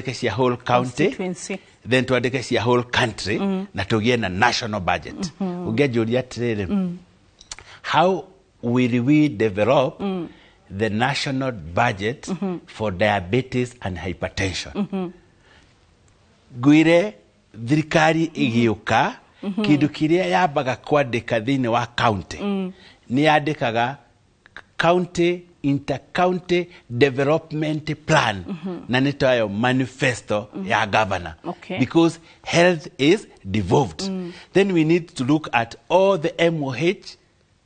twandike cia whole county, then twandike cia whole country, na tugie na national budget. Ungejuria atiriri, how will we develop the national budget for diabetes and hypertension? Gwire thirikari igiuka kindu kiria yambaga kwandika thiini wa county ni yandikaga county inter-county development plan na nitayo manifesto ya governor, because health is devolved. Then we need to look at all the MOH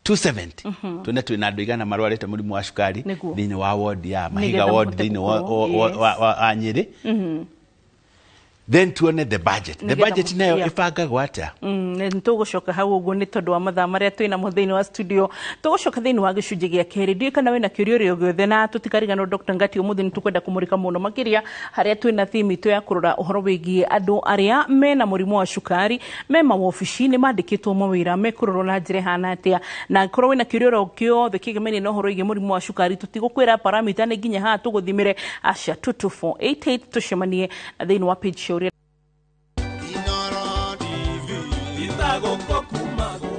270 tuna tuinadoigana marwarete mulimu wa shukari thiini wa ward ya Mahiga ward thiini wa Nyeri. Then tuone the budget. The budget nayo ifagagwo atia. Nitugucoka hau uguo ni tondu wa mathaa maria twina mo thiini wa studio. Tugucoka thiini wa gicunji gia keri. Ndio kana wena kiurio giothe na tutikarigana Dr. Ngati umuthi ni tukwenda kumurika muno makiria haria twina thimi tu ya kurora uhoro wigie andu aria mena murimu wa shukari, me mawobici ni mandikitwo mawira me kurorwo na njire hana atia. Na korwo wena kiurio kio the kigemeni no horo igie murimu wa shukari tutigukwira parameter ni nginya ha tuguthimire acia 22488 tucemanie thiini wa page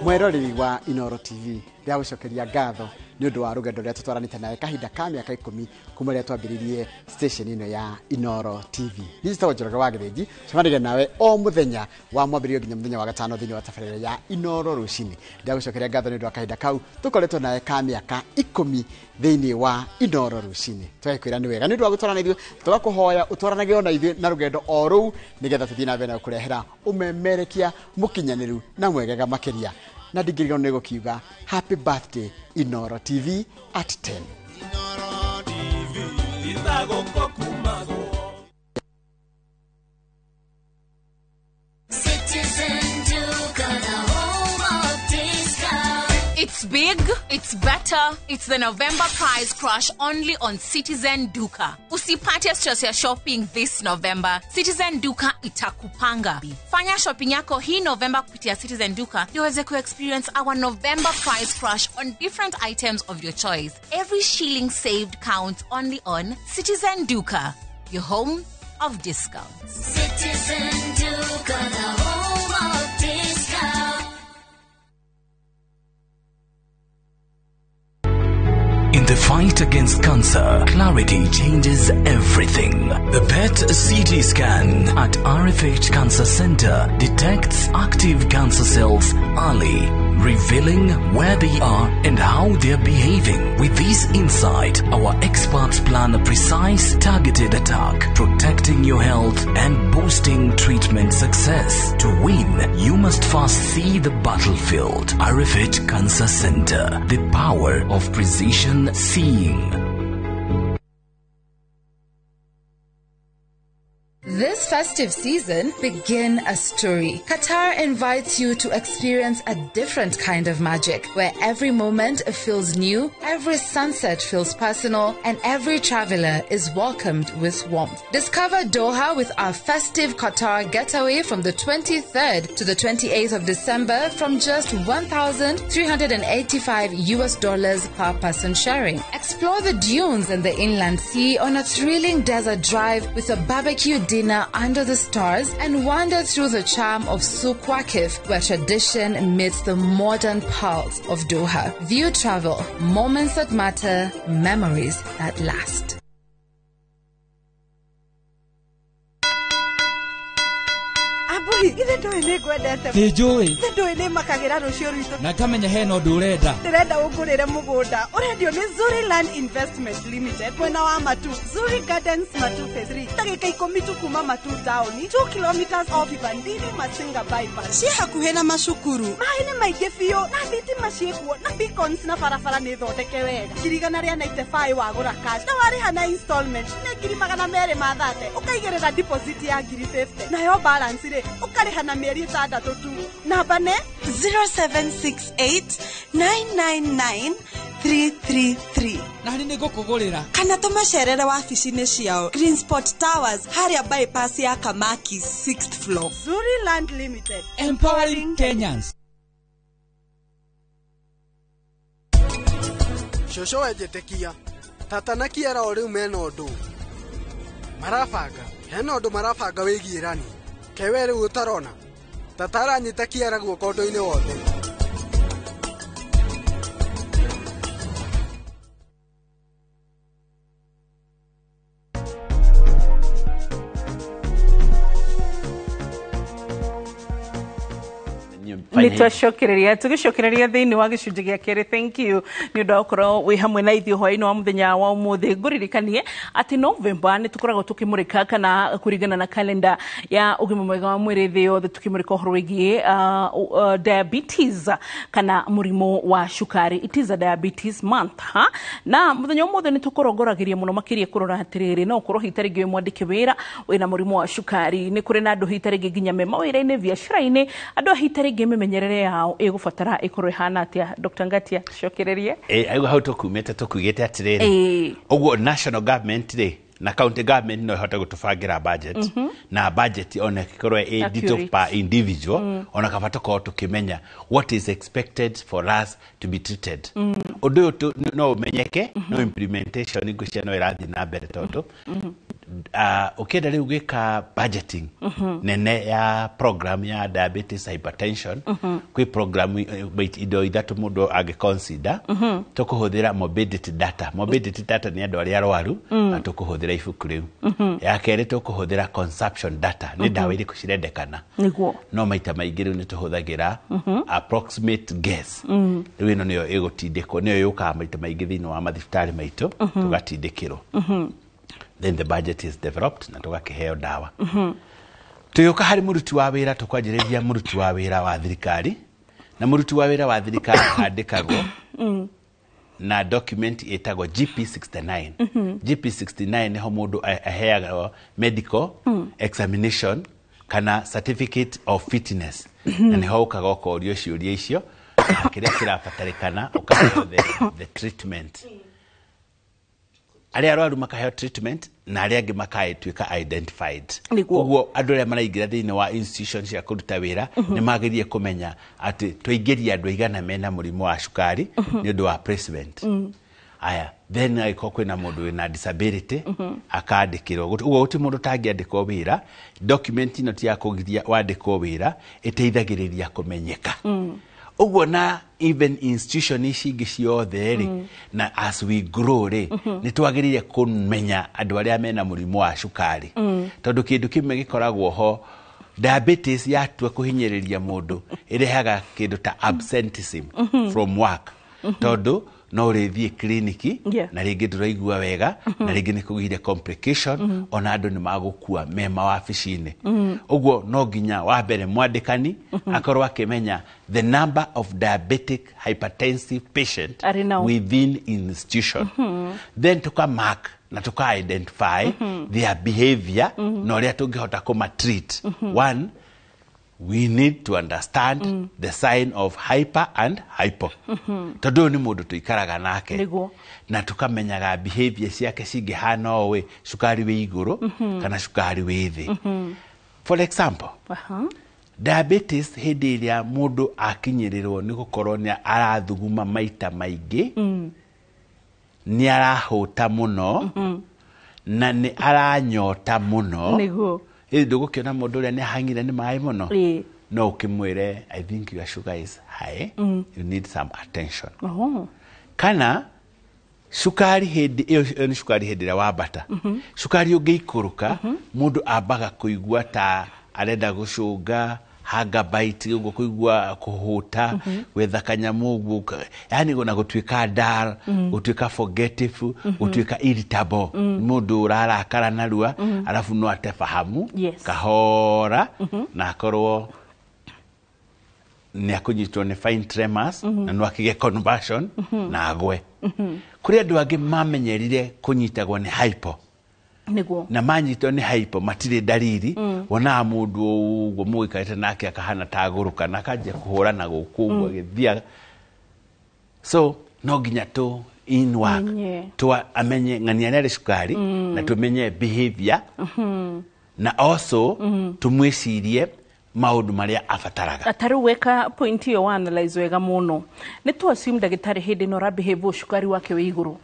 Mwerori wa Inoro TV ndia gucokeria ngatho ni undu wa rugendo rĩa tutwaranite nawe kahinda ka mĩaka 10 kuma rĩa twambĩrĩirie station ino ya Inoro TV. Nĩtagwo Njoroge wa Gĩthĩnji, cemanagia nawe o mũthenya wa mwambĩrĩrio nginya mũthenya wa gatano thĩinĩ wa tabarĩra ya Inoro rũcinĩ. Ndia gucokeria ngatho ni undu wa kahinda kau tukoretwo nawe ka mĩaka 10 thĩinĩ wa Inoro rũcinĩ. Twakwĩra nĩ wega nĩ undu wa gũtwaranĩrio, tũgakũhoya ũtwaranage na ithuĩ na rũgendo o rũu nĩgetha tũthiĩ na mbere kũrehera ũmemerekia mũkinyanĩru na mwegega makĩria. Na ndingĩriganĩrwo nĩ gũkiuga happy birthday Inoro TV at 10. Inoro TV itagũkũ kumago. It's big, it's better, it's the November prize crush only on Citizen Duka. Usipate stress ya shopping this November. Citizen Duka itakupanga. Fanya shopping yako hii November kupitia Citizen Duka uweze ku experience our November prize crush on different items of your choice. Every shilling saved counts only on Citizen Duka, your home of discounts. Citizen Duka, the home of discounts. In the fight against cancer, clarity changes everything. The PET CT scan at RFH Cancer Center detects active cancer cells early, revealing where they are and how they are behaving. With this insight, our experts plan a precise, targeted attack, protecting your health and boosting treatment success. To win, you must first see the battlefield. RFH Cancer Center, the power of precision seeing. This festive season, begin a story. Qatar invites you to experience a different kind of magic, where every moment feels new, every sunset feels personal, and every traveler is welcomed with warmth. Discover Doha with our festive Qatar getaway from the 23rd to the 28th of December from just $1,385 per person sharing. Explore the dunes and the inland sea on a thrilling desert drive with a barbecue dinner under the stars and wander through the charm of Souq Waqif, where tradition meets the modern pearls of Doha. View travel, moments that matter, memories that last. Ithe ndoe nĩ ngwendete. Ti njũĩ. Ithe ndoe nĩ makagira rũciũ rwitũ. Na kamenya hena ũndũ ũrenda. Ndĩrenda ũngũrĩre mũgũnda. Ũrendio nĩ Zuri Land Investment Limited. Mwena wa Matu. Zuri Gardens Matu Phase 3. Ndagĩka 10 tu kuma Matu town. 2 kilometers off Ibandini Masinga bypass. Ciĩ hakuhĩ na macukuru. Maĩ nĩ maingĩ biũ na thitima ciĩkuo na beacons na barabara nĩ thondeke wega. Kirigana rĩa 95 wagũra cash. Na warĩha na installment nĩ 230. Ũkaigĩrĩra deposit ya 50. Nayo balance rĩ ukariha na mieri 6 tu. Namba ne 0768999333. Na nĩ ngũkũgũrĩra. Kana tũmacerere wabici-inĩ ciao Greensport Towers harĩa bypass ya Kamaki 6th floor. Zuri Land Limited, empowering Kenyans. Shosho wejetekia tata na kiera ori meno ndu marabanga hena undu marabanga wigirani kewe riu utarona tatara nyitakiara guoko ndoini wothe nitwacokereria tugicokereria thiini wa gicunji gia keri. Thank you ni undu wa gukorwo wi hamwe na ithuĩ hwaĩ-inĩ wa muthenya wa umuthi. Nguririkanie ati November ni tukoragwo tukimurika kana kuringana na kalenda ya ugima mwega wa mwĩrĩ thĩ yothe tukimurika uhoro wĩgiĩ diabetes kana murimo wa cukari. It is a diabetes month na muthenya umuthi ni tukorongoragĩria muno makĩria kurora atirĩrĩ no ukorwo hita rĩngĩ mwandĩke wĩra wĩna murimo wa cukari. Ni kũrĩ na andũ hita rĩngĩ nginya me mawĩra-inĩ biacara-inĩ andũ hita rĩngĩ memenyerere yao ĩgũbatara ikorwo ihana atia. Dr. Ngatia cokererie aigu hau tukumĩte tukugĩte atirĩrĩ ũguo national government rĩ na county government no ihota gutubangira budget na budget ona ikorwo ndito per individual ona kabata ko tukimenya what is expected for us to be treated undu no menyeke no implementation igucia no irathi na mbere tondu ukenda riu gwika budgeting nene ya program ya diabetes hypertension kwi program indo ithatu mundu angiconsider tukuhuthira morbidity data ni andu aria arwaru atukuhuthira ibuku riu ya keri tukuhuthira consumption data ni ndawa iriku cirendekana niguo no maita maingi riu ni tuhuthagira approximate guess riu ino niyo igutindikwo niyo yuka maita maingi thini wa mathibitari maitu tugatindikirwo then the budget is developed na tugakiheo dawa tuyuka hari muruti wa wira tukwanjiriria muruti wa wira wa thirikari na muruti wa wira wa thirikari andikagwo na document etagwo GP69 GP69 ni ho mundu aheaga medical examination kana certificate of fitness na ni ho ukaga ukorio ciuria icio kiria kirabatarikana ukaheo the treatment aria arwaru makaheo treatment na aria angi makaituika identified. Uguo andu aria maraingira thiini wa institution cia kuruta wira ni magiriye kumenya ati twaingiria andu aigana mena murimo wa cukari ni undu wa placement. Aya then aiko kwina mundu wina disability akandikirwo uguo uti mundu tangiandikwo wira document ino ti ya kugiria wandikwo wira iteithagiriria kumenyeka. Uguo na even institution ici ingi ciothe ri na as we grow ri ni twagirire kumenya andu aria mena murimo wa cukari tondu kindu kimwe gikoragwo ho diabetes yatua kuhinyiriria mundu irehaga kindu ta absenteeism from work tondu no rethie kliniki na ringi nduraigua wega na ringi ni kugire complication ona andu ni magukua mema wabici-ini uguo no nginya wa mbere mwandikani akorwo akimenya the number of diabetic hypertensive patient within institution then tuka mark na tuka identify their behavior na uria tungihota kuma treat. One, we need to understand the sign of hyper and hypo. Tondu ni mundu tuikaraga nake na tukamenyaga behavior ciake cingihana owe cukari wi iguru kana cukari wi thi. For example, diabetes hindi iria mundu akinyirirwo ni gukorwo ni arathuguma maita maingi ni arahuta muno na ni aranyota muno niguo ndugukiona mundu uria ni hangire ni mai muno no ukimwire I think your sugar is high you need some attention kana sukari hindi iyo ni sukari hindi ya wabata sukari ungiikuruka mundu ambaga kuigua ta arenda gucunga haga bite ugo kuigua kuhuta wetha kanyamu ugu yani gona gutwika dull gutwika forgetful gutwika irritable mundu urarakara narua alafu no atefahamu kahora na akorwo ni akunyitwo ni fine tremors na no akige conversion na agwe kuri andu angi mamenyerire kunyitagwo ni hypo niguo na manyitwo ni hypo matire dalili wona mundu uguo muikaite nake akahana taguruka na kaje kuhurana gukuugwa githia so no nginya tu in work tu amenye ngani ana cukari na tumenye behavior na also tumwicirie maundu maria afataraga ataru weka point yo analyze wega muno ni tu assume dagitari hindi no ra behave cukari wake wi iguru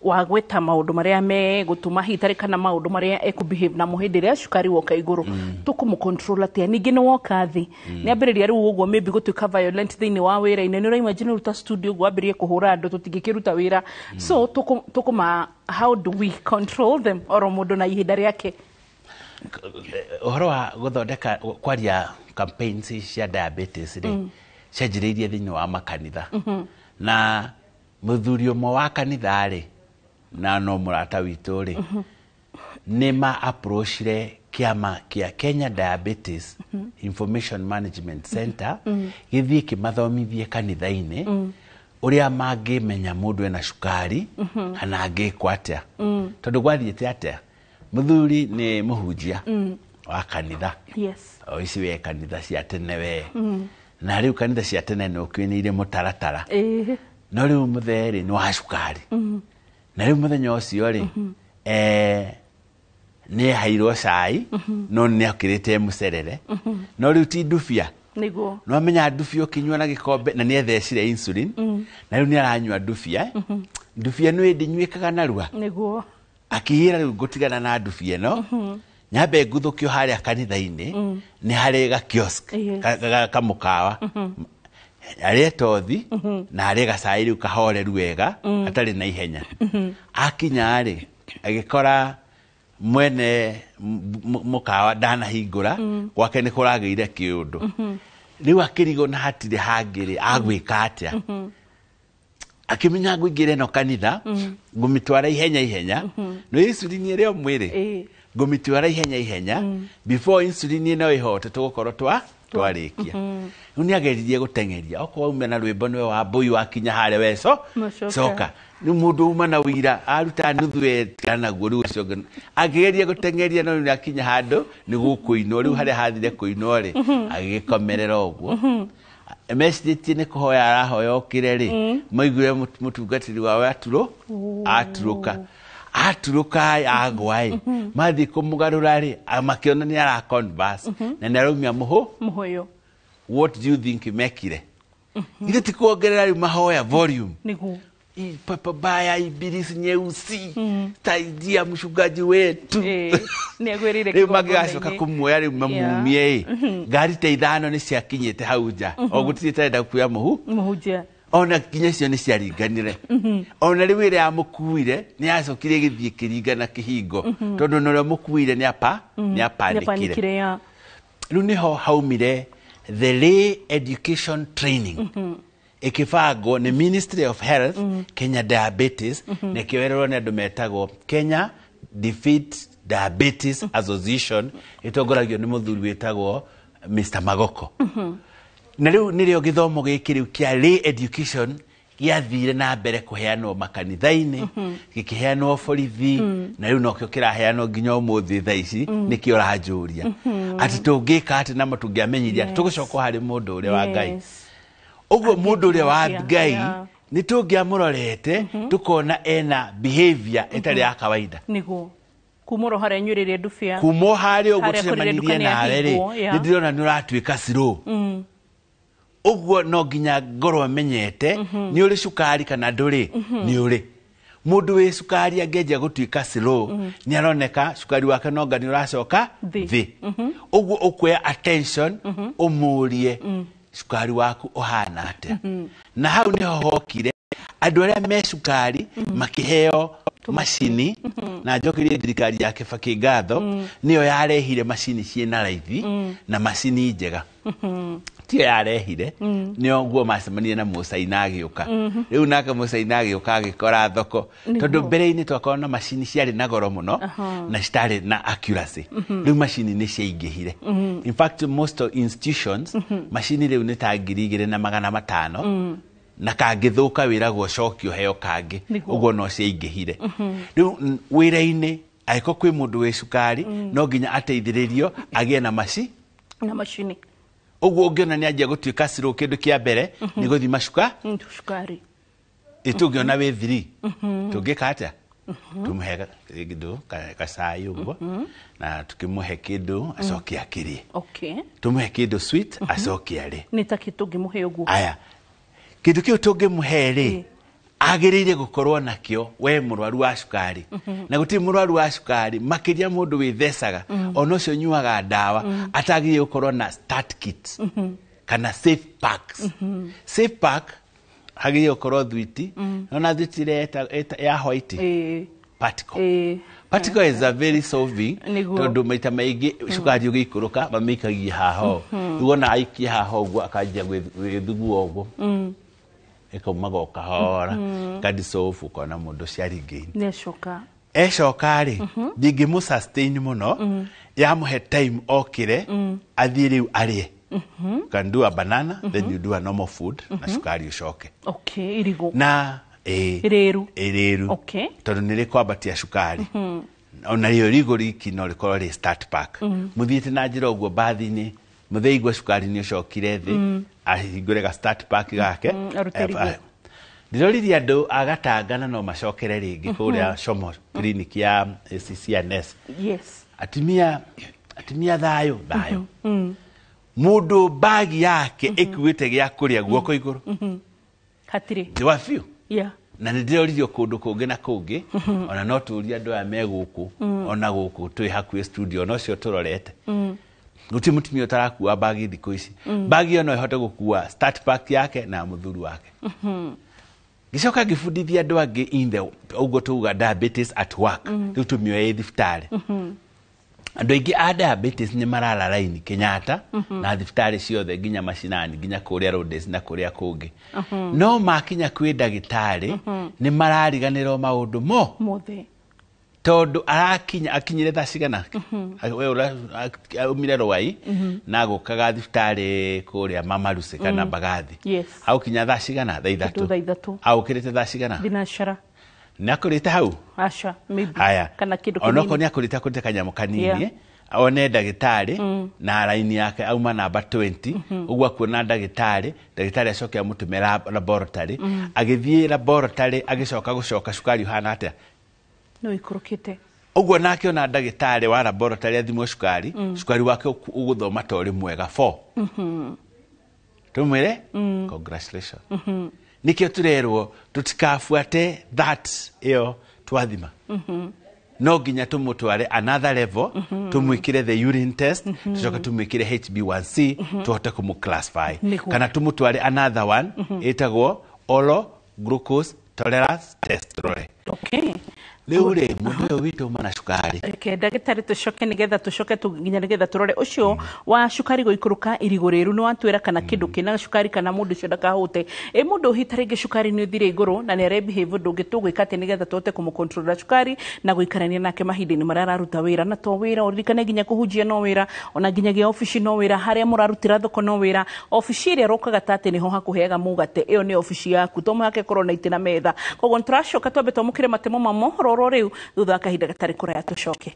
wa gweta maundu maria me gutuma hitari kana maundu maria ekubehave na muhindi ria cukari woka iguru tukumu control atia ningi ni woka thi ni ambiriria riu uguo maybe gutuika violent thiini wa wira ine ni ura imagine ruta studio gwambirie kuhura andu tutigikiruta wira so tukuma how do we control them oro mundu na ihinda riake uhoro wa guthondeka kwaria campaigns cia diabetes ri cianjiriirie thiini wa makanitha na muthuri umwe wa kanitha ri na no murata witu ri nima approachire kiama kia Kenya Diabetes Information Management Center githii kimathomithie kanitha-ini uria mangimenya mundu ena cukari kana angikwa atia tondu gwathiite atia muthuri ni muhunjia wa kanitha ici we kanitha cia tene we na riu kanitha cia tene no kwinire mutaratara no riu mutheri ni wa cukari na riu muthenya ucio ri ni hairwo cai no ni akirite mucerere no riu ti ndufia niguo no amenya ndufia ukinywa na gikombe na ni ethecire insulin na riu ni aranywa ndufia ndufia no ndinywikaga narua niguo akihira riu gutigana na ndufia no nyambe nguthukio haria kanitha-ini ni hari ga kiosk kamukawa aria tothi na aria gacai riu kahoreru wega atari na ihenya akinya ri agikora mwene mukawa dana hingura gwake ni kurageire kiundu riu akirigo na hatire hangiri agwika atia akimenya ngwingire no kanitha ngumitwara ihenya no insulin ire mwiri ngumitwara ihenya before insulin ino ihote tugukorwo twarikia ni ageririe gutengeria okwa ume na rwimbo niwe wa mbui wakinya hare weso soka ni mundu uma na wira aruta nuthu kana guo riu cio ageria gutengeria no ni akinya handu ni gukuino riu hare hathire kuino ri agikomerera oguo message ni kuhoya arahoya okire ri maiguire mutungatiri wawe aturuka agwai mathi kumugarura ri amakiona ni ara converse na narumia muhoyo what do you think mekire ile tikuongerera ri mahoya volume niguo papa baya ibilisi nyeusi taidia mshugaji wetu ni agwerire kwa magacoka kumwoya ri mamumie ngari te ithano ni ciakinyite hauja ogutite nda kuya muhunjia ona kinya cio ni ciaringanire ona riu ire amukuire ni acokire githie kiringana kihingo tondu no mukuire ni apanikire riu niho haumire the lay education training ikifango ni Ministry of Health Kenya Diabetes nekioererwo ni andu metagwo Kenya Defeat Diabetes Association itongoragio ni muthuri wetagwo Mr. Magoko na riu nirio githomo gikiriu kia lay education giathire na mbere kuheanwo makanitha-ini gikiheanwo borithi na riu nokio kiraheanwo nginya umuthi thaici nikio rajuria ati tungika ati na matungiamenyiria tugucoka hari mundu uri wa Ngai uguo mundu uri wa Ngai ni tungiamurorete tukona ena behavior etari ya kawaida niguo kumoro hare nyurire ndufia kumo hari ugutemanirie na reri ni ndirona ni uratuika slow uguo no nginya ngorwo menyete ni uri cukari kana nduri ni uri mundu wi cukari angeja gutuika slow ni aroneka cukari wake no ngani uracoka thi uguo ukwe attention umurie cukari waku uhana atia na hau niho hokire andu aria me cukari makiheo macini na njokirie thirikari yake Kibaki ngatho niyo yarehire macini ciena raithi na macini njega tio yarehire niyo guo macemanie na Musaina agiuka riu nake Musaina agiuka agikora thoko tondu mbere-ini twakorwo na macini ciari na goro muno na citari na accuracy riu macini ni ciaingihire in fact most institutions macini riu ni ta 2,500 na kangithuka wiragwo cokio heo kangi uguo no ciaingihire riu wira-ini aiko kwi mundu wi cukari no nginya ateithiririo agie na macini uguo ungiona ni anjia gutuika slow kindu kia mbere ni guthima cukari itungiona wi 3 tungika atia tumuhega kindu kacai uguo na tukimuhe kindu acoke akirie tumuhe kindu sweet acoke ari ni ta kitu ngimuhe uguo aya kindu kiu tungimuhe ri agirire gukorwo nakio we murwaru wa cukari na guti murwaru wa cukari makiria mundu withecaga ono cio nyuaga ndawa atagire gukorwo na start kit kana safe packs safe pack hagire gukorwo thwiti na thwiti ya white particle particle is a very solving tondu maita maigi cukari ugikuruka mamikagia haho uona aikia haho gwa akajia gwithugua ogwo eko magoka hora kadi sofu kona mundu ciari ecoka ri ndingimu sustain muno ya muhe time okire athie riu arie can do a banana then you do a normal food na cukari ucoke irigo na iriru tondu nire kwambatia cukari ona rio rigo riki no rikorwo ri start pack muthiite na njira uguo bathi-ini mutheigua cukari ni ucokire thi ahingure ga start pack gake ndiroririe andu agatangana no macokere ringi kuria Shomo clinic ya CCNS atimia thayo mundu bagi yake ikuite gya kuria guoko iguru hatire wa few na ndiroririo kundu kungi na kungi ona no turia andu aya meguku ona guku twi hakuhi studio no cio turorete guti mutumia utarakua bagi thiku ici bagi ono ihote gukua start pack yake na muthuru wake gicoka gifundithia andu angi in the ugo tuga diabetes at work riu tumioe thibitari andu aingi a diabetes ni marara raini Kenyatta na thibitari ciothe nginya macinani nginya kuria Rhodes na kuria kungi no makinya kwi ndagitari ni marariganira maundu mothe tondu akinyire thaa cigana we umire Rwai na gukaga thibitari kuria Mamaruce kana Mbagathi au kinya thaa cigana thaa ithatu au kirite thaa cigana binashara nakurite hau asha maybe kana kindu kinini onoko ni akurite kurite kanyamu kanini one ndagitari na raini yake auma namba 20 ugwa kuona ndagitari acoke amutumira laboratory agithie laboratory agicoka gucoka cukari hana atia no ikurukite ugwo nake ona ndagitari wa laboratory athimwo cukari cukari wake uguthoma tori mwega 4 tumwire congratulations nikio turerwo tutikafuate that iyo twathima no ginya tumutware another level tumwikire the urine test tucoka tumwikire HB1C tuhote kumclassify kana tumutware another one itagwo oral glucose tolerance test Leure mundu witu mana cukari ndagitari tucoke nigetha tucoke nginya nigetha turore ucio wa cukari guikuruka iriguriru ni watwira kana kindu kina cukari kana mundu cio ndakahute mundu hitari ngi cukari ni uthire iguru na ni rebehave ndungi tugwika ati nigetha tuhote kumukontrola cukari na guikarania nake mahindini maria araruta wira na to wira uririkane nginya kuhunjia no wira ona nginya gi office no wira haria murarutira thoko no wira office ire rokaga tate niho hakuheaga mugate iyo ni office yaku to muhake korwo na itina metha koguo nturashoka twambe twamukire matemo ma mohoro riu thutha kahinda gatari kuraya tucoke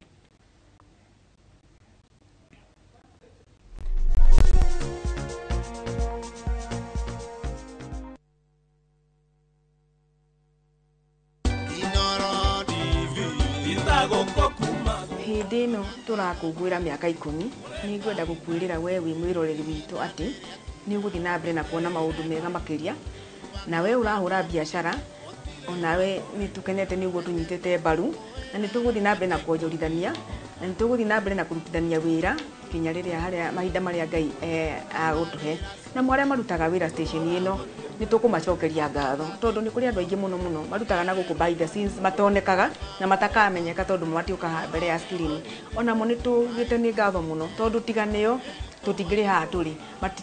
hindi ino turakungwira miaka 10 ni ngwenda gukwirira we wi mwiroreri witu ati ni uguthi na mbere na kuona maundu mega makiria na we urahura biashara onawe ni tukenete ni uguo tunyitete mbaru na ni tuguthi na mbere na kuonjorithania na ni tuguthi na mbere na kurutithania wira kinya riria haria mahinda maria Ngai agutuhe na mwaria marutaga wira station ino ni tukumacokeria ngatho tondu ni kuri andu aingi muno marutaga na guku by the scenes matonekaga na matakamenyeka tondu matiuka mbere ya screen ona mo ni tugite ni ngatho muno tondu tiganio tutingiri ha turi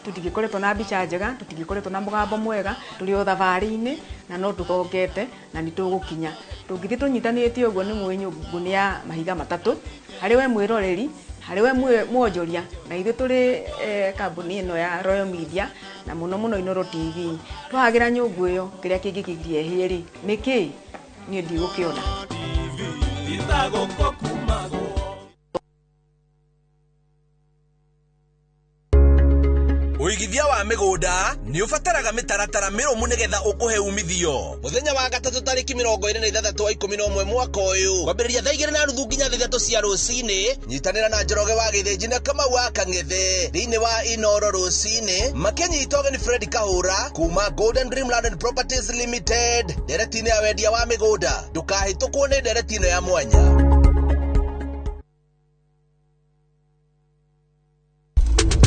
tutingikoretwo na mbica njega tutingikoretwo na mugambo mwega turi o thabari-ini na no tukongete na ni tugukinya tungithi tunyitanite uguo ni mwinyungu ni ya mahiga matatu hari we mwiroreri hari we mwonjoria na ithu turi kambuni ino ya Royal Media na muno Inooro TV twagira nyungu iyo kiria kingikigirie hieri niki ni ndigukiona Uigithia wa migunda ni ufataraga mitaratara mirumu nigetha ukuhe umithio. Muthenya wa gatatu tariki 26/11 mwaka uyu kwambiriria thaa 2:30 nginya 3 cia rucini. Nyitanira na Njoroge wa Githinji na Kamau wa Kang'ethe thiini wa Inoro rucini makinyitwo ni Fred Kahura kuma Golden Dream Land and Properties Limited. Deretine ya wendia wa migunda ndukahitũkwo ni deretine ya mwanya.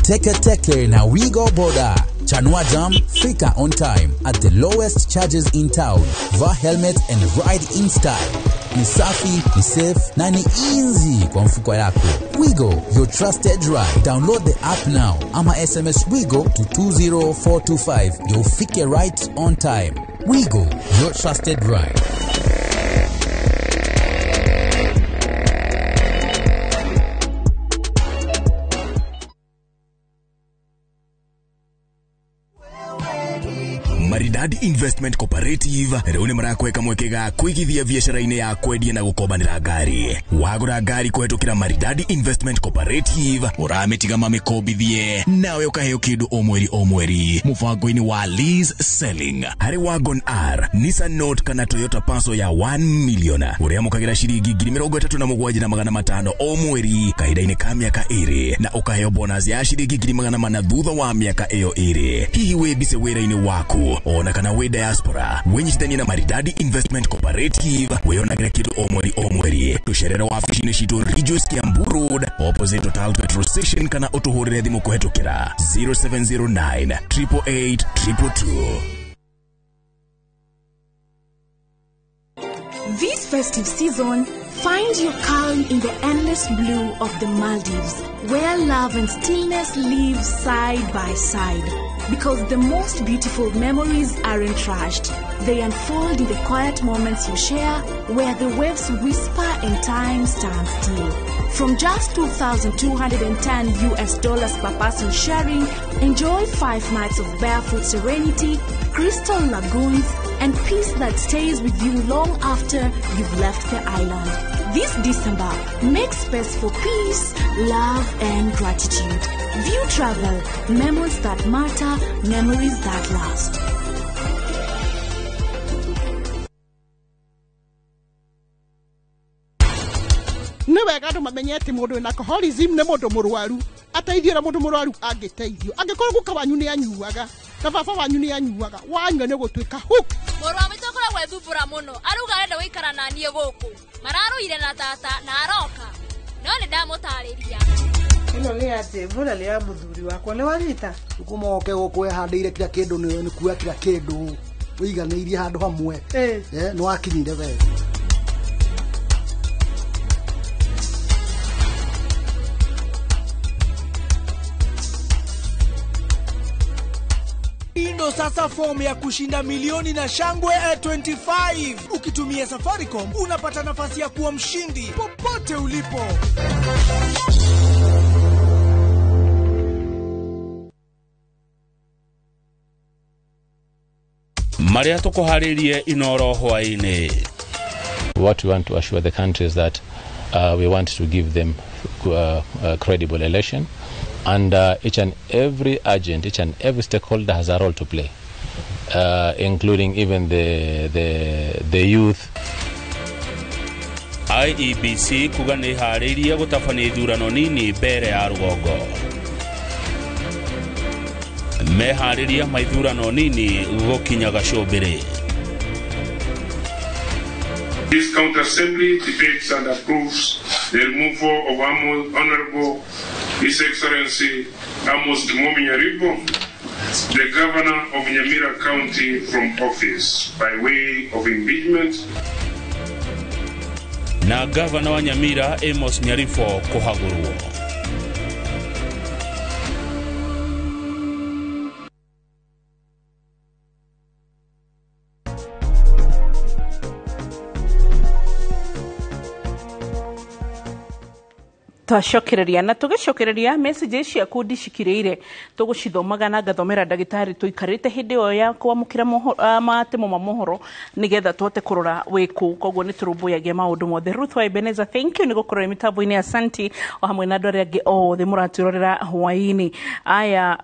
Teke na Wigo Boda. Chanua Jam, fika on time at the lowest charges in town. Vaa helmet and ride in style. Ni safi, ni safe, na ni easy kwa mfuko yako. Wigo, your trusted ride. Download the app now. Ama SMS Wigo to 20425. You'll fike right on time. Wigo, your trusted ride. Maridadi Investment Cooperative rĩu nĩ marakweka mwekega kuigithia biashara-inĩ ya kwendia na gukombanĩra ngari. Wagũra ngari kũhetũkĩra Maridadi Investment Cooperative ũramĩtiga mamĩkombithie nawe ũkaheo kĩndũ o mweri mũbango-inĩ wa lease selling. Harĩ Wagon R, Nissan Note kana Toyota Passo ya 1 million ũrĩa mũkagĩra ciringi 37,500 o mweri kahinda-inĩ ka mĩaka 2 na ũkaheo bonus ya ciringi 400 thutha wa mĩaka ĩyo 2. Hihi wĩmbice wĩra-inĩ waku ona kana we diaspora wenyitithanie na Maridadi Investment Cooperative weyonagĩra kĩndũ o mweri tucerere wabici-inĩ citũ Regius Kiambu Road opposite Total Petrol Station kana ũtũhũrĩre thimũ kũhetũkĩra 0709 888 222. This festive season, find your calm in the endless blue of the Maldives, where love and stillness live side by side. Because the most beautiful memories aren't rushed. They unfold in the quiet moments you share, where the waves whisper and time stands still. From just $2,210 per person sharing, enjoy 5 nights of barefoot serenity, crystal lagoons, and peace that stays with you long after you've left the island. This December, make space for peace, love, and gratitude. View Travel, memories that matter, memories that last. Nĩ wega andũ mamenye atĩ mũndũ wĩna alcoholism nĩ mũndũ mũrwaru. Ateithio na mũndũ mũrwaru angĩteithio. Angĩkorwo guka wanyu nĩ anyuaga, na baba wanyu nĩ anyuaga, wanyua nĩ gũtuĩka hook. Mũrũ wa mĩtũkũra gwethumbũra mũno. Aruga enda gũikara na niĩ gũkũ. Mararũire na tata na aroka. No nĩ ndamũtarĩria. Ĩno nĩ atĩ mbura nĩ ya mũthuri wakwa nĩ wanyita. Ukumoke gũkũ handĩire kira kĩndũ nĩ kuoya kira kĩndũ. Ũiganĩirie handũ hamwe. Nĩ wakinyire wega. Indo sasa fomu ya kushinda milioni na shangwe at 25. Ukitumia Safaricom unapata nafasi ya kuwa mshindi popote ulipo. Maria tukuharirie Inoro hwaini. What we want to assure the country is that we want to give them a credible election. And each and every agent, each and every stakeholder has a role to play, including even the youth. IEBC kuga nĩ harĩirie gũtabania ithurano nini mbere ya rũgongo. Meharĩria maithurano nini gũkinya Gacumbĩrĩ. This county assembly debates and approves the removal of Honorable His Excellency Amos Gimomi Nyaribo, the governor of Nyamira County, from office by way of impeachment. Na governor wa Nyamira Amos Nyaribo kuhagũrwo. Twacokereria na tugicokereria message cia kundi cikirire tugucithomaga na ngathomera ndagitari tuikarite hindi yo ya kwamukira matemo ma mohoro nigetha twote kurora wiku koguo ni turumbuyagia maundu mothe. Ruth wa Ebeneza, thank you nigukorwo mitambo-ini, asanti o hamwe na andu aria angi othe muraturorera hwaini. Aya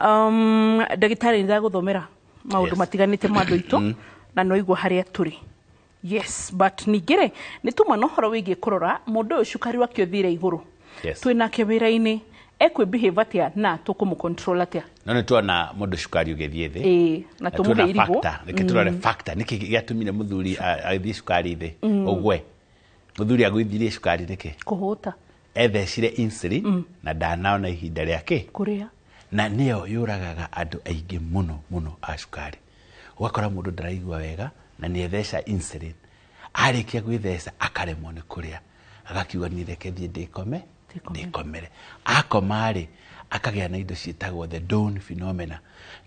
ndagitari ndaguthomera maundu matiganite ma andu itu na no igwa haria turi. Yes, but ningire nituma no horo wigie kurora mundu uyu cukari wake uthire iguru. Yes. Twina kewira-ini ekwe behave atia na tukumu control atia. None tuona mundu cukari ugethie thi. Na tumuhe irigo. Nike turore factor niki giatumire muthuri athie cukari thi. Ogwe. Muthuri agwithirie cukari niki. Kuhuta. Ethecire insulin na ndanaona ihinda riake. Kuria. Na niyo yuragaga andu aingi muno a cukari. Ugakora mundu ndaraigua wega na ni etheca insulin. Arikia gwithesa akaremwo ni kuria. Agakiuga ni reke thie ndikomere. Akomari akagĩa na indo ciĩtagwo the dawn phenomena.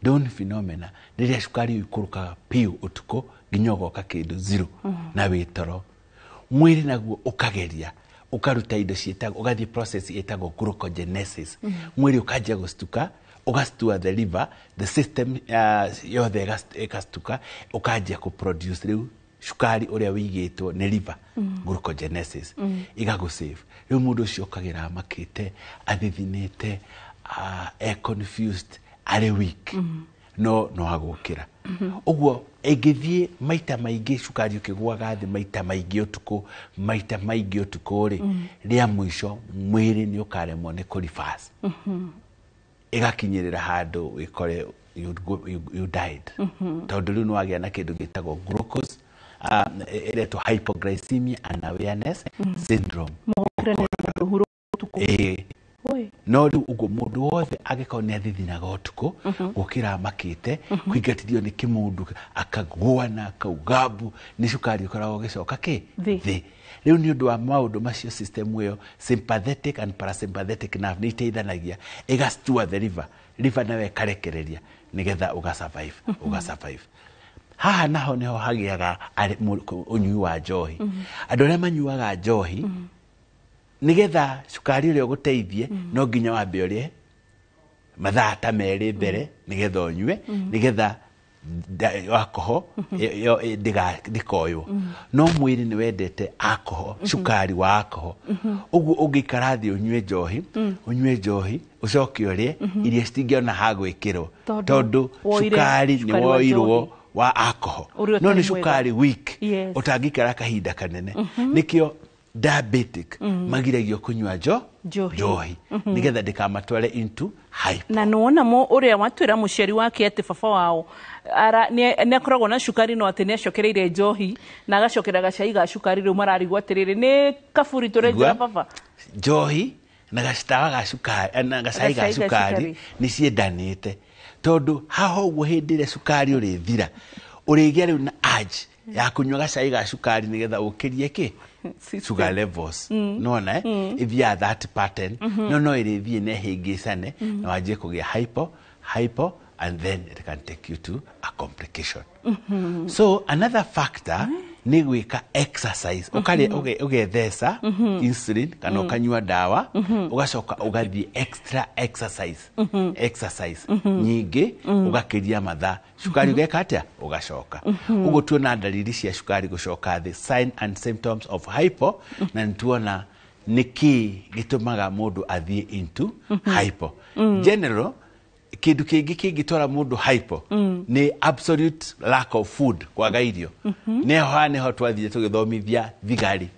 Dawn phenomena rĩrĩa cukari ikurukaga piu utuko nginya ũgoka kĩndũ zero na wĩtoro. Mwĩrĩ naguo ũkageria ukaruta indo ciĩtagwo ũgathiĩ process ĩtagwo glucogenesis. Mwĩrĩ ũkanjia gũstuka ugastua the liver, the system yothe ĩgastuka ũkanjia kũproduce rĩu cukari uria wigitwo ni liver glucogenesis igagusave. Riu mundu ucio ukagira makite athithinite confused ari weak no agukira uguo engithie maita maingi cukari ukigwaga thi maita maingi utuku ri ria mwisho mwiri ni ukaremwo ni kurifas igakinyirira handu wikore you died tondu riu nwagia na kindu gitagwo glucose to hypoglycemia unawareness syndrome. No riu uguo mundu wothe agikorwo ni athithinaga utuku gukira makite kuingatithio ni kimundu akagua na akaugabu ni cukari ukoragwo ugicoka thi. Riu ni undu wa maundu macio system iyo sympathetic and parasympathetic nerve ni iteithanagia igastua the liver nawe karekereria nigetha ugasurvive. Haha naho niho hagiaga unyui wa njohi. Andu aria manyuaga njohi nigetha cukari uria uguteithie no nginya wambe urie mathaa ta meri mbere nigetha unyue nigetha alcohol ndikoywo. No mwiri ni wendete alcohol, cukari wa alcohol. Uguo ungikara thi unyue njohi ucoke urie iria citingiona ha gwikirwo tondu cukari ni woirwo wa alcohol. No ni cukari weak utangikara kahinda kanene. Nikio diabetic magiragio kunywa njohi nigetha ndikamatware into hyper. Na nuona mo uria watwira muciari wake ati baba wao ni akoragwo na cukari no ati ni acokereire njohi na agacokera gacai ga cukari riu mararigwo atiriri ni kaburi turenjera baba njohi na gacitawa ga cukari na gacai ga cukari ni ciendanite tondu haho uguo hindi ire cukari uri thira urigia riu na urge ya kunywa gacai ga cukari nigetha ukirie sugar levels nona ithia that pattern no irithie ne hingicane na wanjie kugia hypo and then it can take you to a complication. So another factor ni gwika exercise ugethesa insulin kana ukanyua dawa ugacoka ugathie extra exercise nyingi ugakiria mathaa cukari ugeka atia ugacoka uguo tuona dalili cia cukari gucoka the sign and symptoms of hypo na nituona niki gitumaga mundu athie into hypo. General kindu kingi kingitwara mundu hypo ni absolute lack of food kwaga irio. Neho twathie tugithomithia thigari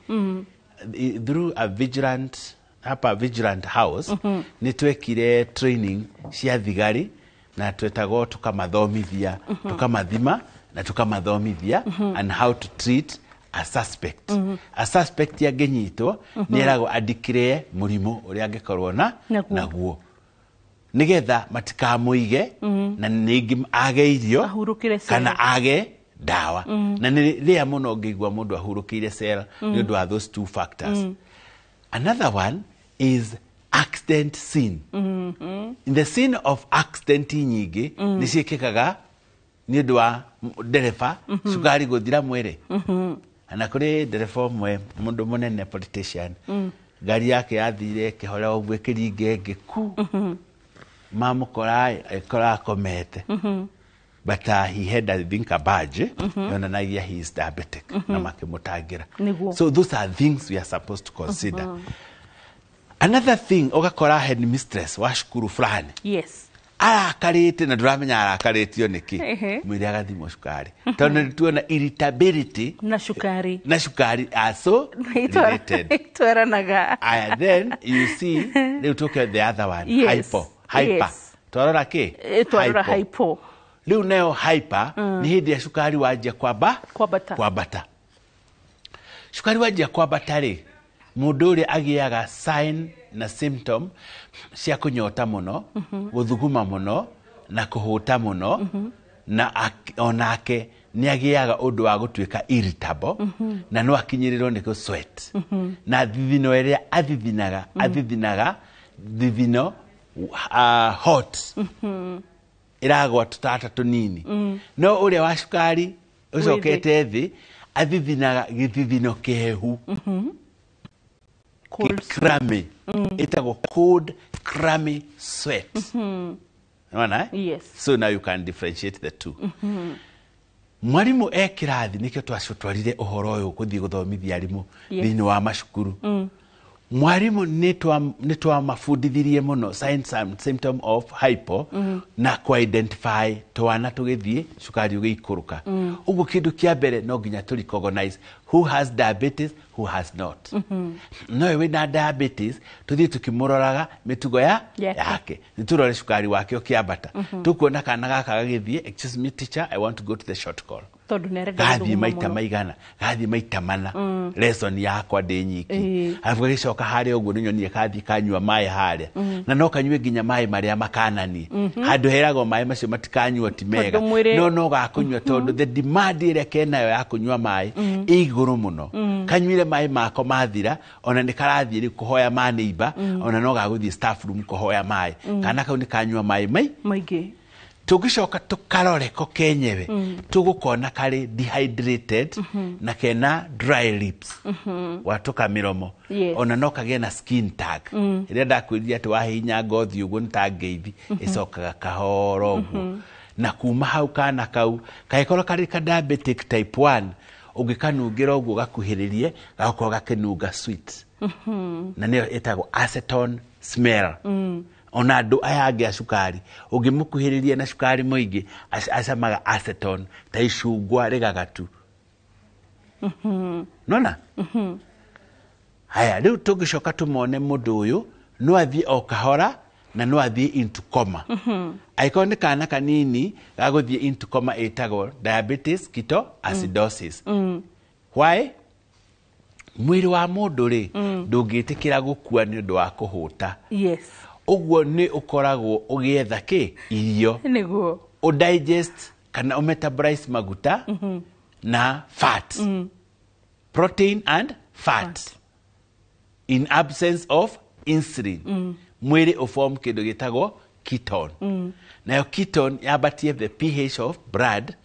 through a vigilant house ni twekire training cia thigari na twetagwo tukamathomithia tukamathima na tukamathomithia and how to treat a suspect. A suspect yangenyitwo ni eragwo andikire murimu uria angikorwo naguo nigetha matikamuige na ningi age irio kana age dawa na ria muno ngigwa mundu ahurukiire cell ni undu wa those two factors. Another one is accident scene. In the scene of accident nyingi ni ciikikaga ni undu wa dereva cukari guthira mwiri ana kuri dereva mwe mundu munene politician ngari yake yathire kihora ogwe kiringe ngiku mamukora ekora komete but he had I think a badge yonanagia he is diabetic na makimutangira. So those are things we are supposed to consider. Another thing, ogakora headmistress wa shukuru fulani. Yes. Arakarite na duramenya arakaritio niki. Mwili agathimo shukari. Tondu tuona irritability na shukari. Na shukari are so related. Twaranaga. Then you see they talk about the other one, hyper. Twarora ki? Twarora hypo. Liu neo hyper ni hindi ya shukari wajia kwabata. Shukari wajia kwabata ri mundu uri agiaga sign na symptom cia kunyota muno, guthuguma muno na kuhuta muno na onake ni agiaga undu wa gutuika irritable na no akinyirirwo ni sweat na thithino iria athithinaga thithino hot iragwa tutata tunini no uria wa shukari ucokete thi athithinaga githithino kihehu clammy itago cold clammy sweat yes. So now you can differentiate the two. Mwarimu ekirathi nikyo twacutwarire uhoro uyu kuthii guthomithia arimu thiini wa mashukuru. Mwarimu nitwa mafundithirie muno signs and symptom of hypo na ku identify twana tugithie shukari ugikuruka. Ugu kindu kia mbere no nginya tu recognize who has diabetes, who has not. No we na diabetes tuthie tukimuroraga mitugo yake niturore shukari wake ukiambata tukuona kana gaka gagithie excuse me teacher I want to go to the short call. Gathi maita maigana, gathi maita mana, lesson yakwa ndi nyiki. Avuga gicoka hari uguo ninyonire kathi kanyua mai haria. Na no kanyue nginya mai maria makanani. Handu herago mai macio matikanyua ti mega. No gakunyua tondu the demand iria kenayo ya kunyua mai iguru muno. Kanyuire mai mako mathira, ona ni karathie ri kuhoya maneiba, ona no gaguthie staff room kuhoya mai. Kana kau ni kanyua mai maigi. Tugicoka tukarore ko kenyewe tugukona kari dehydrated na kena dry lips watuka miromo ona no kagena na skin tag ire ndakwiria ati wahinya ngothi uguo ntangeithi icokaga kahoro uguo na kuma hau kana kau kaikoro kari ka diabetic type 1 ugikanungira uguo gakuhiririe gakorwo gakenunga sweet na niyo itago acetone smell. Ona andu aya angi a shukari ungimukuhiriria na shukari muingi acamaga acetone ta icungwa rigagatu. Nona haya riu tugicoka tumone mundu uyu no athie o kahora na no athie into coma. Aikone kana kanini gaguthie into coma itago diabetes ketoacidosis. Why? Mwiri wa mundu ri ndungitikira gukua ni undu wa kuhuta. Yes. Uguo ni ukoragwo ugietha ki irio niguo o digest kana o metabolize maguta na fat, protein and fat in absence of insulin. Mwiri o form kindu gitagwo ketone. Nayo ketone yabatie the pH of blood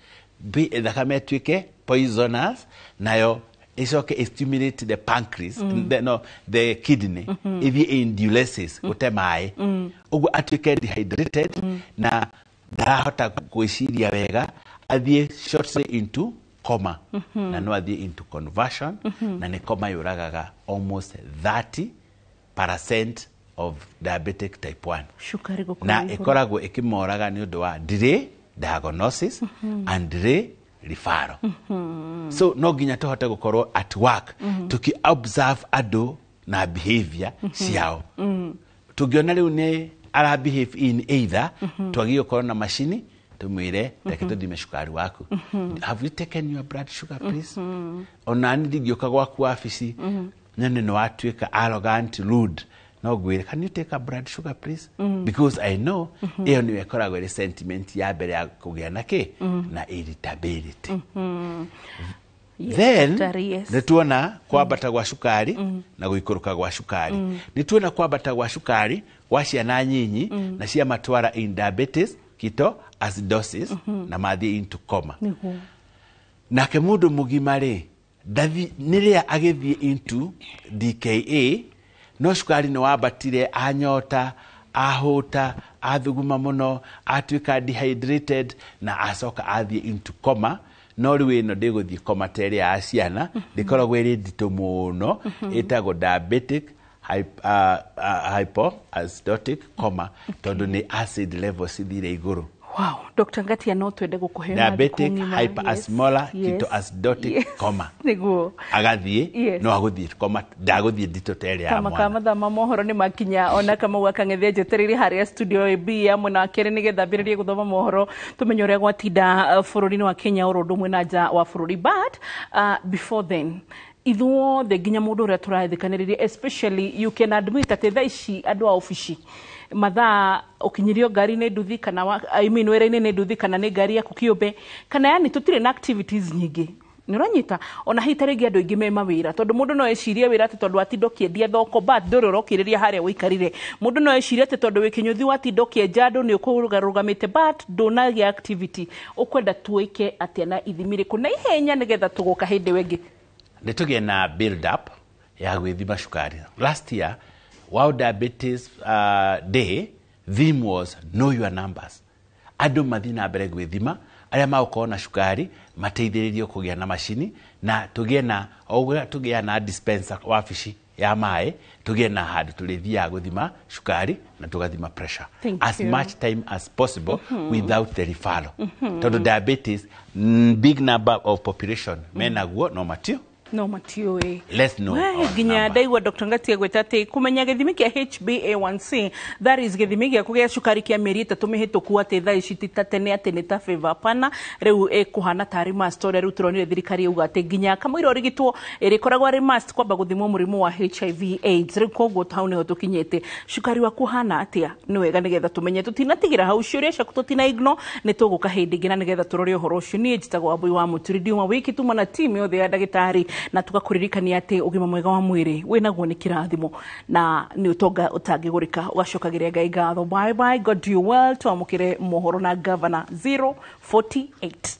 thakame tuike poisonous nayo icoke stimulate the pancreas the kidney ithi induces gute mai uguo atuike dehydrated na darahota gwiciria wega athie shortly into coma na no athie into conversion na ni coma yuragaga almost 30% of diabetic type 1 shukari na ikoragwo ikimoraga ni undu wa delay diagnosis and delay referral. So no ginya tuhote gukorwo at work tuki observe ado na behavior ciao. Tugiona riu ni ara behave in either twagio korwo na machine tumwire reke tuthime shukari waku. Have you taken your blood sugar please? Ona ni ndigioka gwaku office nene no atuika arrogant rude no gwire can you take a blood sugar please? Because I know iyo ni wekoragwo ri sentiment ya mbere ya kugia na ki na irritability. Then nituona kwambata gwa shukari na guikuruka gwa shukari. Nituona kwambata gwa shukari gwa ciana nyinyi na cia matwara in diabetes ketoacidosis na mathie into coma. Nake mundu mugima ri niria agithie into DKA no cukari nĩ wambatire, anyota, ahũta, athuguma mũno, atuĩka dehydrated na acoka athiĩ into coma. No rĩu ĩno ndĩgũthiĩ coma ta ĩrĩa ya ciana, ndĩkoragwo ĩrĩ nditũ mũno, ĩtagwo diabetic hypoacidotic coma, tondũ nĩ acid levels ithire igũrũ. Wow, Dr. Ngatia no twende gũkũhe diabetic hyperosmolar ketoacidotic coma. Niguo. Agathiĩ, no agũthiĩ coma, ndagũthiĩ nditũ ta ĩrĩa ya mwana. Kama mathama mohoro nĩ makinya ona kama wakang'ethia njetereire harĩa studio AB ya mwena wa kerĩ nĩgetha mbĩrĩrie gũthoma mohoro tumenye ũrĩa gwatinda bũrũri-inĩ wa Kenya ũrũ ũndũ ũmwe na nja wa bũrũri. But before then, ithuothe nginya mũndũ ũrĩa tũrathikĩrĩria, especially you can admit atĩ thaa ici andũ a ofici mathaa ukinyirio ngari nĩ nduthi kana wĩra-inĩ nĩ nduthi kana nĩ ngari yaku kĩũmbe kana yani tũtirĩ na activities nyingĩ. Nĩ ũranyita ona hita rĩngĩ andũ aingĩ me mawĩra tondũ mũndũ no ecirie wĩra atĩ tondũ atinda ũkĩendia thoko but ndũrĩ ũrokĩrĩria harĩa wĩikarire. Mũndũ no ecirie atĩ tondũ wĩ kĩnyũthi watinda ũkĩenja andũ nĩ ũkũrũgamĩte but ndũnagĩa activity. Ũkwenda tuĩke atĩa na ithimi rĩkũ na ihenya nĩgetha tũgoka hĩndĩ wengĩ? Nĩ tũgĩe na build up ya gwĩthima cukari. Last year, World Diabetes Day, theme was know your numbers. Andũ mathiĩ na mbere gwĩthima, arĩa magũkorwo na cukari mateithĩrĩrio kũgĩa na macini, na tũgĩa na dispenser wabici ya maĩ, tũgĩa na handũ tũrĩthiaga gũthima cukari na tũgathima pressure as much time as possible without the referral. Tondũ diabetes, big number of population menaguo no matio. No matiũĩ. Let's know. Nginya ndaigua Dr. Ngatia gwĩta atĩ kumenya gĩthimi kĩa HbA1c, that is gĩthimi gĩa kũgĩa cukari kĩa mĩeri 3 mĩhĩtũku atĩ thaa ici ti ta tene atĩ nĩ ta favor pana, rĩu ĩkũhana tarĩ must. Rĩu tũronire thirikari yauga atĩ nginya kamũira ũrigitwo ĩrĩkoragwo arĩ must kwamba gũthimwo mũrimũ wa HIV/AIDS. Rĩu koguo hau nĩho tũkinyĩte. Cukari waku hana atĩa? Nĩ wega nĩgetha tũmenye, tũtinatigĩra hau ciũria ciaku tũtina ignore, nĩ tũgũka hĩndĩ ĩngĩ na nĩgetha tũrore ũhoro ũcio. Niĩ njĩtagwo Wambui wa Mũturi wa wiki tuma na timu yothe ya ndagĩtarĩ na tugakuririkania atĩ ũgima mwega wa mwĩrĩ wĩnaguo nĩ kĩrathimo na nĩ ũtonga ũtangĩgũrĩka. Ũgacokagĩria Ngai ngatho. Bye bye, God do you well. Twamũkĩre mohoro na Governor 048.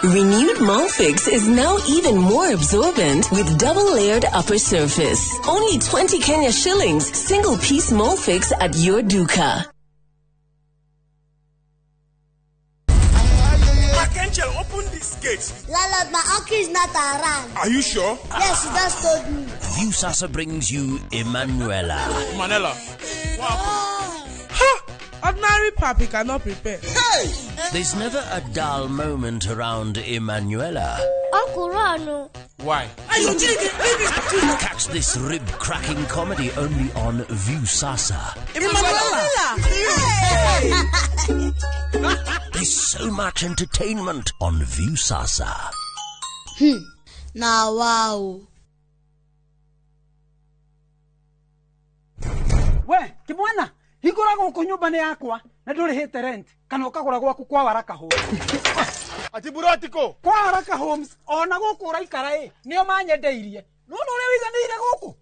Renewed Molfix is now even more absorbent with double-layered upper surface. Only 20 Kenya shillings, single-piece Molfix at your duka. Angel, open this gate. Lala, my uncle is not around. Are you sure? Yes, he just told me. Viusasa brings you Emanuela. Manela. Ordinary papi cannot prepare. Hey! There's never a dull moment around Emanuela. Uncle Rano. Why? Catch this rib-cracking comedy only on Viusasa. Emanuela! There's so much entertainment on Viusasa. Now, wow. We, Kimwana, hikora gũkũ nyũmba nĩ yakwa na ndũrĩhĩte rent kana ũkagũra gwaku kwa Waraka Homes. Ati buratiko kwa Waraka Homes ona gũkũ ũraikara nĩo manyendeirie. No ũrĩa wiganĩire gũkũ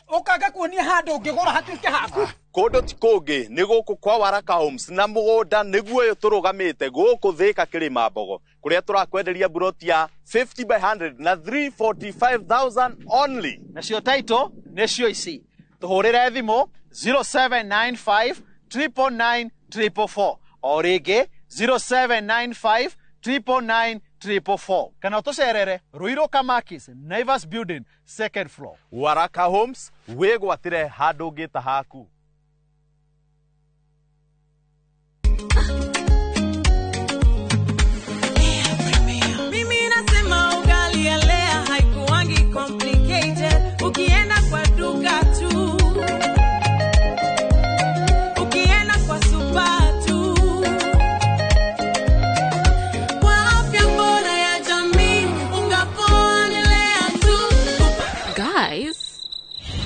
ũkanga kuonia handũ ũngĩgũra hatuĩke haku. Kũndũ ti kũngĩ nĩ gũkũ kwa Waraka Homes na mũgũnda nĩguo ũyũ tũrũgamĩte gũkũ Thĩka Kĩrĩma Mbogo kũrĩa tũrakwenderia buroti ya 50 by 100 na 345,000 only. Nacio title nĩcio ici. Tũhũrĩre thimũ 0795 999 444 o rĩngĩ 0795 999 444 kana ũtũcerere Ruiru Kamakis Naivas Building second floor. Waraka Homes wĩgwatĩre handũ ngĩta haku. Ukienda kwa duka tu, ukienda kwa supa tu, kwa afya bora ya jamii ungaponelea tu. Guys,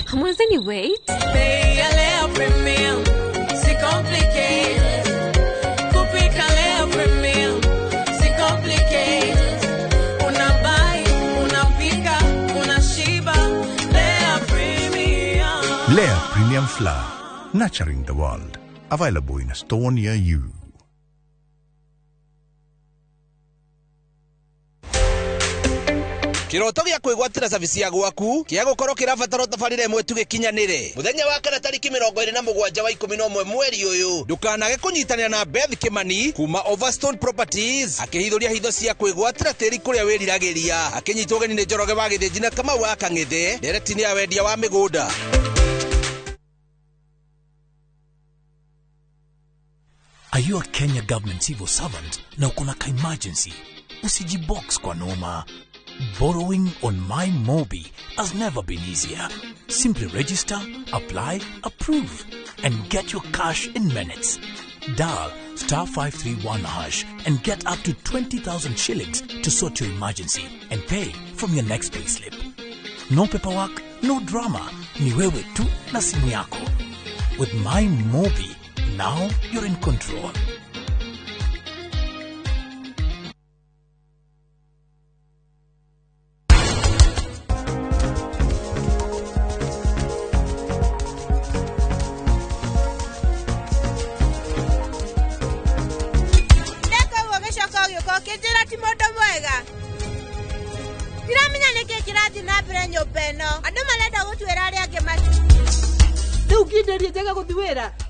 hamwezeni wait? Bei ya Lea Premium, si complicated. Kupika Lea Premium, si complicated. Unabai, unapika, unashiba. Lea Premium Flour, nurturing the world. Available in a store near you. Kiroto gya kwigwatira service ya gwaku kia gukoro kirabatara tabarire mwe tugikinyanire muthenya wa kana tariki 27 wa 11 mweri uyu ndukanage kunyitanira na Beth Kimani kuma Overstone Properties akihithuria hitho cia kwigwatira tiri kuria wiriragiria akinyitwo geni ni Njoroge wa Githĩnji na Kamau wa Kang'ethe nderetini ya wendia wa migunda. Are you a Kenya government civil servant na uko na emergency? Usijibox kwa noma. Borrowing on MyMobi has never been easier. Simply register, apply, approve, and get your cash in minutes. Dial *531# and get up to 20,000 shillings to sort your emergency and pay from your next payslip. No paperwork, no drama. Ni wewe tu na simu yako. With MyMobi, now you're in control.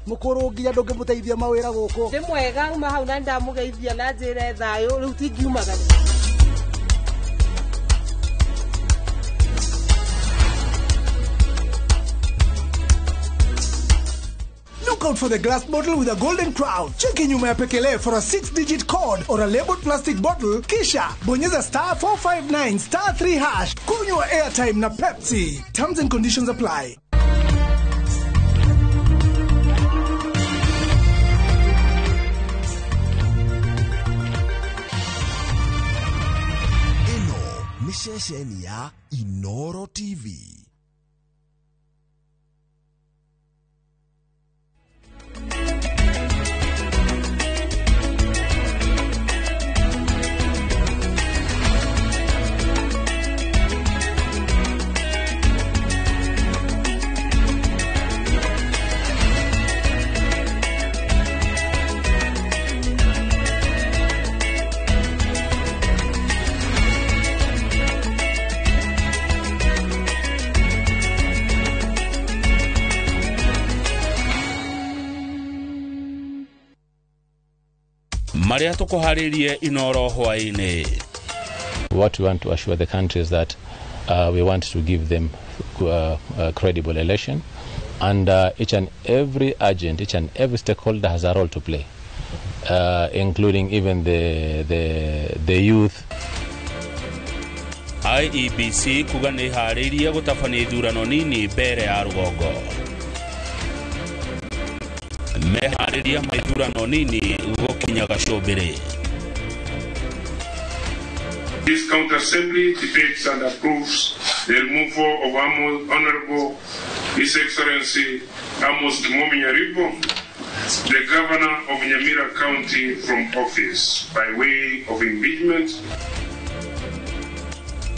Mukuru nginya ndungimuteithia mawira guku ndi mwega uma hau na ndamugeithia na njire thayo riu tingiumaga. Look out for the glass bottle with a golden crown. Cheki nyuma ya pekele for a 6-digit code or a labeled plastic bottle. Kisha bonyeza *459 *3#. Kunywa airtime na Pepsi. Terms and conditions apply. Shesheni ya Inoro TV. Maria tukuharirie Inoro hwaini. What we want to assure the country is that we want to give them a credible election, and each and every agent, each and every stakeholder has a role to play, including even the youth. IEBC kugani haririe gutafania ithurano nini mbere ya rugongo. Mehariria maithurano nini gukinya Gacombere. This county assembly debates and approves the removal of Honorable His Excellency Amos Gimomi Nyaribo, the governor of Nyamira County, from office by way of impeachment.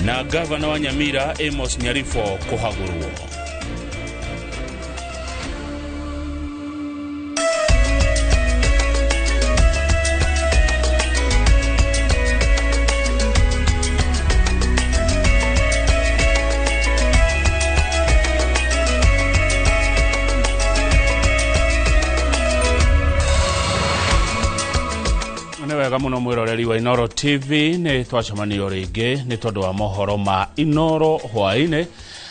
Na governor wa Nyamira Amos Nyaribo kuhagurwo. mwega muno mwiroreri wa Inoro TV ni twacamanio ringi ni tondu wa mohoro ma Inoro hwaine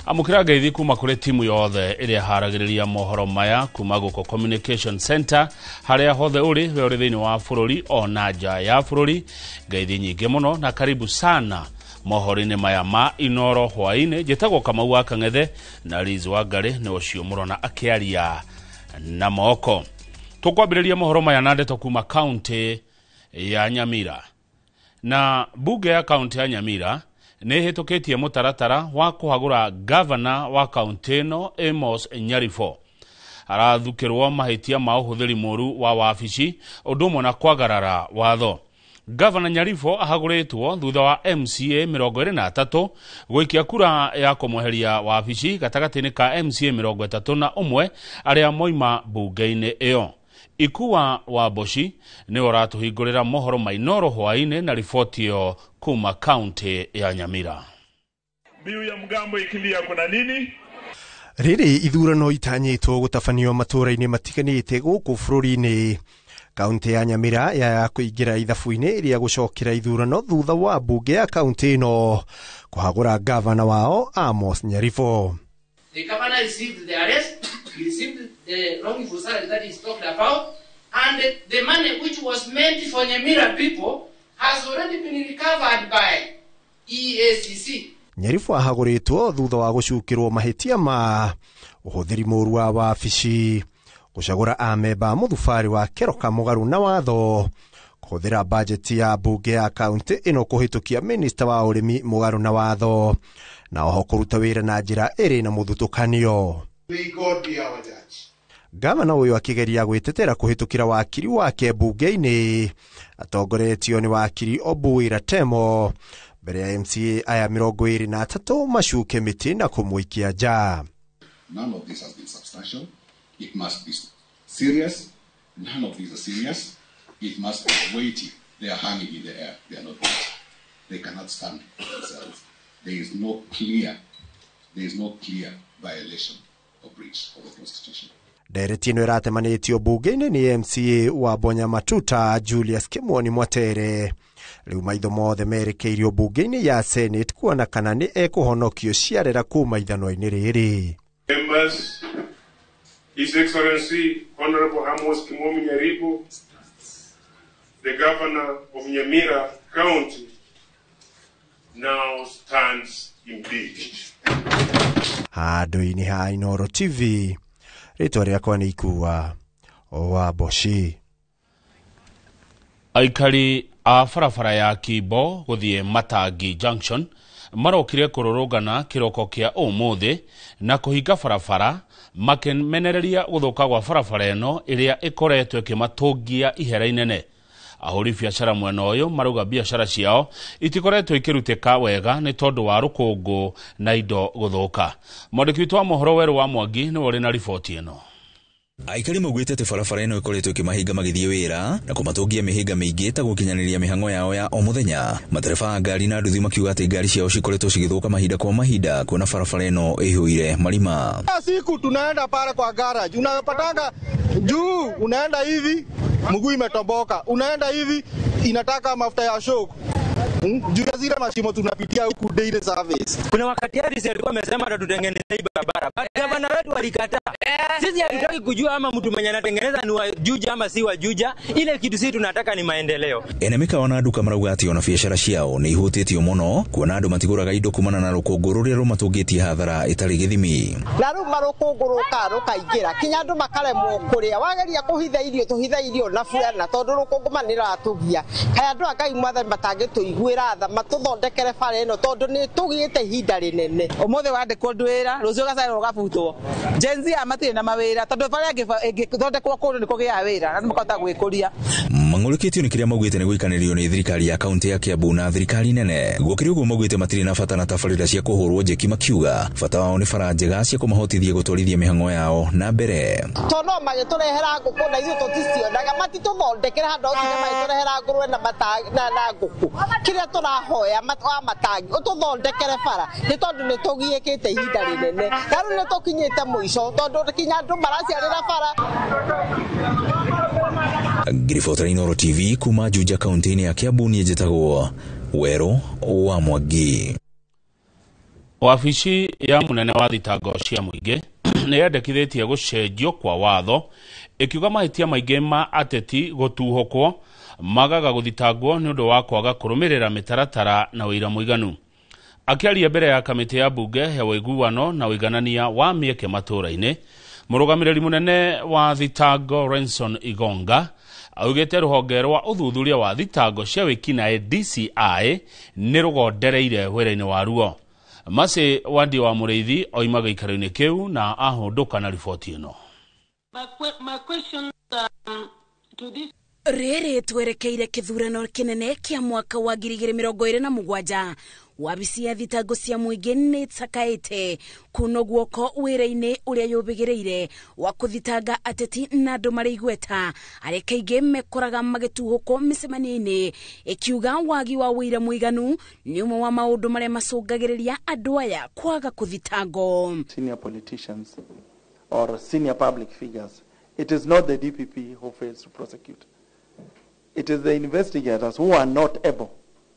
amukira ngeithi kuma kuri timu yothe iria haragiriria mohoro maya kuma guko Communication Center haria hothe uri we uri thiini wa bururi ona nja ya bururi ngeithi nyingi muno na karibu sana mohoro-ini maya ma Inoro hwaine jetagwo Kamau wa Kang'ethe na Liz Wangari ni ucio murona akiaria na moko. Tukwambiriria mohoro maya na ndeto kuma county ya Nyamira. Na bunge ya county ya Nyamira ni hitukitie mutaratara wa kuhagura governor wa county no Amos Nyarifo. Arathukirwo mahitia ma uhuthiri moru wa wabici undu na kwagarara watho. Governor Nyarifo ahaguritwo thutha wa MCA 23 gwikia kura ya kumweheria wabici gatagati-ini ka MCA 31 aria moima bunge-ini iyo. Ikuwa wa Boshi ni oratuhingurira mohoro ma Inoro hwaine na ripoti yo kuma county ya Nyamira. Biu ya mgambo ikilia kuna nini? Riri ithurano itanyitwo gutafanio matura-ini matiganite guku bururi-ini. County ya Nyamira ya kuingira ithabu-ini iria gucokira ithurano thutha wa bunge ya county ino kuhagura governor wao Amos Nyarifo. The governor received the arrest, he received the wrongful salary that is talked about, and the money which was meant for Nyamira people has already been recovered by EACC. Nyarifo ahaguritwo thutha wa gucukirwo mahitia ma uhuthiri moru wa wabici, gucagura ameba muthufari wa keroka mugaru na watho, kuhuthira budget ya bunge ya county ino kuhitukia minister wa urimi mugaru na watho, na oho kuruta wira na njira iri na muthutukanio. May God be our judge. Gavana uyu akigeria gwitetera kuhitukira wakiri wake bunge-ini atongoretio ni wakiri Obuira Temo mbere ya MCA aya 23 macuke miti na kumwikia nja. None of this has been substantial. It must be serious. None of these are serious. It must be weighty. They are hanging in the air. They are not weighty. They cannot stand themselves. There is no clear violation or breach of the Constitution. Nderetino iratemanitio bunge-ini ni MCA wa Bonya Matuta Julius Kimwoni Mwatere. Riu maitho mothe merekeirio bunge-ini ya Senate kuona kana ni ekuhonokio ciarera kuma ithano-ini riri. Members, His Excellency Honorable Amos Kimomi Nyarifo, the Governor of Nyamira County, now stands impeached. Handu-ini ha Inoro TV, rĩtwa rĩakwa nĩ Ikuwa wa Boshi. Aikari a barabara ya Kimbo guthie Matangi Junction marokire kururugana kiroko kia umuthi na kuhinga barabara makemenereria guthuka gwa barabara eno iria ikoretwo ikimatungia ihera inene. Ahuri biashara mwena uyu maruga biashara ciao itikoretwo ikiruteka wega ni tondu wa rukungu na indo guthuka. Mwandiki witũ wa mohoro Weru wa Mwangi ni wori na riboti eno. Aikari maugite ati barabara ino ikoretwo ikimahinga magithie wira na kumatungia mihinga miingi ta gukinyaniria mihango yao ya o muthenya. Matereba ngari na nduthi makiuga ati ngari ciao cikoretwo cigithuka mahinda kwa mahinda kuona barabara ino ihuire marima. Siku tunaenda pale kwa garage, unapatanga juu unaenda hivi mguu imetomboka, unaenda hivi inataka mafuta ya shock. Juu ya zile mashimo tunapitia huku daily service. Kuna wakati RC alikuwa amesema tutengeneze hii barabara. Gavana wetu walikataa. Sisi hatutaki kujua ama mtu mwenye anatengeneza ni wa Juja ama si wa Juja. Ile kitu sisi tunataka ni maendeleo. Enemeka wana nduka marauga ati ona biashara ciao ni ihutitio muno kuona andu matiguraga indo kumana na rukungu ruria rumatungitie hathara itari githimi. Na ruma rukungu rukaingira kinya andu makaremwo kuria wageria kuhitha irio na fulana tondu rukungu manira atugia. Kaya andu akai mwathani matangituigwira tha matuthondekere bara ino tondu ni tugiite hinda rinene. Umuthe wandikwo ndwira rucio gacaira rugabutwo. Genzi amatire na mawira tondu bara ngithondekwo kundu niko gia wira na makota gwikuria. Mang'urukitio ni kiria maugite ni guikanirio ni thirikari ya kaunti ya Kiambu na thirikari nene. Gukiri uguo maugite matiri na bata na tabarira cia kuhurwo njeki makiuga bata wao ni bara njega cia kumahotithia gutwarithia mihango yao na mbere. Tono magiturehera nguku na ithu tuticionaga matituthondekera handu nginya magiturehera ngurwe na nguku. Kiria turahoya matangi ututhondekere bara ni tondu ni tugiikite ihinda rinene. Karu ni tukinyite muico tondu kinya andu maraciarira bara. Ngiribotera Inoro TV kuma Juja kaunti ya Kiambu ni njitagwo Wero wa Mwangi. Wabici ya munene wa thitango cia muingi ni yendekithitie gucenjio kwa watho ikiuga mahitia maingi ma ateti gutuhukwo magaga guthitangwo ni undu wa kwaga kurumirira mitaratara na wira muiganu. Akiaria mbere ya kamiti ya bunge ya wiguano na wiganania wa mieke matura-ini, murugamiriri munene wa thitango Renson Igonga augite ruhonge rwa uthuthuria wa thitango cia wikinae DCI ni rugondereire wira-ini waruo. Masi Wandi wa Mureithi oimaga ikaro-ini kiu na ahunduka na riboti ino. My question to this Rere twerekeire kithurano kinene kia mwaka wa 2027 wabici ya thitango cia muingi ni tsakaite kuno guoko wira-ini uria yubigireire wa kuthitanga ateti na andu mari igweta aria kaingi mekoraga magituhuko micemania-ini ikiuga wagi wa wira muiganu ni umwe wa maundu maria macungagiriria andu aya kwaga kuthitango. Senior politicians or senior public figures, it is not the DPP who fails to prosecute. It is the investigators who are not able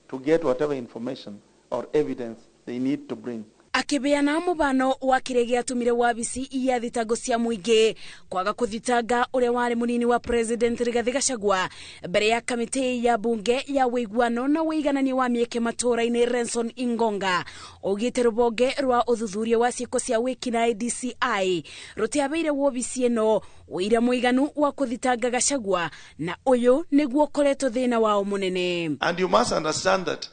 to get whatever information or evidence they need to bring. Akibeana mubano wa kirege atumire wabici ya thitango cia muingi kwaga kuthitanga uria wari munini wa President Rigathi Gachagua mbere ya kamiti ya bunge ya wiguano na wiganania wa mieke matura-ini Renson Ingonga ogite rubonge rwa uthuthuria wa ciiko cia wikinae DCI rutiabeire wabici ino wira muiganu wa kuthitanga Gachagua na uyu niguo koreto thina wao munene. And you must understand that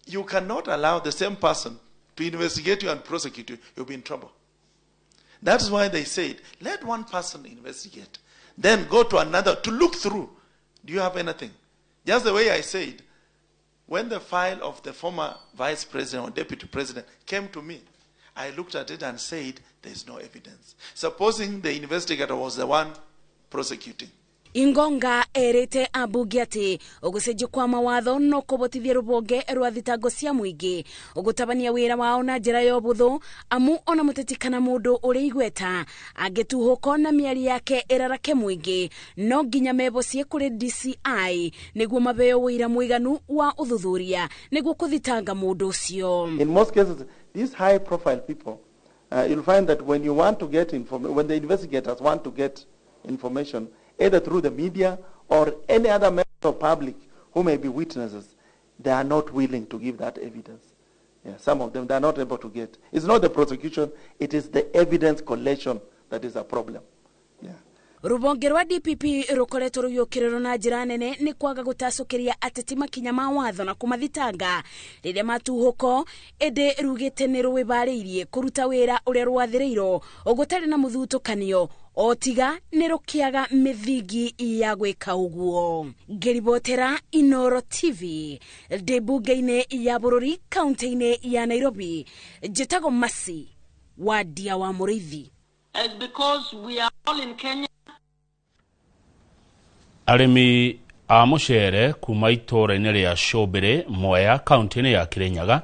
you cannot allow the same person to investigate you and prosecute you. You'll be in trouble. That's why they said, let one person investigate, then go to another to look through. Do you have anything? Just the way I said, when the file of the former vice president or deputy president came to me, I looked at it and said, there's no evidence. Supposing the investigator was the one prosecuting. Ingonga erete abunge ati ugucenjio kwa mawatho no kubotithia rubonge rwa thitango cia muingi ugutabania wira wao na njira ya ubuthu amu ona mutetikana mundu uri igweta agituhuko na miari yake irarake muingi no nginya mebocie kuri DCI niguo mabeo wira muiganu wa uthuthuria niguo kuthitanga mundu ucio. In most cases, these high profile people, you'll find that when you want to get information, when the investigators want to get information, either through the media or any other member of public who may be witnesses, they are not willing to give that evidence. Yeah, some of them, they are not able to get. It's not the prosecution, it is the evidence collection that is a problem. Yeah. Rubonge rwa DPP rukoretwo ruyukiriro na njira nene ni kwaga gutacukiria ateti makinya ma watho na kumathitanga riria matuhuko ende rugite ni ruwibariirie kuruta wira uria rwathiriiro ugutari na muthutukanio otiga ni rukiaga mithingi ya gwika uguo. Ngiribotera Inoro TV debunge-ini ya bururi kaunti-ini ya Nairobi njitago Masi Wandi wa Mureithi. It's because we are all in Kenya. Arimi a mucere kuma itura-ini ria Shobere Mwea kaunti-ini ya Kirinyaga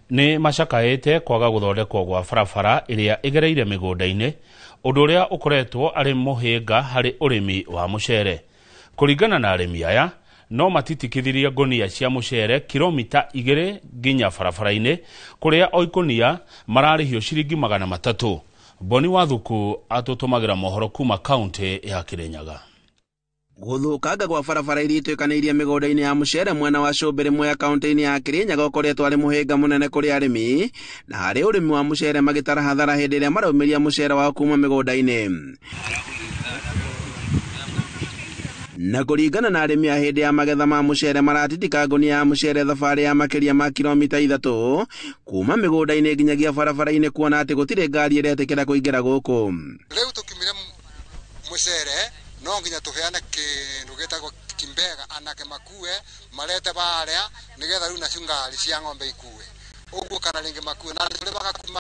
ni macakaite kwaga guthondekwo gwa barabara iria igereire migunda-ini undu uria ukoretwo ari muhinga hari urimi wa mucere. Kuringana na arimi aya no matitikithiria ngonia cia mucere kilomita 2 nginya barabara-ini kuria oikonia mararihio ciringi 300. Boni Wathuku atutumagira mohoro kuma kaunti ya Kirinyaga. Guthukanga gwa barabara iria ituikaniirie migunda-ini ya mucere mwena wa Shobere Mwea kaunti-ini ya Kirinyaga ukoretwo ari muhinga munene kuri arimi na hari urimi wa mucere magitara hathara hindi iria maraumiria mucere wao kuma migunda-ini. Na kuringana na arimi a hindi ya magetha ma mucere maratitika ngonia ya mucere thabari ya makiria ma kilomita 3 kuma migunda-ini nginyagia barabara-ini kuona ati gutire ngari iretikira kuingira guku. Riu tukimire mucere no nginya tuheane kindu gitagwo kimbega anake makue marete baria nigetha riu nacio ngari cia ng'ombe ikue uguo kana ringi makue na tuli bagakuma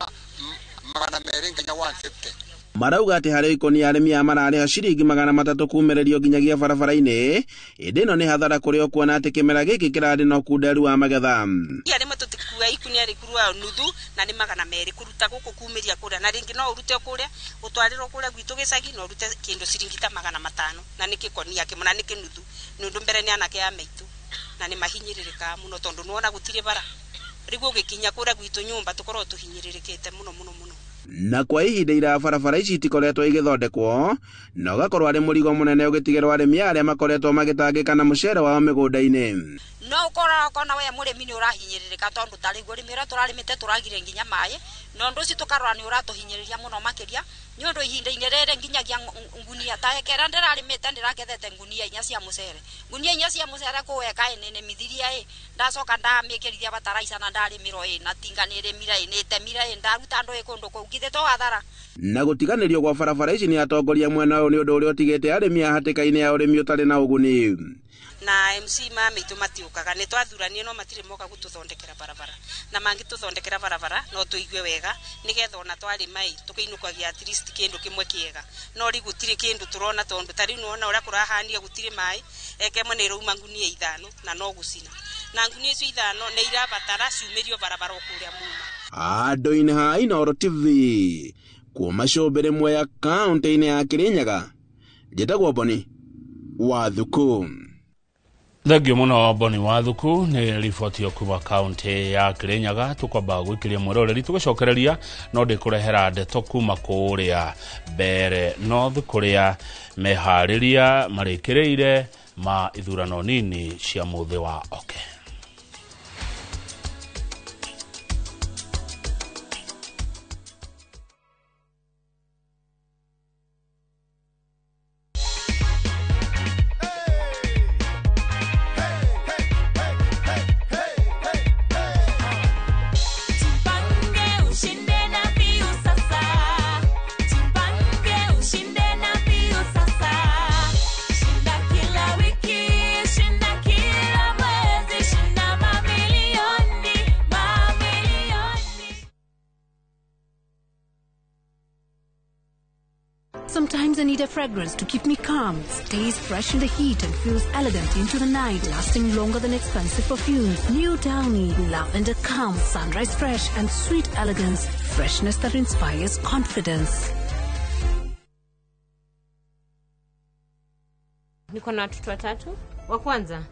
200 nginya 150. Marauga ati hari ikonia arimi a marariha ciringi 300 kumererio nginyagia barabara-ini indi no ni hathara kuri o kuona ati kimera giki kirari no kunderu wa magetha. Arimi kua ikunia rikurua nuthu na ni magana meri kuruta guku kumiria kuria na ringi no urute kuria utwariro kuria gwitu gicagi no urute kindu ciringita magana 5 na nikikonia kimuna nikinuthu nundu mbere ni anake ya meitu na ni mahinyiririka muno tondu nuona gutire bara rigo gikinya kuria gwitu nyumba tukorwo tuhinyiririkite muno na kwa ihinda ira barabara ici itikoretwo igithondekwo na ugakorwo ari murigo munene ugitigerwo arimi aria makoretwo magitangika na mucere wao migunda-ini no ukora kona we murimi ni urahinyiririka tondu tarigwo rimira turarimite turagire nginya mai no ndu ci tukarora ni uratuhinyiriria muno makiria ni undu ihinda-ini rere nginyagia ngunia ta ekera ndirarimite ndirakethete ngunia 4 cia mucere ngunia 4 cia mucere kuweka nene mithiria ndacoka ndamikirithia bataraisa na ndarimiro na tinga ni remira ni temira ndaruta ndo ikundu kugithe to hathara na gutiganirio kwa barabara ici ni atongoria mwena uyu ni undu uria utigite arimi a hatikaini ya urimi utari na uguni na MC mamitu matiukaga ni twathuranie no matire moka gututhondekera barabara na mangi tuthondekera barabara no tuigue wega nigetha ona twari mai tukiinukagia at least kindu kimwe kiega no ri gutire kindu turona tondu tari nuona uria kurahania gutire mai ekemwe ni ruma ngunia 5 na no gucina na ngunia icio 5 ni irabatara ciumirio barabara okuria muma andu-ini ha Inooro TV kuma Combere Mwea kaunti-ini ya Kirinyaga njitagwo Boni Wathuku. Thengio muno Boni Wathuku ni riboti yo kuma kaunti ya Kirinyaga tukwamba gwikiria mweroreri tugicokereria no ndikurehera ndeto kuma kuria Mbere North kuria mehariria marikireire ma ithurano nini cia muthi wa oke. Sometimes I need a fragrance to keep me calm. It stays fresh in the heat and feels elegant into the night, lasting longer than expensive perfumes. New Downy, lavender calm, sunrise fresh and sweet elegance. Freshness that inspires confidence. Niko na watoto watatu. Wa kwanza,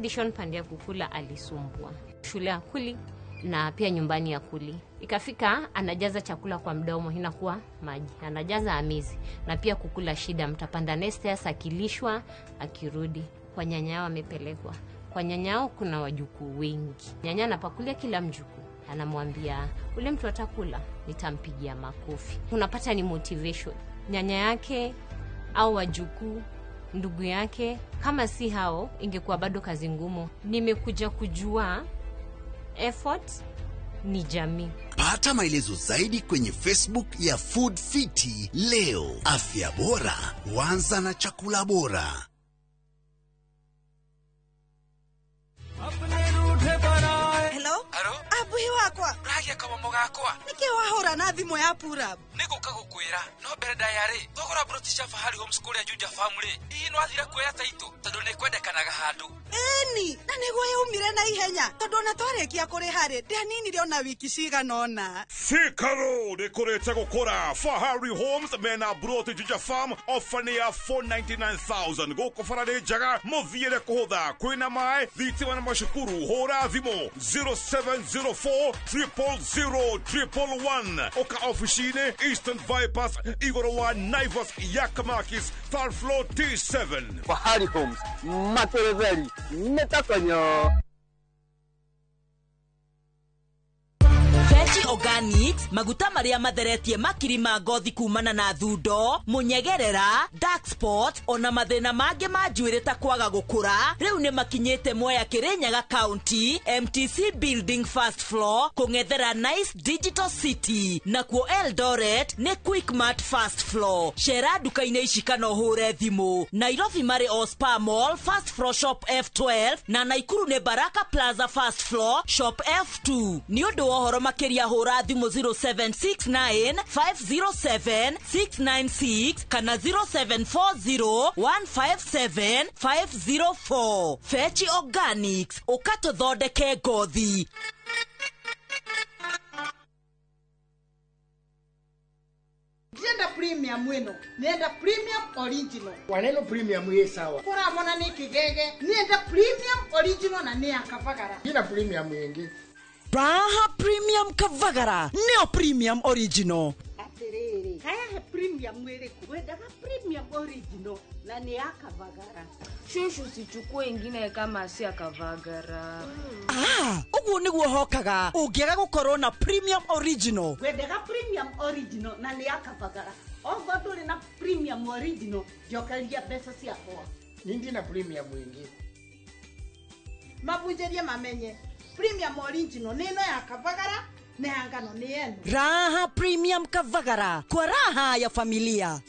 Dishon Pandia kukula alisumbua. Shule ya kuli na pia nyumbani ya kuli. Ikafika anajaza chakula kwa mdomo inakuwa maji. Anajaza amizi na pia kukula shida, mtapanda nesters akilishwa akirudi. Kwa nyanyao amepelekwa. Kwa nyanyao kuna wajukuu wengi. Nyanya anapakulia kila mjukuu. Anamwambia ule mtu atakula nitampigia makofi. Unapata ni motivation. Nyanya yake au wajukuu ndugu yake kama si hao ingekuwa bado kazi ngumu. Nimekuja kujua effort ni jamii. Pata maelezo zaidi kwenye Facebook ya Food Fiti leo. Afya bora huanza na chakula bora. Hello? Abuhi wakwa. Ragia kama mogakwa. Niki wahora na thimu ya pura. Niko kagukwira. No bere diary. Thogora brotisha fahari homeschool ya Juja family. Ii no athira kwera taito. Tondu ne kwendekanaga handu. Eni, na niguo yumire na ihenya. Tondu na twarekia kuri hari. Ndanini rio na wiki ciganona. Sikaro dekorete gukora. Fahari Homes mena broti Juja farm offering ya 499,000. Goko farade jaga movire kuhotha. Kwina mai thitima na mashukuru. Hora thimo 0704-000-111. Oka officine Eastern Bypass Igorowa Naivas Yakamakis third floor T7. Fahari Homes Matereveri Metakonyo. Veggie Organics, maguta maria matheretie makiri ma ngothi kumana na thundo, munyegerera, dark spot, ona mathina mangi ma njuire ta kwaga gukura. Riu ni makinyete Mwea Kirinyaga County, MTC Building first floor, kungethera Nice Digital City. Nakuo Eldoret ni Quickmart first floor. Shera duka-ini ici kana uhure thimu. Nairobi mari Ospa Mall first floor shop F12 na Naikuru ni Baraka Plaza first floor shop F2. Ni undu wa horo makiria hura thimu 0769-507-696 kana 0740-157-504. Veggie Organics, ukatuthondeke ngothi. premium wino nenda premium original waneno premium ye sawa kora mona ni kigege nenda premium original na ni akavagara ina premium yengi Raha Premium Kavagara neo premium original atiriri haya he premium mwele kwenda premium original na ni akavagara shushu sichukue ingine kama si akavagara uguo niguo hokaga ungiaga gukorwo na premium original kwenda premium original na ni akavagara ogo na premium original jokalia pesa ciakwa nindi na premium yengi mabunjerie mamenye premium original nino ya kavagara na yangano ni yenu Raha Premium Kavagara kwa raha ya familia.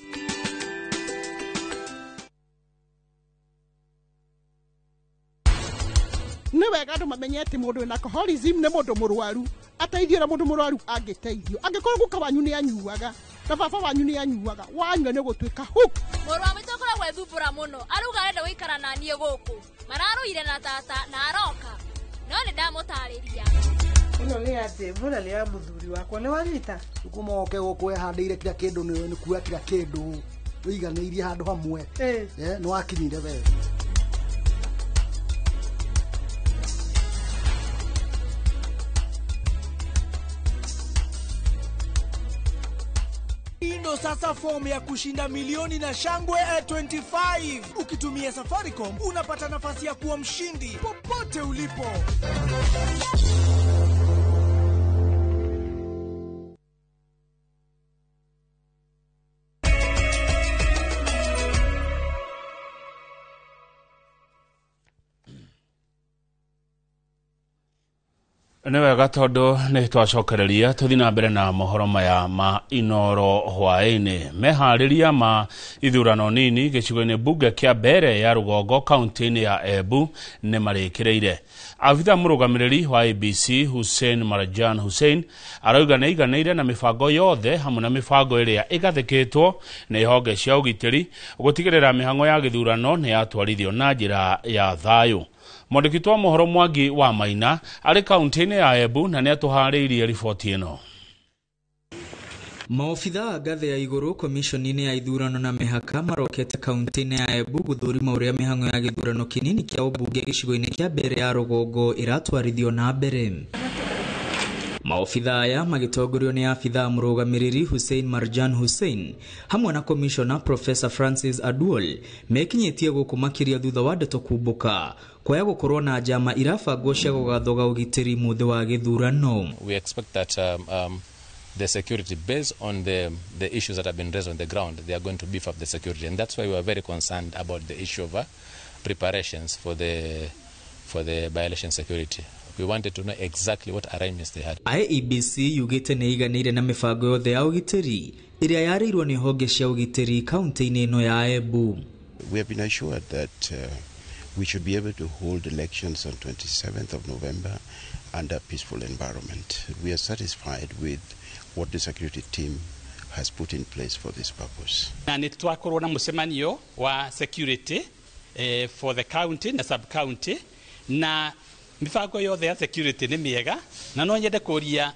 ni wega andu mamenye ati mundu na alcoholism ni mundu murwaru ateithio na mundu murwaru angiteithio angikorwo guka wanyu ni anyuaga na baba wanyu ni anyuaga wanyua ni gutwika hook murwa mitokora gwethumbura muno aruga arenda guikara na nie guku mararuire na tata na aroka no ni ndamutariria uno ni ati mbura ni ya muthuri wakwa ni wanyita ukumoke gukwe handire kila kindu ni kuya kila kindu wiganirie handu hamwe no akinyire we Ndo sasa fomu ya kushinda milioni na shangwe 25. Ukitumia Safaricom unapata nafasi ya kuwa mshindi popote ulipo. Nĩ wega tondu nĩ twacokereria tuthi na mbere na mohoro maya ma Inoro hwaĩ-inĩ meharĩria ma ithurano nini gĩcigo-inĩ bunge kĩa mbere ya Rũgongo kaunti-inĩ ya Embu nĩ marĩkĩrĩire. Abitha mũrũgamĩrĩri wa ABC Hussein Marjan Hussein arauga nĩ iganĩire na mĩbango yothe hamwe na mĩbango ĩrĩa ĩgathĩkĩtwo nĩ ihonge cia ũgitĩri gũtigĩrĩra mĩhang'o ya gĩthurano nĩ yatwarithio na njĩra ya thayũ. Mwandĩki wa mohoro Mwangi wa Maina arĩ kaunti-inĩ ya Embu na nĩ atũharĩirie riboti ĩno. Maofitha a ngathĩ ya igũrũ komishoni-inĩ ya ithurano na mĩhaka marokete kaunti-inĩ ya Embu gũthũrima ũrĩa mĩhang'o ya gĩthurano kĩnini kĩa ũmbunge gĩcigo-inĩ kĩa mbere ya Rũgongo ĩratwarithio na mbere. Maofitha aya magĩtongorio nĩ abitha mũrũgamĩrĩri Hussein Marjan Hussein hamwe na komishona Professor Francis Aduol mekinyĩtie gũkũ makĩria thutha wa ndeto kumbũka kwaya gũkorwo na njama irabangwo cia gũgathoga ũgitĩri mũthĩ wa gĩthurano. We expect that the security based on the issues that have been raised on the ground, they are going to beef up the security, and that's why we are very concerned about the issue of preparations for the by-election security. We wanted to know exactly what arrangements they had. IEBC yugĩte nĩ iganĩire na mĩbango yothe ya ũgitĩri ĩrĩa yarĩirwo nĩ honge cia ũgitĩri kaunti-inĩ ĩno ya Embu. We have been assured that we should be able to hold elections on 27th of November under a peaceful environment. We are satisfied with what the security team has put in place for this purpose. Na nĩ twakorwo na mũcemanio wa security for the county na sub county na mifango yothe ya security nĩ mĩega na no nyende kũria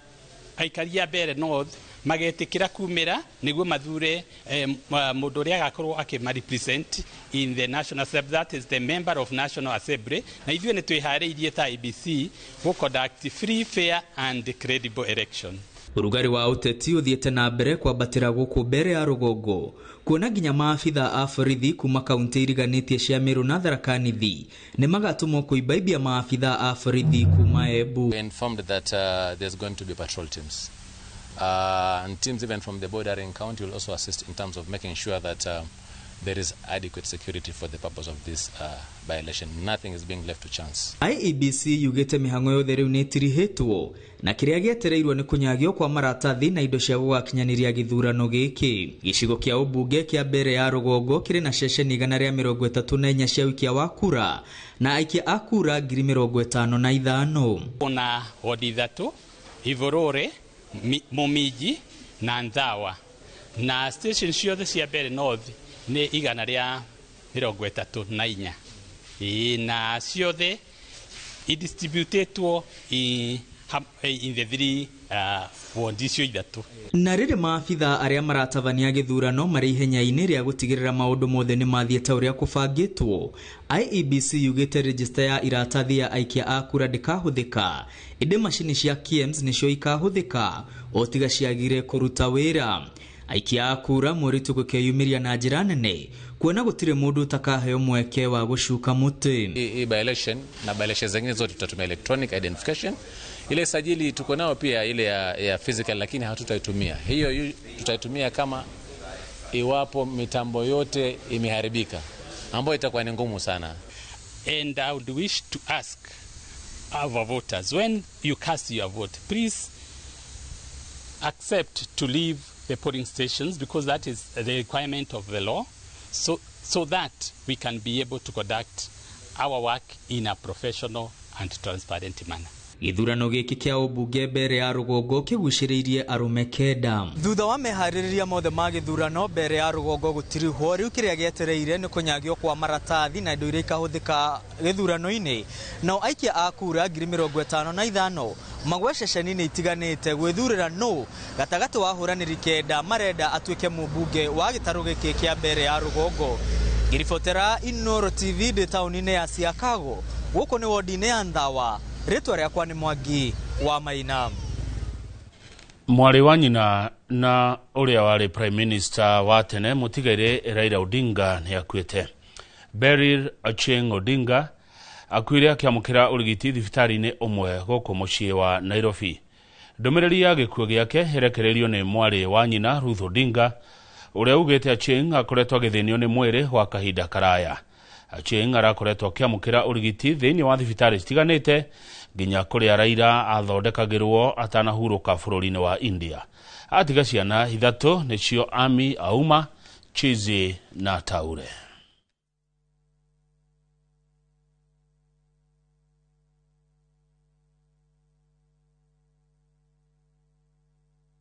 aikari a mbere north magetikira kumira niguo mathure mundu ria agakorwo akima-represent in the National Assembly, that is the member of National Assembly, na ithuĩ nĩ twĩharĩirie ta IEBC go conduct free, fair and credible election. Urugari wa uteti uthiete na mbere kwambatĩra gũkũ mbere ya Rũgongo kuona nginya maabitha a borithi kuma kaunti iriganĩtie cia Meru na Tharaka Nithi nĩ magatumwo kũibaibia maabitha a borithi kuma Embu. We informed that there's going to be patrol teams. And teams even from the bordering county will also assist in terms of making sure that there is adequate security for the purpose of this by-election. Nothing is being left to chance. IEBC yugĩte mĩhang'o yothe rĩu nĩ ĩtirihĩtwo na kĩrĩa gĩetereirwo nĩ kũnyagio kwa maratathi na indo cia gũgakinyanĩria gĩthurano gĩkĩ. Gĩcigo kĩa ũmbunge kĩa mbere ya Rũgongo kĩrĩ na ceceni 134 cia wikia wa kura na aikia a kura 55,000. Kuna wodi thatu, Ivorore, Momiji na Nthawa na station ciothe cia mbere north nĩ 134 na ciothe distributed in the three wondi icio ithatu. Na rĩrĩ maabitha arĩa maratabania gĩthurano marĩ ihenya-inĩ rĩa gũtigĩrĩra maũndũ mothe nĩ mathiĩte ũrĩa kũbangĩtwo, IEBC yugĩte register ya iratathi ya aikia a kura ndĩkahũthĩka, ĩndĩ macini cia KIEMS nĩcio ikahũthĩka o tiga ciagire kũruta wĩra. Aikia a kura mũritũ gũkeyumĩria na njĩra nene, kuona gũtirĩ mũndũ utakaheo mweke wa gũcuka mũtĩ. By-election na by-election zingine zote tutatumia electronic identification. Ile sajili tuko nao pia ile ya physical, lakini hatutaitumia. Hiyo tutaitumia kama iwapo mitambo yote imeharibika, ambayo itakuwa ni ngumu sana. And I would wish to ask our voters, when you cast your vote, please accept to leave the polling stations, because that is the requirement of the law, so that we can be able to conduct our work in a professional and transparent manner. Gĩthurano gĩkĩ kĩa ũmbunge mbere ya rũgongo kĩgucĩrĩirie arũme 9. Thutha wa meharĩrĩria mothe ma gĩthurano mbere ya rũgongo gũtirihwo, rĩu kĩrĩa gĩetereire nĩ kũnyagio kwa maratathi na indo iria ikahũthĩka gĩthurano-inĩ. Nao aikia a kura 55,000 magwe ceceni-inĩ itiganĩte gwĩthurĩra nũ gatagatĩ wa hũranĩri 9 marenda atuĩke mũmbunge wa gĩtarũ gĩkĩ kĩa mbere ya rũgongo. Ngĩribotera Inooro TV ndĩ taũni-inĩ ya Siakago, gũkũ nĩ wodi-inĩ ya Nthawa. Rĩtwa rĩakwa nĩ Mwangi wa Maina. Mwari wa nyina na ũrĩa warĩ Prime Minister wa tene mũtigaire Raila Odinga nĩ akuĩte. Beryl Ochieng Odinga akuire akĩamũkĩra ũrigiti thibitarĩ-inĩ ũmwe gũkũ mũciĩ wa Nairobi. Ndũmĩrĩri ya gĩkuũ gĩake ĩrekereirio nĩ mwarĩ wa nyina Ruth Odinga, ũrĩa ugĩte Ochieng akoretwo agĩthĩnio nĩ mwĩrĩ gwa kahinda karaya. Ochieng arakoretwo akĩamũkĩra ũrigiti thĩinĩ wa thibitarĩ citiganĩte nginya kũrĩa Raila athondekagĩrwo atanahurũka bũrũri-inĩ wa India. Atiga ciana 3 nĩcio Ami Auma, Chizi na Taure.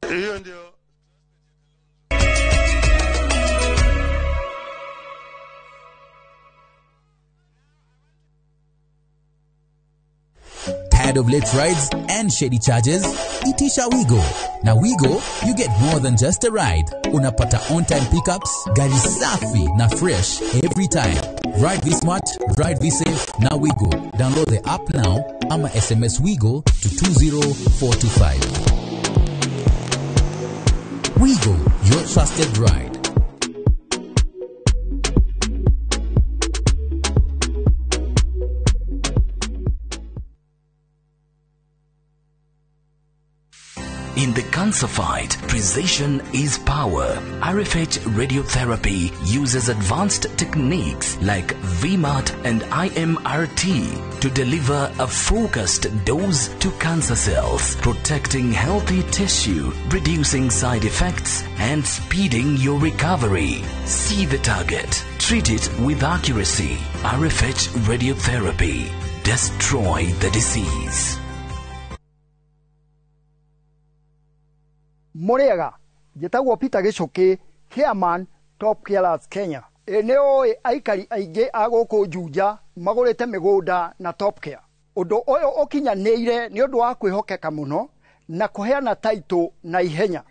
Hiyo ndio tired of late rides and shady charges? Itisha Wigo. Na Wigo, you get more than just a ride. Unapata on-time pickups, gari safi na fresh every time. Ride V Smart, ride V Safe, na Wigo. Download the app now, ama SMS Wigo to 20425. Wigo, your trusted ride. In the cancer fight, precision is power. RFH Radiotherapy uses advanced techniques like VMAT and IMRT to deliver a focused dose to cancer cells, protecting healthy tissue, reducing side effects, and speeding your recovery. See the target. Treat it with accuracy. RFH Radiotherapy. Destroy the disease. Muriega, jetagwo Peter Gichuki, Chairman Top Carers Kenya. Eneo aikari aingĩ a gũkũ Juja magũrĩte mĩgũnda na Top Care. Ũndũ ũyũ ũkinyanĩire nĩ ũndũ wa kwĩhokeka mũno na kũheana taitũ na ihenya.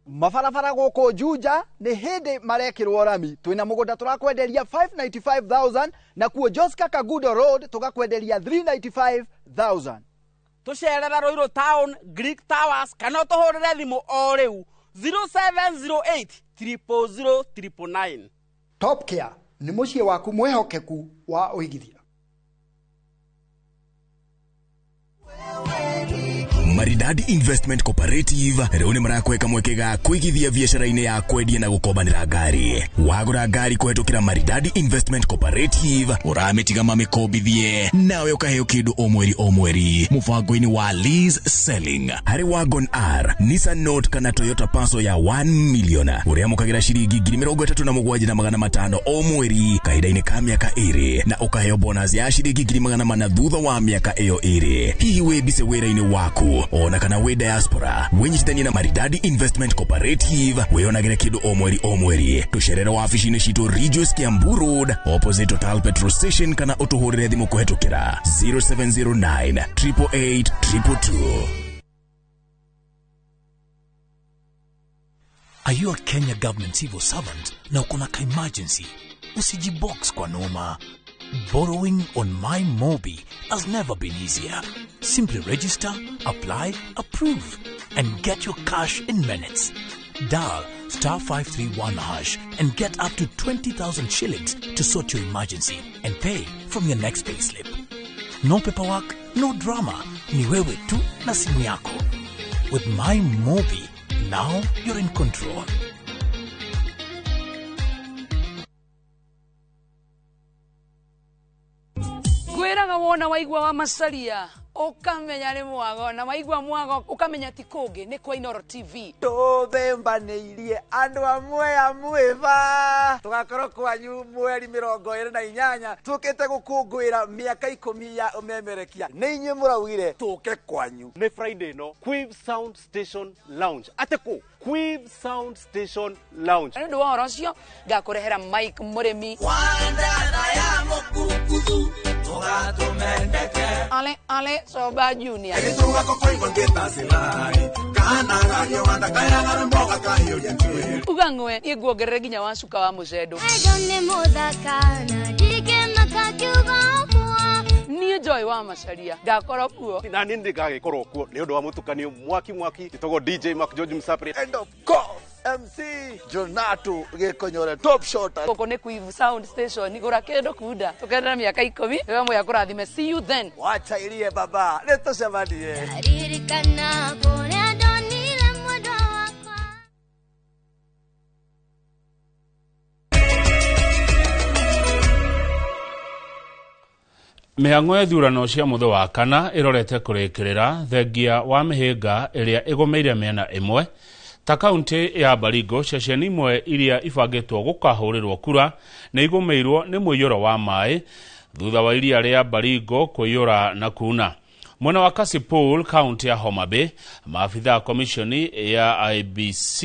Mabarabara gũkũ Juja nĩ hĩndĩ marekĩrwo rami. Twĩna mũgũnda tũrakwenderia 595,000 na kuo Joska Kagudo Road tũgakwenderia 395,000. Tũcerera Ruiru Town, Greek Towers, kana tũhũrĩre thimũ o rĩu 0708 000 999. Top Care nĩ mũciĩ waku mwehokeku wa ũigithia. Maridadi Investment Cooperative rĩu nĩ marakweka mwekega kuigithia biashara-inĩ ya kwendia na gũkombanĩra ngari. Wagũra ngari kũhetũkĩra Maridadi Investment Cooperative ũramĩtiga mamĩkombithie nawe ũkaheo kĩndũ o mweri mũbango-inĩ wa lease selling. Harĩ Wagon R, Nissan Note kana Toyota Passo ya 1 million ũrĩa mũkagĩra ciringi 37,500 o mweri kahinda-inĩ ka mĩaka 2 na ũkaheo bonus ya ciringi 400,000 thutha wa mĩaka ĩyo 2. Hihi wĩmbice wĩra-inĩ waku hetu ona kana we diaspora wenyitithania na Maridadi Investment Cooperative weyonagire kindu o mweri tucerere wabici-inĩ citũ Regius Kiambu Road opposite Total Petrol Station kana utuhurire thimu kuhetukira 0709 888 222. Are you a Kenya government civil servant na uko na emergency? Usijibox kwa noma. Borrowing on MyMobi has never been easier. Simply register, apply, approve, and get your cash in minutes. Dial *531# and get up to 20,000 shillings to sort your emergency and pay from your next payslip. No paperwork, no drama. Ni wewe tu na simu yako. With MyMobi, now you're in control. Gwiraga wona waigwa wa masaria ukamenya ni mwago na waigwa mwago ukamenya ti kungi ni kwa Inoro TV tuthembanĩirie andũ amwe amwĩva tugakorwo kwanyu mweri 28 tukĩte gũkũngũĩra mĩaka 10 ya ũmemerekia nĩ inyuĩ mũraugire tũke kwanyu nĩ Friday no Quiv Sound Station Lounge ateko Quiv Sound Station Lounge nĩ ndwa rosio ngakũrehera Mike Murimi wandana ya mũkukuthu tugatumendeke ale Soba Junior ugangwe iguongerere ginya wacuka wa mucedo niĩ Joy wa macaria ngakorwo kuo na niĩ ndĩgagĩkorwo kuo nĩ ũndũ wa mũtukanio mwaki gĩtagwo DJ Mark George Msapri and of course MC Jonato Gekonyore top shot koko nĩ Quiv Sound Station igura kendo kuda tukenda miaka 10 wewe moya kurathime see you then wacha ilie baba leto shamanie aririkana kore adonire mwodo wakwa Mĩhang'o ya ithurano cia mũthĩ wa kana ĩrorete kũrĩkĩrĩra thengia wa mĩhĩnga ĩrĩa ĩgomeire mĩena ĩmwe ta kaunti ya Baringo ceceni imwe iria ibangĩtwo gũkahũrĩrwo kura nĩ igũmĩirwo nĩ mũiyũro wa maĩ thutha wa iria rĩa Baringo kũiyũra na kuna. Mwena wa Kasipul, kaunti ya Homa Bay, maafitha komishoni ya IBC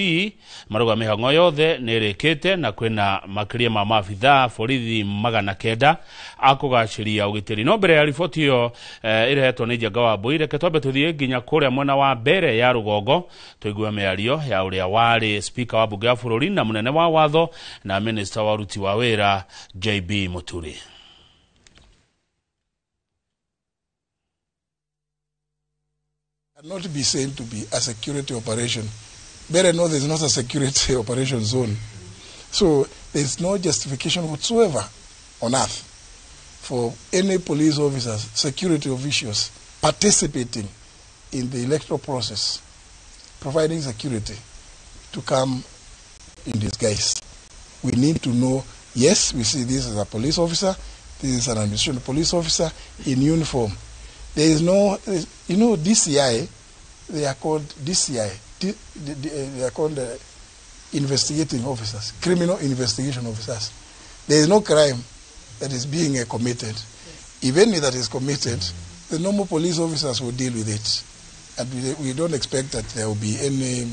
maruga mĩhang'o yothe nĩrĩkĩte na kwĩna makĩria ma maafitha borithi 900 akũgacĩria ũgitĩri. No mbere ya riboti ĩyo ĩrehetwo nĩ Njenga wa Mbũi, reke twambe tũthiĩ nginya kũrĩa mwena wa mbere ya rũgongo tũigue mĩario ya ũrĩa warĩ spika wa bunge ya bũrũri na mũnene wa watho na minista wa ũruti wa wĩra JB Muturi. Not be said to be a security operation. Better know there's not a security operation zone. So there's no justification whatsoever on earth for any police officers, security officials participating in the electoral process, providing security, to come in disguise. We need to know, yes, we see this as a police officer, this is an administration police officer in uniform. There is no, you know, DCI, they are called DCI, they are called investigating officers, criminal investigation officers. There is no crime that is being committed. If any that is committed, the normal police officers will deal with it. And we don't expect that there will be any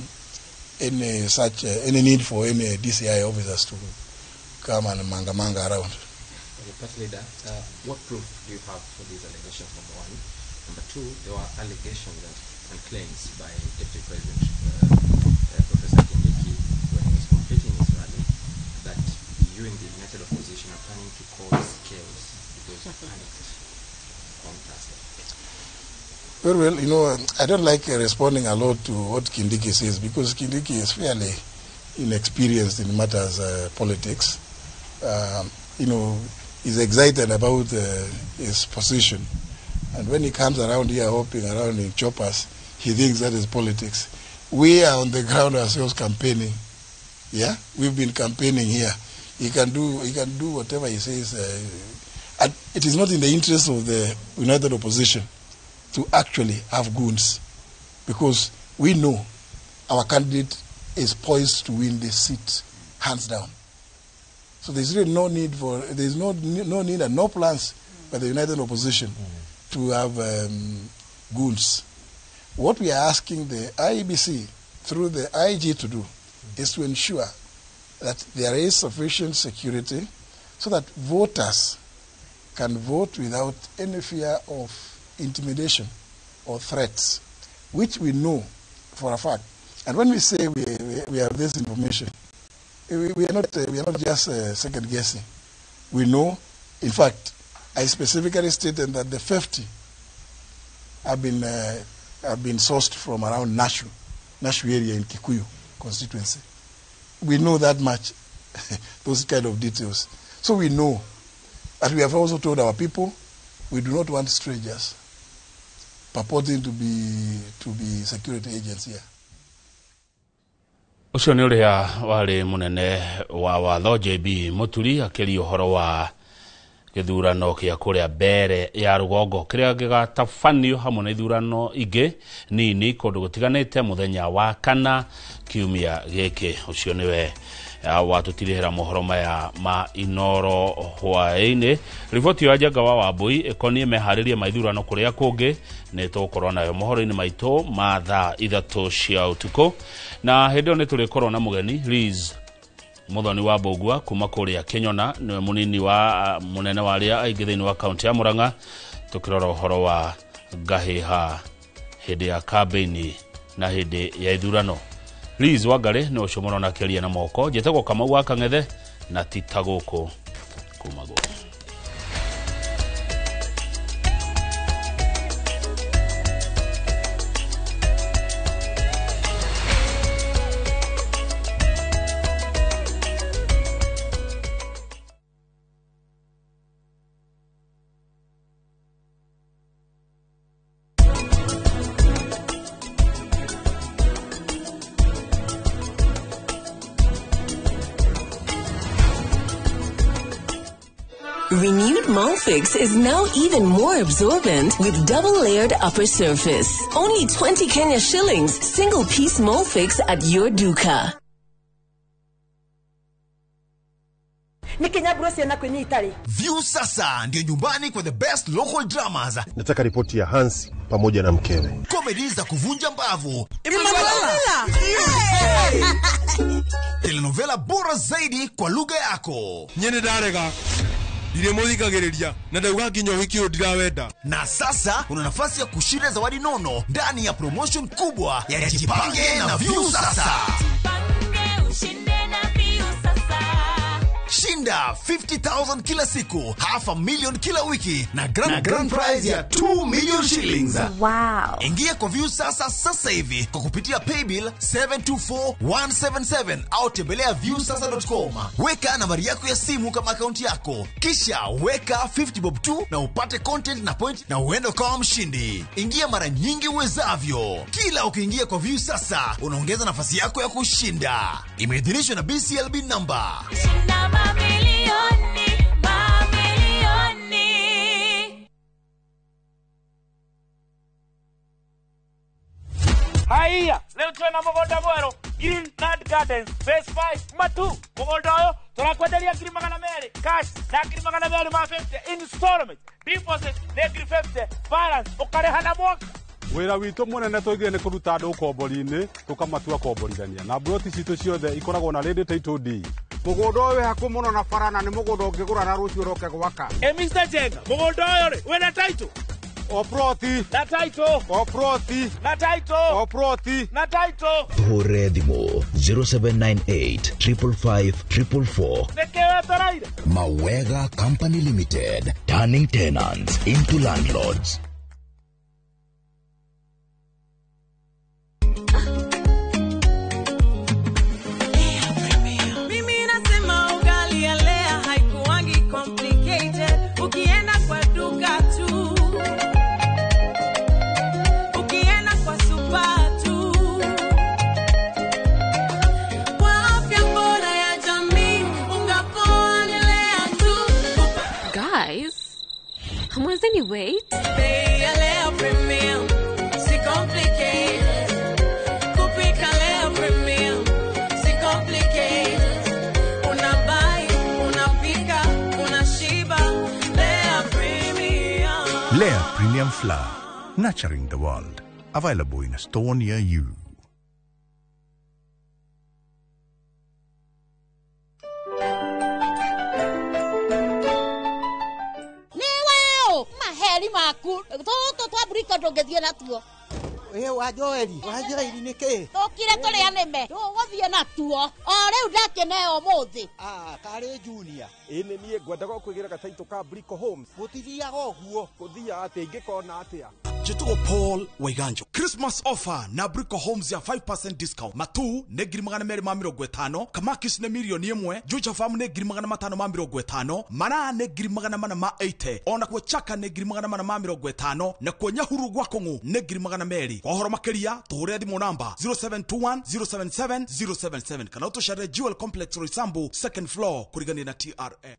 need for any DCI officers to come and manga around. Party leader, what proof do you have for these allegations, number one? Number two, there were allegations and claims by Deputy President Professor Kindiki when he was completing his rally that you in the United Opposition are planning to cause chaos because of panic on Thursday. Well, you know, I don't like responding a lot to what Kindiki says because Kindiki is fairly inexperienced in matters politics. You know, he's excited about his position. And when he comes around here hopping around in choppers, he thinks that is politics. We are on the ground ourselves campaigning. Yeah? We've been campaigning here. He can do whatever he says. And it is not in the interest of the United Opposition to actually have goons. Because we know our candidate is poised to win this seat, hands down. So there's really no need for, there's no need and no plans by the United Opposition to have goons. What we are asking the IEBC through the IG to do is to ensure that there is sufficient security so that voters can vote without any fear of intimidation or threats, which we know for a fact. And when we say we have this information, we are not just second guessing. We know, in fact, I specifically stated that the 50 have been sourced from around Nashu area in Kikuyu constituency. We know that much, those kind of details. So we know, and we have also told our people, we do not want strangers purporting to be security agents here. Ucio ni uria wari munene wa watho JB Muturi akiri uhoro wa githurano kia kuria mbere ya rugongo kiria gigatafanio hamwe na ithurano ingi nini kundu gutiganite muthenya wa kana kiumia giki. Ucio niwe watutirihira mohoro maya ma Inoro hwaini. Riboti ya Njenga wa Wambui ikonie mehariria maithurano kuria kungi nitukorwo nayo mohoro-ini maitu ma thaa 3 cia utuku, na hindi ni turikorwo na mugeni Liz Muthoni wa Mbugua kuma kuria Kenyona, niwe munini wa munene wa aria aingi thiini wa kaunti ya Murang'a, tukirora uhoro wa ngahiha hindi ya campaign na hindi ya ithurano. Liz Wangari ni ucio murona keria na moko jetego Kamau wa Kang'ethe na titaguku kumago. Renewed Molfix is now even more absorbent with double-layered upper surface. Only 20 Kenya shillings, single-piece Molfix at your duka. View sasa ndio nyumbani kwa the best local dramas. Nataka ripoti ya Hansi pamoja na mkewe. Comedy za kuvunja mbavu. Telenovela bora zaidi kwa lugha yako. Nyene darega. Ile muzika gereria na ndauga kinyo wiki ndirawenda. Na sasa una nafasi ya kushinda zawadi nono ndani ya promotion kubwa ya Jipange na View sasa. Shinda 50,000 kila siku, $500,000 kila wiki na grand prize ya 2 million shillings. Wow. Ingia kwa View sasa hivi kwa kupitia paybill 724177 au tembelea viewsasa.com. Weka nambari yako ya simu kama akaunti yako, kisha weka 50 bob tu na upate content na point na uende kama mshindi. Ingia mara nyingi uwezavyo. Kila ukiingia kwa View sasa unaongeza nafasi yako ya kushinda. Imeidhinishwa na BCLB number. Haya, leo tuna mugonda mwero Green Land Gardens Phase 5 matu. Mugonda oyo turakwenderia $200,000 cash na $200,000 ma 50 installment deposit na $50 balance ukareha na mwaka. Wira witu munene twigire ni kuruta andu ukombori-ini tukamatua komborithania na broti citu ciothe ikoragwo na ready title deed. Mugonda oyo haku muno na farana ni mugonda ungigura na rucio roke gwaka. Mr. Njenga, mugonda oyo ri wina title Oproti na title Oproti na title Oproti na title Hore Dimo 0798 555 444. Nekewe taraire Mawega Company Limited, turning tenants into landlords. Anyway, Lea Premium Flour, nurturing the world. Available in a store near you. Maheri maku toto twaburika ndongethie natuo Wajoeli niki tukire turiane me tuguthie natuo o riu ndakeneo muthi kari junior ene nie ngwenda gukwigira gataito ka Brico Homes gutithiaga oguo kuthia ati ingikona atia Jitugo Paul Waiganjo. Christmas offer na Brico Homes ya 5% discount. Matu ne girimagana meri mamiro gwetano. Kamakis ne milioni yemwe. Juja famu ne girimagana matano mamiro gwetano. Mana ne girimagana mana ma 80. Ona kwa chaka ne girimagana mana mamiro gwetano. Na kwa nyahuru gwakongu ne girimagana meri. Kwa horo makeria, tuhurea di monamba 0721 077 077. Kana uto share Jewel Complex Roysambu, second floor, kurigani na TRA.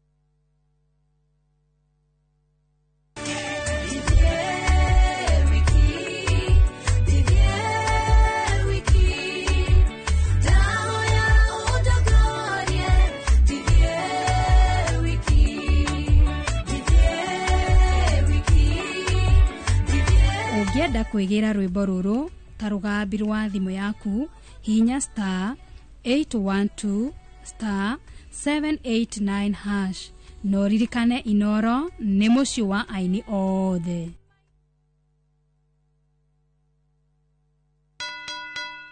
Ũngĩenda kwĩgĩra rwĩmbo rũrũ ta rũgambi rwa thimũ yaku hihinya *812*789# no ririkane Inoro nĩ mũciĩ wa aini othe.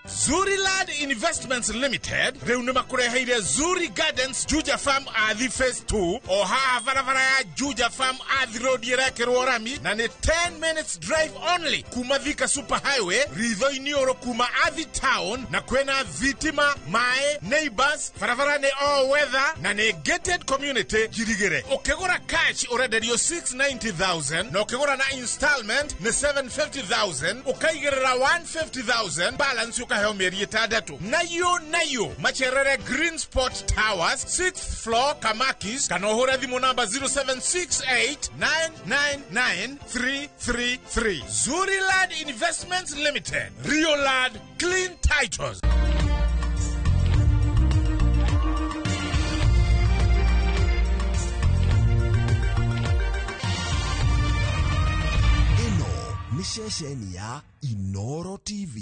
Zuriland Investments Limited reunima kureheire Zuri Gardens Juja Farm Athi Phase 2 o haha varavara ya Juja Farm Athi Road yerekerwo rami na ni 10 minutes drive only kuma Thika Super Highway ritho inioro kuma Athi Town na kwena Vitima Mae Neighbors varavara ni all weather na ni gated community Jirigere. Ukigura cash urenderio 690,000 na ukigura na installment ni 750,000 ukaigerera 150,000 balance ukaheo meri etadatu. Nayo macherere Green Spot Towers 6th floor Kamakis kanohora thimu namba 0768999333. Zuriland Investments Limited, Rio Land Clean Titles. Ino ni shesheni ya Inoro TV.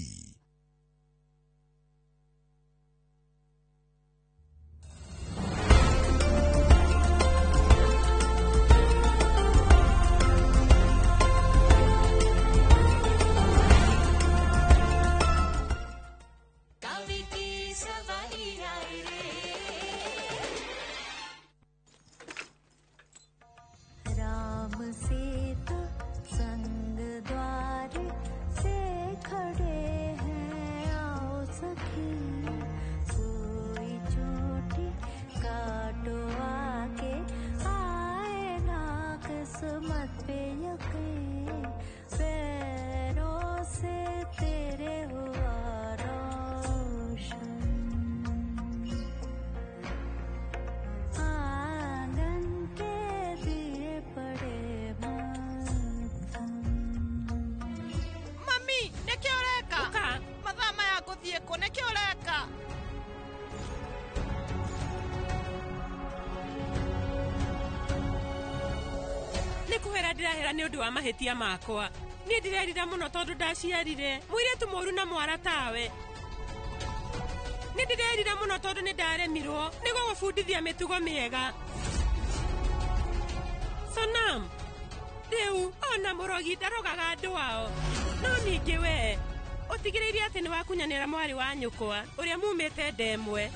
Nĩ ũndũ wa mahĩtia makwa. Niĩ ndirerira mũno tondũ ndaciarire mũirĩtu mũru na mwara tawe. Nĩ ndirerira mũno tondũ nĩ ndaremirwo nĩguo gũbundithia mĩtugo mĩega. Sonam, rĩu ona mũrogi ndarogaga andũ ao. No ningĩ we ũtigĩrĩire atĩ nĩ wakunyanĩra mwarĩ wa nyũkwa ũrĩa mumĩte ndemwe.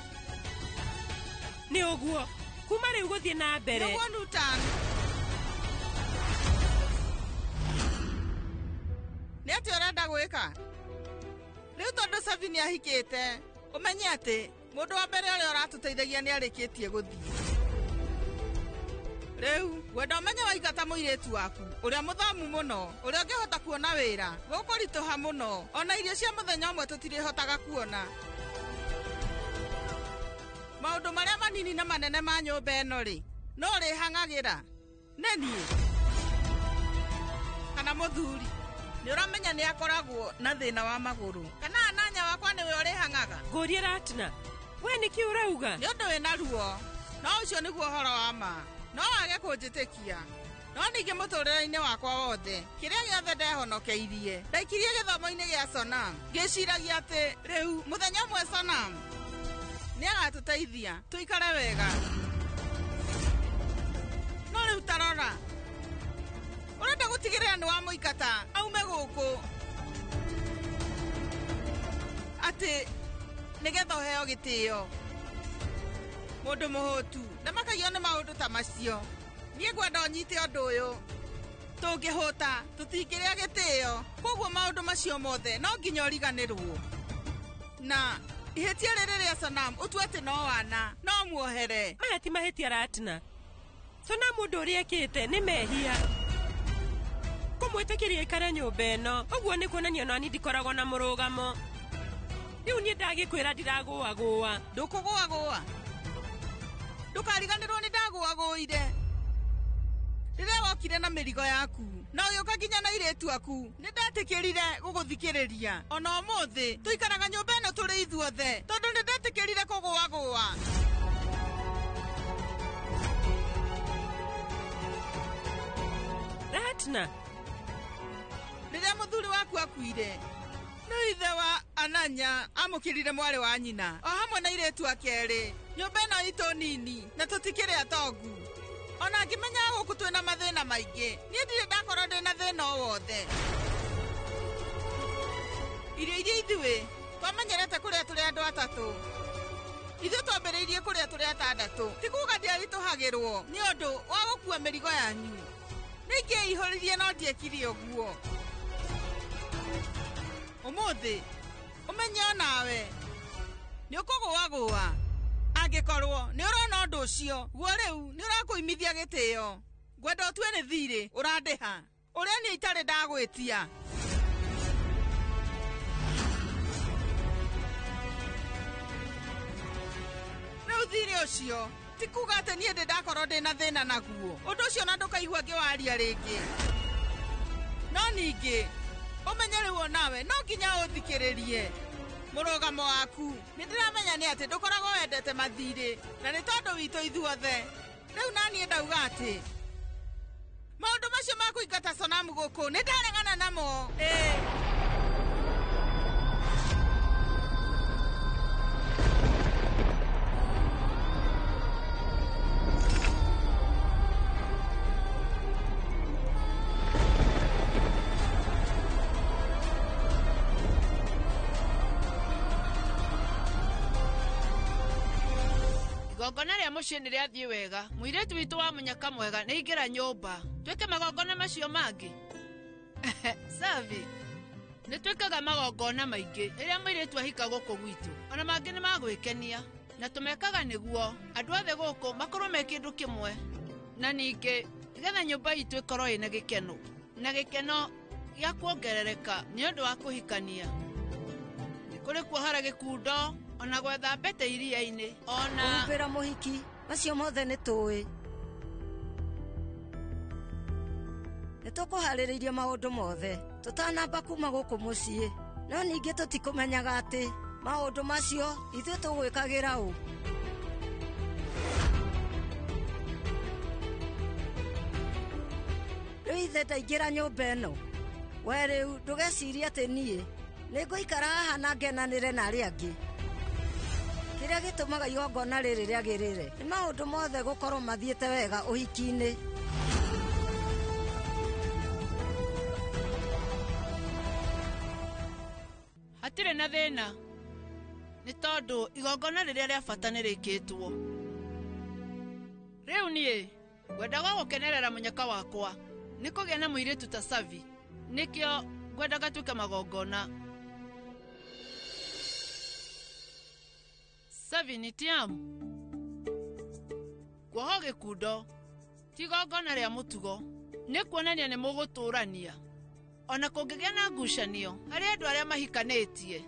Nĩ ũguo kuma rĩu gũthiĩ na mbere. Nĩguo Nutan. Nĩ atĩ ũrenda gwĩka? Rĩu tondũ Savini ahikĩte, ũmenye atĩ mũndũ wa mbere ũrĩa ũratũteithagia nĩ arĩkĩtie gũthiĩ. Rĩu wenda ũmenye waigata mũirĩtu waku ũrĩa mũthomu mũno, ũrĩa ũngĩhota kuona wĩra, gũkũritũha mũno, ona irio cia mũthenya ũmwe tũtirĩhotaga kuona. Maũndũ marĩa manini na manene ma nyũmba ĩno rĩ, no ũrĩhang'agĩra. Nĩ niĩ kana mũthuri nĩ ũramenya nĩ akoragwo na thĩna wa magũrũ, kana ananya wakwa nĩwe ũrĩhang'aga. Ngũria Ratna, we nĩkĩ ũrauga? Nĩ ũndũ wĩna ruo, no ũcio nĩguo ũhoro wa ma. No wage kũnjĩtĩkia, no ningĩ mũtũrĩre-inĩ wakwa wothe kĩrĩa gĩothe ndehonokeirie ndaikirie gĩthomo-inĩ gĩa Sonam ngĩciragia atĩ rĩu mũthenya ũmwe Sonam nĩ agatũteithia tũikare wega. No rĩu tarora ũrenda gũtigĩrĩra nĩ wa mũikata aume gũkũ atĩ nĩgetha ũheo gĩtĩo. Mũndũ mũhũtu ndamakagio nĩ maũndũ ta macio. Niĩ ngwenda ũnyite ũndũ ũyũ, tũngĩhũta tũtingĩrĩa gĩtĩo, koguo maũndũ macio mothe no nginya ũriganĩrwo. Na ihĩtia rĩrĩ rĩa Sonam ũtue atĩ no wana no muohere. Maya ti mahĩtia Ratna. Sonam mũndũ ũrĩa ekĩte nĩ mehia. Kũmwĩtĩkĩria aikare nyũmba ĩno, ũguo nĩ kuonania nani ndikoragwo na mũrũgamo. Rĩu niĩ ndagĩkwĩra ndiragũagũa. Ndũkũgũagũa. Ndũkariganĩrwo nĩ ndagũagũire. Rĩrĩa wokire na mĩrigo yaku na ũgĩũka nginya na airĩtu aku nĩ ndetĩkĩrire gũgũthikĩrĩria. Ona ũmũthĩ tũikaraga nyũmba ĩno tũrĩ ithuothe tondũ nĩ ndetĩkĩrire kũgũagũa. Ratna, rĩrĩa mũthuri waku akuire nĩ ithe wa Ananya amũkĩrire mwarĩ wa nyina o hamwe na airĩtu ake erĩ. Nyũmba ĩno itũ nini na tũtikĩrĩ atongu. Ona ngĩmenya gũkũ twĩna mathĩna maingĩ, niĩ ndirĩ ndakorwo ndĩna thĩna o wothe. Irio iria ithuĩ twamenyerete kũrĩa tũrĩ andũ atatũ, ithuĩ twambĩrĩirie kũrĩa tũrĩ atandatũ. Ti kuuga ndiaritũhagĩrwo nĩ ũndũ wa gũkua mĩrigo yanyu. Nĩingĩihũririe no ndiekire ũguo. Ũmũthĩ ũmenye o nawe nĩ ũkũgũagũa. Angĩkorwo nĩ ũrona ũndũ ũcio, guo rĩu nĩ ũrakũimithia gĩtĩo. Ngwenda ũtue nĩ thirĩ ũrandĩha ũrĩa niĩ itarĩ ndagwĩtia. Rĩu thirĩ ũcio ti kuuga atĩ niĩ ndĩ ndakorwo ndĩna thĩna naguo. Ũndũ ũcio na ndũkaigua ngĩwaria rĩngĩ. No ningĩ ũmenye rĩu o nawe no nginya ũthikĩrĩrie. Mũrũgamo waku nĩ ndĩramenya nĩ atĩ ndũkoragwo wendete mathirĩ na nĩ tondũ witũ ithuothe. Rĩu naniĩ ndauga atĩ maũndũ macio ma kũingata Sonam gũkũ nĩ ndaregana namo. Igongona rĩa mũciĩ nĩ rĩathiĩ wega. Mũirĩtu witũ wa mũnyaka mwega nĩ aingĩra nyũmba. Twĩke magongona macio mangĩ. Savi, nĩ twĩkaga magongona maingĩ rĩrĩa mũirĩtu ahika gũkũ gwitũ. Ona mangĩ nĩ magwĩkenia na tũmekaga nĩguo andũ othe gũkũ makorwo me kĩndũ kĩmwe. Na ningĩ nĩgetha nyũmba itũ ĩkorwo ĩna gĩkeno na gĩkeno gĩa kuongerereka nĩ ũndũ wa kũhikania. Nĩ kũrĩ kuohara gĩkundo ona gwetha mbete iria-inĩ ona kũhumbĩra mũhiki. Macio mothe nĩ tũĩ. Nĩ tũkũharĩrĩirie maũndũ mothe tũtanamba kuma gũkũ mũciĩ. No ningĩ tũtikũmenyaga atĩ maũndũ macio ithuĩ tũgwĩkagĩra ũ. Rĩu ithe ndaingĩra nyũmba ĩno, we rĩu ndũgecirie atĩ niĩ nĩ ngũikara haha na ngenanĩre na arĩa angĩ. Kĩrĩa gĩtũmaga igongona rĩrĩ rĩagĩrĩre nĩ maũndũ mothe gũkorwo mathiĩte wega ũhiki-inĩ. Hatirĩ na thĩna nĩ tondũ igongona rĩrĩa rĩa bata nĩ rĩkĩtwo. Rĩu niĩ ngwendaga gũkenerera mũnyaka wakwa nĩ kũgĩa na mũirĩtu ta Savi. Nĩkĩo ngwendaga tuĩke magongona. Savi nĩ tiamu kuoho gĩkundo ti igongona rĩa mũtugo. Nĩ kuonania nĩ mũgũtũrania ona kũngĩgĩa na ngucanio harĩ andũ arĩa mahikanĩtie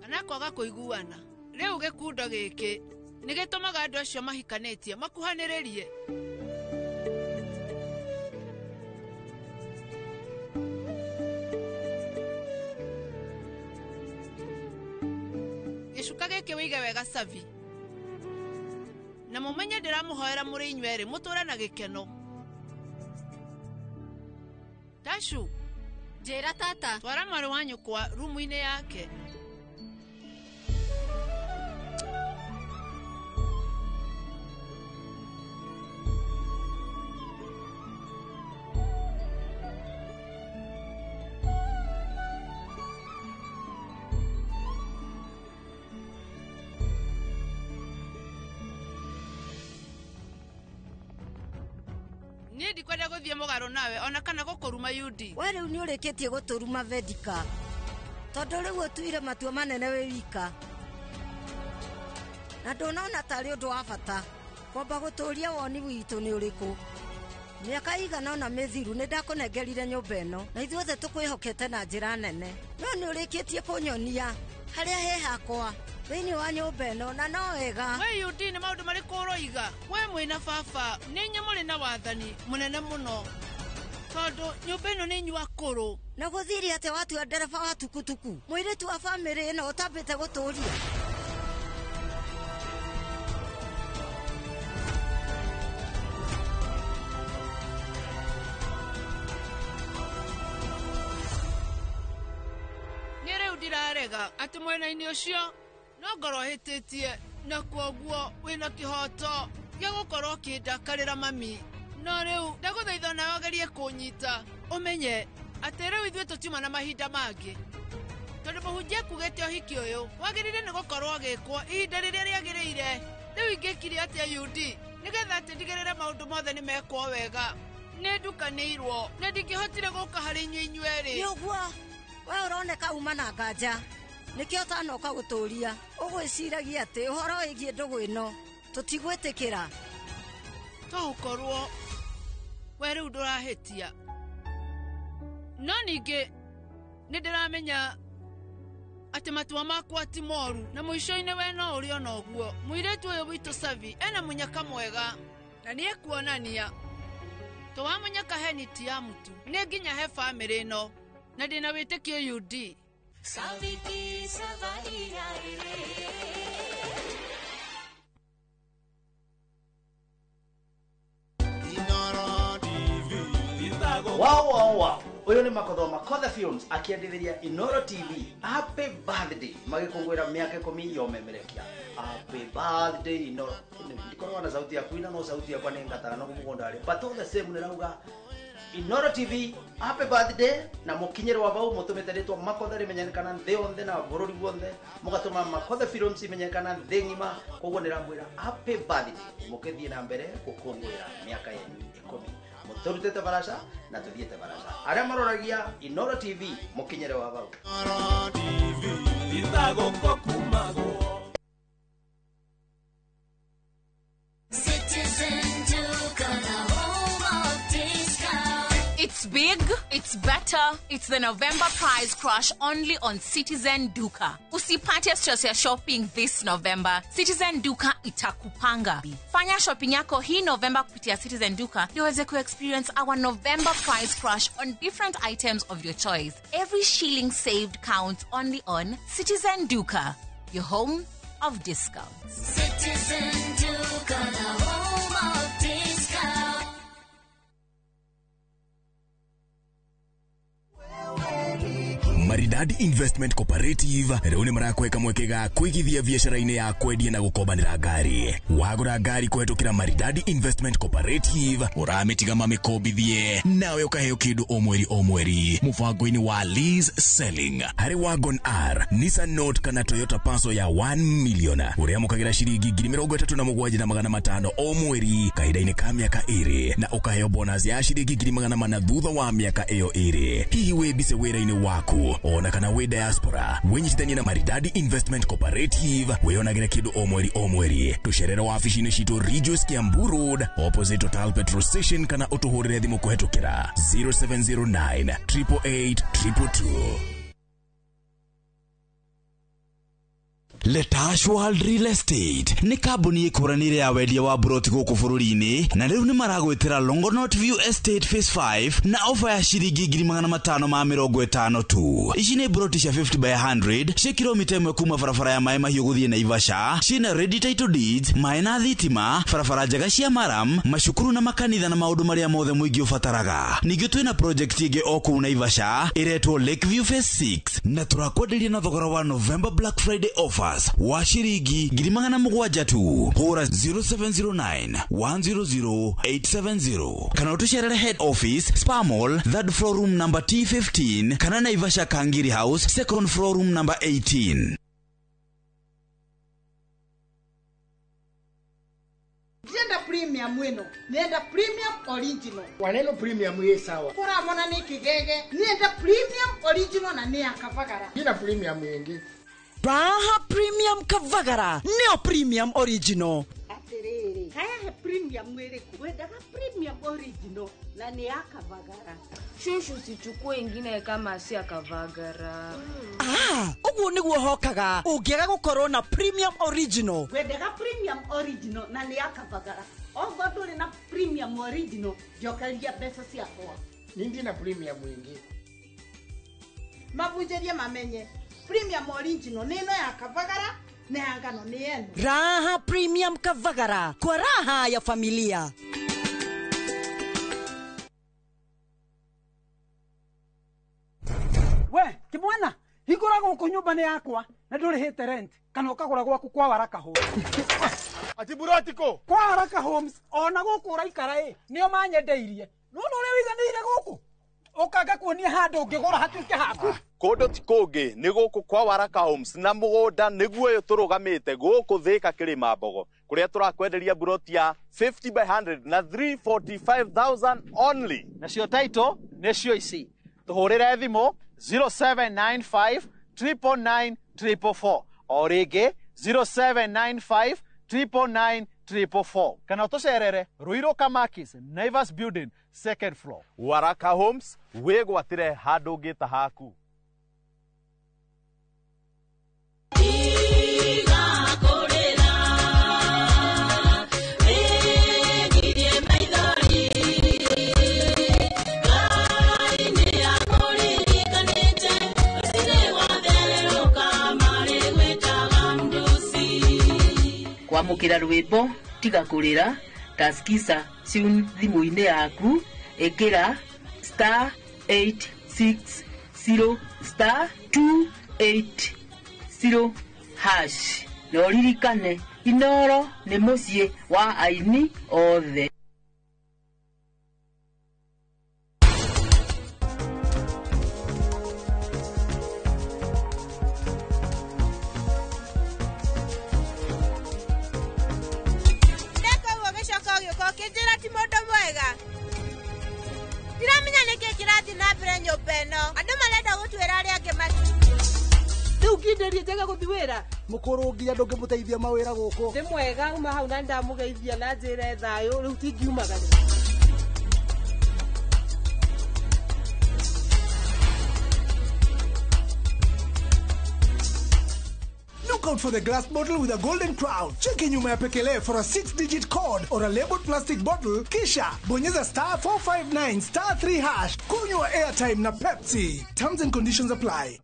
kana kwaga kũiguana. Rĩu gĩkundo gĩkĩ nĩ gĩtũmaga andũ acio mahikanĩtie makuhanĩrĩrie. Gĩcuka gĩkĩ wĩige wega Savi, na mũmenye ndĩramũhoera mũrĩ inyuerĩ mũtũũre na gĩkeno. Ashu, njĩra tata. Twara mwarĩ wa nyũkwa rumu-inĩ yake. Niĩ ndikwenda gũthiĩ mũgarũ nawe ona kana gũkũruma Yudi. We rĩu nĩ ũrĩkĩtie gũtũruma Vedika, tondũ rĩu ũtuire matua manene wĩ wika, na ndũnona tarĩ ũndũ wa bata kwamba gũtũũria woni witũ nĩ ũrĩkũ. Mĩaka igana ona mĩthiru nĩ ndakũnengerire nyũmba ĩno na ithuothe tũkwĩhokete na njĩra nene, no nĩ ũrĩkĩtie kũnyonia harĩa he hakwa thĩinĩ wa nyũmba ĩno, na no wega. We Yudi, nĩ maũndũ marĩkũ ũroiga? We mwĩna baba nĩ inyuĩ mũrĩ na wathani mũnene mũno, tondũ nyũmba ĩno nĩ inyuĩ akũrũ. Na gũthiri atĩ watua ndereba wa tukutuku mũirĩtu wa bamĩrĩ ĩno ũtambĩte gũtũũria. Nĩ rĩu ndirarega atĩ mwena-inĩ ũcio no ngorwo hĩtĩtie, na kwoguo wĩna kĩhoto gĩa gũkorwo ũkĩndakarĩra mami. No rĩu ndagũthaitha nawe wagerie kũnyita, ũmenye atĩ rĩu ithuĩ tũtiuma na mahinda mangĩ, tondũ mũhunjia akugĩte ũhiki ũyũ wagĩrĩire nĩ gũkorwo agĩkwo ihinda rĩrĩa rĩagĩrĩire. Rĩu ingĩkire atĩa Yudi nĩgetha atĩ ndigĩrĩre maũndũ mothe nĩ mekwo wega? Nĩ ndukanĩirwo na ndingĩhotire gũka harĩ inyuĩ inyuerĩ. Nĩ ũguo we ũroneka uma na nganja, nĩkĩo ũtanoka gũtũũria. Ũgwĩciragia atĩ ũhoro wĩgiĩ ndũgũ ĩno tũtigwĩtĩkĩra? Tũgũkorwo we rĩu ndũrahĩtia, no ningĩ nĩ ndĩramenya atĩ matua makwa ti moru, na mũico-inĩ we no ũrĩ ona ũguo. Mũirĩtu ũyũ witũ Savi ena mũnyaka mwega na nĩ ekuonania tũwa mũnyaka heni ti ya mũtu, nĩ nginya he bamĩrĩ ĩno, na ndĩna wĩtĩkio Yudi. Wow. Uyu ni Makotha Films akiendelea Inoro TV. Happy birthday magikungwira miaka 10 yomemerekia. Happy birthday Inoro. Ndikorwa na sauti ya kuina no sauti ya kwane ngatara no kumugonda ale. But all the same nirauga Inoro TV happy birthday na mukinyero wa bau mutumete ritwa Makotha rimenyekana nthi onthe na bururi wonthe mugatuma Makotha Films imenyekana nthi ngima. Koguo niramwira happy birthday mukithie na mbere gukungwira miaka yenu 10. Muturutete barasha na tuthiete barasha. Aria maroragia Inoro TV mukinyere wa bau. Inoro TV itago kokumago. Citizen Duka, the home of discount. It's big, it's better, it's the November prize crush only on Citizen Duka. Usipate stress ya shopping this November. Citizen Duka itakupanga. Fanya shopping yako hii November kupitia Citizen Duka ndio uweze experience our November price crush on different items of your choice. Every shilling saved counts only on Citizen Duka, your home of discounts. Citizen Duka, the home of discounts. Maridadi Investment Cooperative rĩu nĩ marakweka mwekega kwigithia biashara-inĩ ya kwendia na gukombanĩra ngari. Wagũra ngari kũhetũkĩra Maridadi Investment Cooperative ũramĩtigama mĩkombithie nawe ũkaheo kĩndũ o mweri mũbango-inĩ wa lease selling. Harĩ Wagon R, Nissan Note kana Toyota Passo ya 1 million ũrĩa mũkagĩra ciringi 37,500 o mweri kahinda-inĩ ka mĩaka 2 na ũkaheo bonus ya ciringi 400 thutha wa mĩaka ĩyo 2. Hihi wĩmbice wĩra-inĩ waku ona kana we diaspora wenyitithanie na Maridadi Investment Cooperative weyonagĩre kĩndũ o mweri. Tũcerere wabici-inĩ citũ Regius Kiambu Road opposite Total Petrol Station kana ũtũhũrĩre thimũ kũhetũkĩra 0709 888 222. Letash World Real Estate ni kambuni ikuranire ya wendia wa buroti guku bururi-ini na riu ni maragwitira Longonot View Estate Phase 5 na ofa ya shiringi 550 tu. Ici ni buroti cia 50 by 100 cia kilomita 1 kuma barabara ya Mai Mahiu guthie Naivasha, cina ready title deeds, mai na thitima, barabara njega cia maram, macukuru na makanitha na maundu maria mothe muingi ubataraga. Ningĩ twina project ingi o kuu Naivasha iretwo Lakeview Phase 6 na turakwenderia na thogora wa November Black Friday offer wa shiringi 700 tu. Hora 0709 100 870 kana utucerere head office Spa Mall, third floor room number T15 kana Naivasha Kangiri House, second floor room number 18. Nenda premium wino, nenda premium original. Waneno premium ye sawa. Kora mona ni kigege, nenda premium original na ni akavagara. Ina premium yengi. Raha Premium Kavagara, neo Premium Original. Aterere, haya premium mwere kuwedaka premium original na ni akavagara. Shushu sichukue ingine kama si akavagara. Ugu niguo hokaga, ungiega gukorwo na Premium Original. Wedaka premium original na ni akavagara. Ogo nduri na premium original, jokaria pesa ciakwa. Nindi na premium wingi. Mabunjeria mamenye. Premium original neno ya kavagara na yangano ni yenu. Raha Premium Kavagara, kwa raha ya familia. We, kimwana, higura guku nyumba ni yakwa na ndurihite rent kana ukagura gwaku kwa Waraka Homes. Ati burotiko kwa Waraka Homes ona guku uraikara nio manyendeirie. No uri wiganire guku. Ukaga kuonia handu ngigura hatuike haku. Kondo ti kungi ni guku kwa Waraka Homes na mugunda niguo yo turugamite guku Thika Kirima Mbogo kuria turakwenderia buroti ya 50 by 100 na 345,000 only. Nacio title necio ici tuhurire thimo 0795 999 444 o ringi 0795 999 444 kana tucerere Ruiru Kamakis Naivas Building second floor. Waraka Homes wigwatire handu ngita haku. Kwamukira rwimbo tiga kurira taskiza ciu thimu-ini yaku ikira *860 *280 hash na uririkane Inoro ni mucii wa aini othe. Mukuru nginya ndungimuteithia mawira guku ndi mwega uma hau na ndamugeithia na njire thayo riu tingiumagara. Look out for the glass bottle with a golden crown. Check in nyuma ya pekele for a 6-digit code or a labeled plastic bottle. Kisha bonyeza *459 *3 hash. Kunywa airtime na Pepsi. Terms and conditions apply.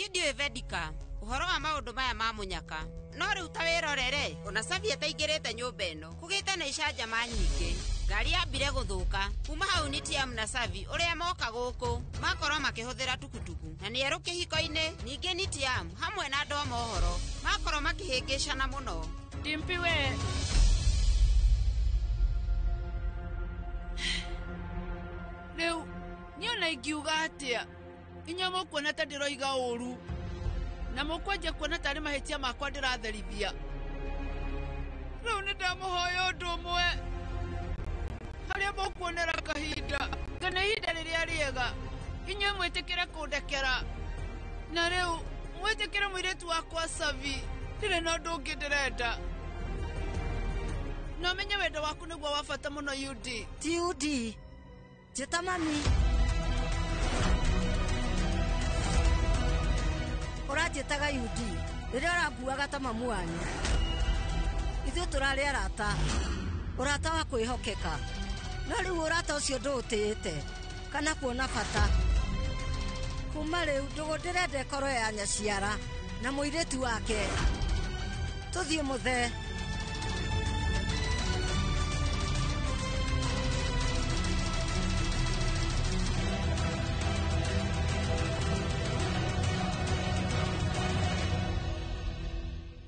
Ndiwe Vedika uhoro wa maundu maya ma munyaka no riu ta wirorere ona Savi ataingirite nyumba ino kugite na icanjama nyingi ngari yambire guthuka kuma hau ni TM na Savi uria moka guku makorwo makihuthira tukutuku na ni eru kihiko-ini ningi ni TM hamwe na andu a mohoro makorwo makihingicana muno. Dimpi we riu niona ingiuga atia inya mukuona ta ndiroiga uru na mukwenje kuona tari mahitia makwa ndiratherithia riu ni ndamuhoya undu umwe haria mukuonera kahinda kana ihinda riria riega inywe mwitikire kundekera na riu mwitikire muiritu wakwa Savi ndire na undu ungi ndirenda no menye wendo waku nĩguo wa bata mũno UD. Ti UD. Njĩta mami. Ũranjĩtaga UD. Rĩrĩa ũranguaga ta mamu wanyu. Ithuĩ tũrarĩ arata. Ũrata wa kwĩhokeka. No rĩu ũrata ũcio ndũũtĩĩte. Kana kuona bata. Kuma rĩu ndũgũ ndĩrenda ĩkorwo ya nyaciara na mũirĩtu wake. Tũthiĩ mũthee.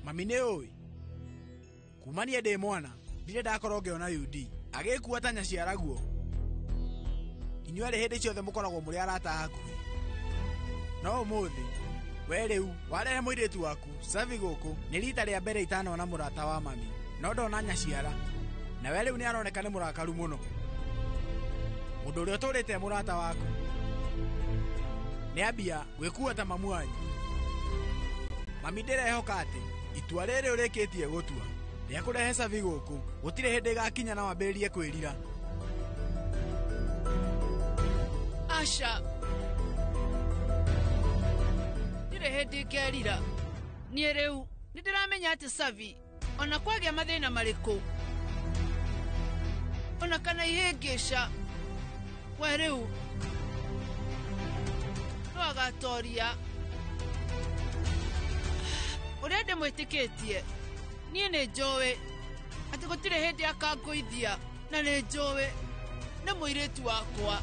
Mami nĩ ũĩ kumania ndĩ mwana ndirĩ ndakorwo ngĩona UD agĩkua ta nyaciara guo. Inyuĩ hĩndĩ ciothe mũkoragwo mũrĩ arata hakuhĩ. No ũmũthĩ we rĩu warehe mũirĩtu waku Savi gũkũ nĩ rita rĩa mbere itanona mũrata wa mami, no ndona nyaciara na we rĩu nĩ aroneka nĩ mũrakaru mũno. Mũndũ ũrĩa ũtũrĩte mũrata waku nĩ ambia gwĩkua ta mamu wanyu. Mami ndĩrehoka atĩ itua rĩrĩ ũrĩkĩtie gũtua rĩa kũrehe Savi gũkũ gũtirĩ hĩndĩ ĩgakinya na wambĩrĩrie kwĩrira. Asha, ndirĩ hĩndĩ ngĩrira. Niĩ rĩu nĩndĩramenya atĩ Savi ona kwagĩa mathĩna marĩkũ ona kana ihĩngĩca we rĩu no agatoria ũrĩa ndĩmwĩtĩkĩtie. Niĩ nĩ njũĩ atĩ gũtirĩ hĩndĩ akangũithia na nĩ njũĩ nĩ mũirĩtu wakwa.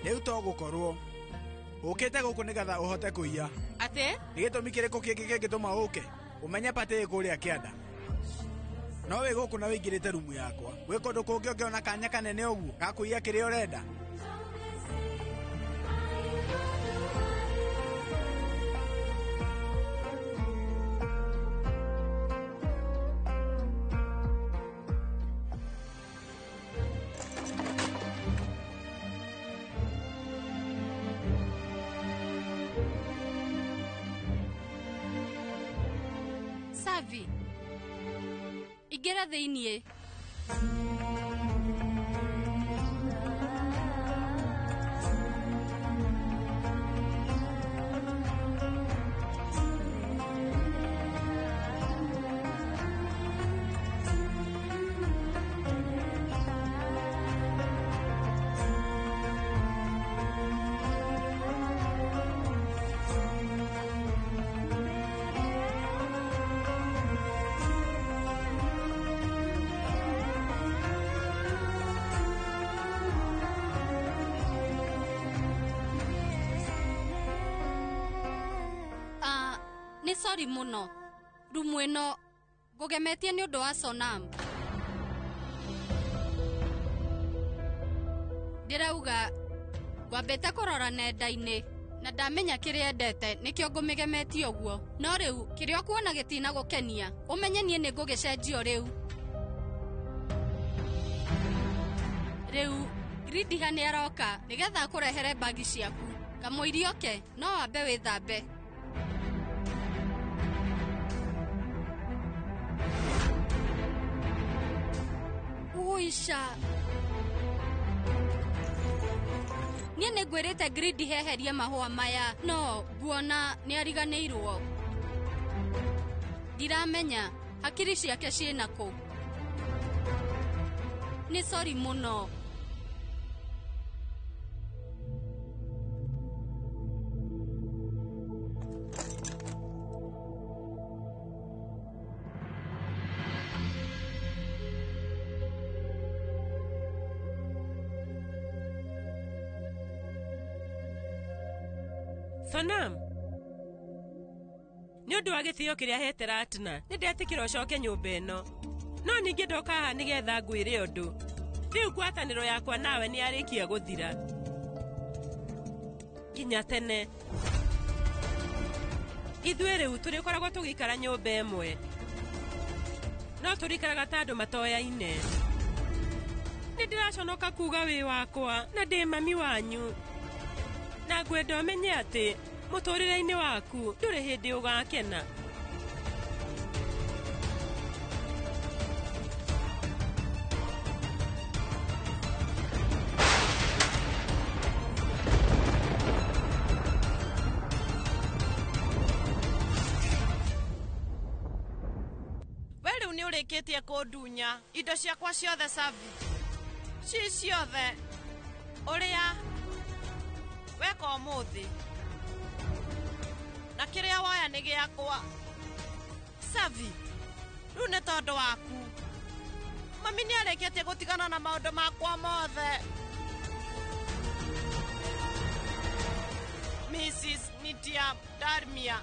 Rĩu to gũkorwo ũkĩte gũkũ nĩgetha ũhote kũiya. Atĩ? Nĩ gĩtũmi kĩrĩkũ kĩngĩ kĩngĩtũma ũke ũmenye patĩ kũrĩa kĩanda? No wĩ gũkũ na wĩingĩrĩte rumu yakwa gwĩ kũndũ kũngĩ ũngĩona kanya kanene ũguo ga kũiya kĩrĩa ũrenda? Savi, ingĩra thĩiniĩ. Nĩ sorry mũno. Rumu ĩno ngũgemetie nĩ ũndũ wa Sonam. Ndĩrauga ngwambĩte kũrora nenda-inĩ na ndamenya kĩrĩa endete nĩkĩo ngũmĩgemetie ũguo. No rĩu kĩrĩa ũkuona gĩtina gũkenia ũmenye niĩ nĩ ngũgĩcenjio rĩu. Rĩu Gridiha nĩ aroka nĩgetha akũrehere bagi ciaku. Kamũiria oke no wambe wĩthambe. Uisha. Niĩ nĩ ngwĩrĩte Gridi heherie mahũa maya no nguona nĩ ariganĩirwo. Ndiramenya hakiri ciake ciĩna kũ. Nĩ sorry mũno. Sonam, nĩ ũndũ wa gĩtĩo kĩrĩa hete Ratna nĩ ndetĩkĩra ũcoke nyũmba ĩno, no ningĩ ndoka haha nĩgetha ngwĩre ũndũ. Rĩu ngwatanĩro yakwa nawe nĩ yarĩkia gũthira. nginya tene. Ithuĩ rĩu tũrĩkoragwo tũgĩikara nyũmba ĩmwe, no tũrĩikaraga ta andũ matoyaine. Nĩndĩraconoka kuga wĩ wakwa na ndĩ mami wanyu, na ngwenda ũmenye atĩ mũtũrĩre-inĩ waku ndũrĩ hĩndĩ ũgakena. Urĩkĩtie kũndunya indo ciakwa ciothe Savi, ciothe ũrĩa weka ũmũthĩ, na kĩrĩa woya nĩ gĩakwa Savi. Rĩu nĩ tondũ waku mami nĩarĩkĩtie gũtigana na maũndũ makwa mothe. Mrs. Nitia Darmia,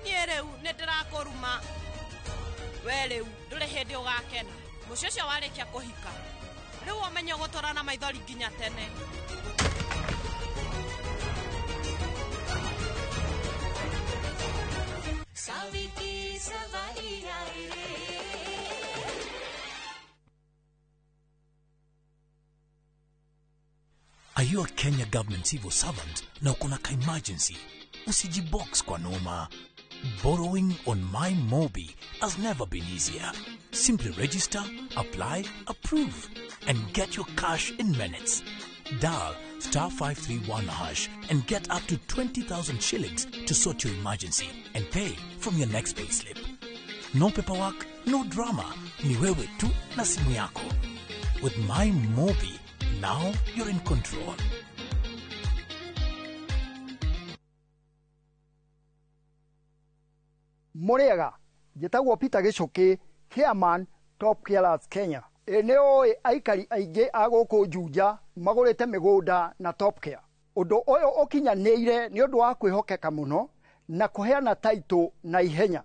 niĩ rĩu nĩndĩrakũruma. We rĩu ndũrĩ hĩndĩ ũgakena. Mũciĩ ũcio warĩkia kũhika, rĩu ũmenye gũtũra na maithori nginya tene. Are you a Kenya government civil servant na uko na emergency? Usijibox kwa noma. Borrowing on MyMobi has never been easier. Simply register, apply, approve, and get your cash in minutes. Dial *531# and get up to 20,000 shillings to sort your emergency and pay from your next payslip. No paperwork, no drama. Ni wewe tu na simu yako. With MyMobi, now you're in control. Muriega, njĩtagwo Peter Gichuki, Chairman Top Carers Kenya. Nĩoĩ aikari aingĩ a gũkũ Juja magũrĩte mĩgũnda na Top Care. Ũndũ ũyũ ũkinyanĩire nĩ ũndũ wa kwĩhokeka mũno na kũheana taitũ na ihenya.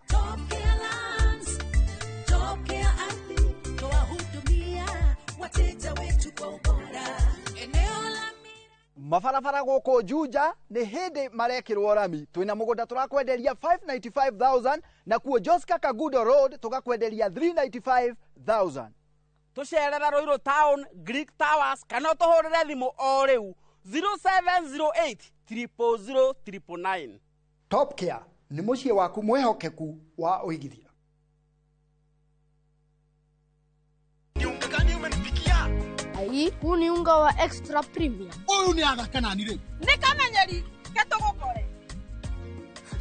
Mabarabara gũkũ Juja nĩ hĩndĩ marekĩrwo rami. Twĩna mũgũnda tũrakwenderia 595,000 na kuo Joska Kagudo Road tũgakwenderia 395,000. Tũcerera Ruiru Town, Greek Towers, kana tũhũrĩre thimũ o rĩu 0708 000 999. Top Care nĩ mũciĩ waku mwĩhokeku wa ũigithia. Ai, huu ni unga wa extra premium. Huyu ni athaka nani rĩu? Nĩ kamenyeri ketũgũkore.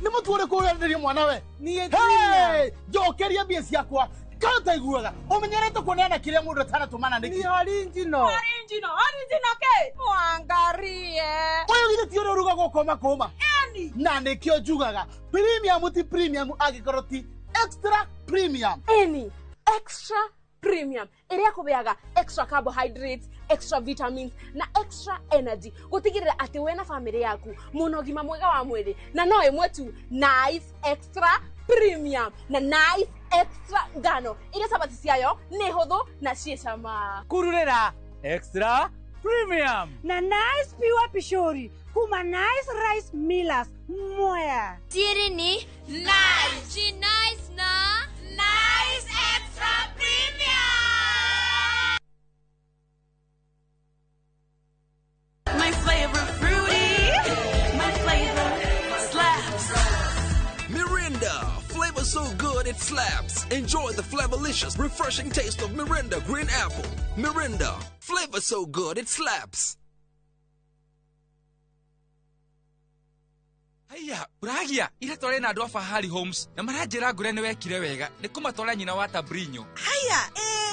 Nĩ mũtuore kũrenderia mwana we. Hey, njokeria mbia ciakwa. Kanta iguaga. Ũmenyerete kuoneana kĩrĩa mũndũ atanatũmana nĩkĩ? Ni original. Original ke? Mwangarie. Ũyũ githĩ ti ũrĩa ũrugagwo koma. Eni. Na nĩkĩo njugaga. Premium ti premium angĩkorwo ti extra premium. Eni, extra premium ĩrĩa kũbeaga extra carbohydrates, extra vitamins na extra energy gũtigĩrĩra atĩ we na family yaku mũno ũgima mwega wa mwĩrĩ na no ĩmwe tu nice extra premium na nice extra ngano ĩrĩa sabati ciayo nĩ hũthũ na ciĩ cama. Kururĩra extra premium na nice pure pishori kuma nice rice millers mwea. Siri ni nice. She nice na nice extra premium. My flavor fruity, my flavor slaps. Mirinda, flavor so good it slaps. Enjoy the flavorlicious, refreshing taste of Mirinda Green Apple. Mirinda, flavor so good it slaps. Haya, uragia, ira tole na andũ Fahari Homes na maranjĩra ngũre nĩ wekire wega nĩ kũmatwara nyina wa Tabrinyo. Haya,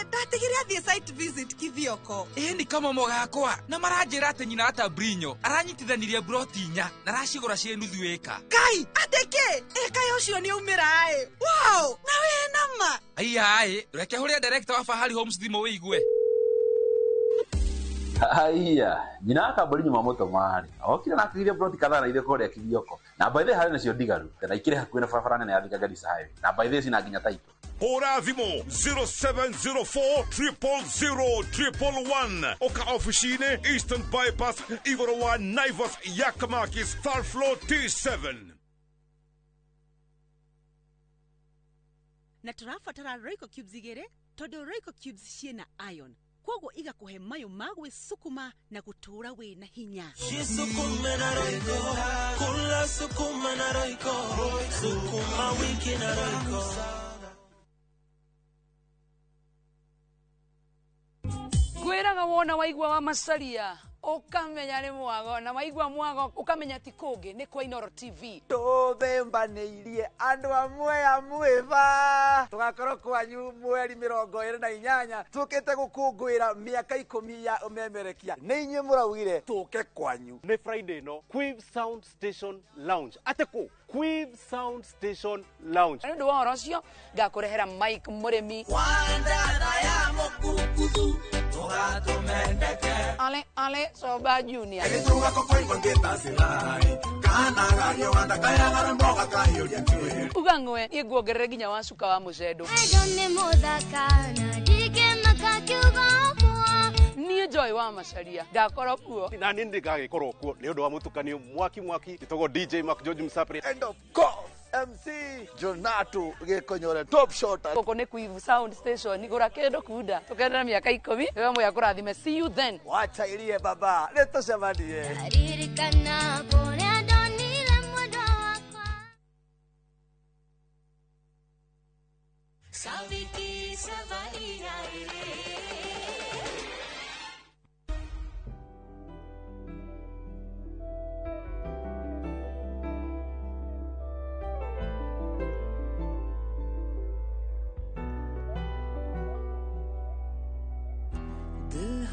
ndatigire athiĩ site visit Kithioko. Ni kama mogakwa na maranjĩra atĩ nyina wa Tabrinyo aranyitithanirie broti 4 na aracigũra ciĩ nuthu ĩka. Kai, ateke, kayo ũcio nĩ umĩra Wow, na we nama. Haya, reke hũrĩa director wa Fahari Homes thimũ wĩigue. Haya, nyina akambũri nyuma moto mahari. Okire na akigire broti kadhaa na ile kore ya Kithioko. Na by the way hari nacio ndigaru, kana ikire hakuhĩ na barabara nene ya Thika Garissa Highway. Na by the way sina nginya taito. hũra thimũ 0704 000 ũka ofici-inĩ Eastern Bypass igũrũ wa Naivas ya Kamakis third floor T7. Na tũrabatara Royco Cubes igĩrĩ tondũ Royco Cubes ciĩna iron kwoguo igakũhe mayo ma gwĩsukuma na gũtũũra wĩna hinya. Sukuma na Royco, kula sukuma na Royco, sukuma wiki na Royco. Gwĩraga wona waigua wa Macharia ukamenya nĩ mwago na waigua mwago ukamenya ti kũngĩ nĩ kwa Inooro TV. Tũthembanĩirie andũ amwe ba tũgakorwo kwanyu mweri 28 tũkĩte gũkũngũĩra mĩaka 10 ya ũmemerekia. Nĩ inyuĩ mũraugire tũke kwanyu. Nĩ Friday no Quiv Sound Station Lounge ateko Quiv Sound Station Lounge. Nĩ ũndũ wa ũhoro ũcio ngakũrehera Mike Mũrĩmi Wandana ya mũkukuzu Ale Soba Junior. Ugangwe iguongerere nginya wacuka wa mucedo. Niĩ Joy wa Macharia ndakorwo kuo. Na niĩ ndigagĩkorwo kuo nĩ ũndũ wa mũtukanio mwaki gĩtagwo DJ Mark George Msapri. And of course MC Jonato Gekonyore top shot. Koko nĩ Quiv Sound Station igũra kĩndũ kunda tũkenera mĩaka 10 wewe moya kũrathime. See you then. Wacha irie baba nĩtũcemanie. Aririkana pone adonile mwendo wakwa. Saviti Savaria.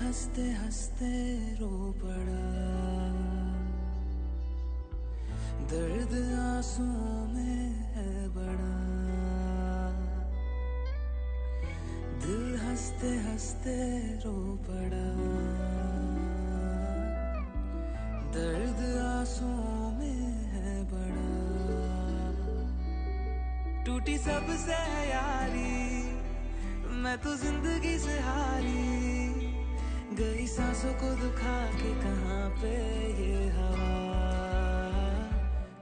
हंसते हंसते रो पड़ा दर्द आंसुओं में है बड़ा दिल हंसते हंसते रो पड़ा दर्द आंसुओं में है बड़ा टूटी सबसे यारी मैं तो जिंदगी से हारी गई सांसों को दुखा के कहाँ पे ये हवा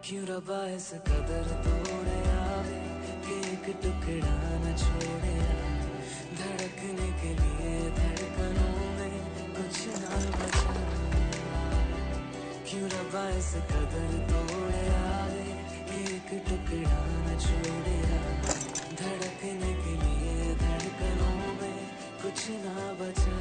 क्यों रबा इस कदर तोड़े आवे कि एक टुकड़ा न छोड़े धड़कने के लिए धड़कनों में कुछ ना बचा क्यों रबा इस कदर तोड़े आवे कि एक टुकड़ा न छोड़े धड़कने के लिए धड़कनों में कुछ ना बचा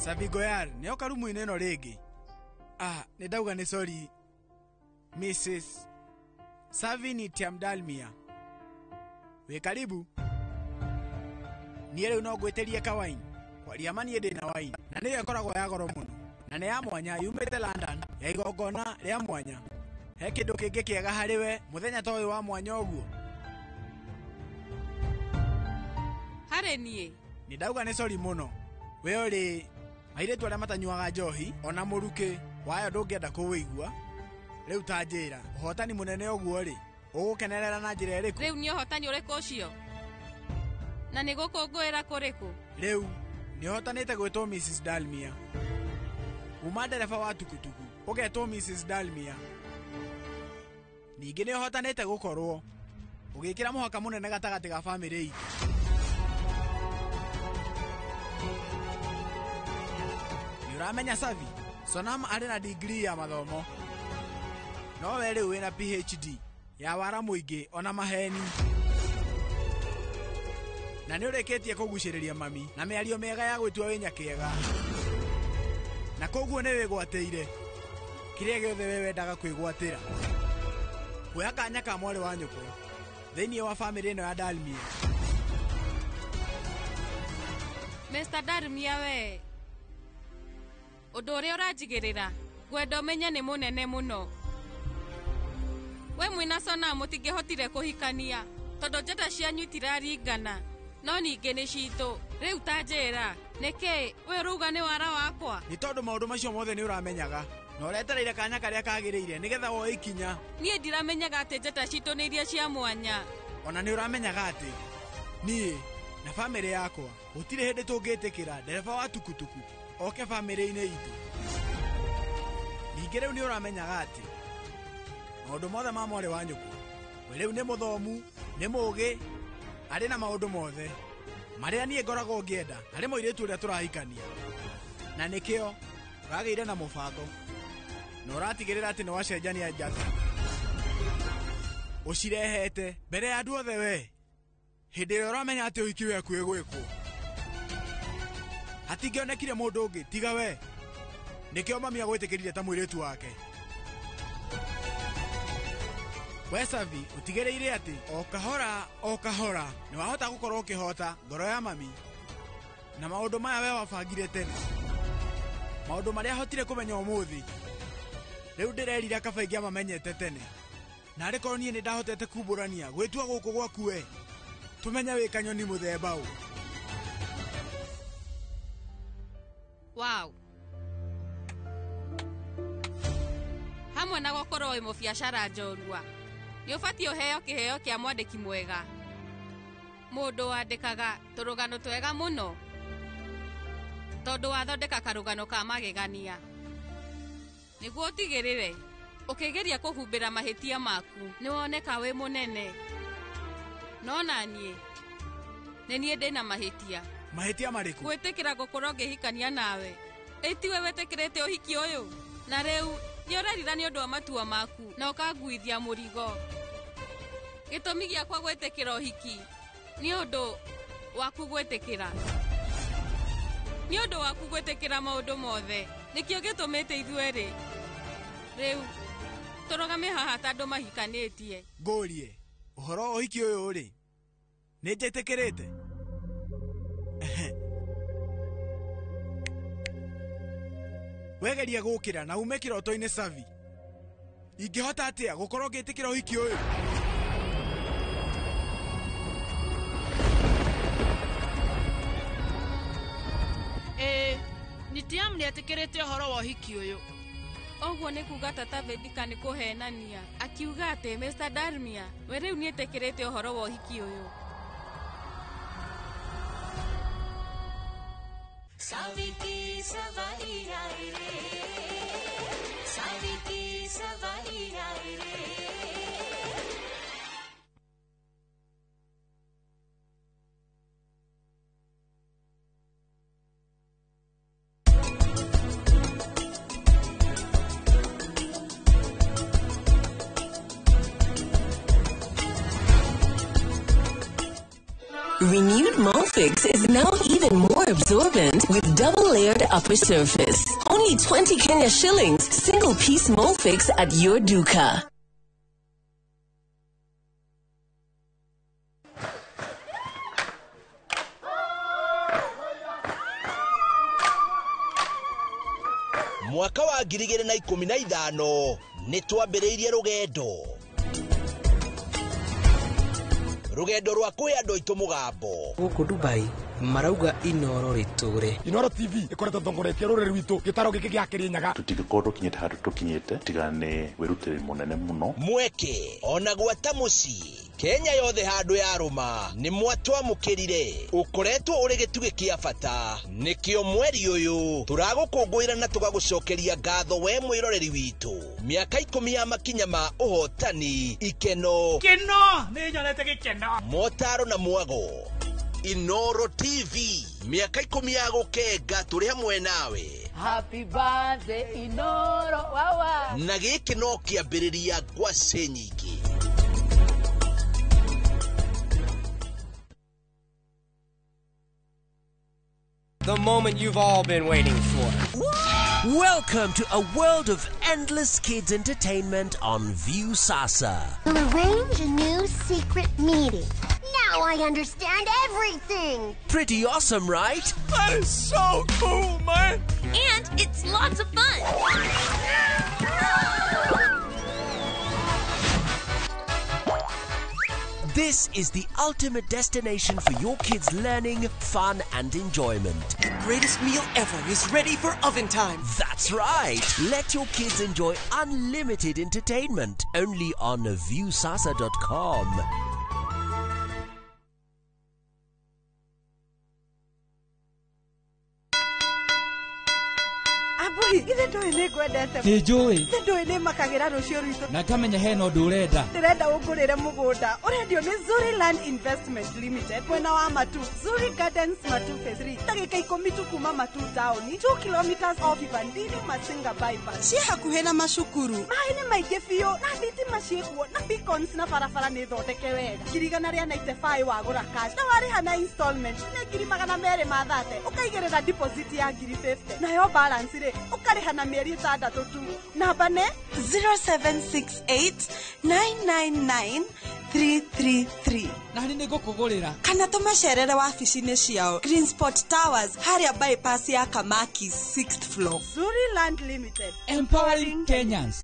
Sabi Goyar, nĩ oka rumu-inĩ ĩno rĩngĩ. Nĩ ndauga nĩ sorry Mrs. Savini Tiamdalmia. Wĩ karibu. Niĩ rĩu no ngwĩtĩrie kawaini. Kwaria ma niĩ ndĩ na waini. Na nĩyo ĩkoragwo ya goro mũno. Na nĩ ya mwanya yumĩte London ya igongona rĩa mwanya. He kĩndũ kĩngĩ kĩega harĩ we mũthenya ta ũyũ wa mwanya ũguo. Harĩ niĩ. Nĩ ndauga nĩ sorry mũno. We ũrĩ airĩtu arĩa matanyuaga njohi ona mũrukĩ wayo ndũngĩenda kũwĩigua rĩu ta njĩra ũhotani mũnene ũguo rĩ ũgũkenerera na njĩra ĩrĩkũ? Rĩu nĩ ũhotani ũrĩkũ ũcio na nĩ gũkũngũĩra kũrĩkũ? Rĩu nĩ ũhotanĩte gwĩtwo Mrs. Dalmia uma ndereba wa tukutuku ũgetwo Mrs. Dalmia. Ningĩ nĩ ũhotanĩte gũkorwo ũgĩkĩra mũhaka mũnene gatagatĩ ga bamĩrĩ itũ. Uramenya Savi, Sonam arĩ na degree ya mathomo. No we rĩu wĩna PhD ya wara mũingĩ ona maheni. Na nĩ ũrĩkĩtie kũgucĩrĩria mami na mĩario mĩega ya gwĩtua wĩ nyakĩega. Na koguo nĩ wĩgwatĩire kĩrĩa gĩothe we wendaga kwĩgwatĩra. Kuoya kanya ka mwarĩ wa nyũkwa thĩinĩ wa bamĩrĩ ĩno ya Dalmia. Mr. Darmia we Odore ũranjigĩrĩra ngwenda ũmenye nĩ mũnene mũno. We mwĩna sona mũtingĩhotire kũhikania tondũ njata cianyu itiraringana no ningĩ nĩ citũ. Rĩu ta njĩra nĩkĩ we ũrauga nĩ wara wakwa? Nĩ tondũ maũndũ macio mothe nĩ ũramenyaga na ũretereire kanya karĩa kagĩrĩire nĩgetha woe ikinya. Niĩ ndiramenyaga atĩ njata citũ nĩ iria cia mwanya. Ona nĩ ũramenyaga atĩ niĩ na bamĩrĩ yakwa gũtirĩ hĩndĩ tũngĩtĩkĩra ndereba wa tukutuku oke bamĩrĩ-inĩ itũ. Ningĩ rĩu nĩ ũramenyaga atĩ maũndũ mothe ma mwarĩ wa nyũkwa we rĩu nĩ mũthomu, nĩ mũũgĩ, arĩ na maũndũ mothe marĩa niĩ ngoragwo ngĩenda harĩ mũirĩtu ũrĩa tũrahikania. Na nĩkĩo ũragĩire na mũbango na ũratigĩrĩra atĩ nĩ wacenjania njata ũcirehete mbere ya andũ othe. We hĩndĩ ĩrĩa ũramenya atĩ ũhiki waku ĩgwĩkwo hatingĩonekire mũndũ ũngĩ tiga we. Nĩkĩo mami agwĩtĩkĩrire ta mũirĩtu wake. We Savi ũtigĩrĩire atĩ o kahora nĩ wahota gũkorwo ũkĩhota ngoro ya mami na maũndũ maya we wabangire tene, maũndũ marĩa hotire kũmenya ũmũthĩ. Rĩu ndĩrerira kaba ingĩ amamenyete tene na arĩ korwo niĩ nĩ ndahotete kumbũrania gwĩtua gũkũ gwaku we tũmenye wĩ kanyoni mũthemba ũ. Wow. Hamwe na gũkorwo wĩ mũbiacara njorua nĩ ũbatiĩ ũheo kĩheo kĩa mwandĩki mwega, mũndũ wandĩkaga tũrũgano twega mũno tondũ wathondeka karũgano ka magegania nĩguo ũtigĩrĩre ũkĩgeria kũhumbĩra mahĩtia maku nĩ woneka wĩ mũnene. No naniĩ nĩ niĩ ndĩna mahĩtia. Mahĩtia marĩkũ? Gwĩtĩkĩra gũkorwo ngĩhikania nawe. Ĩtiwe wĩtĩkĩrĩte ũhiki ũyũ na rĩu nĩ ũrarira nĩ ũndũ wa matua maku na ũkanguithia mũrigo. Gĩtũmi gĩakwa gwĩtĩkĩra ũhiki nĩ ũndũ waku gwĩtĩkĩra. Nĩ ũndũ waku gwĩtĩkĩra maũndũ mothe nĩkĩo gĩtũmĩte ithuerĩ rĩu tũrũgame haha ta andũ mahikanĩtie. Ngũrie ũhoro wa ũhiki ũyũ rĩ nĩ njĩtĩkĩrĩte? Wegeria gũkĩra na ume kĩroto-inĩ Savi. Ingĩhota atĩa gũkorwo ngĩtĩkĩra ũhiki ũyũ? Nitiam nĩetĩkĩrĩte ũhoro wa ũhiki ũyũ. Ũguo nĩ kuga tata Vedika nĩ kũhenania akiuga atĩ Mr. Darmia we rĩu nĩetĩkĩrĩte ũhoro wa ũhiki ũyũ. Saviti savari ae re, Saviti savari ae re. Renewed Molfix is now even more absorbent with double-layered upper surface. Only 20 Kenya shillings, single-piece Molfix at your duka. Mwaka wa 2015 nĩtwambĩrĩirie rugendo rwa kuhe andũ aitũ mũgambo gũkũ Dubai marauga Inoro ritũre. Inoro TV ikoretwo tongoretie rũrĩrĩ rwitũ gĩtaro gĩkĩ gĩa Kĩrĩnyaga. Tũtingĩkorwo tũkinyĩte handũ tũkinyĩte tiga nĩ wĩrutĩri mũnene mũno. Mweke ona gwata mũciĩ Kenya yothe handũ ya rũma nĩ mwatwamũkĩrire ũkoretwo ũrĩ gĩtugĩ kĩa bata. Nĩkĩo mweri ũyũ tũragũkũngũĩra na tũgagũcokeria ngatho we mwĩroreri witũ mĩaka 10 ya makinya ma ũhotani ikeno nĩ nyonete gĩkeno motaro na mwago. Inoro TV miaka 10 ya gũkenga tũrĩ hamwe nawe. Happy birthday Inoro wawa. Na gĩkĩ no kĩambĩrĩria ngwacĩ nyingĩ. The moment you've all been waiting for. Welcome to a world of endless kids entertainment on View Sasa. We'll arrange a new secret meeting. Now Now I understand everything. Pretty awesome, right? That is so cool, man. And it's lots of fun. This is the ultimate destination for your kids' learning, fun, and enjoyment. The greatest meal ever is ready for oven time. That's right. Let your kids enjoy unlimited entertainment only on viewsasa.com. Ithe ndũĩ nĩ ngwendete. Nĩ njũĩ. Ithe ndũĩ nĩ makagĩra rũciũ rwitũ. Na ngamenya hena ũndũ ũrenda. Ndĩrenda ũngũrĩre mũgũnda. Ũrendio nĩ Zuri Land Investment Limited. Mwena wa Matu. Zuri Gardens Matu Phase 3. Ndagĩka 10 tu kuma Matu town. 2 kilometers off Ivandini Masinga bypass. Ciĩ hakuhĩ na macukuru. Maĩ nĩ maingĩ biũ na thitima ciĩkuo na beacons na barabara nĩ thondeke wega. Kirigana rĩa 95 wagũra cash. Na warĩha na installment nĩ 230. Ũkaigĩrĩra deposit ya 50. Nayo balance rĩ ukareha na mieri 6 tu. Namba ne 0768999333. Na nĩ ngũkũgũrĩra. Kana tũmacerere wabici-inĩ ciao Greensport Towers harĩa bypass ya Kamaki 6th floor. Zuri Land Limited, empowering Kenyans.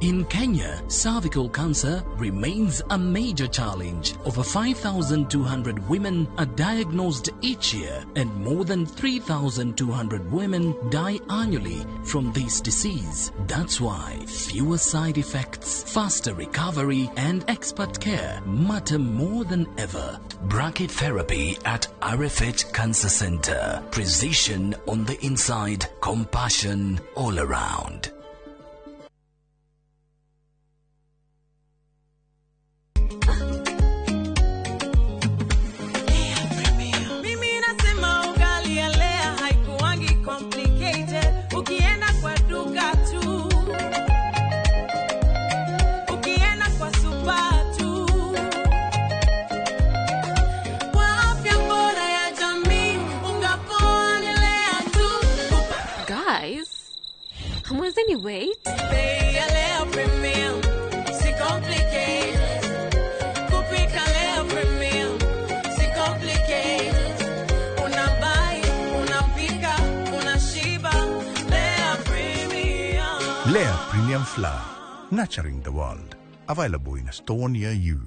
In Kenya, cervical cancer remains a major challenge. Over 5,200 women are diagnosed each year, and more than 3,200 women die annually from this disease. That's why fewer side effects, faster recovery, and expert care matter more than ever. Bracket therapy at RFH Cancer Center. Precision on the inside, compassion all around. Was any wait? Lea Premium Flour, nurturing the world. Available in a store near you.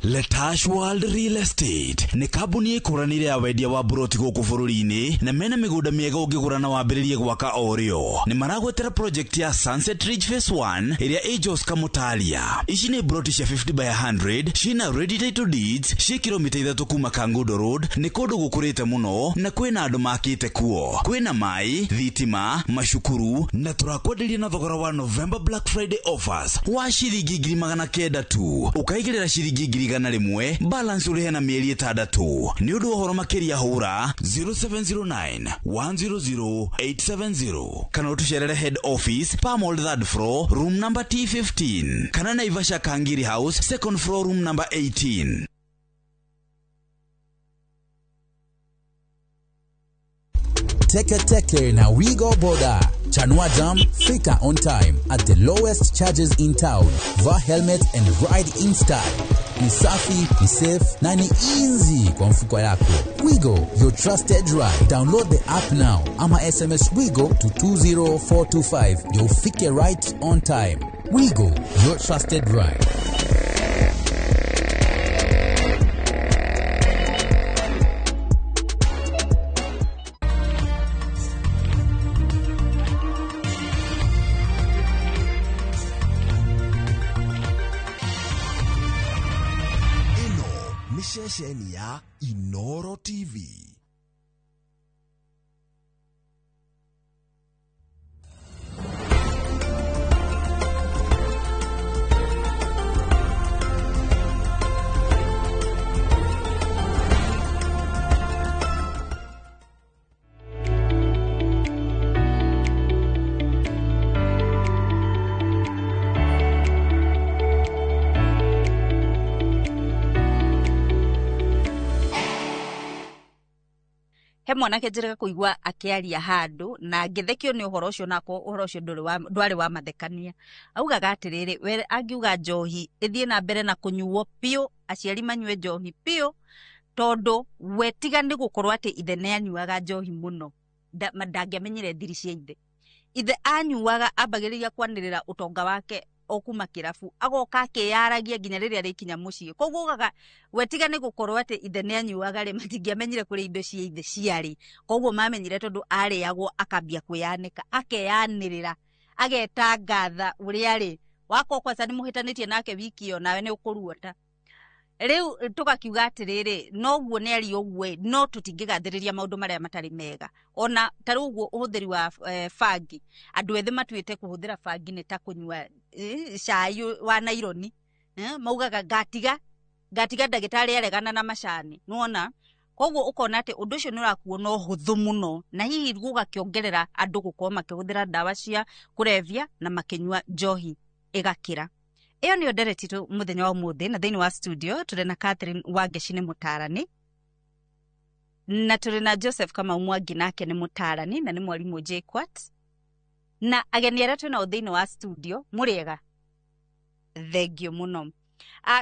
Letash World Real Estate ni kabuni ikuranire ya wendia wa buroti guku bururi-ini na mena migunda miega ungigura na wambiririe gwaka orio. Ni maragwetera project ya Sunset Ridge Phase 1 iria Ajos Kamutalia. Ici ni buroti cia 50 by 100 cina ready title deeds cia kilomita 3 kuma Kangundo Road. Ni kundu gukurite muno na kwina andu makite kuo. Kwina mai, thitima, mashukuru na turakwenderia na thogora wa November Black Friday offers wa ciringi 900 tu. Ukaigirira ciringi na rimwe balance urihe na mieri 6 ni undu uhoro makiria hura 0709 100 870 kana utucerere head office Palmol 3rd floor room number T15 kana Naivasha Kangiri House 2nd floor room number 18. Teke na Wigo Boda. Chanua Jam, fika on time at the lowest charges in town. Vaa helmet and ride in style. Ni safi, ni safe, na ni easy kwa mfuko yako. Wigo, your trusted ride. Download the app now. Ama SMS Wigo to 20425. You'll fike right on time. Wigo, your trusted ride. Shesheni ya Inoro TV. he mwanake njĩrĩga kũigua akĩaria handũ na ngĩthekio nĩ ũhoro ũcio nako ũhoro ũcio ndwarĩ wa mathekania. Augaga atĩrĩrĩ we angiuga njohi ĩthiĩ na mbere na kũnyuo piũ, aciari manyue njohi piũ, tondũ we tiga nĩ gũkorwo atĩ ithe nĩ anyuaga njohi mũno ndangĩamenyire thiri cia ithe. Ithe anyuaga ambagĩrĩria kwanĩrĩra ũtonga wake okuma kĩrabu agoka akĩyaragia nginya rĩrĩa rĩkinya mũciĩ. Koguo ugaga we tiga nĩ gũkorwo atĩ ithe nĩ anyuaga rĩ matingĩamenyire kũrĩ indo cia ithe ciarĩ. Koguo mamenyire tondũ arĩagwo akambia kwĩyanĩka akeyanĩrĩra ageta ngatha ũrĩa rĩ wako kwasa nĩ mũhĩtanĩtie nake wiki ĩyo nawe nĩ ũkũruota. Rĩu tugakiuga atĩrĩrĩ noguo nĩ ari ũguo no tũtingĩgathĩrĩria maũndũ marĩa matarĩ mega. Ona tarĩ ũguo ũhũthĩri wa bangi, andũ ethĩ matuĩte kũhũthĩra bangi nĩ ta kũnyua cai wa naironi. Maugaga ngatiga ndagĩtarĩ aregana na macani. Nuona koguo ukona atĩ ũndũ ũcio nĩ ũrakuo no hũthũ mũno na hihi gũgakĩongerera andũ gũkorwo makĩhũthĩra ndawa cia kũrevia na makĩnyua njohi ĩgakĩra. Iyo nĩ ndereti tu mũthenya wa ũmũthĩ na thĩinĩ wa studio tũrĩ na Catherine Wangeci nĩ mũtarani na tũrĩ na Joseph Kamau Mwangi nake nĩ mũtarani na nĩ mwarimũ JKUAT na ageni arĩa twĩ nao thĩinĩ wa studio mũrĩega. Thengio mũno.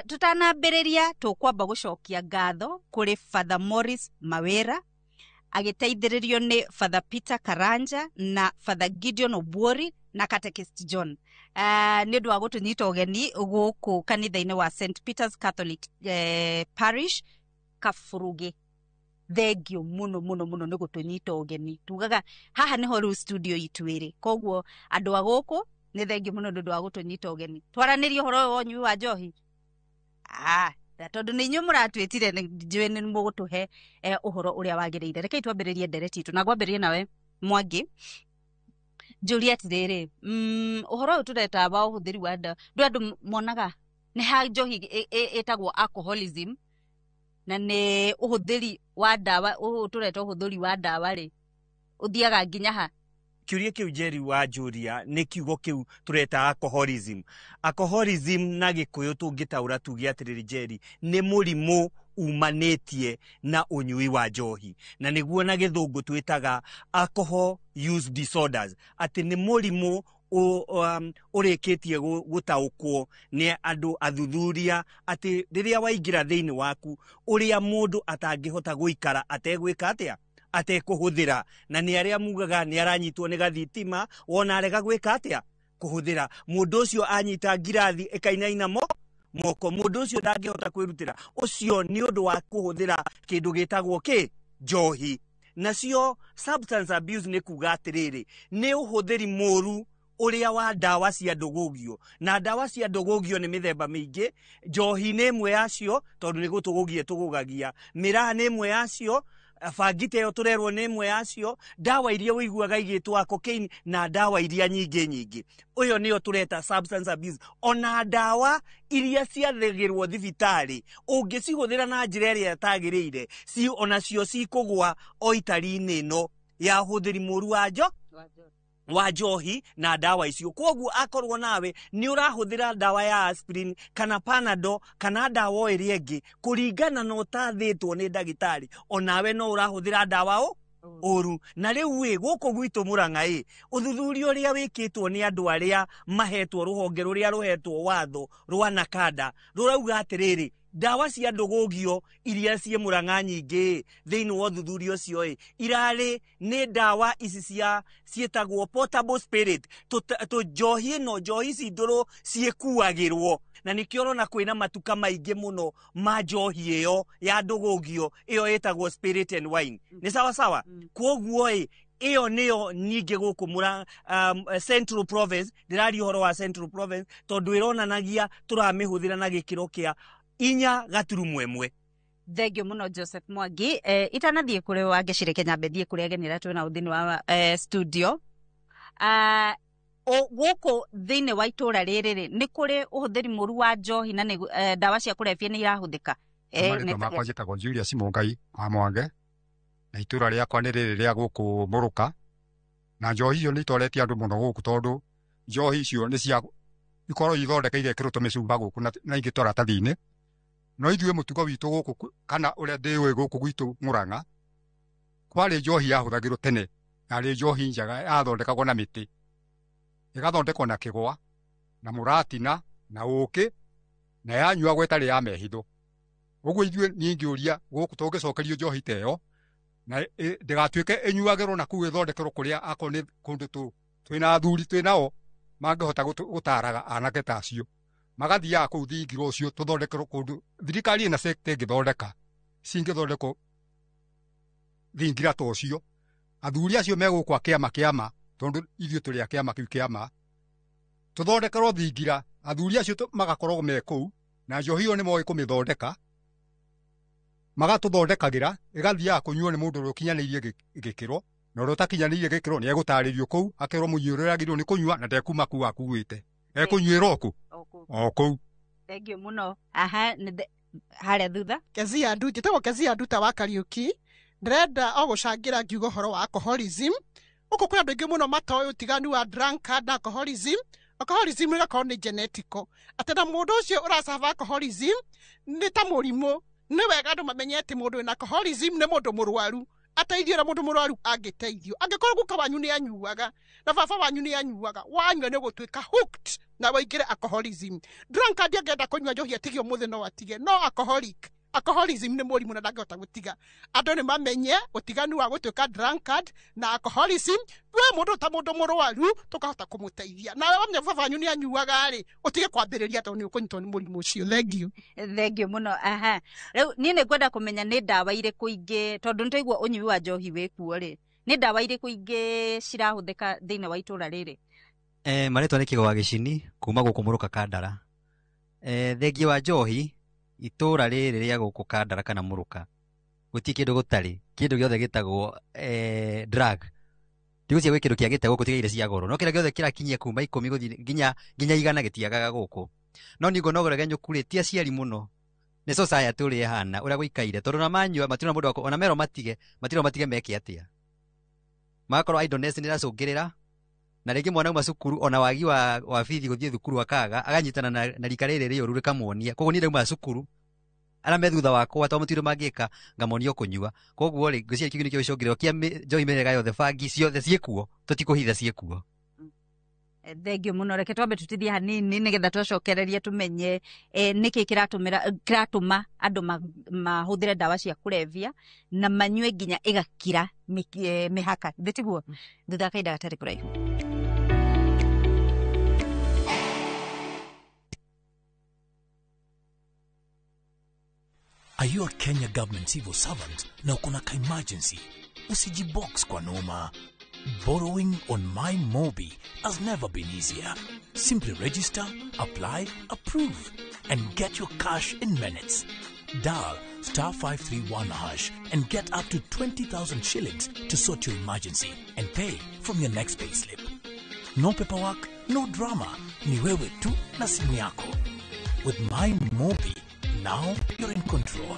Tutanambĩrĩria tũkwamba gũcokia ngatho kũrĩ Father Morris Mawĩra agĩteithĩrĩrio nĩ Father Peter Karanja na Father Gideon Obuori na Catechist John. Nĩ ũndũ wa gũtũnyita ũgeni gũkũ kanitha-inĩ wa St Peter's Catholic Parish Kaburugi. Thengio mũno nĩ gũtũnyita ũgeni. Tugaga haha nĩho rĩu studio itu ĩrĩ. Koguo andũ a gũkũ nĩ thengio mũno nĩ ũndũ wa gũtũnyita ũgeni. Twaranĩrie ũhoro wa ũnyui wa njohi. Tondũ nĩ inyuĩ mũratwĩtire njũĩ nĩ mũgũtũhe ũhoro ũrĩa wagĩrĩire. Rekei twambĩrĩrie ndereti itũ na gwambĩrĩria nawe Mwangi. Njũria atĩrĩrĩ ũhoro ũyũ tũreta wa ũhũthĩri wa ndawa andũ monaga nĩ ha njohi ĩtagwo alcoholism na nĩ ũhũthĩri wa ndawa tũreta ũhũthĩri wa ndawa rĩ ũthiaga nginya ha. Kiuria kĩu Jerry wa Juria nĩ kiugo kĩu tũreta alcoholism. Alcoholism na Gĩkũyũ tũngĩtaũra tuge atĩrĩrĩ Jerry nĩ mũrimũ umanĩtie na ũnyui wa njohi na nĩguo na Gĩthũngũ twĩtaga alcohol use disorders, atĩ nĩ mũrimũ ũrĩkĩtie gũtaũkwo nĩ andũ athuthuria atĩ rĩrĩa waingĩra thĩinĩ waku ũrĩa mũndũ atangĩhota gũikara ategwĩka atĩa atekũhũthĩra, na nĩ arĩa mugaga nĩ aranyitwo nĩ gathitima wona arega gwĩka atĩa kũhũthĩra. Mũndũ ũcio anyita ngirathi ĩkainaina moko, mũndũ ũcio ndangĩhota kwĩrutĩra. Ũcio nĩ ũndũ wa kũhũthĩra kĩndũ gĩtagwo njohi. Nacio substance abuse nĩ kuga atĩrĩrĩ nĩ ũhũthĩri mũru ũrĩa wa ndawa cia ndũgũgio, na ndawa cia ndũgũgio nĩ mĩthemba mĩingĩ. Njohi nĩ ĩmwe yacio tondũ nĩ gũtũgũgia tũgũgagia, mĩraha nĩ ĩmwe yacio, bangite yo turerwo nĩ ĩmwe yacio, ndawa iria wĩiguaga igĩtwo cocaine na ndawa iria nyingĩ. Ũyo nĩyo tureta substance abuse. Ona ndawa iria ciathagĩrwo thibitarĩ ũngĩcihũthĩra na njĩra ĩrĩa ĩtagĩrĩire onacio cikũgwa o itari-inĩ ĩno ya hũthĩri mũru wa njohi na ndawa icio. Koguo akorwo nawe nĩ ũrahũthĩra ndawa ya aspirin kana panadol kana ndawa ĩrĩa ĩngĩ kũringana na ũtathĩtwo nĩ ndagĩtarĩ, onawe no ũrahũthĩra ndawa ũru. Na rĩu gũkũ gwitũ Mũrang'a ũthuthuria ũrĩa wĩkĩtwo nĩ andũ arĩa mahetwo rũhonge rũrĩa rũhetwo watho rwa NACADA rũrauga atĩrĩrĩ ndawa cia ndũgũgio iria ciĩ Mũrang'a nyingĩ thĩinĩ wa ũthuthuria ũcio irarĩ nĩ ndawa ici ciĩtagwo portable spirit, njohi ici ndũrũ ciĩkuagĩrwo, na nĩkĩo ũrona kwĩna matuka maingĩ mũno ma njohi ĩyo ya ndũgũgio ĩyo ĩtagwo spirit and wine. Nĩ sawa. Koguo iyo nĩyo nyingĩ gũkũ Central Province, ndĩraria ũhoro wa Central Province tondũ ĩronanagia tũramĩhũthĩra na gĩkĩro kĩa 4.1. Thengio mũno Joseph Mwangi. Itanathiĩ kũrĩ Wangeci reke nyambe thiĩ kũrĩ ageni arĩa twĩna thĩinĩ wa studio. Gũkũ thĩinĩ wa itũra rĩrĩ nĩ kũrĩ ũhũthĩri mũru wa njohi na ndawa cia kũrebia nĩ irahũthĩka. Marĩtwa makwa njĩtagwo Julius Mũngai wa Mwange na itũra rĩakwa nĩ rĩrĩ rĩa gũkũ Mũrũka, na njohi icio nĩ itoretie andũ mũno gũkũ tondũ njohi icio nĩ cia ikorwo ithondekeire kĩrũtũ mĩcumba gũkũ na ingĩtwara tathi-inĩ. No ithuĩ mũtugo witũ gũkũ kana ũrĩa ndĩũĩ gũkũ gwitũ Mũrang'a kwari njohi yahuthagirwo tene yarĩ njohi njega yathondekagwo na mĩtĩ ĩgathondekwo na kĩgwa na mũratina na ũkĩ na yanyuagwo ĩtarĩ ya mehitho. Ũguo ithuĩ niĩ ngĩũria gũkũ tũngĩcokerio njohi ta ĩyo na ndĩgatuĩke ĩnyuagĩrwo na kũu ĩthondekerwo kũrĩa akorwo nĩ kũndũ twĩna athuri twĩnao mangĩhota gũtaraga anake ta acio magathiaga kũu thingira ũcio tũthondekerwo kũndũ thirikari ĩna sector ĩngĩthondeka cingĩthondekwo thingira ta ũcio. Athuri acio megũkwa kĩama tondũ ithuĩ tũrĩ a kĩama kĩu kĩama tũthondekerwo thingira athuri acio magakorwo me kũu na njohi ĩyo nĩ moĩ kũmĩthondeka magatũthondekagĩra ĩgathiaga kũnyuo nĩ mũndũ ũrĩa ũkinyanĩirie gĩkĩro na ũrĩa ũtakinyanĩirie gĩkĩro nĩ egũtarĩrio kũu akerwo mũnyuĩro ũrĩa agĩrĩirwo nĩ kũnyua na ndekuma kuu akuĩte ekũnyuĩra o kũu. Thengiũ mũno. Aha harĩa thutha Kezia Ndu njĩtagwo Kezia Nduta wa Kariuki ndĩrenda o gũcangĩra ngiuga ũhoro wa alcoholism. Gũkũ kwĩ andũ aingĩ mũno matoĩ ũtiganu wa drunkard na alcoholism. Alcoholism ĩgakorwo nĩ genetical atĩ na mũndũ ũcio ũracaba alcoholism nĩ ta mũrimũ. Nĩ wega andũ mamenye atĩ mũndũ wĩna alcoholism nĩ mũndũ mũrwaru ateithio na mũndũ mũrwaru angĩteithio. Angĩkorwo guka wanyu nĩ anyuaga na baba wanyu nĩ anyuaga wanyua nĩ gũtuĩka hooked na waingĩre alcoholism. Drunkard angĩenda kũnyua njohi atigio mũthĩ no atige no alcoholism nĩ mũrimũ na ndangĩhota gũtiga. Andũ nĩ mamenye ũtiganu wa gũtuĩka drunkard na alcoholism. We mũndũ ta mũndũ mũrwaru tũkahota kũmũteithia. Na wamenya baba wanyu nĩ anyuaga rĩ ũtige kwambĩrĩria tondũ nĩ ũkũnyitwo nĩ mũrimũ ũcio. Thengiũ mũno. Aha rĩu niĩ nĩ ngwenda kũmenya nĩ ndawa irĩkũ ingĩ tondũ nĩtwaigua ũnyui wa njohi wĩkuo rĩ nĩ ndawa irĩkũ ingĩ cirahũthĩka thĩinĩ wa itũũra rĩrĩ? Marĩtwa nĩ Kĩgwa Gĩcini kuma gũkũ Mũrũka Kandara. Thengiũ wa njohi itũũra rĩrĩ rĩa gũkũ Kandara kana Mũrũka gũtirĩ kĩndũ gũtarĩ kĩndũ gĩothe gĩtagwo drug. Ndigũcia gwĩ kĩndũ kĩagĩte gũkũ tiga iria cia goro no kĩrĩa gĩothe kĩrakinyia kuma 10 gũthiĩ nginya 100 gĩtiagaga gũkũ. No nĩguo no geregenyũku rĩ ti aciari mũno nĩ society ũrĩa ĩhana ũrĩa gũikaire tondũ na manyua matirĩ na mũndũ ona mero matige meke atĩa. Magakorwo idleness nĩ ĩracũngĩrĩra na rĩngĩ mwana uma cukuru ona wagi wa bithi gũthiĩ thukuru akaga aganyitana na rika rĩrĩ rĩũru rĩkamuonia. Koguo niĩ ndauma cukuru arĩa me thutha wakwa tondũ matirĩ mangĩka ngamonio kũnyua. Koguo rĩ ngwĩciria kĩu nĩkĩo gĩcũngĩrĩro kĩa njohi mĩhĩrĩga yothe bangi ciothe ciĩkuo tũtikũhitha ciĩkuo. Thengiũ mũno. Reke twambe tutithie hanini nĩgetha twacokererie tumenye nĩkĩ kĩratũma andũ mahũthĩre ndawa cia kũrebia na manyue nginya ĩgakira mĩhaka. Ndĩtiguo thutha kaida gatarĩ kũraihu. Are you a Kenya government civil servant na uko na emergency? Usijibox kwa noma. Borrowing on MyMobi has never been easier. Simply register, apply, approve, and get your cash in minutes. Dial *531# and get up to 20,000 shillings to sort your emergency and pay from your next payslip. No paperwork, no drama. Ni wewe tu na simu yako. With MyMobi, now you're in control.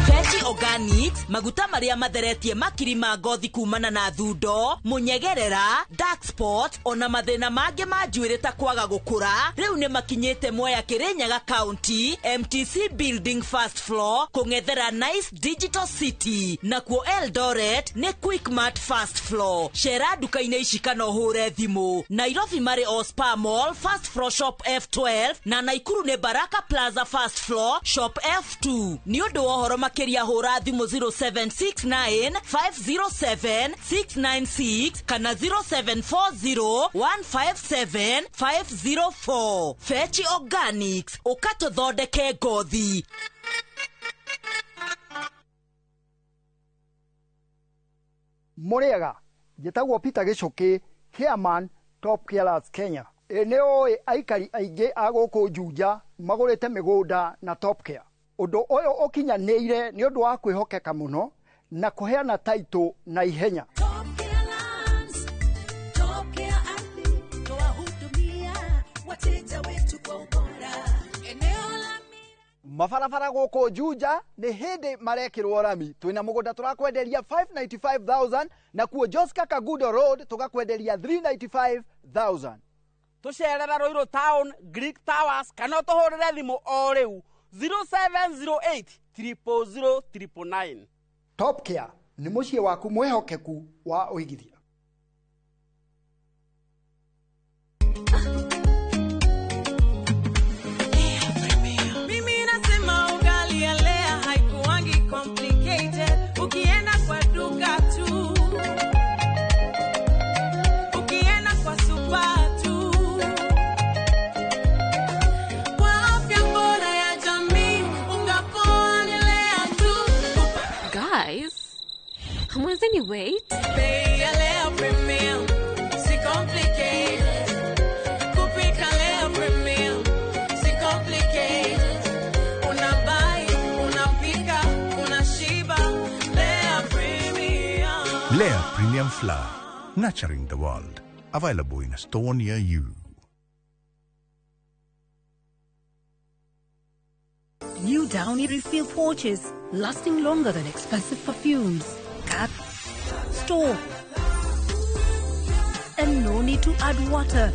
Veggie Organics, maguta maria matheretie makiri ma ngothi kumana na thundo, munyegerera, dark spot, ona mathina mangĩ ma njuĩrĩ ta kwaga gũkũra. Rĩu nĩ makinyĩte Mwea Kirinyaga County, MTC Building First Floor, kũng'ethera Nice Digital City. Nakuo Eldoret nĩ Quickmart First Floor. Cera duka-inĩ ici kana ũhũre thimũ. Nairobi marĩ o Spar Mall, First Floor Shop F12, na Naikuru nĩ Baraka Plaza First Floor, Shop F2. Nĩ ũndũ wa ũhoro makĩria hũra thimũ 0769-507-696 kana 0740-157-504. Veggie Organics, ũkatũthondeke ngothi. Mũrĩega, njĩtagwo Peter Gĩcũkĩ, Chairman Top Carers Kenya. Nĩ ũĩ aikari aingĩ a gũkũ Juja magũrĩte mĩgũnda na Top Care. Ũndũ ũyũ ũkinyanĩire nĩ ũndũ wa kwĩhokeka mũno na kũheana taitũ na ihenya. Mabarabara gũkũ Juja nĩ hĩndĩ marekĩrwo rami. Twĩna mũgũnda tũrakwenderia 595,000 na kuo Joska Kagudo Road tũgakwenderia 395,000. tucerera Ruiru Town, Greek Towers, kana tuhurire thimu o riu 0708 000 999. Top Care nĩ mũciĩ waku mwehokeku wa ũigithia. Mimi nasema ugali ya Lea haikuwangi complicated. Ukienda kwa duka tu, ukienda kwa super tu, kwa afya bora ya jamii, ungapoa ni Lea tu. Guys, hamwezeni wait? Bei ya Lea Premium, si complicated. Kupika Lea Premium, si complicated. Unabai, unapika, unashiba. Lea Premium. Lea Premium Flour, nurturing the world. Available in a store near you. New Downy refill pouches, lasting longer than expensive perfumes. Cut, store, and no need to add water.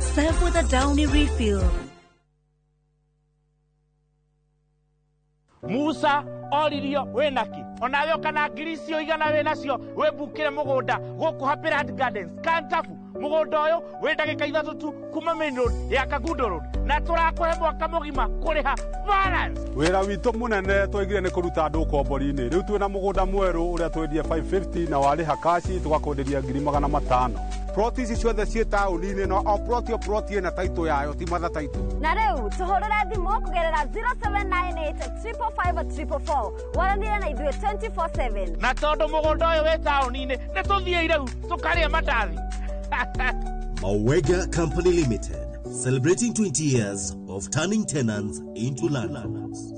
Serve with a Downy refill. Musa oririo wenaki onawe kana ngiricio igana we nacio webukire mugunda guku Happyland Gardens Kantafu mugunda uyu we ndagika ithatu tu kuma main road ya Kagundo road na turakuhe mwaka mugima kuriha balance. Wira witu munene twegire ni kuruta andu kombori-ini riu twina mugunda mweru uria twendie 550 na wariha kashi tugakunderia 500. Proti ici ciothe ciĩ taũni-inĩ no o proti ĩna taitũ yayo ti matha taitũ. Na rĩu tũhũrĩre thimũ kũgerera 0798 waranire na ithuĩ 24/7. Na tondũ mũgũnda ũyũ wĩ taũni-inĩ nĩ tũthiĩ ireu tũkarĩa mandathi. Mawega Company Limited, celebrating 20 years of turning tenants into landlords.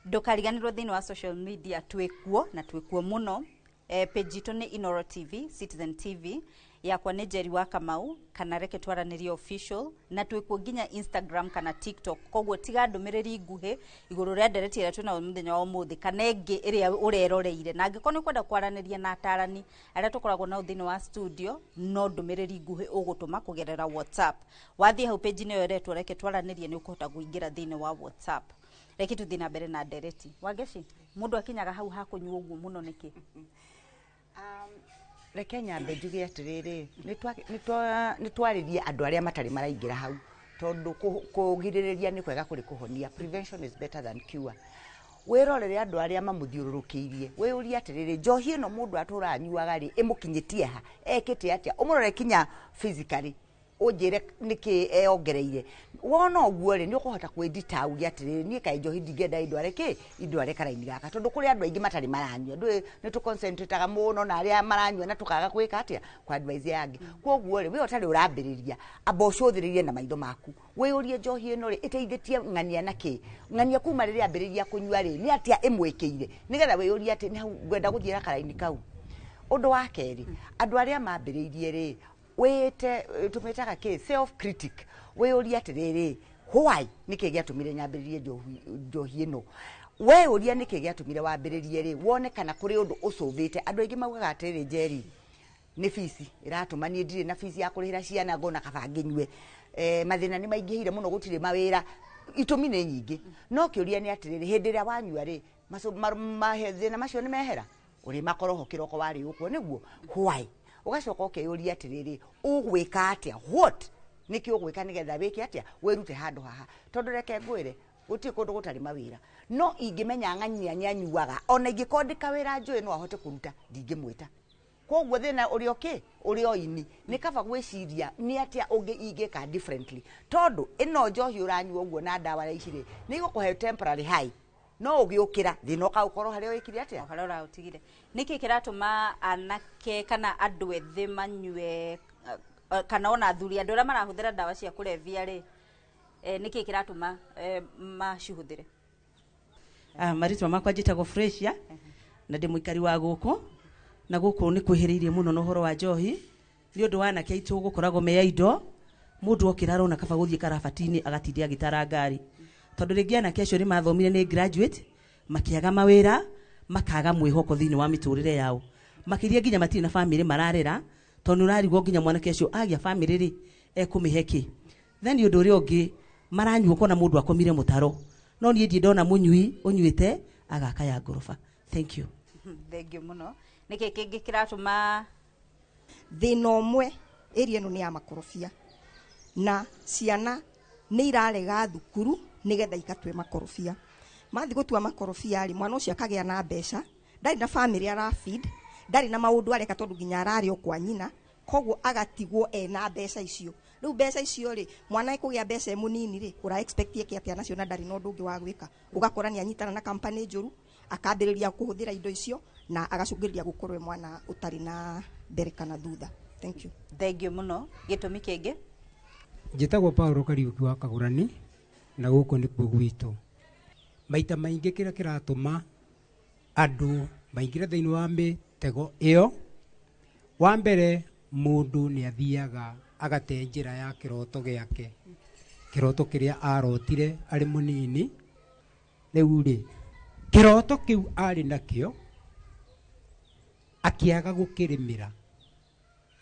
Ndukariganirwo thini wa social media twikuo na twikuo muno. Page itu ni Inoro TV, Citizen TV, yakwa ni Jerry wa Kamau kana reke twaranirie official, na twikuo nginya Instagram kana TikTok. Koguo tiga ndumiriri nguhe iguru ria ndereti ira twina muthenya wa umuthi kana ingi iria ureroreire, na angiko ni kwenda kwaraniria na atarani aria tukoragwo na thini wa studio, no ndumiriri nguhe ugutuma kugerera WhatsApp. Wathie hau page ni yo iretwo reke twaranirie ni ukuhota kuingira thini wa WhatsApp. Reke tuthi na mbere na ndereti. Wageci mundu akinyaga hau hakunywa uguo muno niki? Reke nyambe njuge atiriri ni twaririe andu aria matari maraingira hau tondu kugiririria ni kwega kuri kuhonia. Prevention is better than cure. Wirorere andu aria mamuthiururukiirie wiuria atiriri njohi ino mundu atura anyuaga ri imukinyitie ha ekite atia umurore kinya physically ujire niki eongereire wona uguo ri ni ukuhota kwedita ugia atiriri ni kai njohi ndingenda indo areke indo areka raini gaka tondu kuri andu aingi matari maranyua ndu ni tu concentrateaga muno na aria maranyua na tukaga kwika atia kwa advice yangi koguo ri we utari urambiriria abocuthiririe na maitho maku wiurie njohi ino ri iteithitie ng'ania naki ng'ania kuma riria ambiriria kunyua ri ni atia imwekiire nigetha wiurie ati ni ngwenda guthiira karaini kau. Undu wa keri andu aria mambiririe ri wete tumetaga ke self critic wiuria atiriri why niki giatumire nyambiririe njohi ino we uria niki giatumire wambiririe ri wone kana kuri undu ucuvite andu aingi maugaga atiriri Jerry ni fisi iratuma ni ndire na fisi ya kurihira ciana ngona kabangi nywe mathina ni maingihire muno gutire mawira itumi ni nyingi no kiuria ni atiriri hindi ria wanyua ri mathina macio ni mehera uri makoroho kiroko wari ukwo niguo why ugacoka ukeyuria atiriri ugwika atia what niki ugwika nigetha wiki atia werute handu haha tondu reke ngwire guti kundu gutari mawira no ingimenya ng'ania nyanyuaga ona ingikondika wira njui no ahote kuruta ndingimwita koguo thina uri oki uri oini ni kaba gwiciria ni atia ungi ingika differently tondu ino njohi uranyua uguo na dawa ya icire ni igukuhe temporary high no ugiukira thina ukaukorwo haria wikire atia ukarora utigire niki kiratuma anake kana andu ethi manyue kana ona athuri andu aria marahuthira dawa cia kulevya ri niki kiratuma macihuthire? Maritwa makwa njitagwo Freshia na ndi muikari wa guku na guku ni kwihiriirie muno no horo wa njohi ni undu wana keitu gukoragwo me indo mundu okiraro na kaba guthie karabatini agatindia gitara ngari tondu ringi ana kesho ni mathomire ni graduate makiaga mawira makaga mwihoko thini wa miturire yao makiria nginya matiri na family mararera tondu urarigwo nginya mwanake ucio agia family ri ekumiheki then yundu uri ungi maranyuo kona mundu akomire mutaro no nie ndi ndona munyui unyuite agaka ya ngoroba. Thank you. Thank you muno. Niki kingi kiratuma thina umwe area ino ni ya makorofia na ciana ni irarega thukuru nigetha ikatwe makorofia mathi gutua makorofia ari mwana ucio akagea na mbeca ndari na family ara feed ndari na maundu areka tondu nginya arari o kwa nyina koguo agatigwo ena mbeca icio riu mbeca icio ri mwana ikugia mbeca munini ri ura expect yake atia nacio na ndari no ndungi wa gwika ugakora ni anyitana na company njuru akambiriria kuhuthira indo icio na agacungiriria gukorwe mwana utari na mbere kana thutha. Thank you. Thank you muno. Gitumi kingi njitagwo Paulo Kariuki wa Kagurani na guko ni kuo gwitu maita maingi kira kiratuma andu maingire thiini wa mitego iyo wa mbere mundu ni athiaga agate njira ya kiroto giake kiroto kiria arotire ari munini riu ri kiroto kiu ari nakio akiaga gukirimira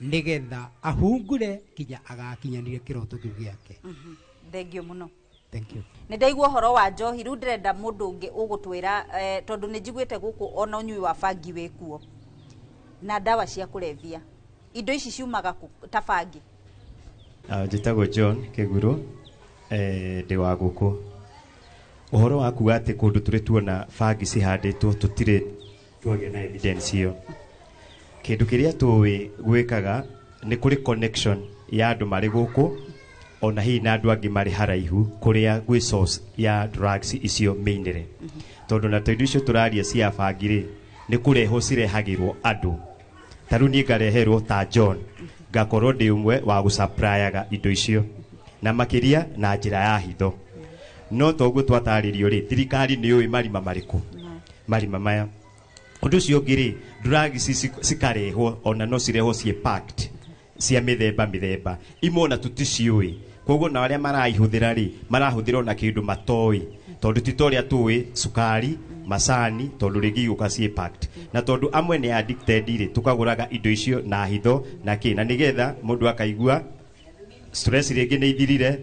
nigetha ahungure kinya agakinyanire kiroto kiu giake. Thank you muno. Thank you. Ni ndaigua horo wa njohi riu ndirenda mundu ungi ugutwira tondu ni njiguite guku ona unyui wa bangi wikuo na dawa cia kulevya indo ici ciumaga ta bangi. Njitagwo John Kiguru ndi wa guku uhoro wa kuga ati kundu turi tuona bangi cihanditwo tutire tuagia na evidence iyo kindu kiria tuwi gwikaga ni kuri connection ya andu mari guku ona hi na andu angi mari haraihu kuria gwi source ya drugs icio mainire tondu na tondu icio turaria cia bangi ri ni kureho cirehagirwo andu taru ni ngareherwo ta John ngakorwo ndi umwe wa gusupplyaga indo icio na makiria na njira ya hitho no toguo twataririo ri thirikari ni ui marima mariku marima maya undu ucio ngiri drugs cikarehwo ona no cireho cie packed cia mithemba imona tuticiui koguo na aria maraihũthĩra ri marahũthĩra na kindu matoi tondu titoria tuwi sukari masani tondu rigi guka cie packed na tondu amwe ni addicted ri tukaguraga indo icio na hitho na kina nigetha mundu akaigua stress rigi ni ithirire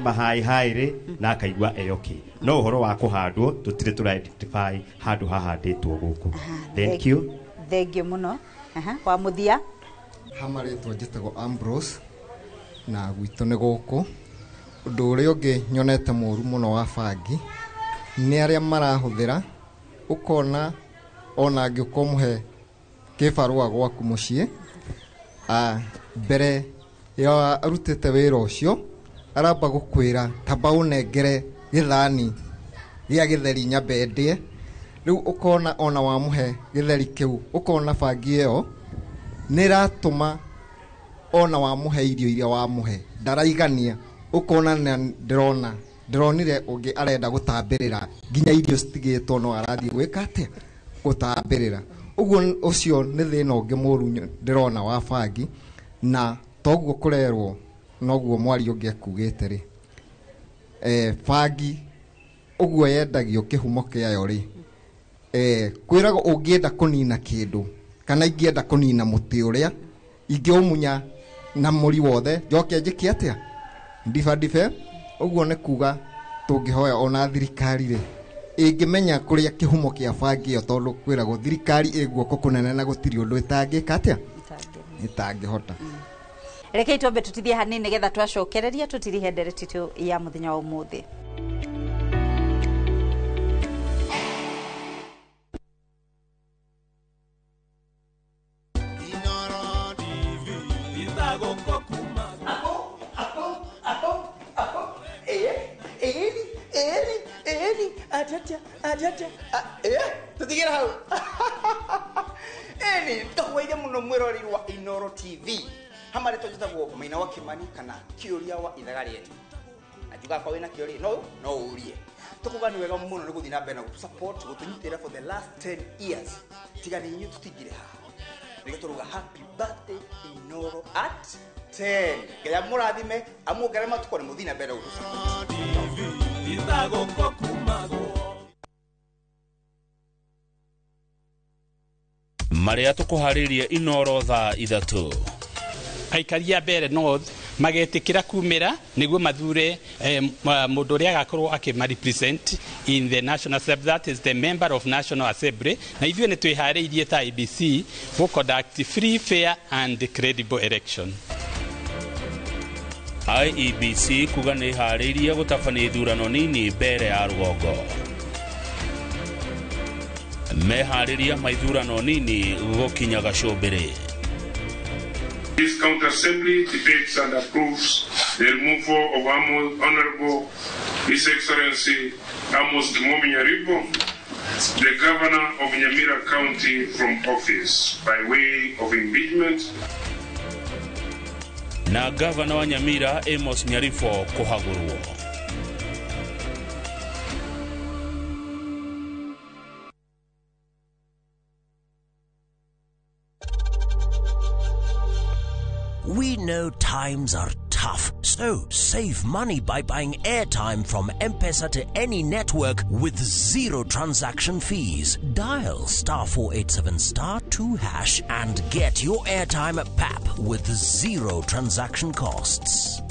mahai ri na akaigua eyoki no uhoro wa kuhandwo tutire tura identify handu hahanditwo guku. Thank you. Thank you muno. Kwa muthia hamaritwo njitagwo Ambrose na gwitu ni guku undu uria ungi nyonete muru muno wa bangi ni aria marahuthira ukona ona ngikomuhe kibarua gwaku mucii mbere ya arutite wira ucio aramba gukwira tamba unengere githani gia githeri nyambendie riu ukona ona wamuhe githeri kiu ukona bangi iyo niratuma ona wamuhe irio iria wamuhe ndaraigania ukona ndironire ungi arenda gutambirira nginya irio citigitwo no arathi gwika atia gutambirira uguo ucio ni thina ungi muru ndirona wa bangi na toguo kurerwo noguo mwari ungi akugite ri bangi uguo yendagio kihumo kiayo ri kwirago ungienda kunina kindu kana ingienda kunina muti uria ingiumunya na muri wothe njoke njiki atia ndife uguo ni kuga tungihoya ona thirikari ri ingimenya kuria kihumo kia bangi yo tondu kwirago thirikari iguoko kunene na gutiri undu itangika atia itangihota. Rekei twambe tutithie hanini nigetha twacokereria tutirihe ndereti tu ya muthenya wa umuthi. Tutigira hau ndakwaire muno mwirori wa Inoro TV hamare tojitagwo Maina wa Kimani kana Kiuria wa ithaga rietu ajuga kwa wina kiuri no urie tukuga ni wega muno ni guthi na mbere na support gutunyitira for the last 10 years tigani inyu tutigire ha nigituruga happy birthday Inoro at 10 kaya murathime amugere matukore muthi na mbere gutusupport maria tukuhariria inoro thaa 3 Aikaria Mbere North magetikira kumira niguo mathure mundu uria agakorwo akimarepresent in the National Assembly, that is the member of National Assembly, na ithue ni twihariirie ta IBC go conduct free, fair and credible election. IEBC kuga nĩ harĩirie gũtabania ithurano nini mbere ya rũgongo. Meharĩria maithurano nini gũkinya Gacumbĩrĩ. This county assembly debates and approves the removal of Honorable His Excellency Amos Kimomi Nyaribo, the governor of Nyamira County, from office by way of impeachment. Na governor wa Nyamira Amos Nyaribo kuhagurwo. We know times are tough, so save money by buying airtime from M-Pesa to any network with zero transaction fees. Dial *487*2# and get your airtime PAP with zero transaction costs.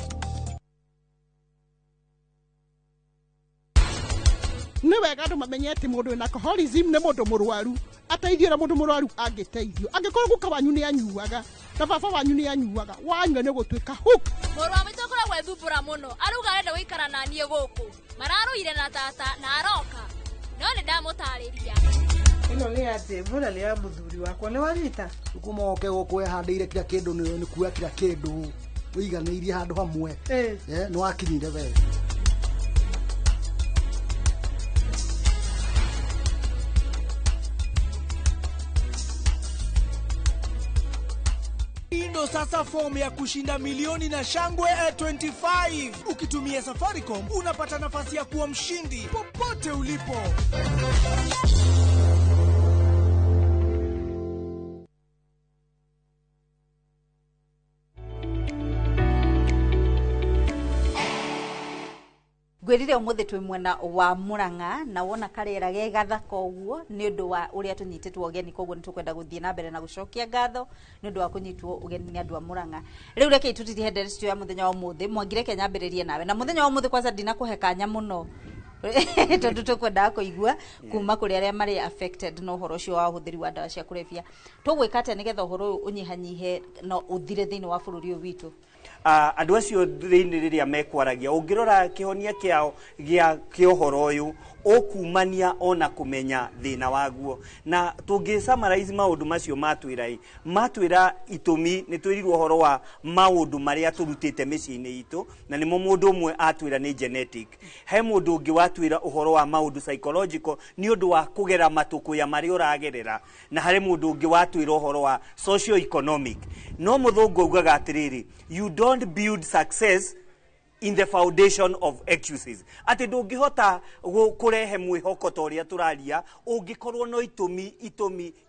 Nĩ wega andũ mamenye atĩ mũndũ wĩna alcoholism nĩ mũndũ mũrwaru, ateithio na mũndũ mũrwaru angĩteithio. Angĩkorwo guka wanyu nĩ anyuaga na baba wanyu nĩ anyuaga, wanyua nĩ gũtuĩka hook. Mũrũ wa mĩtũ kũragwo ethumbũra mũno, arauga arenda gũikara na niĩ gũkũ. Mararũire na tata na aroka, no nĩ ndamũtarĩria. Ĩno nĩ atĩ mbura nĩ ya mũthuri wakwa nĩ wanyita. Ũkũmoke gũkũ ehandĩire kira kĩndũ nĩ kuoya kira kĩndũ ũiganĩirie handũ hamwe. Nĩ wakinyire wega. Ndo sasa fomu ya kushinda milioni na shangwe A25. Ukitumia Safaricom unapata nafasi ya kuwa mshindi popote ulipo. Gwirire umuthi twi mwena wa Murang'a na wona karera ge gathaka uguo ni undu wa uria tunyititwo ugeni, koguo nitukwenda guthie na mbere na gucokia ngatho ni undu wa kunyitwo ugeni ni andu a Murang'a. Riu reke itutirie henderestio ya muthenya wa umuthi mwangire Kenya mberirie nawe na muthenya wa umuthi kwanza ndina kuhekanya muno tondu tukwenda kuigua kuma kuri aria mari affected no horo cio wa uhuthiri wa ndawa cia kulevya. Tugwika atia nigetha uhoro unyihanyihe no uthire thiini wa bururi uyu witu? Andu acio thiini riria mekwaragia ungirora kihonia kiao gia kiohoro uyu okumania ona kumenya thina waguo na tungi summarize maundu macio matwira itumi ni twirirwo horo wa maundu maria turutite miciini itu na nimo mundu umwe atwira ni genetic, he mundu ungi watwira uhoro wa maundu psychological ni undu wa kugera matuku ya mari uragerera, na hari mundu ungi watwira uhoro wa socio economic. No muthungu ugaga atiriri, you don't build success in the foundation of excuses. Ati ndungihota kurehe mwihoko toria turaria ungikorwo no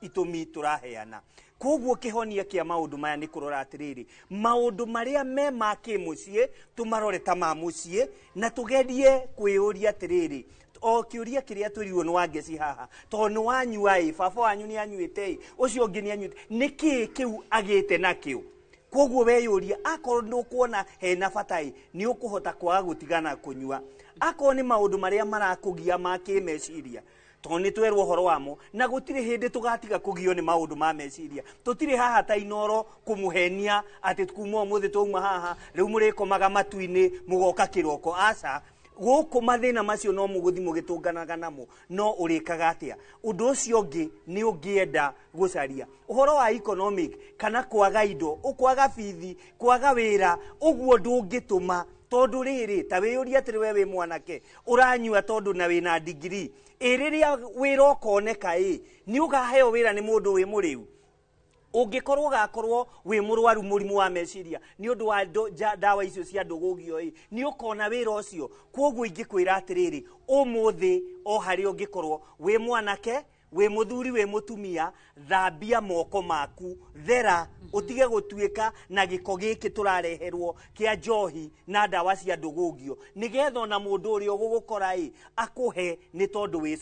itumi turaheana. Koguo kihonia kia maundu maya ni kurora atiriri, maundu maria me ma kimucie tumarore ta ma mucie na tugerie kwiuria atiriri o kiuria kiria twirirwo ni wangeci haha to ni wanyua baba wanyu ni anyuite ucio ngi ni anyuite niki kiu agite na kiu. Koguo weyuria akorwo ndukuona hena batai ni ukuhota kwaga gutigana kunyua, akorwo ni maundu maria marakugia ma kimeciria to ni twerwo horo wamo na gutire hindi tugatiga kugio ni maundu ma meciria. Tutire haha ta inoro kumuhenia ati tukuma umuthi twauma haha riu murikomaga matuini mugoka kiroko. Aca guku mathina macio no muguthi mugitunganaga namo no urikaga atia. Undu ucio ungi ni ungienda gucaria uhoro wa economic kana kwaga indo, ukwaga bithi, kwaga wira, uguo ndungituma tondu riri ta wiyuria atiri we mwanake uranyua tondu na wina degree iriria wira ukoneka ni ugaheo wira ni mundu wi muriu. Ungikorwo gakorwo wi murwaru murimu wa meciria ni undu wa dawa icio cia ndugugio ni ukona wira ucio. Koguo ingikwira atiriri umuthi o hari ungikorwo wi mwanake we muthuri we mutumia thambia moko maku thera utige gutuika na giko giki turareherwo kia njohi na ndawa cia ndugugio nigetha ona mundu uri ugukora akuhe ni tondu wi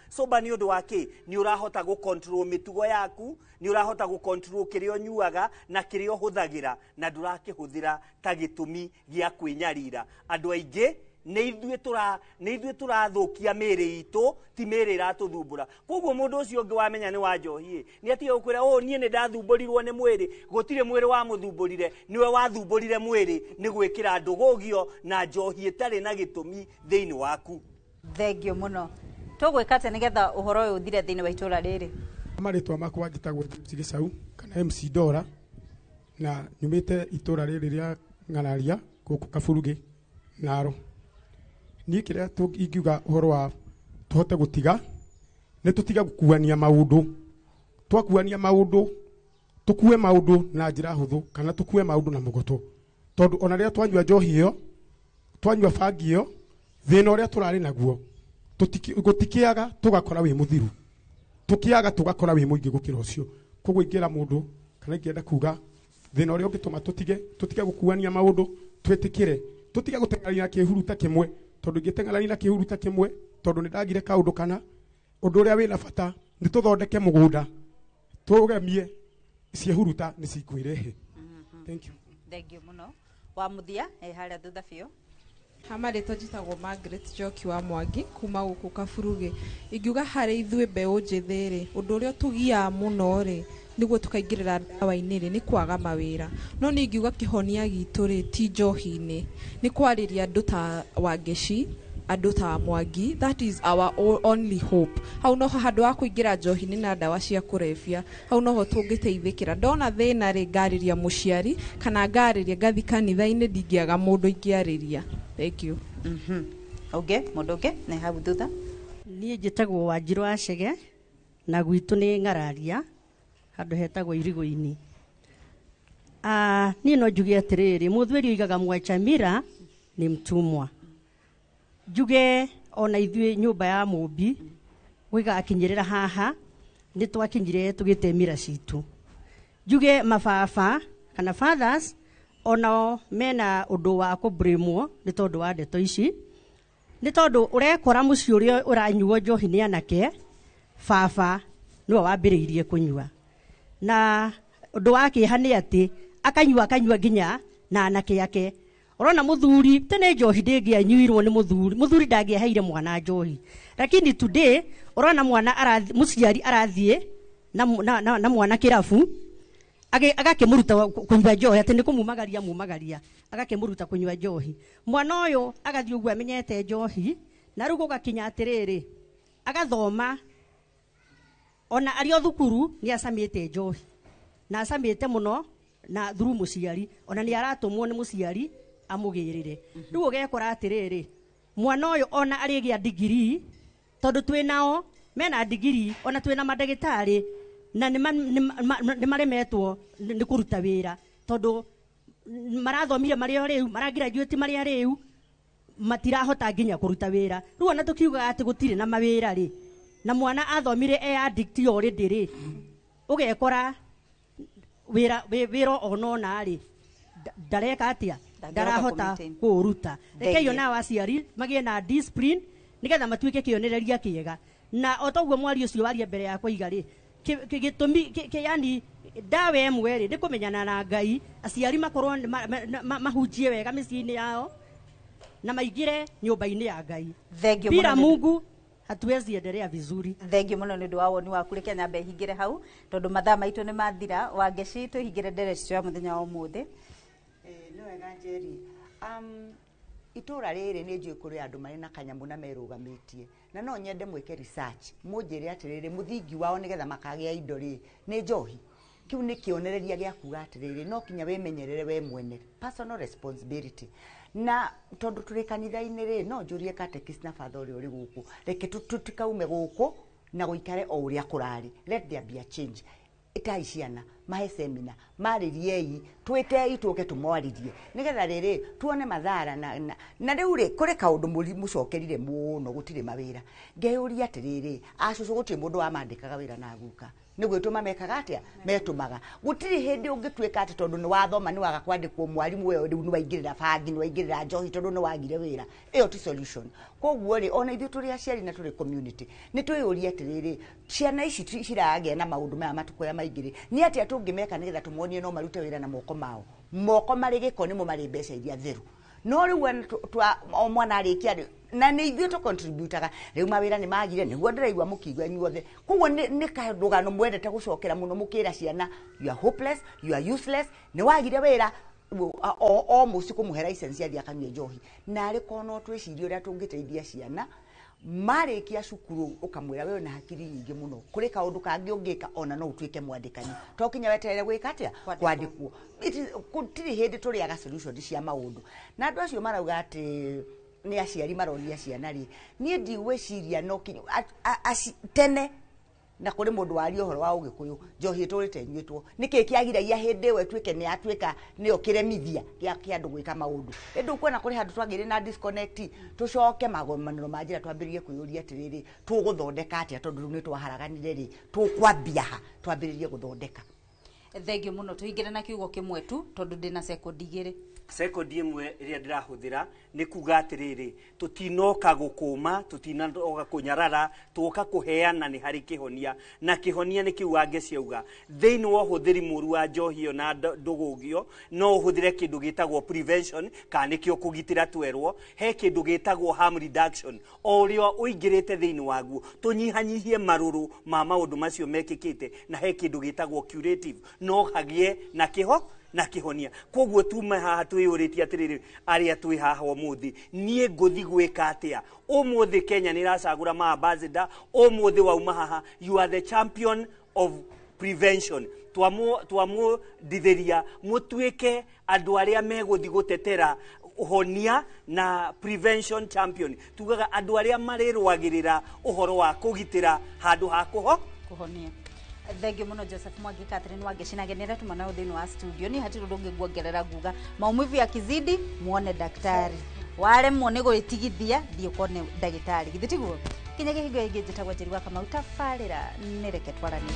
soba ni undu waki ni urahota gu control mitugo yaku ni urahota gu control kirio nyuaga na kirio huthagira na ndurakihuthira ta gitumi gia kwinyarira andu aingi nĩ ithuĩ tũrathũkia mĩĩrĩ itũ ti mĩĩrĩ iratũthumbũra koguo mũndũ ũcio ũngĩ wamenya nĩ wa njohi nĩ atige gũkwĩra niĩ nĩ ndathumbũrirwo nĩ mwĩrĩ gũtirĩ mwĩrĩ wamũthumbũrire nĩwe wathumbũrire mwĩrĩ nĩ gwĩkĩra ndũgũgio na njohi ĩtarĩ na gĩtũmi thĩinĩ waku. Thengio mũno tũgwĩka atĩa nĩgetha ũhoro ũyũ ũthire thĩinĩ wa itũũra rĩrĩ? Marĩtwa makwa njĩtagwo James Gĩcaũ kana MC Dora na nyumĩte itũũra rĩrĩ rĩa Ng'araria gũkũ Kaburuge Naro. Niĩ kĩrĩa ingiuga ũhoro wa tũhote gũtiga nĩ tũtiga gũkuania maũndũ, twakuania maũndũ tũkue maũndũ na njĩra hũthũ kana tũkue maũndũ na mũgoto, tondũ ona rĩrĩa twanyua njohi ĩyo twanyua bangi ĩyo thĩna ũrĩa tũrarĩ naguo gũtikĩaga tũgakora wĩ mũthiru, tũkĩaga tũgakora wĩ mũingĩ gũkĩra ũcio. Koguo ingĩra mũndũ kana ingĩenda kuga thĩna ũrĩa ũngĩtũma tũtige gũkuania maũndũ, twĩtĩkĩre tũtige gũteng'erania kĩhuruta kĩmwe, tondu ngĩteng'erania na kĩhuruta kĩmwe tondu nĩ ndagire kaũndũ kana ũndũ ũrĩa wĩna bata nĩ tũthondeke mũgũnda tũgemie ciĩhuruta nĩ cikwĩrehe. Thank you. Thank you mũno. Wa muthia harĩa thutha biũ. Hamarĩtwo njĩtagwo Margaret Njoki wa Mwangi kuma gũkũ Kaburuge. Ingiuga harĩ ithuĩ mbeũ njĩthĩ-rĩ, ũndũ ũrĩa ũtugiaga mũno-rĩ nĩguo tukaingĩrĩra ndawa-inĩ-rĩ nĩ kwaga mawĩra. No nĩ ingiuga kĩhonia gitũ-rĩ ti njohi-inĩ, nĩ kwarĩria andũ ta Wangeci, andũ ta Mwangi. That is our only hope. Hau noho handũ wa kũingĩra njohi-inĩ na ndawa cia kũrebia, hau noho tũngĩteithĩkĩra. Ndona thĩna-rĩ ngarĩria mũciari kana ngarĩria ngathi kanitha-inĩ, ndingĩaga mũndũ ingĩarĩria. Thank you. Okay, mũndũ ũngĩ na hau thutha. Niĩ njĩtagwo Wanjirũ wa Chege na gwitũ nĩ Ng'araria handũ hetagwo Irigũ-inĩ. Niĩ no njuge atĩrĩrĩ, mũthweri oigaga mwacha mira nĩ mtumwa. Njuge ona ithuĩ nyũmba ya mũmbi gũiga akinyĩrĩra haha nĩ twakinyire tũgĩte mira citũ. Njuge mababa kana fathers ona mena ũndũ wa kũbrĩmwo nĩ tondũ wa ndeto ici, nĩ tondũ ũrekora mũciĩ ũrĩa ũranyuo njohi nĩ anake, baba nĩwe wambĩrĩirie kũnyua. Na ũndũ wa kĩeha nĩ atĩ akanyua nginya na anake yake. Ũrona mũthuri tene njohi ndĩngĩanyuirwo nĩ mũthuri ndangĩaheire mwana njohi, lakini today ũrona mwana mũciari arathiĩ na mwana kĩrabu agakĩmũruta kũnyua njohi, atĩ nĩ kũmumagaria agakĩmũruta kũnyua njohi. Mwana ũyũ agathiĩ ũguo amenyete njohi, na rĩu gũgakinya atĩrĩrĩ agathoma ona arĩ o thukuru nĩ acamĩte njohi na acamĩte mũno na thuru mũciari, ona nĩ aratũmwo nĩ mũciari amũgĩrĩre. Rĩu ũgekora atĩrĩrĩ mwana ũyũ ona arĩgĩa degree, tondũ twĩnao mena degree, ona twĩna mandagĩtarĩ na nĩ maremetwo nĩ kũruta wĩra, tondũ marathomire marĩ o rĩu, maragraduate marĩ rĩu, matirahota nginya kũruta wĩra. Rĩu ona tũkiuga atĩ gũtirĩ na mawĩra-rĩ, na mwana athomire addict already-rĩ, ũgekora wĩra ona-rĩ ndareka atĩa, ndarahota kũruta. Rekei ona aciari magĩe na discipline nĩgetha matuĩke kĩonereria kĩega. Na o toguo mwari ũcio waria mbere ya kũiga-rĩ, gĩtũmi yani ndawa ĩmwe-rĩ nĩ kũmenyana na Ngai, aciari makorwo mahunjie wega mĩciĩ-inĩ yao na maingĩre nyũmba-inĩ ya Ngai. Bila Mungu hatuwezi endelea vizuri. Thengiũ mũno nĩ ũndũ wa woni waku. Reke nyambe hingĩre hau tondũ mathaa maitũ nĩ mathira. Wangeci twĩhingĩre ndereti cia mũthenya wa ũmũthĩ. Nĩ wega Njeri. Itũra rĩrĩ nĩ njũĩ kũrĩ andũ marĩ na kanyamũ na merũgamĩtie, na no nyende mwĩke research mũnjĩre atĩrĩrĩ mũthingi wao nĩgetha makagĩa indo rĩ nĩ njohi. Kiu nĩ kĩonereria gĩa kuga atĩrĩrĩ no kinya wĩmenyerere we mwene, personal responsibility. Na tondu tũrĩ kanitha-inĩ rĩ no njũrie katekist na father ũrĩa ũrĩ gũkũ, reke tũtikaume gũkũ na gũikare o ũrĩa kũrarĩ. Let there be a change. Itai ciana mahe semina maririei twitei tuke tumwaririe nigetha riri tuone mathara na riu ri kuri kaundu mucokerire muno gutire mawira ngeuria atiriri acucu gutire mundu wamandikaga wira na guka ni gwituma mekaga atia metumaga gutiri hindi ungitwika ati tondu ni wathoma ni waga kwandikwo mwarimu we riu ni waingirira bangi ni waingirira njohi tondu ni wagire wira iyo ti solution koguo ri ona ithu turi aciari na turi community ni twiyuria atiriri ciana ici cirage na maundu maya matukoya maingiri ni atia tungimeka nigetha tumuonie no marute wira na moko mari giko ni mo mari mbeca iria theru no riu o mwana arikia na ni ithuĩ tũ contributaga rĩu mawĩra nĩ magire nĩguo ndĩraigua mũkiigua inyuothe koguo nĩ karũgano mwendete gũcokera mũno mũkĩra ciana you are hopeless you are useless nĩ wagire wĩra o mũci kũmũhe license ya akanyue njohi na arĩ kono twĩcirie ũrĩa tũngĩteithia ciana marĩkia cukuru ũkamwĩra wewe na hakiri nyingĩ mũno kũrĩ kaũndũ kangĩ ũngĩka ona no ũtuĩke mwandĩkani to kinya weterere gwĩka atĩa kwandĩkwo gũtirĩ hĩndĩ tũrĩaga solution cia maũndũ na andũ acio marauga atĩ ni aciari maroria ciana ri nie ndigwiciria no kinyo tene na kuri mundu wari ohoro wa ugikuyu njohi turite nyitwo niki kiagiragia hindi we twike ni atwika ni okiremithia kia andu gwika maundu endu kuona kuri handu twagire na disconnect tucoke magomaniro majira twambiririe kuyuria atiriri tuguthondeka atia tondu ni twaharaganire ri tukwambia ha twambiririe guthondeka thengio muno tuingire na kiugo kimwe tu tondu ndina second igire sekondi imwe iria ndirahuthira ni kuga atiriri tutinoka gukuma tutinoka kunyarara tuoka kuheana ni hari kihonia na kihonia ni kiuga ciauga thiini wa huthiri muru wa njohi na ndugugio no uhuthire kindu gitagwo prevention kana kio kugitira twerwo he kindu gitagwo harm reduction orio uingirite thiini waguo tunyihanyihie maruru ma maundu macio mekikite na he kindu gitagwo curative no hagie na kihonia koguo tuma haha twiyuritie atiriri aria twi haha umuthi nie nguthi gwika atia umuthi Kenya ni racagura ma ambassador umuthi wauma haha you are the champion of prevention twamu ditheria mutwike andu aria meguthi gutetera uhonia na prevention champion tugaga andu aria marirwagirira uhoro wa kugitira handu ha kuhonia thengio muno Joseph Mwangi Catherine Wangecinagĩnĩra tuma nao thĩinĩ wa studio ni hatirĩ ũndũ ũngĩguongerera nguga maumivu yakizidi muone daktari waremwo nĩ gwĩtigithia thiĩ ũkone ndagĩtarĩ githĩ tiguo kinya kĩhingo ingĩ njĩtagwo Njeri wa Kamau tabarĩra nĩ reke twaranie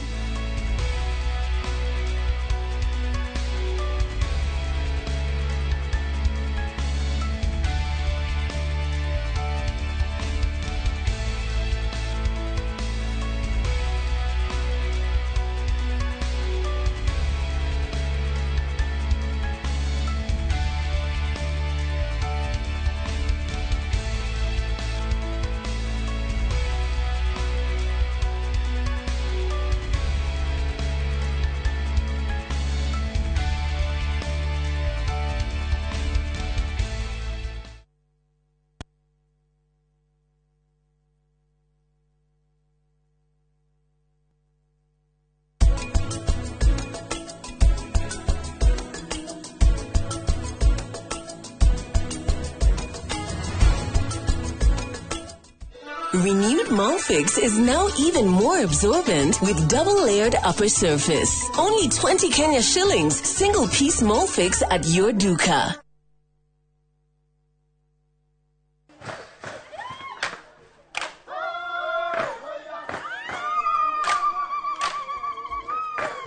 Renewed Molfix is now even more absorbent with double-layered upper surface. Only 20 Kenya shillings, single-piece Molfix at your duka.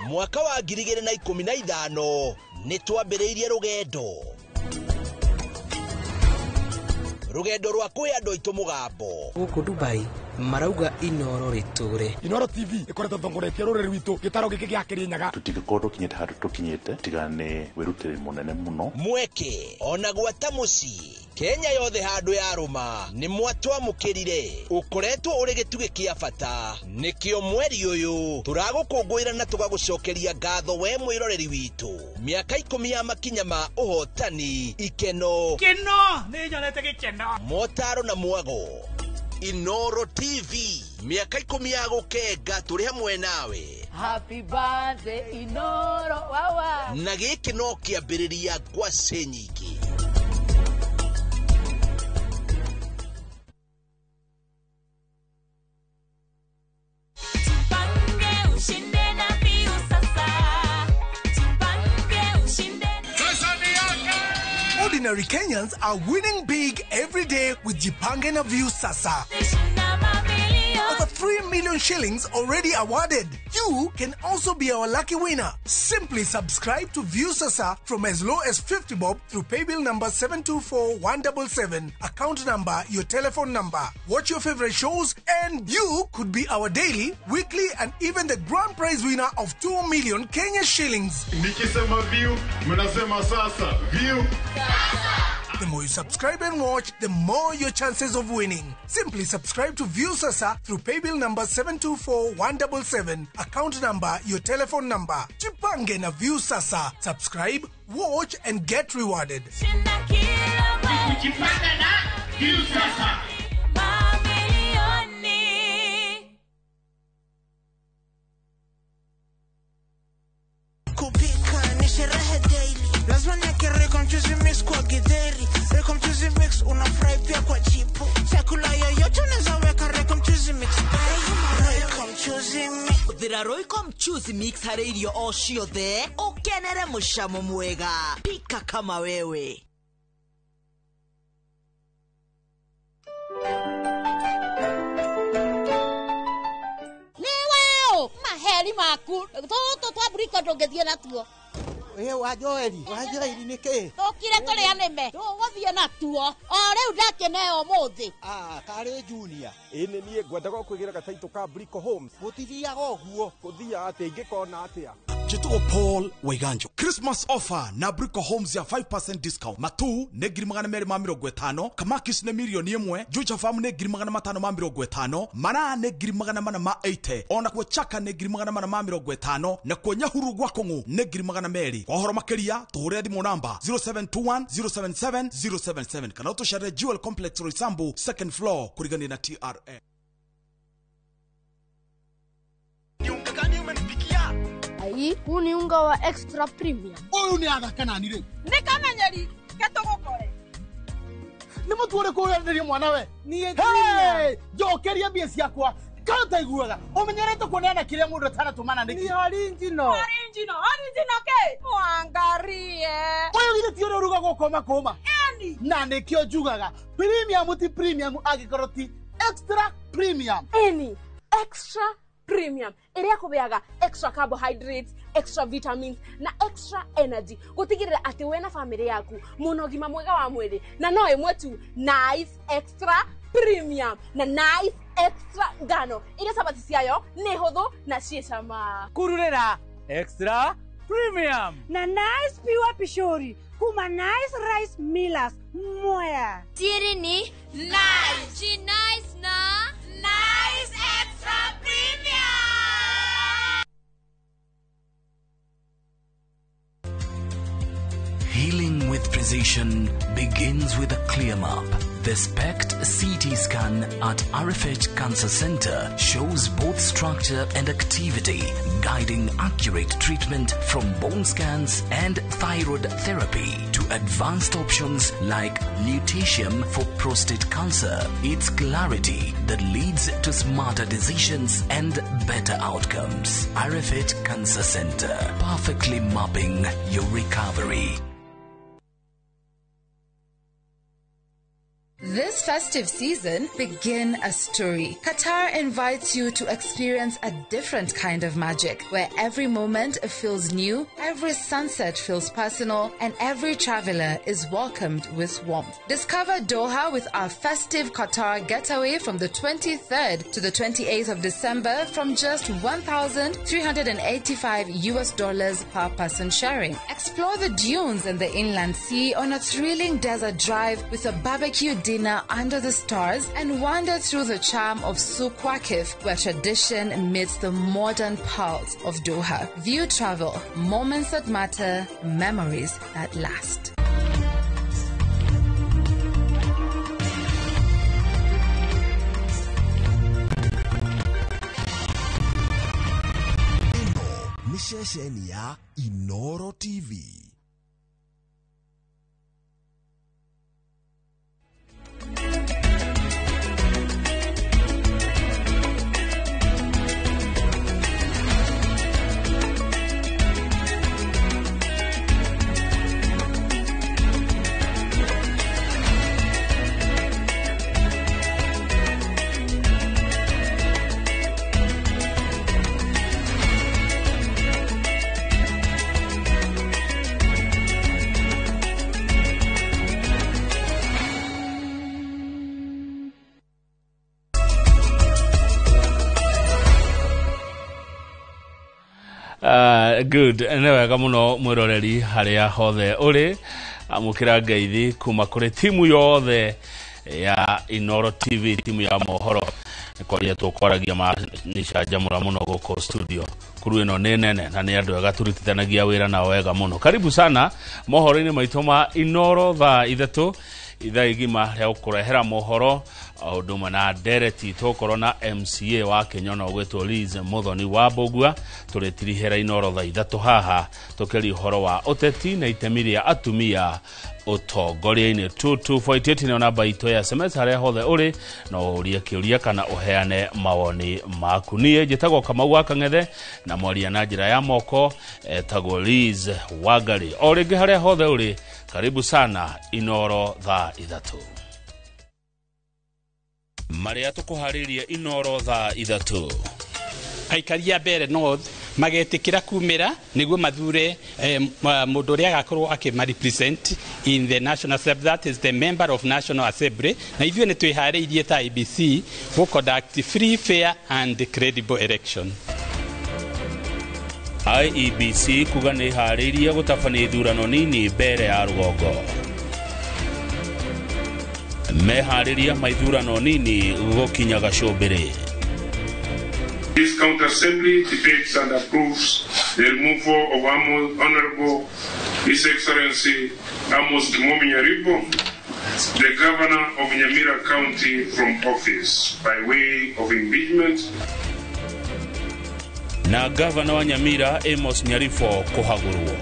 Mwaka wa 2015 nitwambiriirie rugendo rwa kwi andu aitu mugambo guku Dubai marauga Inoro riture. Inoro TV ikoretwo thongoretie ruriri rwitu gitaro giki gia Kirinyaga tutigikorwo tukinyite handu tukinyite tigane wirutire munene muno mweke ona gwata muci Kenya yothe handu ya ruma ni mwatwamukirire ukoretwo uri gituge kia bata nikio mweri uyu turagukungwira na tugagucokeria ngatho we mwiroreri witu miaka 10 ya makinya ma uhotani ikeno ni nyonete gikeno motaro na mwago Inoro TV miaka 10 ya gukenga turi hamwe nawe. Happy birthday Inoro wawa na giki no kiambiriria ngwaci nyingi. ordinary Kenyans are winning big every day with Jipange na View Sasa. Over 3 million shillings already awarded. You can also be our lucky winner. Simply subscribe to View Sasa from as low as 50 bob through paybill number 724177, account number, your telephone number. Watch your favorite shows and you could be our daily, weekly and even the grand prize winner of 2 million Kenya shillings. Nikisema View, mnasema Sasa. View Sasa. The more you subscribe and watch, the more your chances of winning. Simply subscribe to View Sasa through paybill number 724177, account number, your telephone number. Jipange na View Sasa. Subscribe, watch and get rewarded. Jipange na View Sasa. Kupika ni sherehe daily. Lazima niakere kwa mchuzi mix kwa githeri. Reko mchuzi mix unafry pia kwa chipo. Chakula yoyote unaweza weka reko mchuzi mix. Reko mchuzi mix. Uthira Royco mchuzi mix hari irio o ciothe. Ukenere mucamo mwega. Pika kama wewe. Maheri maku. Toto twaburiko ndungithie natuo. Wajoeli niki? Tukire tuli anime. Tuguthie natuo. O riu ndakeneo muthi. Kari Junior. Ine nie ngwendaga kwigira gataito ka Brico Homes. Gutithiaga uguo. Kuthia ati ngikona atia. Jituo Paul Waiganjo. Christmas offer na Brico Homes ya 5% discount. Matu ne girimagana mere mamiro gwetano. Kamakis ne milioni 1. Juja Farm ne girimagana matano mamiro gwetano. Mana ne girimagana mana ma 80. Ona kwa chaka ne girimagana mana mamiro gwetano. Na kwa nyahuru gwakongu ne girimagana meri. Kwa horo makeria tuhure dimu namba 0721 077 077. Kana utoshare Jewel Complex Roysambu second floor kurigani na TRA. Ai, huu ni unga wa extra premium. Huyu ni athaka nani rĩu? Nĩ kamenyeri ketũgũkore. Nĩ mũtuore kũrĩa mwanawe. Hey, njokeria mbia ciakwa. Kanta iguaga. Ũmenyerete kuoneana kĩrĩa mũndũ atanatumana nĩkĩ? Ni original. Original ke? Mwangarie. Wewe githĩ ti ũruga gũkoma koma? Eni. Na nĩkĩo njugaga. Premium ti premium angĩkorwo ti extra premium. Eni. Extra premium iria kubeaga extra carbohydrates, extra vitamins na extra energy gutigirira ati we na family yaku muno gima mwega wa mwiri na no imwe tu nice extra premium na nice extra ngano iria sabati ciayo ni huthu na ciecama kururira extra premium na nice pure pishori kuma nice rice millers moya siri ni nice na nice extra premium. Healing with precision begins with a clear map. The SPECT CT scan at RFH Cancer Center shows both structure and activity, guiding accurate treatment from bone scans and thyroid therapy to advanced options like lutetium for prostate cancer. It's clarity that leads to smarter decisions and better outcomes. RFH Cancer Center, perfectly mapping your recovery. This festive season, begin a story. Qatar invites you to experience a different kind of magic, where every moment feels new, every sunset feels personal, and every traveler is welcomed with warmth. Discover Doha with our festive Qatar getaway from the 23rd to the 28th of December from just $1,385 per person sharing. Explore the dunes and the inland sea on a thrilling desert drive with a barbecue dinner under the stars and wander through the charm of Souk Waqif, where tradition meets the modern pulse of Doha. View travel, moments that matter, memories that last. Ni shesheni ya Inoro TV. Good. Nĩ wega mũno mwĩroreri harĩa hothe ũrĩ amũkĩra ngeithi kuma kũrĩ timu yothe ya Inoro TV, timu ya mohoro kwaria tũkwaragia nĩcanjamũra mũno gũkũ studio. Kuru ĩno nĩ nene na nĩ andũ ega turutithanagia wĩra nao wega mũno. Karibu sana mohoro-inĩ maitũ ma Inoro thaa ithatũ ithaa igima rĩa gũkũrehera mohoro ũndũmwe na ndereti tũkorwo na MCA wa Kenya ũgwĩtwo Liz Muthoni wa Mbũgua tũrĩtirihera Inoro thaa ithatũ haha tũkĩria ũhoro wa ũteti na itemi rĩa atumia ũtongoria-inĩ. 2248 nĩ namba itũ ya SMS harĩa hothe ũrĩ no ũrie kĩũria kana ũheane mawoni maku. Niĩ njĩtagwo Kamau wa Kang'ethe na mwaria na njĩra ya moko etagwo Liz Wangari. O rĩngĩ harĩa hothe ũrĩ karibu sana Inoro thaa ithatũ. Maria tũkũharĩria Inoro thaa ithatũ. Aikaria Mbere North magetikira kumira niguo mathure mundu ria gakorwo akima-represent in the National Assembly, that is the member of National Assembly, na ithuĩ nĩ twĩharĩirie ta IEBC to conduct free, fair and credible election. IEBC kuga nĩ harĩirie gũtabania ithurano nini mbere ya rũgongo. Meharĩria maithurano nini gũkinya Gacumbĩrĩ. This county assembly debates and approves the removal of Honorable His Excellency Amos Kimomi Nyaribo, the governor of Nyamira County, from office by way of impeachment. Na governor wa Nyamira Amos Nyaribo kuhagurwo.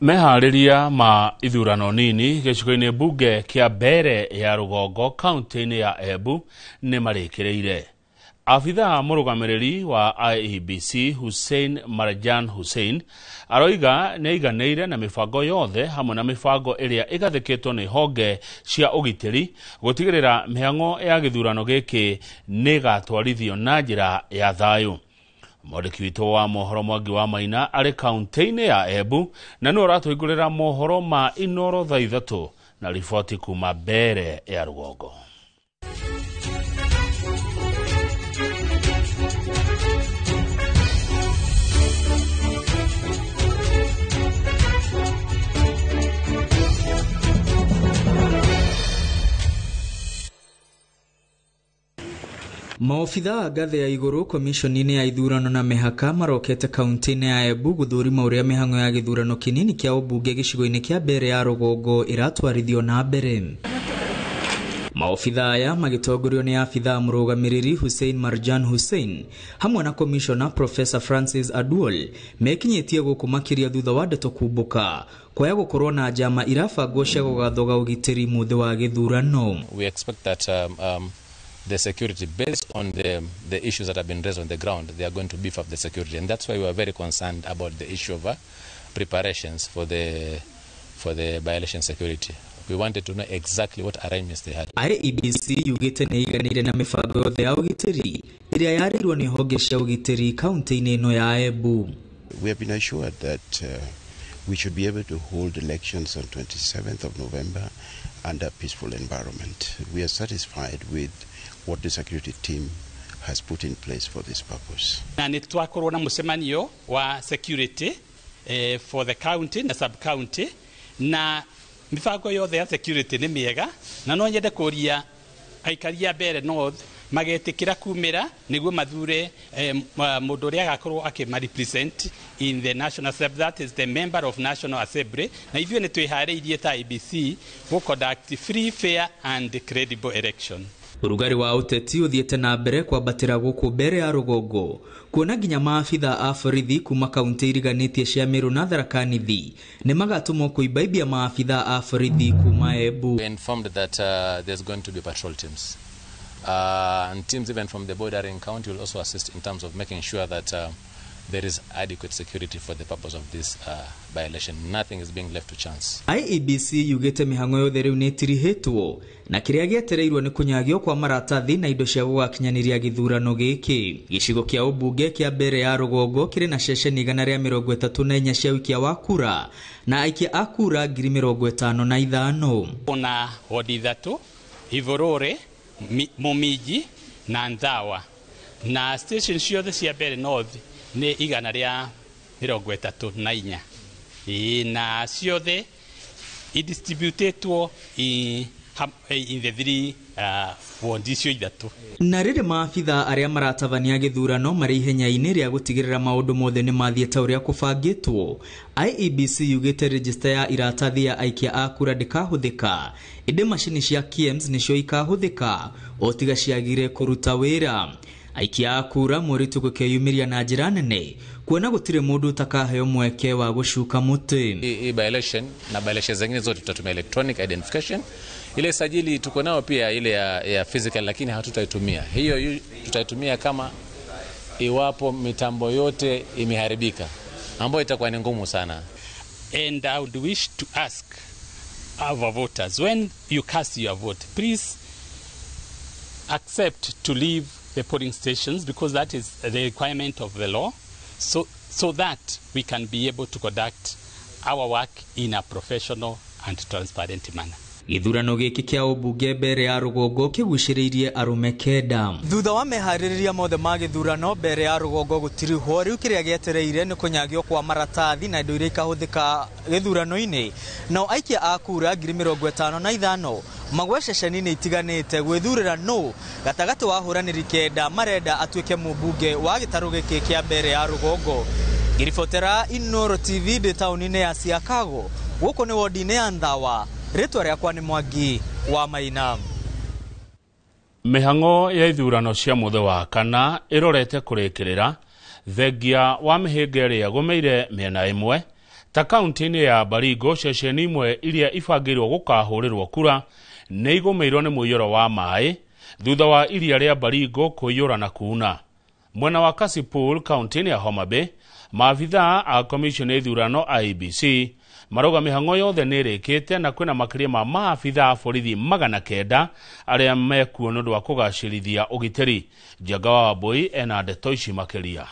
Meharĩria ma ithurano nini gĩcigo-inĩ mbunge kĩa Mbere ya rũgongo kaunti-inĩ ya Embu nĩ marĩkĩrĩire. Afitha mũrũgamĩrĩri wa IEBC Hussein Marjan Hussein aroiga nĩ aiganĩire na mĩbango yothe hamwe na mĩbango ĩrĩa ĩgathĩkĩtwo nĩ honge cia ũgitĩri gũtigĩrĩra mĩhang'o ya gĩthurano gĩkĩ nĩ ĩgatwarithio na njĩra ya thayũ. Mwandĩki witũ wa mohoro Mwangi wa Maina arĩ kaunti-inĩ ya Embu na nĩ ũratũhingũrĩra mohoro ma Inoro thaa ithatũ na riboti kuma Mbere ya rũgongo. Maofitha a ngathĩ ya igũrũ komishoni-inĩ ya ithurano na mĩhaka marokete kaunti-inĩ ya Embu gũthũrima ũrĩa mĩhang'o ya gĩthurano kĩnini kĩa ũmbunge gĩcigo-inĩ kĩa Mbere ya rũgongo iratwarithio na mbere. Maofitha aya magĩtongorio nĩ afitha mũrũgamĩrĩri Hussein Marjan Hussein hamwe na komishona Professor Francis Aduol mekinyĩtie gũkũ makĩria thutha wa ndeto kumbũka kwaya gũkorwo na njama irabangwo cia gũgathoga ũgitĩri muthĩ wa gĩthurano. We expect that the security, based on the issues that have been raised on the ground, they are going to beef up the security, and that's why we are very concerned about the issue of preparations for the by-election security. We wanted to know exactly what arrangements they had. IEBC yugĩte nĩ iganĩire na mĩbango yothe ya ũgitĩri ĩrĩa yarĩirwo nĩ honge cia ũgitĩri kaunti-inĩ ĩno ya Embu. We have been assured that we should be able to hold elections on 27th of November under a peaceful environment. We are satisfied with what the security team has put in place for this purpose. Na nĩ twakorwo na mũcemanio wa security for the county na sub county na mifango yothe ya security nĩ mĩega na no nyende kũria aikaria Mbere North magetikira kumira niguo mathure mundu ria gakorwo akima-represent in the National Assembly, that is the member of National Assembly, na ithuĩ nĩ twĩharĩirie ta IEBC to conduct free, fair and credible election. Urugari wa ũteti ũthiĩte na mbere kwambatĩra gũkũ Mbere ya rũgongo kuona nginya maafitha a borithi kuma kaunti iriganĩtie cia Meru na Tharaka Nithi nĩ magatũmwo kũibaibia maafitha a borithi kuma Embu. We informed that there's going to be patrol teams and teams even from the bordering county will also assist in terms of making sure that there is adequate security for the purpose of this by-election. Nothing is being left to chance. IEBC yugete mihango yothe riu nitirihetwo na kiria gietereirwo ni kunyagio kwa maratathi na indo cia gugakinyaniria githurano giki. Gicigo kia ubunge kia mbere ya Rugongo kiri na ceceni igana ria 34 cia wikia wa kura na aikia a kura 55,000. Ona wodi ithatu, Ivorore, Mumiji na Ndawa. Na station ciothe cia mbere north ni igana ria 34. Na ciothe idistributetwo in the three wardis ithatu. Na riri maabitha aria maratabania githurano mari ihenya-ini ria gutigirira maundu mothe ni mathiete uria kubangitwo. IEBC yugite register ya iratathi ya aikia a kura ndikahuthika. Inde machini cia KIEMS nicio ikahuthika otiga ciagire kuruta wira. Aikia a kura muritu gukeyumiria na njira nene kuona gutire mundu utakaheo mweke wa gushuka muti. By-election na by-election zingine zote tutatumia electronic identification. Ile sajili tuko nao pia ile ya physical, lakini hatutaitumia. Hiyo tutaitumia kama iwapo mitambo yote imeharibika, ambayo itakuwa ni ngumu sana. And I would wish to ask our voters, when you cast your vote, please accept to leave the polling stations, because that is the requirement of the law, so that we can be able to conduct our work in a professional and transparent manner. Githurano giki kia ubunge mbere ya Rugongo kiguciriirie arume 9. Thutha wa mehaririria mothe ma githurano mbere ya Rugongo gutirihwo riu kiria gietereire ni kunyagio kwa maratathi na indo iria ikahuthika githurano-ini. Nao aikia a kura 55,000 magwe ceceni-ini itiganite gwithurira no gatagati wa huraniri 9 marenda atuike mubunge wa gitaru giki kia mbere ya Rugongo. Giribotera Inoro TV de tauni-ini ya Siakago guko ni wodi-ini ya Ndawa. Ritwa riakwa ni Mwangi wa Maina. Mihango ya ithurano cia muthe wa kana irorete kurikirira thengia wa mihinga iria gumeire miena imwe ta kaunti-ini ya Baringo. Ceceni imwe iria ibangirwo gukahurirwo kura ni igumeirwo ni muiyuro wa mai thutha wa iria ria Baringo kuiyura na kuna. Mwena wa Kasipul kaunti-ini ya Homa Bay, maabitha a commission ya ithurano IEBC maroga mihango yothe nirikite na kwina makiria ma maabitha a borithi 900 aria mekuo nundu wa kugacirithia ugiteri. Jagawa Wambui ena ndeto ici makiria.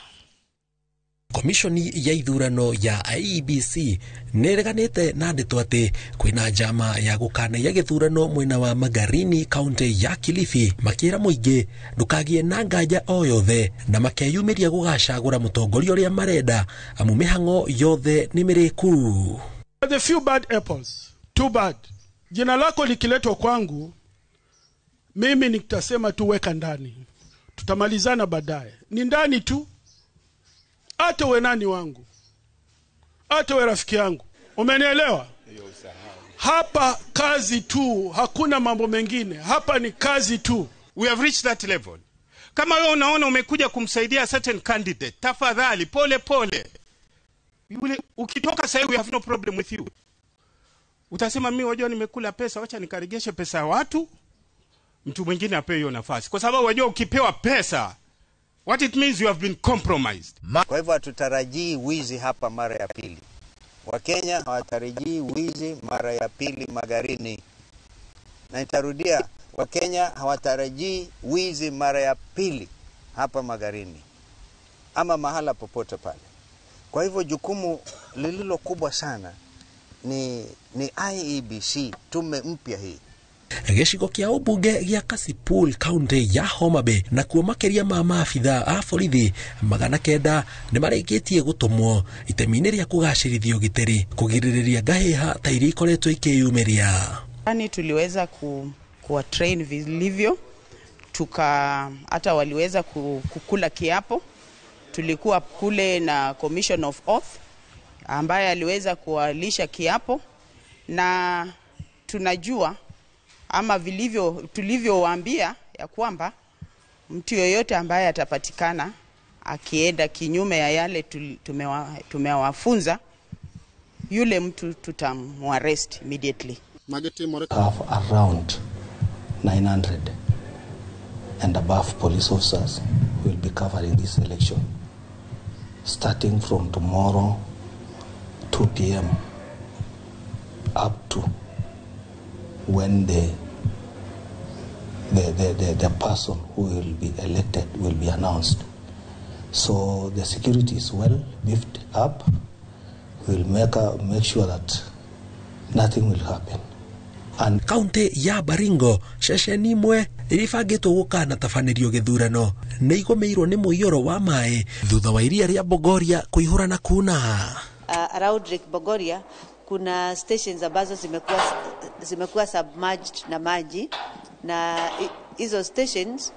Komishoni ya ithurano ya IEBC nereganite na ndeto ati kwina njama ya gukana ya githurano mwena wa Magarini kaunti ya Kilifi, makira muingi ndukagie na nganja o yothe na makeyumiria gugacagura mutongoria uria marenda amu mihango yothe ni miriku. The few bad apples, too bad. Jina lako likiletwa kwangu, mimi nitasema tu weka ndani. Tutamalizana baadaye. Ni ndani tu. Hata we nani wangu. Hata we rafiki yangu. Umenielewa? Hapa kazi tu, hakuna mambo mengine. Hapa ni kazi tu. We have reached that level. Kama wewe unaona umekuja kumsaidia certain candidate, tafadhali pole pole. Ukitoka sasa we have no problem with you. Utasema mimi wajua nimekula pesa, wacha nikarigeshe pesa ya watu, mtu mwingine apewe hiyo nafasi. Kwa sababu wajua ukipewa pesa, what it means you have been compromised. Kwa hivyo hatutarajii wizi hapa mara ya pili. Wakenya hawatarajii wizi mara ya pili Magarini. Na nitarudia, Wakenya hawatarajii wizi mara ya pili hapa Magarini ama mahala popote pale. Kwa hivyo jukumu lililo kubwa sana ni IEBC, tume mpya hii. Gicigo kia ubunge gia Kasipul kaunti ya Homa Bay na kuo makiria ma maabitha a borithi 900 ni marikitie gutumwo itemi-ini ria kugacirithia ugiteri kugiririria ngahiha ta iria ikoretwo ikiyumiria. Tuliweza kuwa train vilivyo, hata waliweza kukula kiapo. Tulikuwa kule na Commission of Oath ambaye aliweza kuwalisha kiapo, na tunajua ama tulivyowaambia ya kwamba mtu yoyote ambaye atapatikana akienda kinyume ya yale tumewafunza, yule mtu tutamwarrest immediately. Have around 900 and above police officers who will be covering this election. starting from tomorrow 2 p.m. up to when the person who will be elected will be announced. So the security is well beefed up. We'll make sure that nothing will happen. And County ya Baringo, ceceni imwe iribangitwo gukana tabanirio githurano ni igomeirwo ni muiyoro wa mai thutha wa iria ria Bogoria kuihurana kuna. Around Lake Bogoria kuna stations ambazo zimekuwa submerged na maji, na hizo stations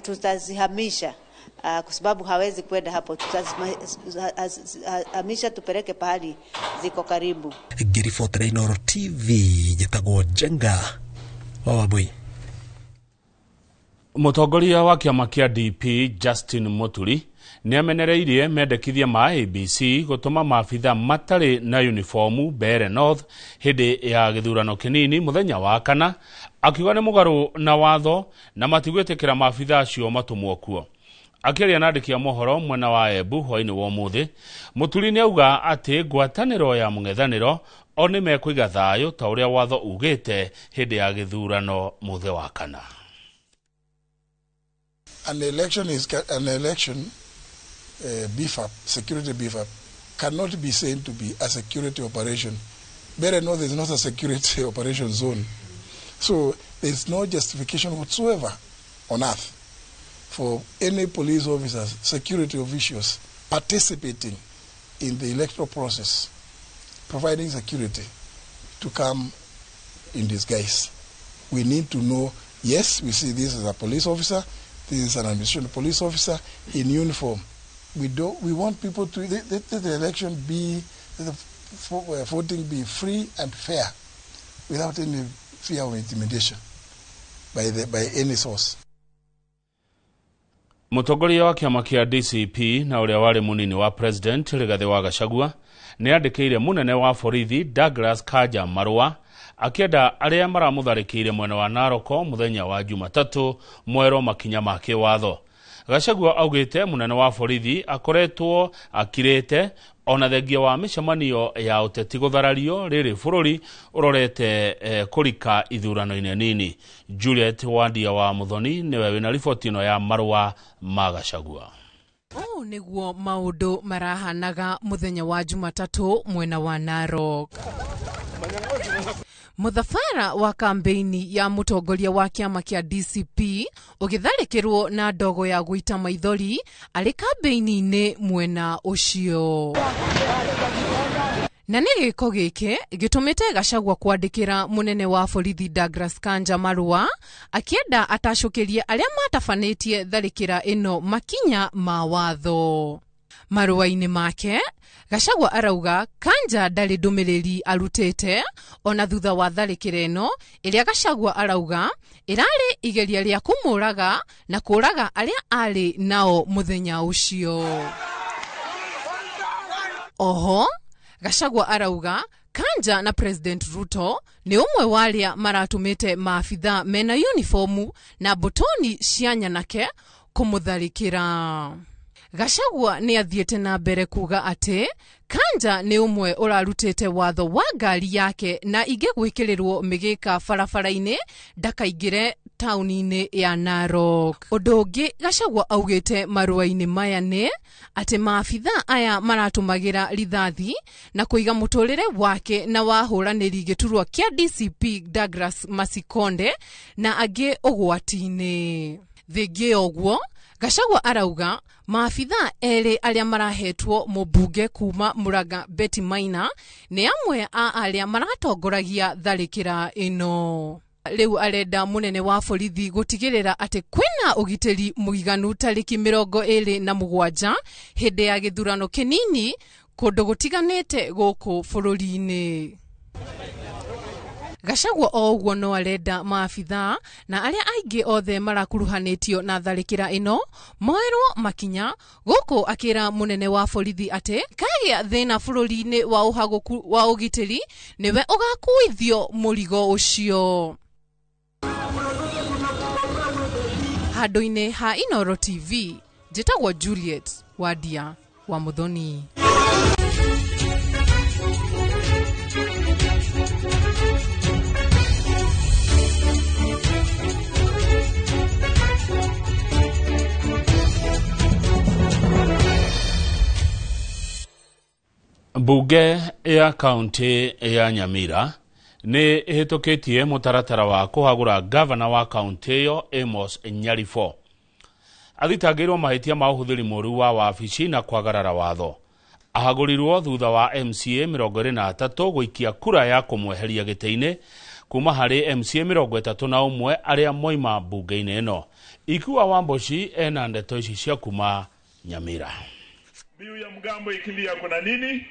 tutazihamisha kwa sababu hawezi kwenda hapo. Tutazihamisha tupeleke pahali ziko karibu. Girifotre Inoro TV jetagwo Jenga Wawabui. Mutongoria wa kiama kia DP Justin Muturi niamenereirie mendekithia ma ABC gutuma maabitha matari na uniformu Bere North hindi ya githurano kinini muthenya wa kana, akiuga ni mugaru na watho na matigwetekera maabitha acio matumwo kuo. Akiaria na andiki a mohoro mwena wa Embu hwaini wa umuthi, Muturi ni auga ati ngwataniro ya mung'ethaniro oni mekwiga thayo ta uria watho ugite hindi ya githurano muthe wa kana. An election beef up, security beef up, cannot be said to be a security operation. Bere North is not a security operation zone. So there is no justification whatsoever on earth for any police officers, security officials participating in the electoral process, providing security, to come in disguise. We need to know, yes, we see this as a police officer, this is an administrative police officer in uniform. We want people to let the election be, the voting be free and fair, without any fear or intimidation by any source. Mutongoria wa kiama kia DCP na uria wari munini wa president Rigathi wa Gachagua ni andikire munene wa borithi Douglas Kanja marua akienda aria maramutharikire mwena wa Naroko muthenya wa Jumatatu mwero makinya make watho. Gachagua augite munene wa borithi akoretwo akirete ona thengia wa micemanio ya uteti gutharario riri bururi urorete kurika ithurano-ini nini. Juliet Wandia wa Muthoni niwe wina riboti ino ya marua ma Gachagua. Niguo maundu marahanaga muthenya wa Jumatatu mwena wa Narok. Muthafara wa kampeini ya mutongoria wa kiama kia DCP ugitharikirwo na ndogo ya guita maithori ari kampeini-ini mwena ucio. Na nĩ gĩko gĩkĩ gĩtũmĩte Gachagua kwandĩkĩra munene wa borithi Douglas Kanja marũa akienda atacũkĩrie arĩa matabanĩtie tharĩkĩra ĩno makinya ma watho. Marũa-inĩ make Gachagua arauga Kanja ndarĩ ndũmĩrĩri arutĩte ona thutha wa tharĩkĩra ĩno ĩrĩa Gachagua arauga ĩrarĩ igeria rĩa kũmũraga na kũraga arĩa arĩ nao mũthenya ũcio. Oho Gachagua arauga Kanja na President Ruto ni umwe waria maratumite maabitha mena uniformu na botoni cia nyanake kumutharikira. Gachagua ni athiete na mbere kuga ati Kanja ni umwe urarutite watho wa ngari yake na ingegwikirirwo migika barabara-ini ndakaingire tauni-ini ya Narok. Undu ungi Gachagua augite marua-ini maya ni ati maabitha aya maratumagira rithathi na kuiga muturire wake na wahuraniri giturwa kia DCP Douglas Masikonde na angi ugwati-ini. Thingi ogwo Gachagua arauga maabitha eri aria marahetwo mubunge kuma Muranga Betty Maina ni amwe a aria maratongoragia tharikira ino. Riu arenda munene wa borithi gutigirira ati kwina ugitiri muiganu tariki 27 hindi ya githurano kinini kundu gutiganite guku bururi-ini. Gachagua ogwo no arenda maabitha na aria aingi othe marakuruhanitio na tharikira ino moerwo makinya guku akira munene wa borithi ati kagia thina bururi-ini wa uhaguku wa ugitiri niwe ugakuithio murigo ucio. Handu-ini ha Inoro TV, njitagwo Juliet Wandia. wa Muthoni. Bunge ya kaunti ya Nyamira ni hitukitie mutaratara wa kuhagura governor wa kaunti yo Amos Nyarifo. Athitangirwo mahitia ma uhuthiri moru wa wabici na kwagarara watho. Ahagurirwo thutha wa MCA 23 gwikia kura ya kumweheria giteine kuma hari MCA 31 aria moima bunge-ini ino. Ikuwa Wamboshi ena ndeto ici cia kuma Nyamira. Biu ya mgambo ikilia kuna nini?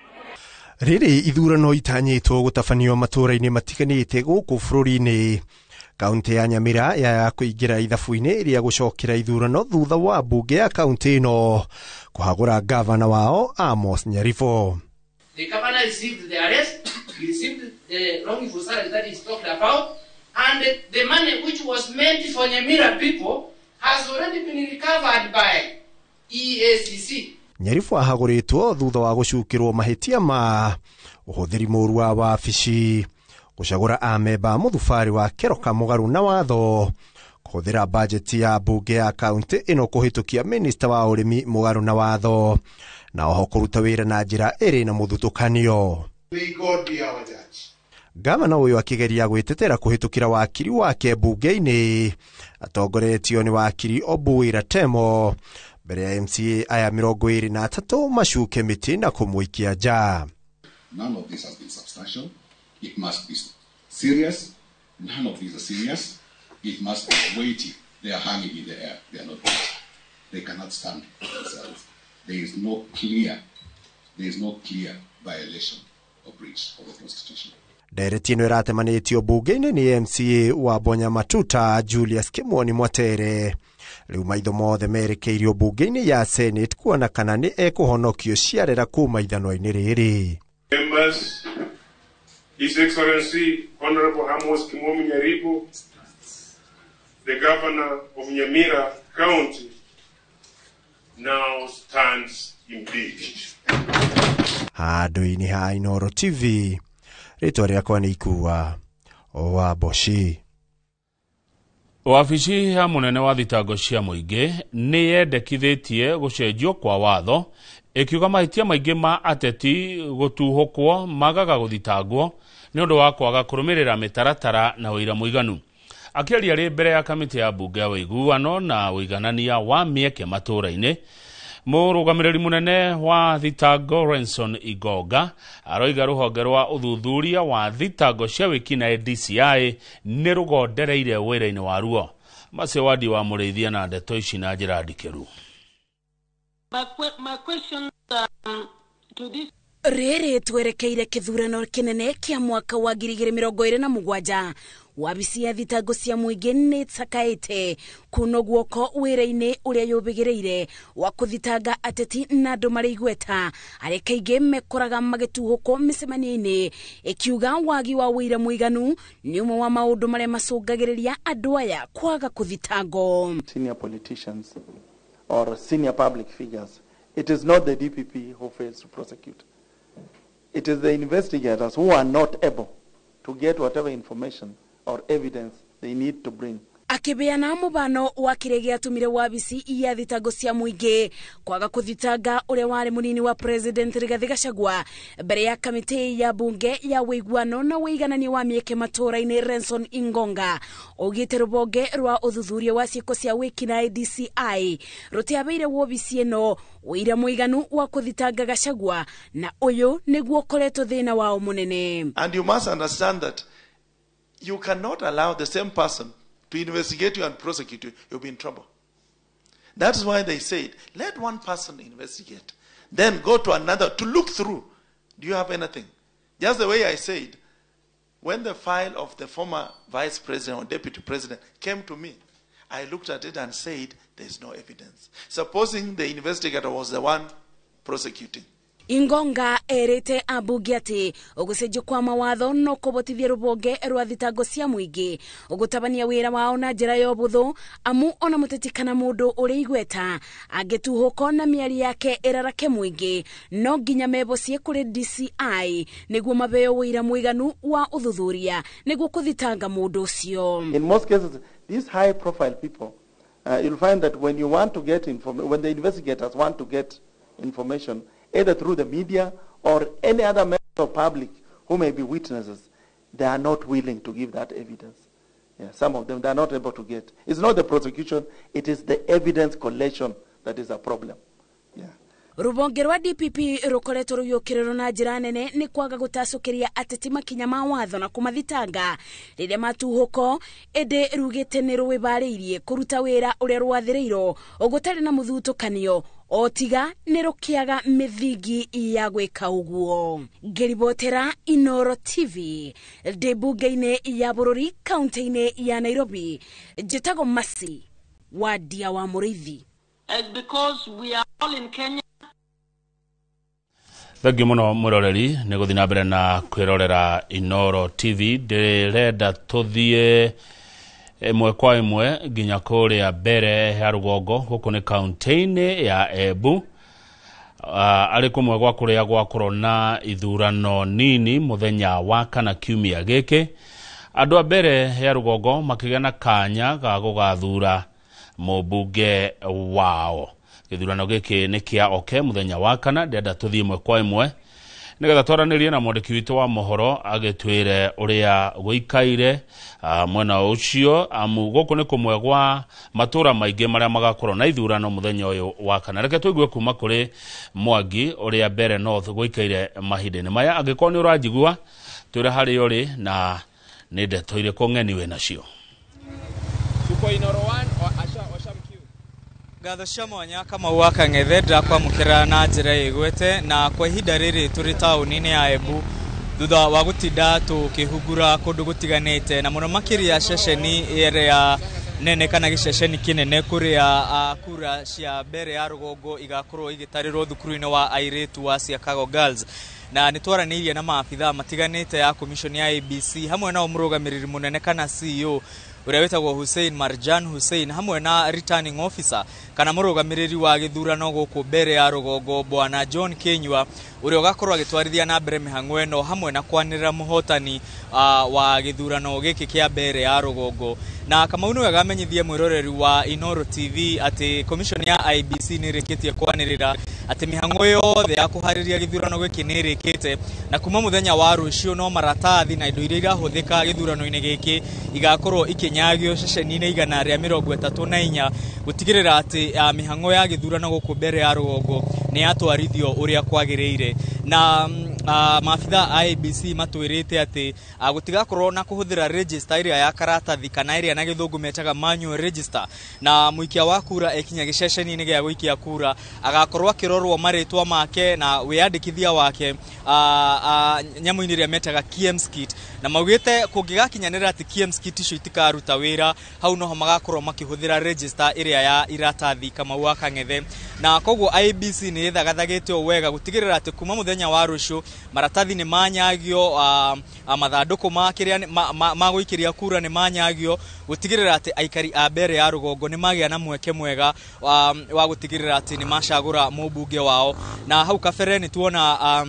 Riri ithurano itanyitwo gutafanio matura-ini matiganite guku bururi-ini. Kaunti ya Nyamira ya kuingira ithabu-ini iria gucokera ithurano thutha wa bunge ya kaunti ino kuhagura governor wao Amos Nyarifo. The governor received the arrest, he received the wrongful salary that is talked about, and the money which was meant for Nyamira people has already been recovered by EACC. Nyarifo ahaguritwo thutha wa gucukirwo mahitia ma uhuthiri moru wa wabici, gucagura amemba muthufari wa keroka mugaru na watho, kuhuthira bajeti ya bunge ya kaunti ino kuhitukia minister wa urimi mugaru na watho, na oho kuruta wira na njira iri na muthutukanio. May God be our judge. Gavana uyu akigeria gwitetera kuhitukira wakiri wake bunge-ini, atongoretio ni wakiri Obuira Temo, mbere ya MCA aya 23 macuke miti na kumwikia nja. None of this has been substantial. It must be serious. None of these are serious. It must be weighty. They are hanging in the air. They are not weighty. They cannot stand themselves. There is no clear violation or breach of the Constitution. Ndereti ino iratemanitio bunge-ini ni MCA wa Bonya Matuta Julius Kimwoni Mwatere. Riu maitho mothe merekeirio bunge-ini ya Senate kuona kana ni ekuhonokio ciarera kuma ithano-ini riri. Members, His Excellency Honorable Amos Kimomi Nyarifo, the Governor of Nyamira County, now stands impeached. Handu-ini ha Inoro TV, ritwa riakwa ni Ikuwa Wamboshi. Wabici ya munene wa thitango cia muingi ni yendekithitie gucenjio kwa watho, ikiuga mahitia maingi ma ateti gutuhukwo magaga guthitangwo ni undu wa kwaga kurumirira mitaratara na wira muiganu. Akiaria ri mbere ya kamiti ya bunge ya wiguano na wiganania wa mieke matura-ini, murugamiriri munene wa thitango Renson Igoga aroiga ruhonge rwa uthuthuria wa thitango cia wikina DCI ni rugondereire wira-ini waruo. Masewadi wa mureithia na ndeto ici na njira ndikeru. My question to this rere twerekeire kithurano kinene kia mwaka wa 2027 wabici ya thitango cia muingi ni tsakaite kuno guoko wira-ini uria yubigireire wa kuthitanga ateti na andu mari igweta aria kaingi mekoraga magituhuko micemania-ini, ikiuga wagi wa wira muiganu ni umwe wa maundu maria macungagiriria andu aya kwaga kuthitangwo. Senior politicians or senior public figures, it is not the DPP who fails to prosecute. It is the investigators who are not able to get whatever information or evidence they need to bring. Akibeana mubano wa kiregia tumire wabici ya thitango cia muingi kwaga kuthitanga uria wari munini wa President Rigathi Gachagua mbere ya kamiti ya bunge ya wiguano na wiganani wa mieke matura-ini Renson Ingonga ogite rubonge rwa uthuthuria wa ciiko cia wikina DCI rutiabeire wabici ino wira muiganu wa kuthitanga Gachagua na uyu niguo koreto thina wao munene. And you must understand that you cannot allow the same person to investigate you and prosecute you. You'll be in trouble. That is why they said, let one person investigate, then go to another to look through. Do you have anything? Just the way I said, when the file of the former vice president or deputy president came to me, I looked at it and said, there's no evidence. Supposing the investigator was the one prosecuting. Ingonga erete abunge ati ugucenjio kwa mawatho no kubotithia rubonge rwa thitango cia muingi ugutabania wira wao na njira ya ubuthu amu ona muteti kana mundu uri igweta angituhuko na miari yake irarake muingi no nginya mebocie kuri DCI niguo mabeo wira muiganu wa uthuthuria niguo kuthitanga mundu ucio. In most cases, these high profile people, you'll find that when you want to get information, when the investigators want to get information, either through the media or any other member of public who may be witnesses, they are not willing to give that evidence. Yeah, some of them, they are not able to get. It's not the prosecution, it is the evidence collection that is a problem. Yeah. Rubonge rwa DPP rukoretwo ruyukiriro na njira nene ni kwaga gutacukiria ateti makinya ma watho na kumathitanga riria matuhuko ende rugite ni ruwibariirie kuruta wira uria rwathiriiro ugutari na muthutukanio otiga ni rukiaga mithingi ya gwika uguo. Ngiribotera Inoro TV debunge-ini ya bururi kaunti-ini ya Nairobi, njitago Masi wa Dia wa Muriithi. It's because we are all in Kenya. Thank you muno muroreri ni guthi na mbere na kwirorera Inoro TV. Ndirenda tuthie imwe kwa imwe nginya kuria mbere ya rugongo guku ni kaunti-ini ya Embu. Ari kumwe gwa kuria gwa korona ithurano nini muthenya wa kana kiumia giki andu a mbere ya rugongo makigana kanya ga gugathura mubunge wao. Githurano giki ni kia oke muthenya wa kana. Ndenda tuthie imwe kwa imwe nigetha twaranirie na mwandiki witu wa mohoro agitwire uria guikaire mwena ucio amu guku ni kumwe gwa matura maingi maria magakorwo na ithurano muthenya uyu wa kana. Reke tuigue kuma kuri Mwangi uria mbere North guikaire mahindini maya angikorwo ni urajigua twire hari uri na ni ndeto iriko ng'eni we nacio. Tuko Inoro 1 Gatho cia mwanya kama waka ngethe ndakwamukira na njira igwete na kwa ihinda riri turi tauni-ini ya Embu thutha wa gutinda tukihungura kundu gutiganite na muno makiria ceceni iria nene kana giceceni kinene kuria kura cia mbere ya rugongo igakorwo igitarirwo thukuru-ini wa airitu wa Chicago Girls na nitwaranirie na maabitha matiganite ya commission ya ABC hamwe na umurugamiriri munene kana CEO uria wetagwo Hussein Marjan Hussein hamwe na returning officer kana murugamiriri wa githurano guku mbere ya rugongo bwana John Kenywa uria ugakorwo agitwarithia na mbere mihang'o eno hamwe na kwanirira muhotani wa githurano giki kia mbere ya rugongo. Na kama uno agamenyithie mwiroreri wa Inoro TV ati commission ya IBC ni rikitie kwanirira ati mihang'o yothe ya kuhariria githurano giki ni rikite na kuma muthenya wa rucio no maratathi na indo iria irahuthika githurano-ini giki igakorwo ikinyagio ceceni-ini igana ria 34 gutigirira ati mihang'o ya githurano guku mbere ya rugongo ni atwarithio uria kwagiriire. Na maabitha IBC matwirite ati gutigakorwo na kuhuthira register iria ya karatathi kana iria na githungu metaga manual register na muikia wa kura ekinya giceceni-ini gia guikia kura agakorwo akirorwo maritwa make na wiyandikithia wake nyamu-ini iria metaga KMS kit na maugite kungigakinyanira ati KMS kit icio itikaruta wira hau noho magakorwo makihuthira register iria ya iratathi kama waka ngethe. Na koguo IBC ni thagathagite wega gutigirira ati kuma muthenya wa rucio maratathi ni manyagio mathanduku makiria maguikiria kura ni manyagio gutigirira ati aikari a mbere ya rugongo ni magia na mweke mwega wa gutigirira ati ni mashagura mubunge wao. Na hau kabere ni tuona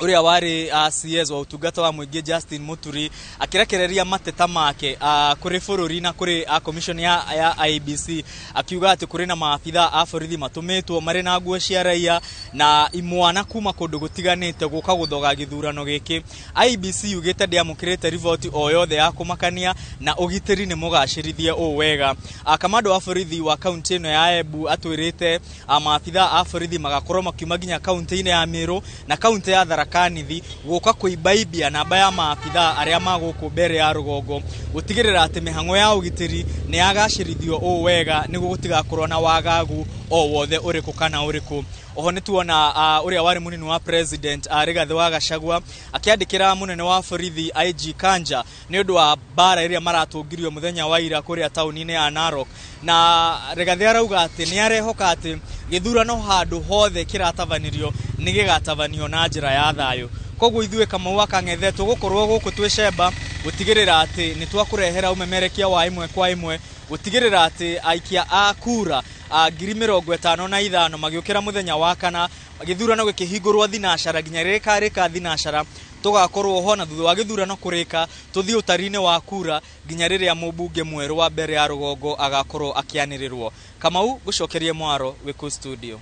uria wari CS wa utungata wa muingi Justin Muturi akirekereria mateta make kuri bururi na kuri commission ya IBC akiuga ati kuri na maabitha a borithi matumitwo mari na nguo cia raia na imwana kuma kundu gutiganite guka guthoga githurano giki. IBC yugite ndiamukirite report o yothe ya kumakania na ugitiri ni mugacirithie o wega. Kamando wa borithi wa county ino ya Embu atwirite maabitha a borithi magakorwo makiuma ginya county-ini ya Meru na county ya Kanithi guka kuibaibia namba ya maabitha aria maguku mbere ya rugongo gutigirira ati mihang'o ya ugitiri ni agacirithio o wega niguo gutigakorwo na wagagu o wothe uriku kana uriku. Oho nituona uria wari munini wa president Rigathi wa Gachagua akiandikira munene wa borithi IG Kanja ni undu wa bara iria maratungirio muthenya wa ira kuria tauni-ini ya Narok, na Rigathi arauga ati ni arehoka ati githurano handu hothe kiratavanirio ni gigatavanio na njira ya thayo. Koguo ithuĩ Kamau Akang'ethe tugukorwo guku twicemba gutigirira ati ni twakurehera umemerekia wa imwe kwa imwe, gutigirira ati aikia a kura 55,000 magiukira muthenya wa kana githurano gikihingurwo thinacara nginya rika thinacara tugakorwo ho na thutha wa githurano kurika tuthii utari-ini wa kura nginya riria mubunge mweru wa mbere ya Rugongo agakorwo akianirirwo. Kamau gucokerie mwaro wiku studio.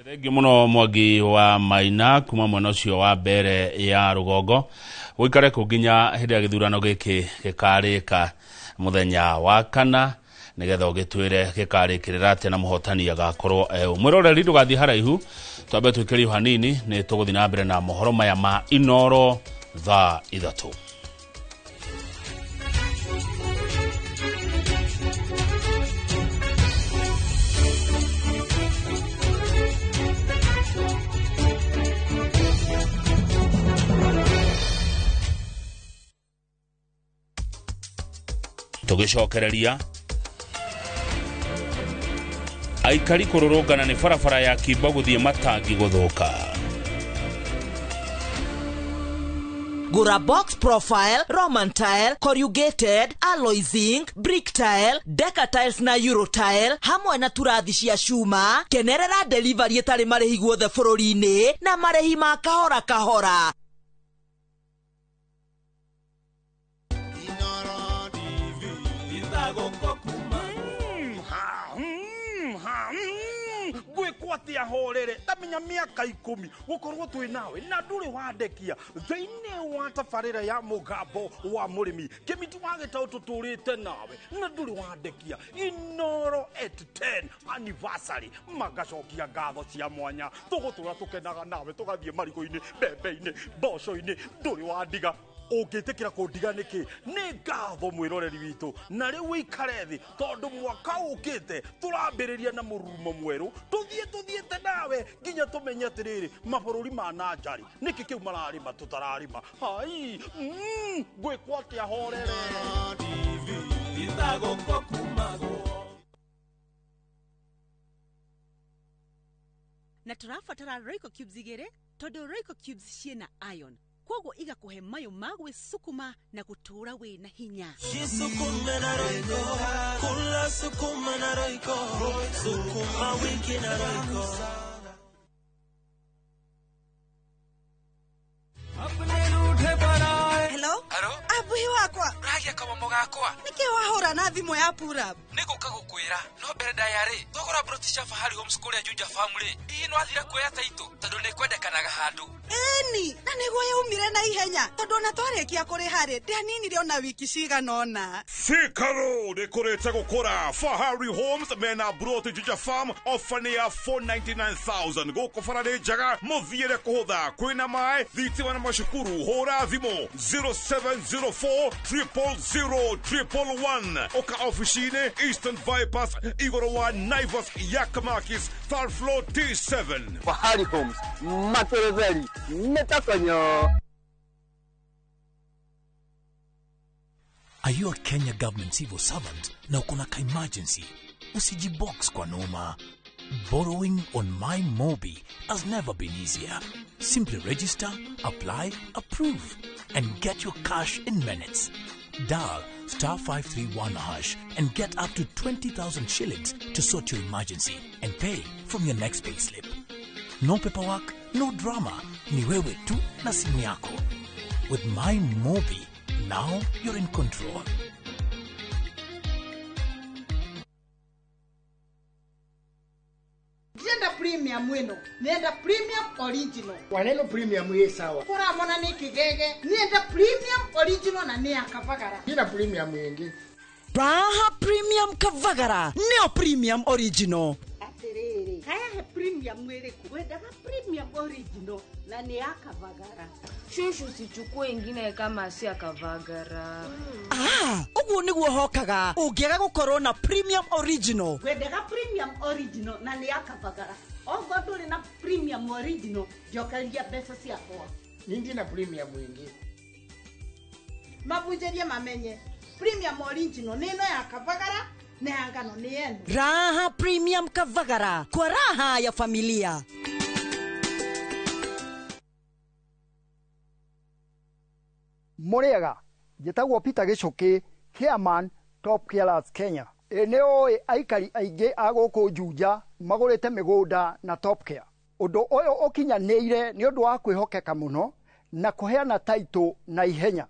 Thengi muno Mwangi wa Maina kuma mwena ucio wa mbere ya Rugongo wikare kunginya hindi ya githurano giki gikarika muthenya wa kana nigetha ugitwire gikarikirira ati na muhotani agakorwo mwiroreri ndugathi haraihu twambe twikiri hanini ni tuguthi na mbere na mohoro maya ma Inoro thaa 3. Tugicokereria aikari kururungana ni barabara ya Kimbo guthie Matangi guthuka. Gura box profile, Roman tile, corrugated, alloy zinc, brick tile, Deca tiles na Euro tile hamwe na turathi cia cuma. Kenerera delivery itari marehi guothe bururi-ini na marehi ma kahora kahora. Gwekwati ahorere tamenya miaka 10 gukorwo twi nawe na nduri wandekia thiini wa tafarira ya mugambo wa murimi kimiti wa gitau tuturite nawe na nduri wandekia Inoro at 10 anniversary magacokia ngatho cia mwanya tugutura tukenaga nawe tugathie mariko-ini mbembe-ini mboco-ini nduri wandiga ugitikira kundiga niki ni ngatho mwiroreri witu na riu wikare thi tondu mwaka ukite turambiriria na murumo mweru tuthiete nawe nginya tumenye atiriri mabururi ma nanjari niki kiu mararima tutararima hai gwikwati ahorere ithago kokumago na turafatara Royco Cubes igere tondu Royco Cubes ciena iron kogo iga kuhe mayo magwe sukuma na kutura we na hinya. Sukuma na Royco, kula sukuma na Royco, sukuma wiki na Royco. Hello? Abuhi wakwa. Ragia kabombo gakwa. Niki wahora na thimu ya Purab. Niguka gukwira no mbere diary thogora British Fahari Homeschool ya Juja family. Ii no athira kuoya taito tondu ni kwendekanaga handu. Eni, na niguo yaumire na ihenya tondu na twarikia kuri hari ndianini rio na wiki ciganona. Sikaro nikurite gukura Fahari Homes mena brought Juja farm offering ya 499,000 guko farade jaga muthiire kuhutha kwina mai thitima na mashukuru hora thimo 0704 000 oka officine Eastern Bypass Igoro wa Naivas Yakamakis third floor T7 Fahari Homes Matereveri Netakonyo. Are you a Kenya government civil servant na uko na emergency? Usijibox kwa noma. Borrowing on MyMobi has never been easier. Simply register, apply, approve, and get your cash in minutes. Dial *531# and get up to 20,000 shillings to sort your emergency and pay from your next payslip. No paperwork, no drama. Ni wewe tu na simu yako. With MyMobi, now you're in control. Nenda premium weno, nenda premium original. Waneno premium ye sawa. Kura mona ni kigege, nenda premium original na ni akavagara. Nina premium yengi. Raha premium kavagara, neo premium original. Aterere, kaya he premium mwere kuweda ha premium original. na ni akavagara. Shushu sichukue ingine kama si akavagara. Uguo niguo hokaga ungiaga gukorwo na premium original. Wendaga premium original na ni akavagara. Ongo nduri na premium original jokaria pesa ciakwa. Nindi na premium wingi. Mabunjerie mamenye. Premium original nino ya kavagara na yangano ni yenu. Raha premium kavagara kwa raha ya familia. Muriega njitagwo Peter Gichuki, chairman Top Carers Kenya. Eneo aikari aingĩ a gũkũ Juja magũrĩte mĩgũnda na Top Care. Ũndũ ũyũ ũkinyanĩire nĩ ũndũ wa kwĩhokeka mũno na kũheana taitũ na ihenya.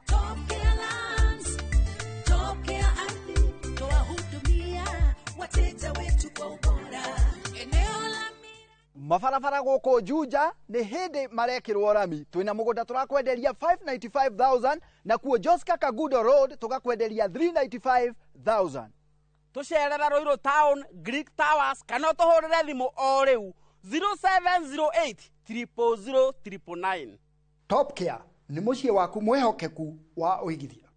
Mabarabara gũkũ Juja nĩ hĩndĩ marekĩrwo rami. Twĩna mũgũnda tũrakwenderia 595,000 na kuo Joska Kagudo Road tũgakwenderia 395,000. Tucerera Ruiru Town, Greek Towers, kana tuhurire thimu o riu 0708 000 999. Top Care nĩ mũciĩ waku mwĩhokeku wa ũigithia.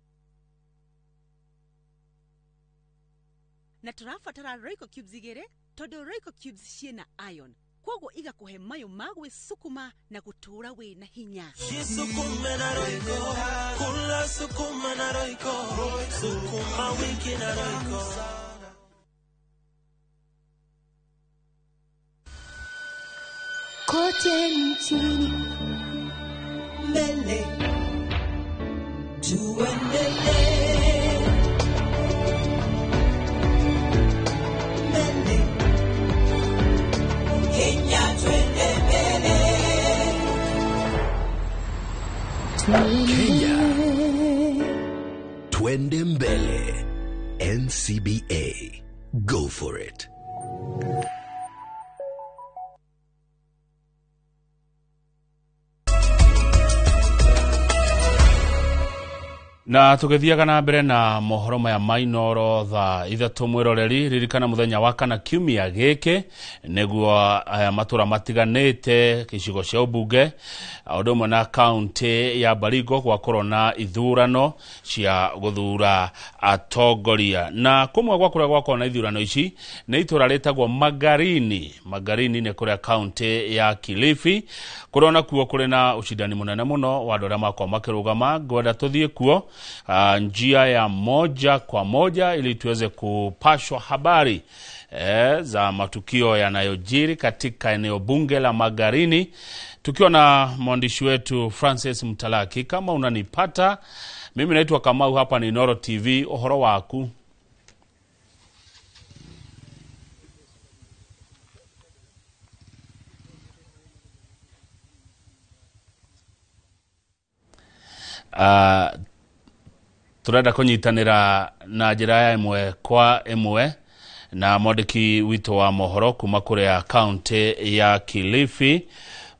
Na tũrabatara Royco Cubes igĩrĩ tondũ Royco Cubes ciĩna iron. Kwogo iga kuhe mayo magwe sukuma na kutura we na hinya. Sukuma na Royco, kula sukuma na Royco, sukuma wiki na Royco. Kote nchini mbele tuendelee, mbele Kenya twende mbele, Kenya twende mbele. NCBA, go for it. Na tugithiaga na mbere na mohoro maya mainoro tha ithatu mwiroreri ririkana muthenya wa kana kiumia giki niguo matura matiganite gicigo cia ubunge odumwe na county ya Baringo kwa korona ithurano cia guthura atongoria na kumwe gwa kuria gwa kona ithurano ici ni itura retagwo Magarini ni kuria county ya Kilifi kurona kuo kuri na ushindani munene muno wa andũ arĩa makwa makirugama ngwenda tuthie kuo njia ya moja kwa moja ili tuweze kupashwa habari za matukio yanayojiri katika eneo bunge la Magarini tukiwa na mwandishi wetu Francis Mtalaki. Kama unanipata, mimi naitwa Kamau, hapa ni Noro TV. Ohoro waku? Turenda kunyitanira na njira ya imwe kwa imwe na mwandiki wito wa mohoro kuma kuria county ya Kilifi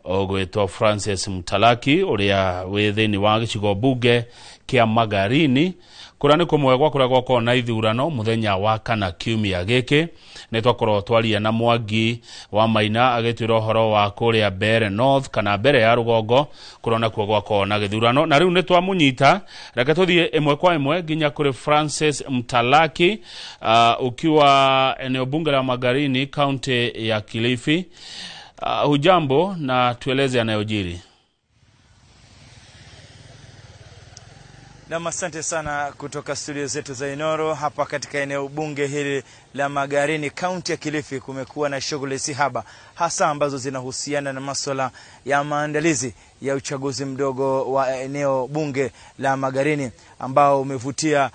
ogwetwo Francis Mtalaki uria wi thini wa gicigo bunge kia Magarini kurani kumwe gwa kuria gwa kona ithurano muthenya wa kana kiumia giki nitwakorwo twaria na Mwangi wa Maina agitwira horo wa kuria Bere North kana Bere ya Rugongo kurona kuo gwa kona githurano na riu nitwamunyita reke tuthie imwe kwa imwe nginya kuri Francis Mtalaki ukiwa eneo bunge la Magarini county ya Kilifi. Hujambo na tueleze yanayojiri. Na asante sana kutoka studio zetu za Inoro hapa katika eneo bunge hili la Magarini county ya Kilifi. Kumekuwa na shughuli sihaba hasa ambazo zinahusiana na masuala ya maandalizi ya uchaguzi mdogo wa eneo bunge la Magarini ambao umevutia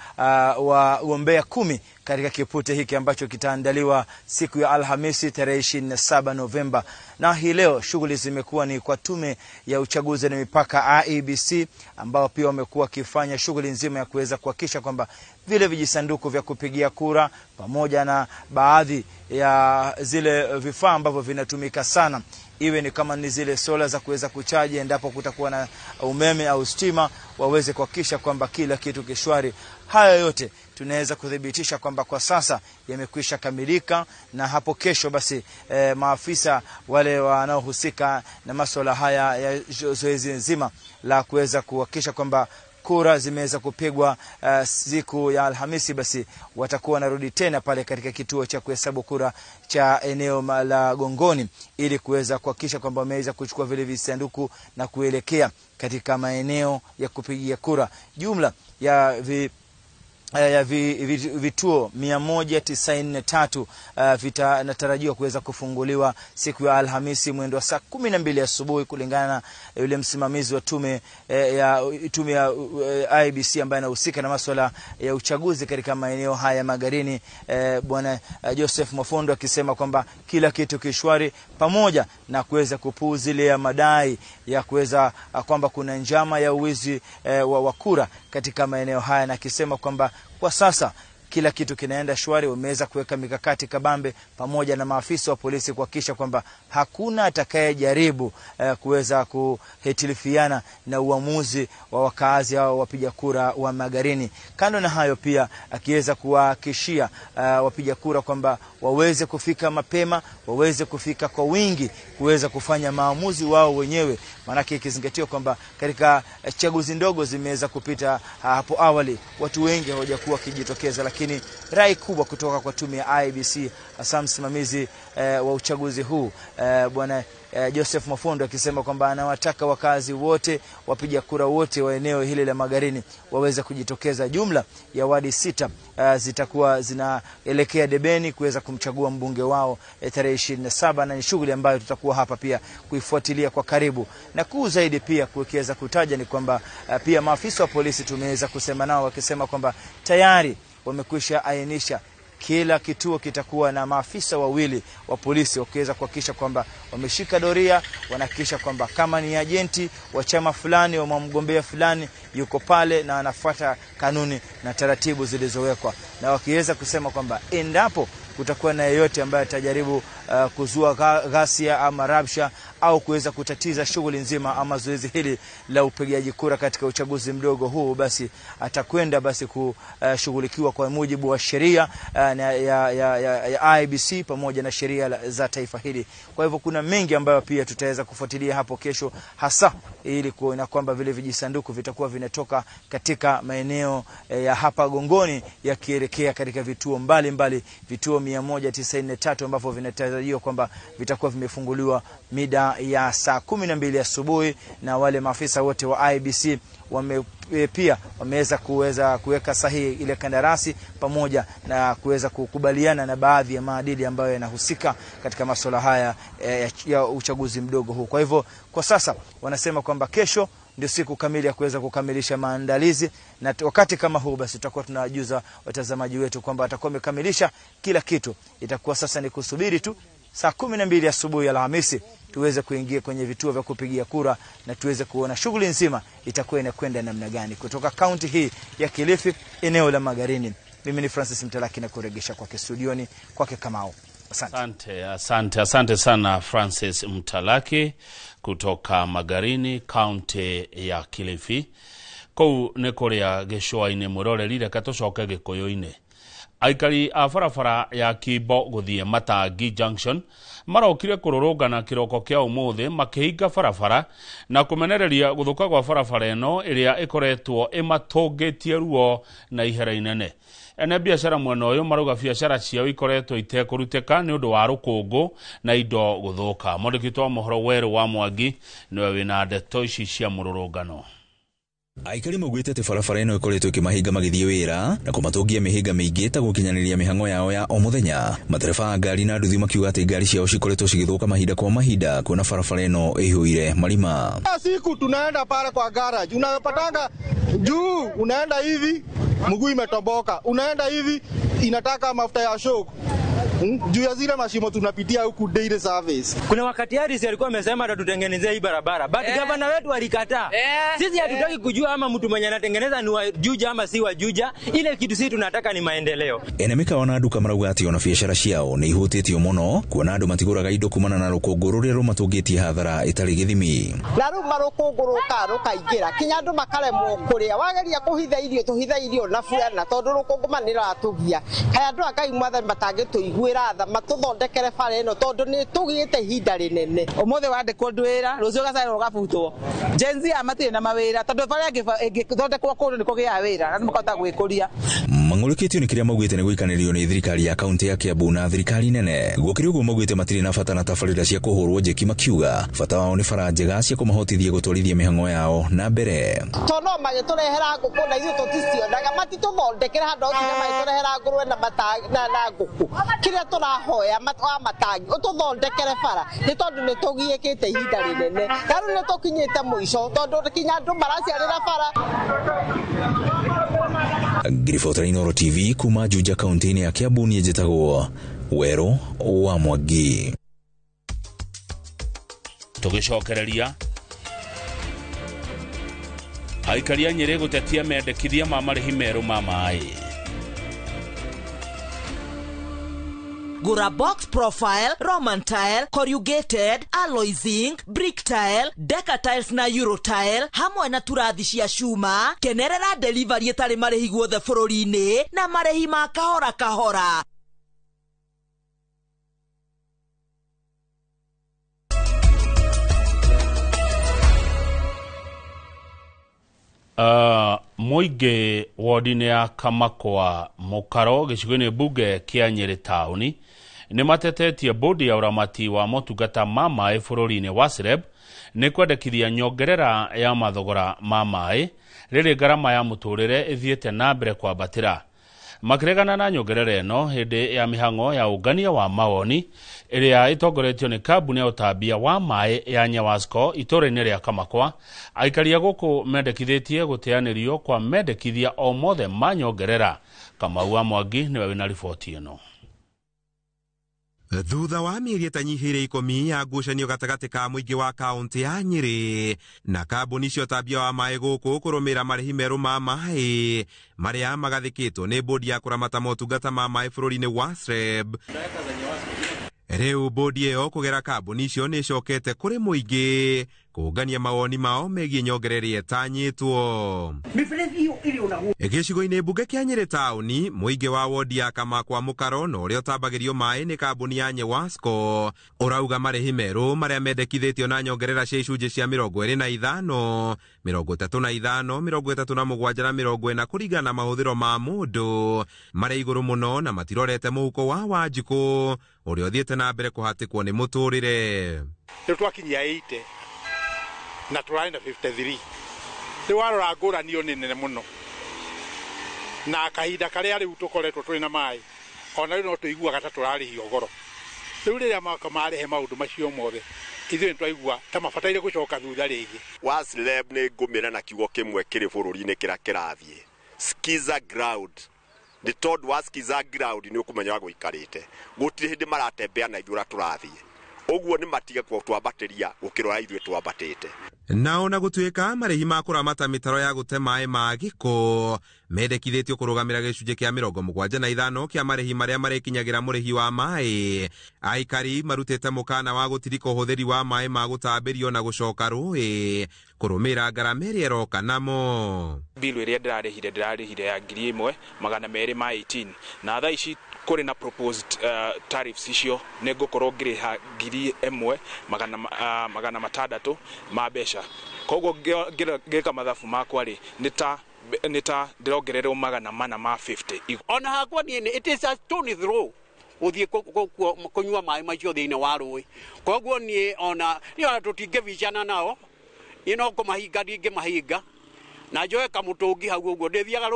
wagombea 10 katika kipute hiki ambacho kitaandaliwa siku ya Alhamisi tarehe 27 Novemba. Na hii leo shughuli zimekuwa ni kwa tume ya uchaguzi na mipaka IEBC ambao pia wamekuwa kifanya shughuli nzima ya kuweza kuhakikisha kwamba vile vijisanduku vya kupigia kura pamoja na baadhi ya zile vifaa ambavyo vinatumika sana iwe ni kama ni zile sola za kuweza kuchaji endapo kutakuwa na umeme au stima, waweze kuhakikisha kwamba kila kitu kishwari. Haya yote tunaweza kudhibitisha kwamba kwa sasa yamekwisha kamilika, na hapo kesho basi maafisa wale wanaohusika na masuala haya ya zoezi nzima la kuweza kuhakikisha kwamba kura zimeweza kupigwa siku ya Alhamisi, basi watakuwa wanarudi tena pale katika kituo cha kuhesabu kura cha eneo la Gongoni ili kuweza kuhakikisha kwamba wameweza kuchukua vile visanduku na kuelekea katika maeneo ya kupigia kura. Jumla ya vituo 193 vinatarajiwa kuweza kufunguliwa siku ya Alhamisi mwendo wa saa 12 asubuhi, kulingana na yule msimamizi wa tume ya IEBC ambaye anahusika na masuala ya uchaguzi katika maeneo haya Magarini, bwana Joseph Mafondo, akisema kwamba kila kitu kishwari, pamoja na kuweza kupuuzilia madai ya kuweza kwamba kuna njama ya uwizi wa kura katika maeneo haya, na akisema kwamba kwa sasa kila kitu kinaenda shwari. Wameweza kuweka mikakati kabambe pamoja na maafisa wa polisi kuhakikisha kwamba hakuna atakayejaribu kuweza kuhetilifiana na uamuzi wa wakazi au wapiga kura wa Magarini. Kando na hayo, pia akiweza kuwahakikishia wapiga kura kwamba waweze kufika mapema, waweze kufika kwa wingi kuweza kufanya maamuzi wao wenyewe, maana ikizingatiwa kwamba katika chaguzi ndogo zimeweza kupita hapo awali, watu wengi hawajakuwa kijitokeza, lakini rai kubwa kutoka kwa tume ya IEBC, hasa msimamizi wa uchaguzi huu bwana Joseph Mafondo, akisema kwamba anawataka wakazi wote, wapiga kura wote wa eneo hili la Magarini waweze kujitokeza. Jumla ya wadi 6 zitakuwa zinaelekea debeni kuweza kumchagua mbunge wao tarehe 27, na ni shughuli ambayo tutakuwa hapa pia kuifuatilia kwa karibu. Na kuu zaidi pia kuwekeza kutaja ni kwamba pia maafisa wa polisi tumeweza kusema nao, wakisema kwamba tayari wamekwisha ainisha kila kituo kitakuwa na maafisa wawili wa polisi wakiweza kuhakikisha kwamba wameshika doria, wanahakikisha kwamba kama ni ajenti wa chama fulani wa mgombea fulani yuko pale na anafuata kanuni na taratibu zilizowekwa, na wakiweza kusema kwamba endapo kutakuwa na yeyote ambaye atajaribu kuzua ghasia ama rabsha au kuweza kutatiza shughuli nzima ama zoezi hili la upigaji kura katika uchaguzi mdogo huu, basi atakwenda basi kushughulikiwa kwa mujibu wa sheria ya IEBC pamoja na sheria za taifa hili. Kwa hivyo kuna mengi ambayo pia tutaweza kufuatilia hapo kesho, hasa ili kuona kwamba vile vijisanduku vitakuwa vinatoka katika maeneo ya hapa Gongoni yakielekea katika vituo mbalimbali, vituo 193 ambavyo vinatarajiwa kwamba vitakuwa vimefunguliwa mida ya saa 12 asubuhi, na wale maafisa wote wa IEBC pia wameweza kuweka sahihi ile kandarasi pamoja na kuweza kukubaliana na baadhi ya maadili ambayo yanahusika katika masuala haya ya uchaguzi mdogo huu. Kwa hivyo kwa sasa wanasema kwamba kesho ndio siku kamili ya kuweza kukamilisha maandalizi, na wakati kama huu basi tutakuwa tunawajuza watazamaji wetu kwamba atakuwa amekamilisha kila kitu. Itakuwa sasa ni kusubiri tu saa 12 asubuhi ya Alhamisi tuweze kuingia kwenye vituo vya kupigia kura na tuweze kuona shughuli nzima itakuwa inakwenda namna gani. Kutoka kaunti hii ya Kilifi, eneo la Magarini, mimi ni Francis Mtalaki na kuregesha kwake studioni kwake Kamau. Asante sana Francis Mtalaki kutoka Magarini, kaunti ya Kilifi. Kou nĩ kũrĩa gĩcũa-inĩ mũroreri, reke tũcoke Gĩkũyũ-inĩ. Aikari a barabara ya Kimbo gũthiĩ Matangi Junction marokire kũrũrũngana kĩroko kĩa ũmũthĩ makĩhinga barabara na kũmenereria gũthũka gwa barabara ĩno ĩrĩa ĩkoretwo ĩmatũngĩtie ruo na ihera inene. Ene biashara mwena ũyũ marauga biashara ciao ikoretwo itekũrutĩka nĩ ũndũ wa rũkũngũ na indo gũthũka. Mwandĩki wa mohoro Werũ wa Mwangi nĩwe wĩna ndeto ici cia mũrũrũngano. Aikari maugĩte atĩ barabara ĩno ĩkoretwo ĩkĩmahinga magĩthiĩ wĩra na kũmatũngia mĩhĩnga mĩingĩ ta gũkinyanĩria mĩhang'o yao ya o mũthenya. Matereba a ngari na nduthi makiuga atĩ ngari ciao cikoretwo cigĩthũka mahinda kwa mahinda kuona barabara ĩno ĩihũire marima. Siku tunaenda pale kwa garage, unapatanga juu, unaenda hivi mguu imetoboka, unaenda hivi inataka mafuta ya shock. Juu ya zile mashimo tunapitia huku daily service. Kuna wakati Harris alikuwa amesema atatutengenezea hii barabara, but gavana wetu alikataa. Sisi hatutaki kujua ama mtu mwenye anatengeneza ni wa Juja ama si wa Juja. Ile kitu sisi tunataka ni maendeleo. Enemeka wanaduka marauga ati ona biashara ciao ni ihutitio muno kuona andu matiguraga indo kumana na rukungu ruria rumatungitie hathara itari githimi. Na ruma rukungu rukaingira kinya andu makaremwo kuria wageria kuhitha irio tuhitha irio na fulana tondu rukungu manira atugia kaya andu akai mwathani matangituiguira tha matuthondekere bara ino tondu ni tugiite ihinda rinene. Umuthe wandikwo ndwira rucio gacaira gabutwo jenzi amatire na mawira tondu bara ingithondekwo kundu nikugia wira na makota gwikuria. Mang'urikitio ni kiria maugite ni guikanirio ni thirikari ya kaunti ya Kiambu na thirikari nene. Gukiri uguo maugite matiri na bata na tabarira cia kuhurwo njeki makiuga bata wao ni bara njega cia kumahotithia gutwarithia mihango yao na mbere. Tono magiturehera nguku na ithu tutistionaga matituthondekere handu nginya magiturehera ngurwe na nguku kiria turahoya matangi ututhondekere bara ni tondu ni tugiikite ihinda rinene karu ni tukinyite muico tondu kinya andu maraciarira bara. Ngiribota Inooro TV kuma Juja kaunti ya Kiambu ni njitagwo Wero wa Mwangi. Tugicokereria aikari a Nyeri gutetia mendekithia ma marihi meru ma mai. Gura box profile, Roman tile, corrugated, alloy zinc, brick tile, Deca tiles na Euro tile, hamwe na turathi cia cuma, kenerera delivery etari marehi guothe bururi-ini na marehi ma kahora kahora. Muingi wodini ya Kamakwa Mukaro gicigo-ini bunge kia Nyeri tauni ni matetetie bodi ya uramati wa motungata ma mai bururi-ini wa SREB ni kwendekithia nyongerera ya mathogora ma mai riri ngarama ya muturire ithiete na mbere kwambatira. Makiregana na nyongerera ino hindi ya mihango ya ungania wa mawoni iria itongoretio ni kambuni ya utambia wa mai ya Nyawasco itura-ini ria Kamakwa. Aikaria guku mendekithitie guteanirio kwa mendekithia o mothe ma nyongerera. Kamau wa Mwangi niwe wina riboti ino. Thutha wa mieri itanyihire 10 ya ngucanio gatagati ka muingi wa kaunti ya Nyeri na kambuni cia utambia wa mai guku kurumira marihi meru ma mai maria magathikitwo ni bodi ya kuramata motungata ma mai bururi-ini wa SREB. Riu bodi iyo kugera kambuni icio ni cokete kuri muingi kungania mawoni mao megie nyongereri etanyitwo. Gicigo-ini bunge kia Nyeri tauni muingi wa wodi ya Kamakwa Mukaro no uria utambagirio mai ni kambuni ya Nyawasco urauga marihi meru maria mendekithitio na nyongerera cia icunji cia 25, 35, 37 na 40 kuringana na mahuthiro ma mundu maria iguru muno na matirorete muhuko wa Wanjiku uria uthiete na mbere kuhatikwo ni muturire. Twakinyia 80 na turari na 53 riu warora nguranio ni nene muno na kahinda karia riu tukoretwo turi na mai ona riu no tuiguaga ta turarihio goro. Riu riria marehe maundu macio mothe ithuĩ twaigua ta mabataire gucoka thutha rĩngĩ. Wa SREB nĩ ngũmĩra na kiugo kĩmwe kĩrĩ bũrũri-inĩ kĩrĩa kĩrathiĩ skiza ground. Nĩ tondũ wa skiza ground nĩ ũkũmenya gũikarĩte gũtirĩ hĩndĩ maratembea na ithuĩ tũrathiĩ uguo ni matige kwa twambatĩria gũkĩrora ithuĩ twambatĩte. Na ona gutuika marihi ma kuramata mitaro ya gute mai ma giko mendekithitio kurugamira gicunje kia 75 kia marihi maria marekinyagira murihi wa mai. Aikari marutite mukana wa gutirika uhuthiri wa mai ma gutambirio na gucoka rui kurumira ngarama iria iroka namo. Bill iria ndirarihire ya 1,218 na thaa ici kuri na proposed tariffs icio ne gukorwo ngiriha 1,600 ma besha. Koguo ngeka mathabu makwa ri nita ndirongererwo 450. Ona hakwa ni it is a stone throw uthie kunyua mai macio thiini wa rui. Koguo ni ona tutingevicana nao ino kumahinga ndingi mahinga na njoe kamutungi hau uguo ni thiaga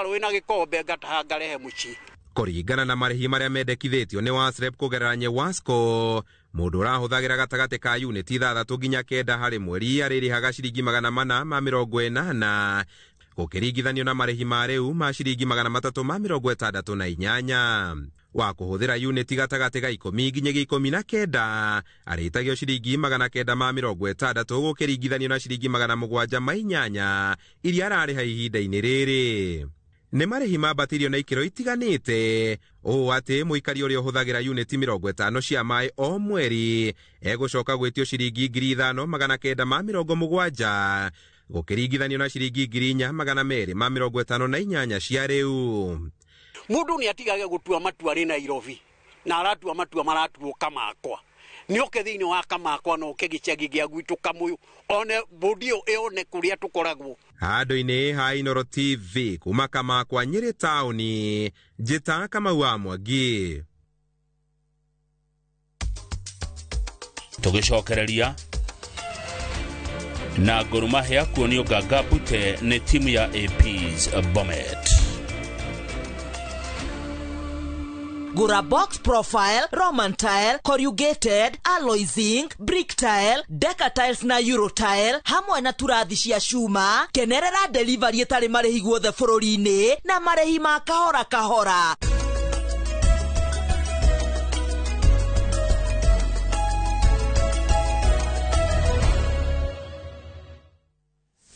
rui na gikombe ngataha ngarehe muci. Kuringana na marihi maria mendekithitio ni wa SREB kugerera Nyawasco mundu urahuthagira gatagati ka unit 6 nginya 9 hari mweri aririhaga ciringi 480 gukiringithanio na marihi ma riu ma ciringi 368. wa kuhuthira uniti gatagati ga 10 nginyagia 19 aritagio ciringi 960 gukiringithanio na ciringi 780 iria arariha ihinda-ini riri. Nĩ marĩhi mambatirio na ikĩro itiganĩte ũũ atĩ mũikari ũrĩa ũhũthagĩra uniti 50 cia maĩ o mweri egũcoka gwĩtio ciringi 5,970 gũkĩringithanio na ciringi 4,258 cia rĩu. Mundu nĩ atigage gũtua matua rĩ Nairobi na aratua matua maratuo Kamakwa. Nĩ oke thĩinĩ wa Kamakwa no ke gĩcagi gĩa gwitũ Kamũyũ one bodio ĩone kũrĩa tũkoragwo. Handũ-inĩ ha Inooro TV kuma Kamakwa Nyĩrĩ taũni, njĩta Kamau wa Mwangi. Tũgĩcokereria na Gor Mahia kuonio Gaga Bute nĩ timu ya APs Bomet. Gura box profile, Roman tile, corrugated, alloy zinc, brick tile, Deca tiles na Euro tile, hamwe na turathi cia cuma, kenerera delivery etari marehi guothe bũrũri-inĩ na marehi ma kahora kahora.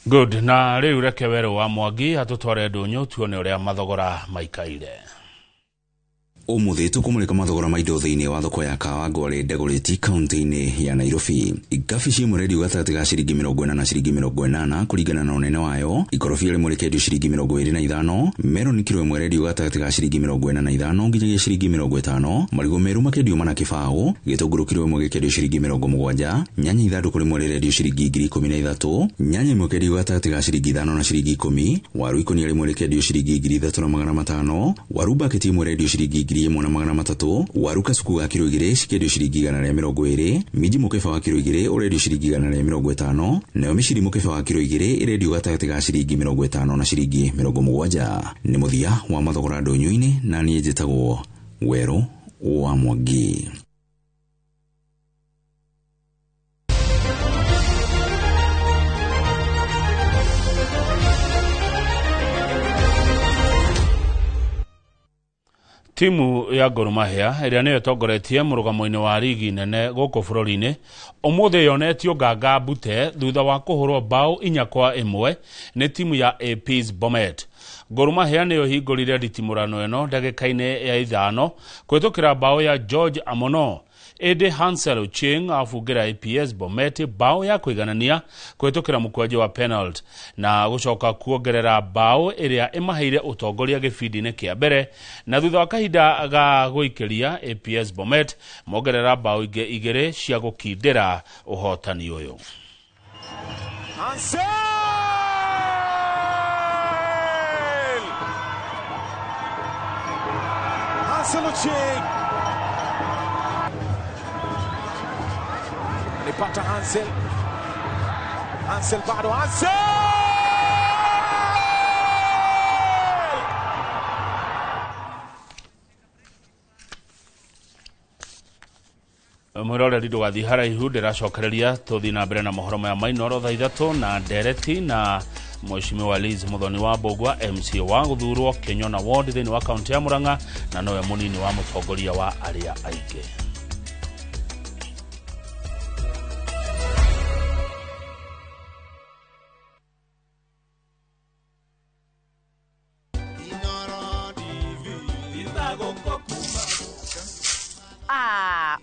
Good, na rĩu reke Werũ wa Mwangi atũtware ndũnyũ tuone ũrĩa mathogora maikaire. Umuthi tukumulika mathogora maindo thiini wa thoko ya Kawangware Dagoretti kaunti-ini ya Nairobi. Gabici imwe rendio gatagati ga ciringi 40 na ciringi 80 kuringana na unene wayo. Ikorobia rimwe rikendio ciringi 25, melon kilo imwe rendio gatagati ga ciringi 45 nginyagia ciringi 50. Marigo meru makendio mana kibao. Gitunguru kilo imwe gikendio ciringi 70. Nyanya ithanduku rimwe rendio ciringi 13. Nyanya imwe kendio gatagati ga ciringi 5 na ciringi 10. Waru ikonia rimwe rikendio ciringi 3,500. Waru baketi imwe rendio ciringi 1,300. Waru kasuku ga kilo 2 cikendio ciringi 120. Miji mukefa wa kilo 2 urendio ciringi 150. Nayo miciri mukefa wa kilo 2 irendio gatagati ga ciringi 50 na ciringi 70. Nĩ muthia wa mathogora ndũnyũ-inĩ na niĩ njĩtagwo Werũ wa Mwangi. Timu ya Gor Mahia ĩrĩa nĩyo ĩtongoretie mũrũgamo-inĩ wa ligi nene gũkũ bũrũri-inĩ ũmũthĩ yonetio Gaga Bute thutha wa kũhũrwo bao 4-1 nĩ timu ya APs Bomet. Gor Mahia nĩyo hingũrire nditimũrano ĩno ndagĩka-inĩ ya 5 kũhĩtũkĩra bao ya George Amono. Ede Hansel Ocheng afungĩra APS Bomet bao ya kũiganania kũhĩtũkĩra mũkwanjũ wa penalty na gũcoka kuongerera bao ĩrĩa ĩmaheire ũtongoria gĩbindi-inĩ kĩa mbere, na thutha wa kahinda ga gũikĩria APS Bomet mongerera bao ingĩ igĩrĩ cia gũkindĩra ũhotani ũyũ. Hansel Ocheng alipata Hansel bado Hansel mwiroreri ndũgathiĩ haraihu, ndĩracokereria tũthiĩ na mbere na mohoro maya ma Inooro thaa 3 na ndereti na Mheshimiwa Liz Muthoni wa Mbogwa MC wa gũthurwo Kenyona Ward thĩinĩ wa kaunti ya Murang'a na nowe mũnini wa mũtongoria wa arĩa aingĩ.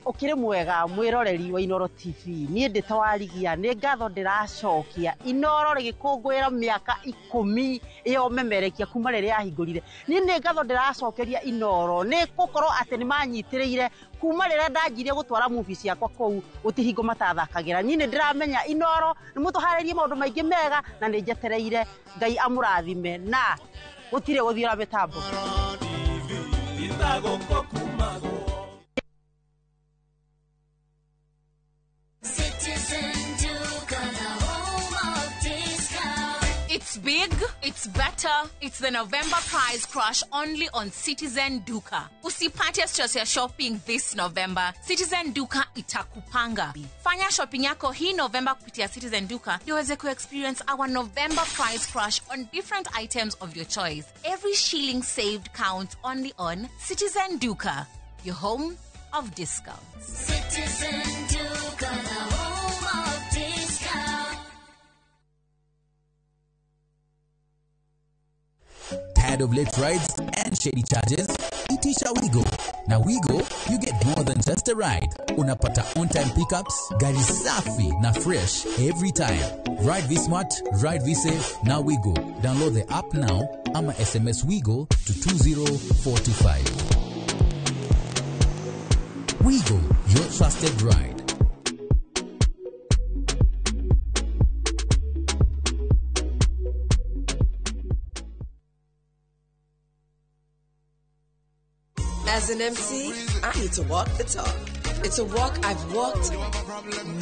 Ukire mwega mwiroreri wa Inooro TV nie nditawarigia ni ngatho ndiracokia Inooro rigikungwira miaka 10 iyo memerekia kuma riria yahingurire nie ni ngatho ndiracokeria Inooro ni gukorwo ati ni manyitiriire kuma riria ndanjirie gutwara movie ciakwa kou utihingo matathakagira nie ndiramenya Inooro ni mutuharirie maundu maingi mega na ni njetereire Ngai amurathime na gutire guthira mitambo. It's It's big, it's better, it's the November prize crush only on Citizen Duka. Usipate stress ya shopping this November. Citizen Duka itakupanga. Fanya shopping yako hii November kupitia Citizen Duka niweze experience our November prize crush on different items of your choice. Every shilling saved counts only on Citizen Duka, your home of discounts. Citizen Duka, the home of discount. Tired of late rides and shady charges? Itisha Wigo. Now Wigo, you get more than just a ride. Unapata on-time pickups, gari safi na fresh every time. Ride V-Smart, ride V-Safe, now Wigo. Download the app now, ama SMS Wigo to 20425. Wigo, your trusted ride. As an MC, I need to walk the talk. It's a walk I've walked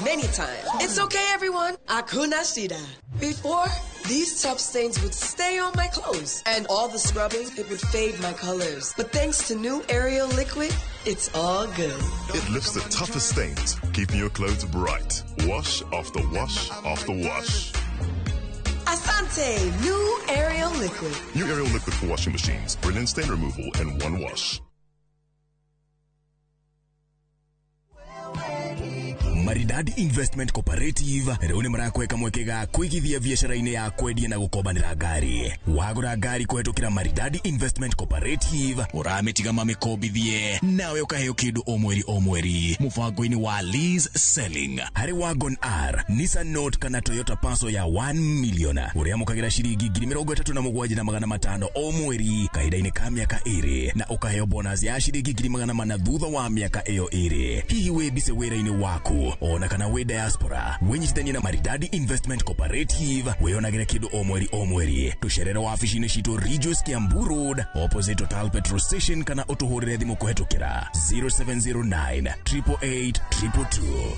many times. It's okay, everyone. Hakuna shida. Before, these tough stains would stay on my clothes, and all the scrubbing, it would fade my colors. But thanks to new Ariel liquid, it's all good. It lifts the toughest stains, keeping your clothes bright. Wash after wash after wash. Asante, new Ariel liquid. New Ariel liquid for washing machines. Brilliant stain removal in one wash. Maridadi Investment Cooperative rĩu nĩ marakweka mwekega kwĩgithia biashara-inĩ ya kwendia na gũkombanĩra ngari. Wagũra ngari kũhetũkĩra Maridadi Investment Cooperative ũramĩtiga mamĩkombithie nawe ũkaheo kĩndũ o mweri mũbango-inĩ wa lease selling. Harĩ Wagon R, Nissan Note kana Toyota Passo ya 1 million ũrĩa mũkagĩra ciringi 37,500 o mweri kahinda-inĩ ka mĩaka 2 na ũkaheo bonus ya ciringi 400,000 thutha wa mĩaka ĩyo 2. Hihi wĩmbice wĩra-inĩ waku ona kana we diaspora wenyitithanie na Maridadi Investment Cooperative weyonagĩre kĩndũ o mweri tucerere wabici-inĩ citũ Regius Kiambu Road opposite Total Petrol Station kana ũtũhũrĩre thimũ kũhetũkĩra 0709 888 222.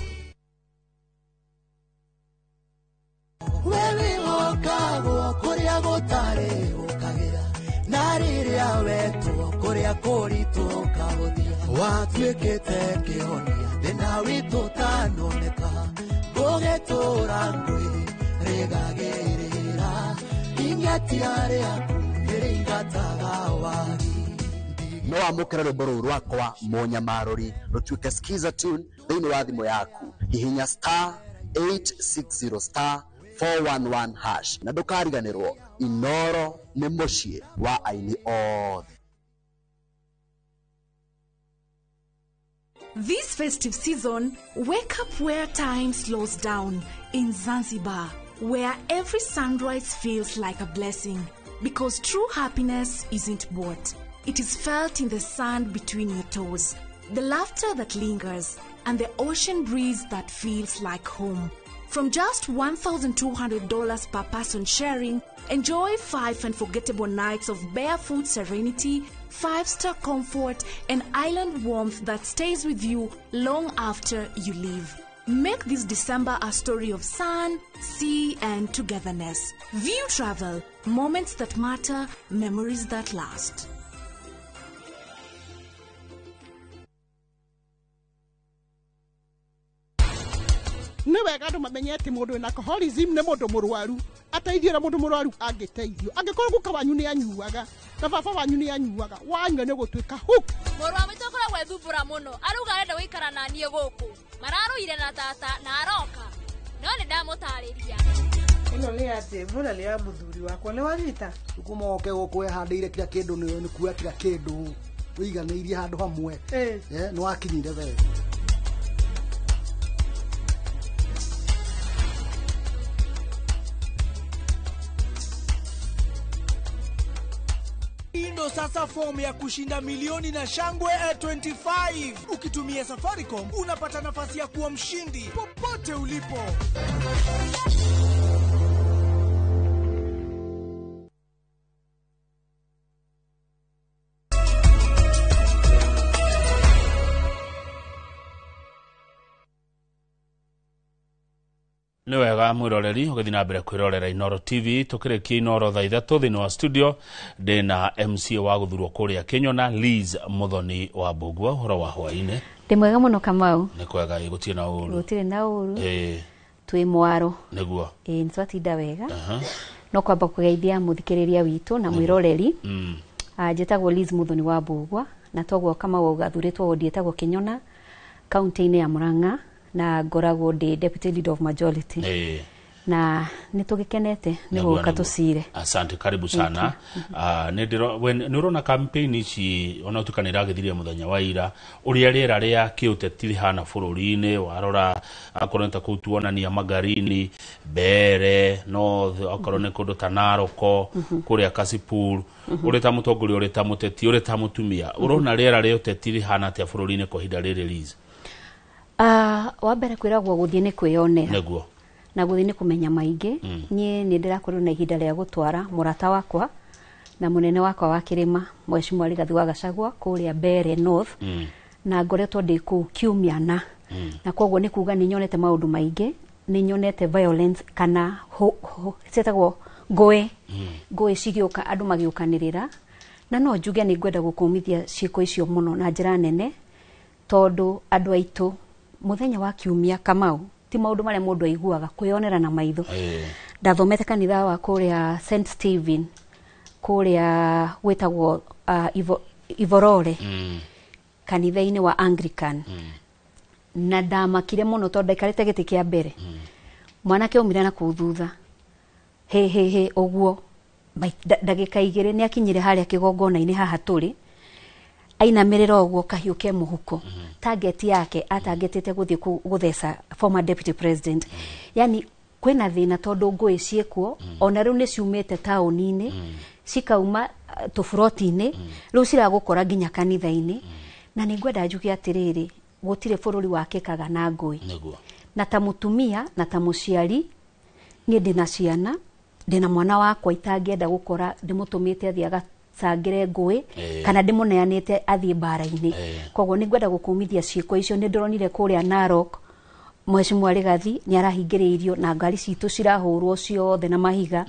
Wewe wokagwo kuria gutari ukagera na riria wetu kuria kuritu kahuthia watuikite kihonia thina witu tanoneka gugetura ngui rigagirira ingetiare aku nirigataga wagi no amukira rwimbo rũu rwakwa Munyamarori rutuike skiza tune thĩinĩ wa thimũ yaku hihinya *860 411 hash na ndũkariganĩrwo Inoro nĩ mũciĩ wa aini othe. This festive season, wake up where time slows down in Zanzibar, where every sunrise feels like a blessing, because true happiness isn't bought. It is felt in the sand between your toes, the laughter that lingers, and the ocean breeze that feels like home. From just $1,200 per person sharing, enjoy 5 unforgettable nights of barefoot serenity, 5-star comfort, and island warmth that stays with you long after you leave. Make this December a story of sun, sea, and togetherness. View Travel, moments that matter, memories that last. Nĩ wega andũ mamenye atĩ mũndũ wĩna alcoholism nĩ mũndũ mũrwaru ateithio na mũndũ mũrwaru angĩteithio angĩkorwo guka wanyu nĩ anyuaga na baba wanyu nĩ anyuaga wanyua nĩ gũtuĩka hook mũrwa mũtũkoragwo ethumbũra mũno arauga arenda gũikara na niĩ gũkũ mararũire na tata na aroka no nĩ ndamũtarĩria ĩno nĩ atĩ mbura nĩ ya mũthuri wakwa nĩ wanyita ũkũmoke gũkũ ehandĩire kira kĩndũ nĩ kuoya kira kĩndũ ũiganĩirie handũ hamwe nĩ wakinyire wega. Indo sasa fomu ya kushinda milioni na shangwe A25. Ukitumia Safaricom unapata nafasi ya kuwa mshindi popote ulipo. Nĩ wega mwiroreri ũgĩthiĩ na mbere kwĩrorera Inoro TV tũkĩrĩkia Inoro thaa 3 thĩinĩ wa studio ndĩna MC wa gũthurwo kũrĩa Kĩnyona Liz Muthoni wa Mbũgua horo wa hwainĩ. Ndĩ mwega mũno Kamau. Nĩ kwega gũtirĩ na ũru. Gũtirĩ na ũru. Twĩ mwaro. Nĩguo. Nĩtwatinda wega. No kwamba kũgeithia mũthikĩrĩria witũ na mwĩroreri. Njĩtagwo Liz Muthoni wa Mbũgua na toguo Kamau gathurĩtwo wodi yetagwo Kĩnyona kaunti-inĩ ya Murang'a na ngoragwo ndi deputy leader of majority. Na nitũgĩkenete nĩ gũka tũcire. Asante, karibu sana. Nĩ ũrona campaign ici ona ũtukanĩra gĩthiria mũthenya wa ira ũrĩa rĩera rĩa kĩũteti rĩhana bũrũri-inĩ warora akorwo nĩ ta kũu tuonania Magarini, Mbere, North, akorwo nĩ kũndũ ta Naroko, kũrĩa Kasipul, ũrĩ ta mũtongoria, ũrĩ ta mũteti, ũrĩ ta mũtumia. Ũrona rĩera rĩa ũteti rĩhana atĩa bũrũri-inĩ kwa ihinda rĩrĩ Liz? Wa mbere kwĩragwo gũthiĩ nĩ kwĩyonera. Nĩguo. Na gũthiĩ nĩ kũmenya maingĩ. Niĩ nĩ ndĩrakorwo na ihinda rĩa gũtwara mũrata wakwa na mũnene wakwa wa kĩrĩma Mheshimiwa Rigathi wa Gachagua kũrĩa Mbere North. Na ngoretwo ndĩ kũu kiumia na kwoguo nĩ kuga nĩ nyonete maũndũ maingĩ, nĩ nyonete violence kana ciĩtagwo ngũĩ cigĩũka andũ magĩũkanĩrĩra, na no njuge nĩ ngwenda gũkũmithia ciĩko icio mũno na njĩra nene tondũ andũ aitũ mũthenya wa kiumia Kamau ti maũndũ marĩa mũndũ aiguaga kwĩyonera na maitho. Ndathomete kanitha wa kũrĩa St Stephen kũrĩa gwĩtagwo Ivorore kanitha-inĩ wa Anglican. Na ndamakire mũno tondũ ndaikarĩte gĩtĩ kĩa mbere. Mwanake aumire na kũu thutha ũguo ndagĩka igĩrĩ nĩ akinyire harĩa kĩgongona-inĩ haha tũrĩ, ainamĩrĩra ũguo kahiũ ke mũhuko. Target yake atargetete gũthiĩ gũtheca former deputy president. Yani kwĩna thĩna tondũ ngũĩ ciĩkwo ona rĩu nĩ ciumĩte taũni-inĩ cikauma tũburoti-inĩ rĩu ciragũkora nginya kanitha-inĩ. Na nĩ ngwenda njuge atĩrĩrĩ, gũtirĩ bũrũri wakĩkaga na ngũĩ. Na ta mũtumia na ta mũciari niĩ ndĩna ciana, ndĩna mwana wakwa itangĩenda gũkora ndĩmũtũmĩte athiĩ agacangĩre ngũĩ kana ndĩmũneanĩte athiĩ mbara-inĩ. Koguo nĩ ngwenda gũkũmithia ciĩko icio. Nĩ ndĩronire kũrĩa Narok Mheshimiwa Rigathi nĩ arahingĩrĩirio na ngari citũ cirahũrwo ciothe na mahiga.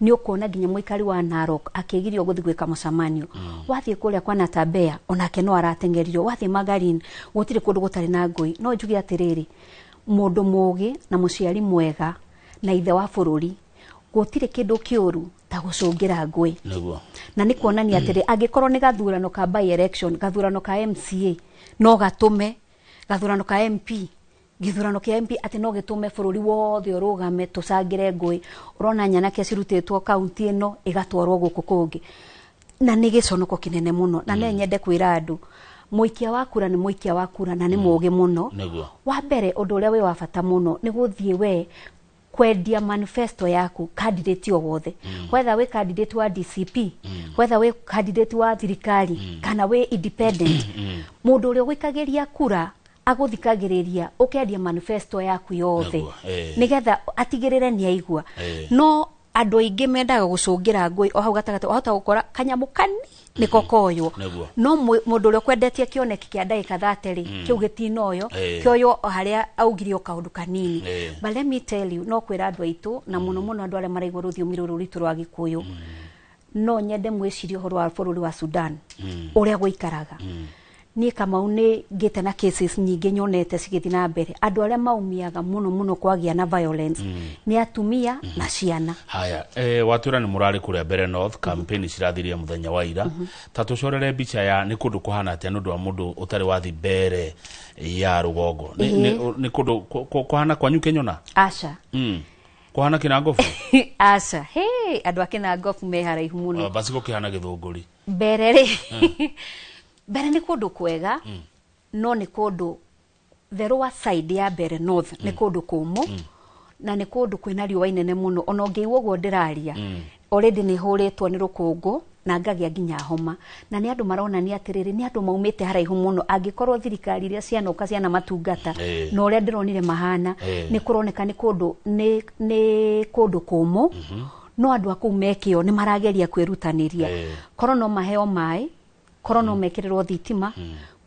Nĩ ũkuona nginya mũikari wa Narok akĩgirio gũthiĩ gwĩka mũcemanio. Wathiĩ kũrĩa kwa Natabea onake no arateng'eririo. Wathiĩ Magarini gũtirĩ kũndũ gũtarĩ na ngũĩ. No njuge atĩrĩrĩ, mũndũ mũũgĩ na mũciari mwega na ithe wa bũrũri gũtirĩ kĩndũ kĩũru ta gũcũngĩra ngũĩ. Na nĩ kuonania atĩrĩ angĩkorwo nĩ gathurano ka by election, gathurano ka MCA no gatũme, gathurano ka MP, gĩthurano kĩa MP atĩ no gĩtũme bũrũri wothe ũrũgame tũcangĩre ngũĩ. Ũrona nyanake cirutĩtwo kaunti ĩno ĩgatwarwo gũkũ kũngĩ, na nĩ gĩconoko kĩnene mũno. Na nĩ nyende kwĩra andũ mũikia wa kura nĩ mũikia wa kura na nĩ mũũgĩ mũno. Wa mbere ũndũ ũrĩa wĩ wa bata mũno nĩ gũthiĩ we kwendia manifesto yaku candidate o wothe, whether we candidate wa DCP, whether we candidate wa thirikari kana we independent, mũndũ ũrĩa ũgĩkagĩria kura agũthikagĩrĩria ũkendia manifesto yaku yothe nĩgetha atigĩrĩre nĩ aigua. No andũ aingĩ mendaga gũcũngĩra ngũĩ o hau gatagatĩ, wahota gũkora kanyamũ kanini nĩko koywo. No mũndũ ũrĩa ũkwendetie kĩoneki kĩa ndagĩka 30 kĩu gĩtinoyo kĩoyo harĩa augire o kaũndũ kanini. But let me tell you, no kwĩra andũ aitũ na mũno mũno andũ arĩa maraigua rũthiomi rũrũ rwitũ rwa Gĩkũyũ, no nyende mwĩcirie ũhoro wa bũrũri wa Sudan ũrĩa gũikaraga. Niĩ Kamau nĩ ngĩte na cases nyingĩ nyonete cigĩthiĩ na mbere. Andũ arĩa maumiaga mũno mũno kwagĩa na violence nĩ atumia na ciana. Haya, watura nĩ mũrarĩ kũrĩa Mbere North, campaign cirathiria mũthenya wa ira. Ta tũcorere mbica ya nĩ kũndũ kũhana atĩa nĩ ũndũ wa mũndũ ũtarĩ wathi Mbere ya rũgongo. Nĩ kũndũ kũhana kwanyu Kĩnyona? Aca. Kũhana Kĩnangobu? Aca. Andũ a Kĩnangobu me haraihu mũno. Basi gũkĩhana Gĩthũngũri. Mbere rĩ Mbere nĩ kũndũ kwega, no nĩ kũndũ the lower side ya Mbere North nĩ kũndũ kũmũ na nĩ kũndũ kwĩna riũa inene mũno. Ona ũngĩigua ũguo ndĩraria already nĩ hũrĩtwo nĩ rũkũngũ na ngagĩa nginya homa. Na nĩ andũ maronania atĩrĩrĩ, nĩ andũ maumĩte haraihu mũno. Angĩkorwo thirikari iria cianoka ciana matungata na ũrĩa ndĩronire mahana, nĩ kũroneka nĩ kũndũ kũmũ. No andũ a kũu mekĩo nĩ marageria kwĩrutanĩria. Korwo no maheo maĩ, korwo no mekĩrĩrwo thitima,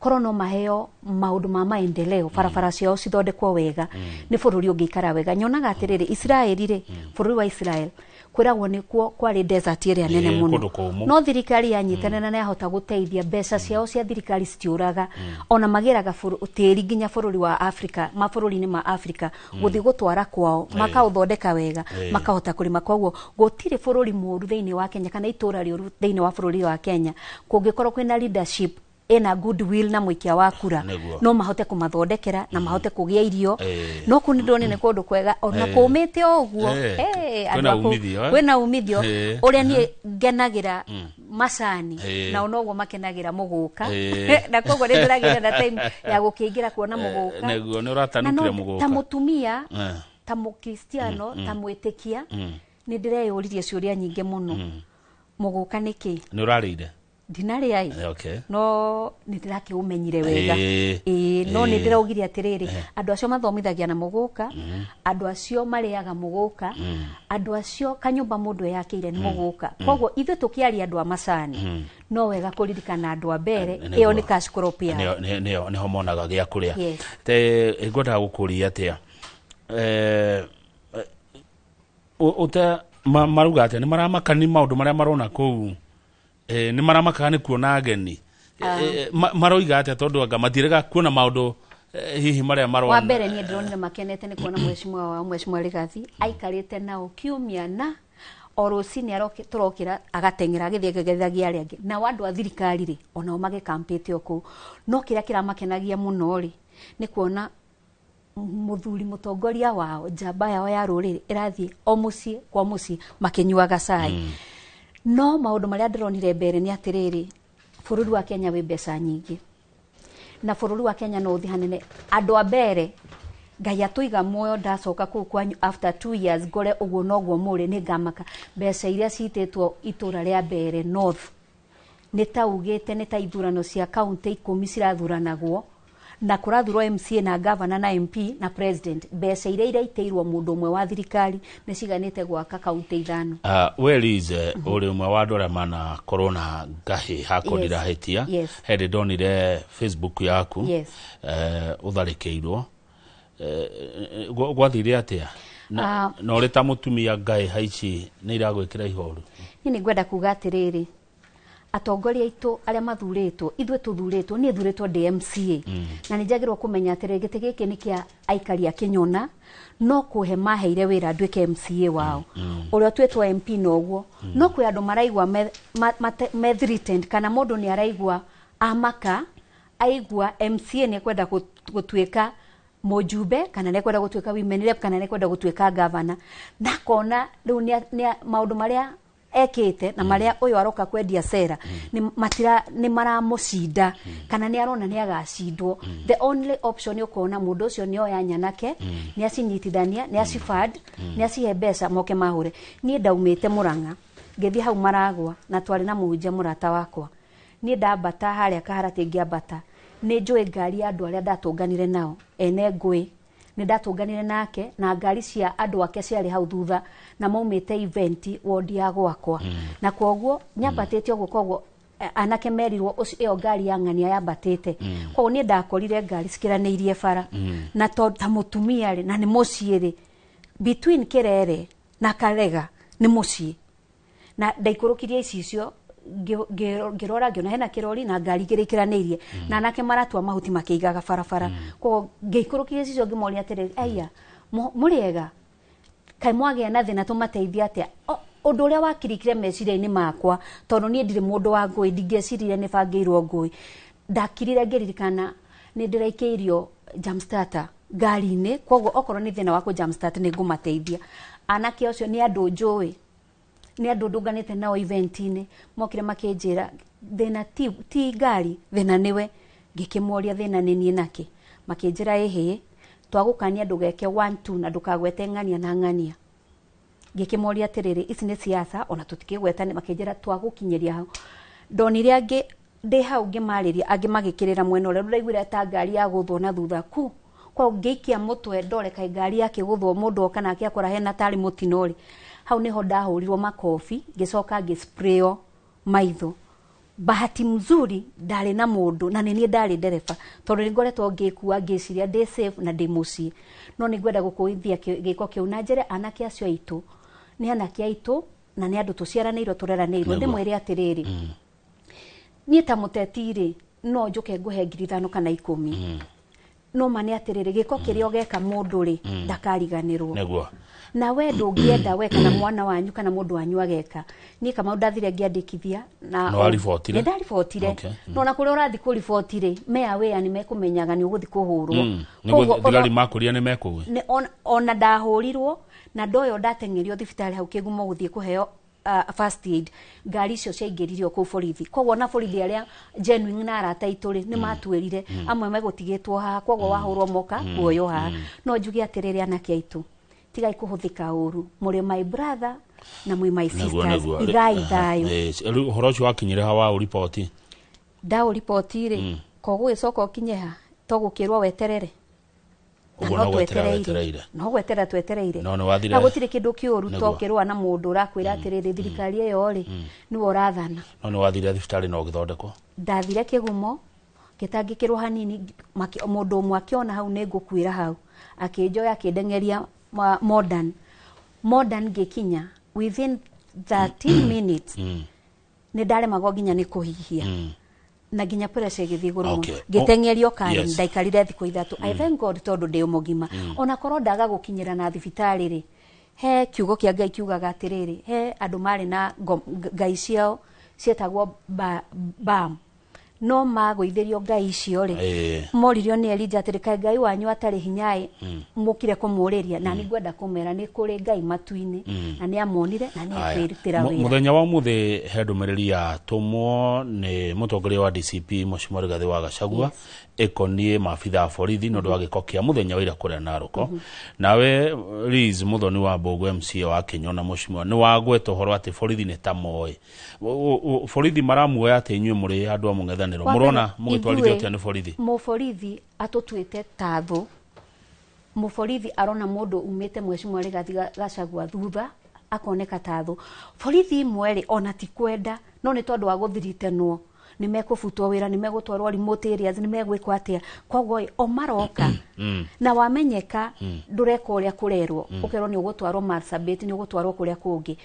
korwo no maheo maundu ma maendeleo barabara ciao cithondekwo wega ni bururi ungiikara wega nyonaga atiriri Israeli ri bururi wa Israel kwiragwo nikuo kwari desert area nene muno no thirikari yanyitanana na yahota guteithia mbeca ciao cia thirikari citiuraga ona magiraga tiri nginya bururi wa Africa mabũrũri-inĩ ma Africa guthi gutwara kwao makauthondeka wega makahota kurima kwoguo gutire bururi mũru thĩinĩ wa Kenya kana itura rĩũru thĩinĩ wa bururi wa Kenya kungikorwo kwina leadership ena goodwill na mwikia wa kura no mahote kumathondekera na mahote kugia irio no kuni ndone ne kundu kwega ona kumite oguo kwena umithio uria ni ngenagira macani na onoguo makenagira muguka na koguo ni ndiragira na time ya gukiingira kuona muguka neguo ni uratanukire muguka ta mutumia ta mukristiano ta mwitikia ni ndireyuririe ciuria nyingi muno muguka niki ni urarire dinari ai okay no nidirake umenyire wega no nidiraugire atiriri andu acio mathomithagia na muguka andu acio mariaga muguka andu acio kanyumba mundu yakire ni muguka koguo ithu tukiaria andu a macani no wega kuririkana andu a mbere iyo ni cash crop ya ni homonaga gia kuria te ngwenda gukuria atia uta maruga atia ni maramakani maundu maria marona kuu ni maramakaga ni kuona ageni maroiga atia tondu anga matirega kuona maundu hihi maria marona wa mbere ni ndronire makenete ni kuona mheshimiwa Rigathi aikarite nao kiumia na orocini turokira agatengera agithiagethagia aria angi na wandu a thirikari ri onao magikampite oku no kiria kiramakenagia muno ri ni kuona muthuri mutongoria wao njamba yao ya ruriri irathie o mucie kwa mucie makinyuaga cai no maundu maria ndironire mbere ni atiriri bururi wa Kenya wi mbeca nyingi na bururi wa Kenya no uthi hanene andu a mbere ngai atuiga muoyo ndacoka kuu kwanyu after 2 years gore uguo noguo muri ni ngamaka mbeca iria citetwo itura ria mbere north ni taugite ni ta ithurano cia county 10 cirathuranagwo na kurathurwo MCA na governor na MP na president mbeca iria iteirwo mundu umwe wa thirikari ni ciganite gwaka kaunti 5 welize uri umwe wa andu aria mana corona ngahi hakorira hitia hindi ndonire Facebook yaku utharikeirwo gwathire atia na uri ta mutumia ngahi haici ni iragwikira ihoru ni ngwenda kuga atiriri atongoria itu aria mathuritwo ithwe tuthuritwo ni thuritwo DMCA na ni njagirwo kumenya atire gite giki ni kia aikari a Kinyona no kuhe maheire wira ndwike MCA wao uria twetwo MP noguo no kwi andu maraigwa me threatened kana mundu ni araigwa amaka aigwa MCA ni kwenda gutwika mujumbe kana ni kwenda gutwika women rep kana ni kwenda gutwika governor na kona riu ni maundu maria ekete na maria uyu aroka kwendia cera ni maramucinda kana ni arona ni agacindwo the only option ukona mundu ucio ni oya nyanake ni acinyitithania ni acifad ni acihe mbeca moke mahure ni ndaumite Murang'a ngethi hau maragwa na twari na muhunjia murata wakwa ni ndambata haria kaharati ngiambata ni njui ngari andu aria ndatunganire nao ene ngui ni ndatunganire nake na ngari cia andu ake ciari hau thutha na maumite event wodi ya gwakwa na kwoguo nyambatite oguo kwoguo anake merirwo iyo ngari ya ng'ania yambatite kwoguo ni ndakorire ngari cikiraniirie bara na ta mutumia ri na ni muciiri between Kirere na Karega ni mucii na ndaikurukirie icicio ngirora ngiona hena kirori na ngari girikiraniirie na anake maratua mahuti makiigaga barabara kwoguo ngikurukirie icicio ngimoria atiri aya muriega kai mwage na thina tumateithia atia undu uria wakirikire meciria-ini makwa tondu nie ndiri mundu wa ngui ndingeciria ni bangirwo ngui ndakirire ngiririkana ni ndiraikeirio jamstarter ngari-ini kwoguo okorwo ni thina wa ku jamstart ni ngumateithia anake acio ni andu njui ni andu ndunganite nao event-ini mokire makinjira thina ti ngari thina niwe ngikimoria thina ni nie nake makinjira ehe twagukania ndugeke 1 2 na ndukagwete ng'ania na ng'ania ngikimoria atiriri ici ni siasa ona tutikigwetane makinjira twagukinyeria hau ndonire angi ndi hau ngimariria angi magikirira mwena uria ndaiguire ta ngari ya guthwo na thutha ku kwa ngiikia mutwe ndore kai ngari yake guthwo mundu okana akiakora hena tari mutinori hau niho ndahurirwo makofi ngicoka ngisprayo maitho bahati mzuri ndari na mundu na nini ndari ndereba tondu ningoretwo ngikua ngiciria ndi safe na ndi muci no ningwenda gukuithia giko kiu na njere anake acio aitu ni anake aitu na ni andu tuciaraniirwo tureranirwo ndi mwire atiriri ni ta mutetiri no njuke nguhe 5,000 kana 10 no mane atiriri giko kiria ogeka mundu ri ndakariganirwo neguo na we ndungienda we kana mwana wanyu kana mundu wanyu ageka ni kama ndathire ngiandikithia na no arifotire ndarifotire no na kuria urathi ku rifotire me awe ani mekumenyaga ni uguthi kuhurwo koguo thigari makuria ni mekuwe ona ndahurirwo na ndoyo ndatengerio thibitari hau kigumo guthie kuheo first aid ngari icio ciaingiririo ku borithi koguo na borithi aria genuine na arata ituri ni matuerire amwe megutigitwo haha koguo wahurwo moka guoyo haha no njugi atiriri anake aitu tigai kuhuthika uru muri my brother na my sisters igai thayo elu horo cio akinyire hawa report da report ri koguo icoko kinyeha togukirwo weterere no gwetereire na gutire kindu kiuru tokirwa na mundu urakwira atiriri thirikari iyo ri ni worathana no wathire thibitari no githondekwo ndathire kigumo gitangikirwo hanini mundu umwe akiona hau ni ngukwira hau akinjoya akindengeria modern gikinya within 13 minutes ni ndaremagwo nginya ni kuhihia na nginya pressure githii guru gitengerio kari ndaikarire thiku 3 I thank God tondu ndi umugima ona korwo ndaga gukinyira na thibitari ri he kiugo kia Ngai kiugaga atiriri he andu mari na ngai ciao cietagwo bam no magoitherio ngai icio ri moririo ni Elijah atirika ngai wanyu atari hinyai mukire kumuriria na ni gwenda kumera ni kuri ngai matuini na ni amonire na ni akwirutira wira muthenya wa muthe hendumereri ya tumwo ni mutongoria wa DCP Mheshimiwa Rigathi wa Gachagua ekonie mafitha borithi no ndwagiko kia muthenya wira kuria Naroko nawe Liz muthoni wa Mbogo MCA wa Kenya na Mheshimiwa ni wagweto horo ati borithi ni tamoe borithi maramuoya ati inywe muri andu amung'ethaniro murona mugitwarithio ati ni borithi borithi atutwite tatho borithi arona mundu umite Mheshimiwa Rigathi Gachagua thutha akoneka tatho borithi mweri ona ti kwenda no ni tondu wa guthiritenwo ni mekufutwo wira ni megutwarwo remote areas ni megwikwa atia koguo o maroka na wamenyeka ndureka uria kurerwo ukerwo ni ugutwarwo Marsabit ni ugutwarwo kuria kungi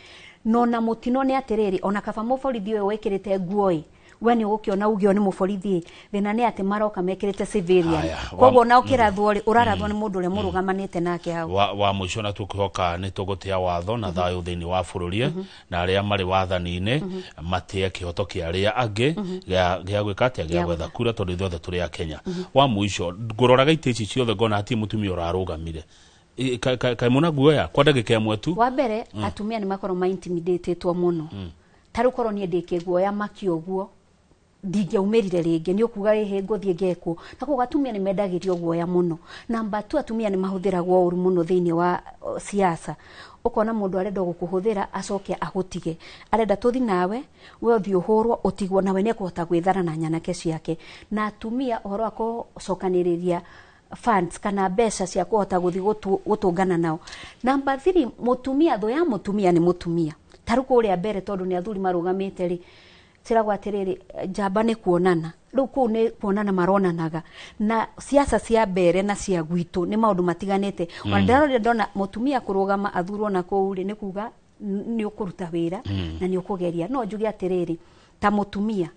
no na mutino ni atiriri ona kaba muborithi uyu wekirite nguo we ni ugikiona ugio ni muborithi thina ni ati maroka mekirite civilian koguo na ukirathwo ri urarathwo ni mundu uri murugamanite nake hau wa muico na tukoka ni tugutia watho na thayo thiini wa bururi na aria mari wathani-ini matie kihoto kia aria angi gia gwikatia gia gwetha kura tondu ithuothe turi a Kenya wa muico nguroraga ite ici ciothe ngona ati mutumia urarugamire kai muna guoya kwa ndagika imwe tu wa mbere atumia ni makoro ma intimidatetwo muno tarukorwo ni ndike guoya makioguo ndingeumirire ringi ni ukuga rihe nguthie ngekwo na kuga atumia ni mendagirio guoya muno namba 2 atumia ni mahuthiragwo uru muno thiini wa siasa ukona mundu arenda gukuhuthira acoke agutige arenda tuthi nawe we uthi uhurwo utigwo nawe ni kuhota gwithara na nyanake ciake na atumia uhoro akocokaniriria funds kana mbeca cia kuhota guthi gutungana nao namba 3 mutumia tho ya mutumia ni mutumia taruko uria mbere tondu ni athuri marugamite ri ciragwa atiriri njamba ni kuonana riu ku ni kuonana maronanaga na siasa cia mbere na cia gwitu ni maundu matiganite wandarore ndona mutumia kurugama athurwo na kuuri ni kuga ni ukuruta wira na ni ukugeria no njugi atiriri ta mutumia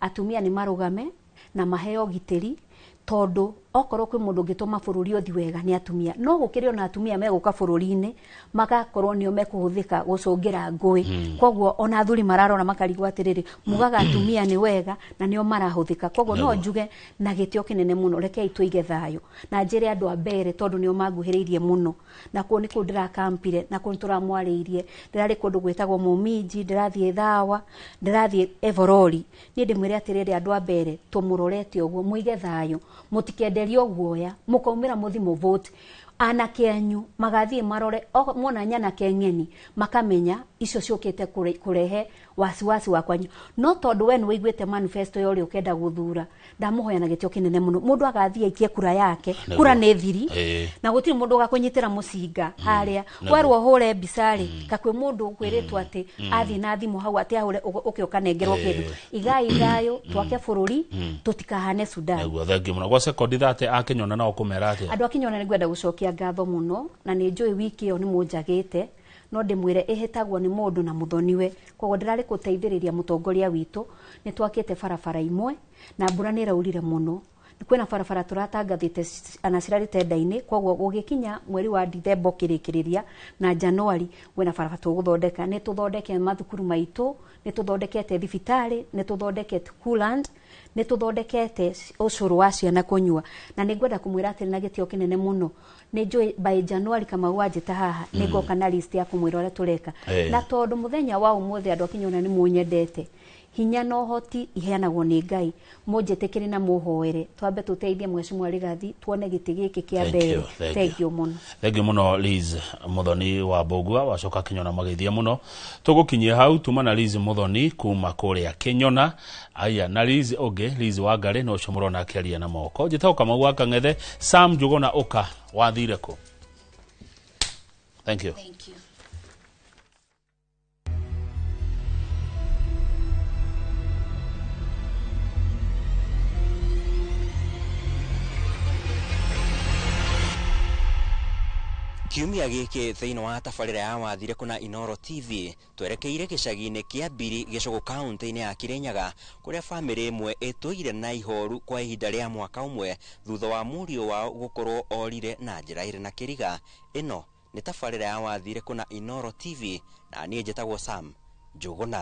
atumia ni marugame na maheo giteri tondu okorwo kwi mundu ngituma bururi othi wega ni atumia no gukirio na atumia meguka bururi-ini magakorwo nio mekuhuthika gucungira ngui koguo ona athuri mararora makarigwo atiriri mugaga atumia ni wega na nio marahuthika koguo no njuge na gitio kinene muno rekei tuige thayo na njire andu a mbere tondu nio manguhiriirie muno na ku ni ku ndirakampire na ku turamwariirie ndirari kundu gwitagwo Mumiji ndirathie Thawa ndirathie Evorori ni ndimwire atiriri andu a mbere tumurorete uguo muige thayo mutikederio guoya mukaumira muthi mu vote anake anyu magathie marore mona nyana kengeni makamenya icio ciokete kurehe wasiwasi wa kwanyu no tondu we nĩwĩiguĩte manifesto yori ukenda guthura ndamuhoya na gĩtĩo kĩnene mũno mũndũ agathie ikie kura yake kura nĩ thiri na gũtirĩ mũndũ ũgakunyitĩra mũcinga harĩa werwo hũre mbicari kakwĩ mũndũ ũkwĩrĩtwo atĩ athi na thimũ hau atĩ ahũre ũkĩoka nengerwo kĩndũ igai thayũ twake bũrũri tũtikahane Sudan naguo thengiũ mũno gwa sekondi thate akinyona na ũkũmera atĩa andũ akinyona nĩngwenda gũcokia ngatho mũno na nĩ njũĩ wiki ĩyo nĩ mũnjagĩte no ndĩmwĩre ĩhĩtagwo nĩ mũndũ na mũthoniwe koguo ndĩrarĩ gũteithĩrĩria mũtongoria witũ nĩ twakĩte barabara imwe na mbura nĩ ĩraurire mũno kwĩna barabara tũratangathĩte ana cirarĩte ndainĩ koguo gũgĩkinya mweri wa Dithemba kĩrĩkĩrĩria na Januari kwĩna barabara tũgũthondeka nĩ tũthondeke mathukuru maitũ nĩ tũthondekete thibitarĩ nĩ tũthondekete coolant nĩ tũthondekete ũcũrũ wa ciana kũnyua na nĩ ngwenda kũmwĩra atĩ na gĩtĩo kĩnene mũno nĩ njũĩ by January kama wanjĩta haha nĩ ngoka na list ya kũmwĩra ũrĩa tũreka na tondũ mũthenya wa ũmũthĩ andũ akinyona nĩ mũnyendete hinya no hoti iheanagwo nĩ Ngai mũnjĩtĩkĩre na mũhoere twambe tũteithie Mheshimiwa Rigathi tuone gĩtĩ gĩkĩ kĩa mbere thengiũ mũno Liz Muthoni wa Mbũgua wacoka Kinyona magĩithia mũno tũgũkinyia hau tuma na Liz Muthoni kuma kũrĩa Kinyona aya na Liz ũngĩ Liz Wangari no cio mũrona akĩaria na moko njĩtagwo Kamau wa Kang'ethe Sam Njũgũna ũka wathire kũ thank you Kiumia gĩkĩ thĩinĩ wa tabarĩra ya wathire kuna Inoro TV twerekeire gĩcagi-inĩ kĩa Mbiri Gĩcũgũ kaunti-inĩ ya Kirinyaga kũrĩa famĩlĩ ĩmwe ĩtũire na ihoru kwa ihinda rĩa mwaka ũmwe thutha wa mũriũ wao gũkorwo orire na njĩra ĩrĩ na kĩriga. Ĩno nĩ tabarĩra ya wathire kuna Inoro TV na niĩ njĩtagwo Sam Njũgũna.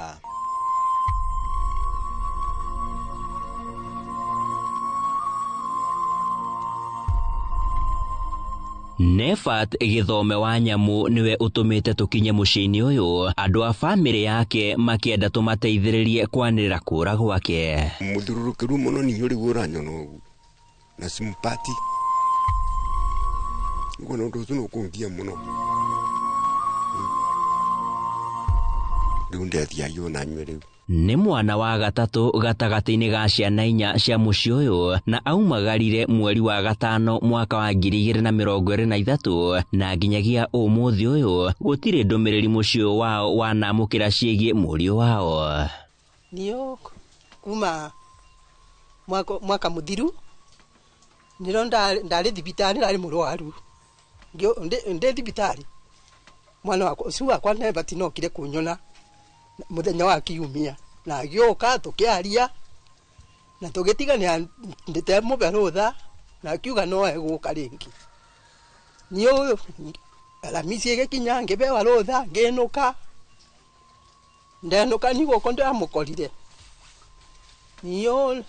Nefat Gĩthome wa Nyamu niwe utumite tukinye muciini uyu andu a family yake makienda tumateithĩrĩrie kwanĩrĩra kũra gwake muthururukiru muno ni yuri uranyona ugu na simpati ngo ndo tuno kungia muno ndunde thia yona nywere nĩ mwana wa gatatũ gatagati-inĩ ga ciana inya cia mũciĩ ũyũ na aumagarire mweri wa gatano mwaka wa 2023 na nginyagia ũmũthĩ ũyũ gũtirĩ ndũmĩrĩri mũciĩ wao wanamũkĩra ciĩgiĩ mũriũ wao. Niyo kuma mwaka muthiru nĩro ndarĩ thibitarĩ ndarĩ mũrwaru ndĩ thibitarĩ mwana wakwa ũcio wakwa nebatinokire kunyona muthenya wa kiumia na gĩoka tũkĩaria na tũgĩtigania ndĩte mũberũtha na kiuga no egũka rĩngĩ niyo alamisi ĩgĩkinya ngĩbewa rũtha ngĩnũka ndenũka nĩgũkũ ndamũkorire niyo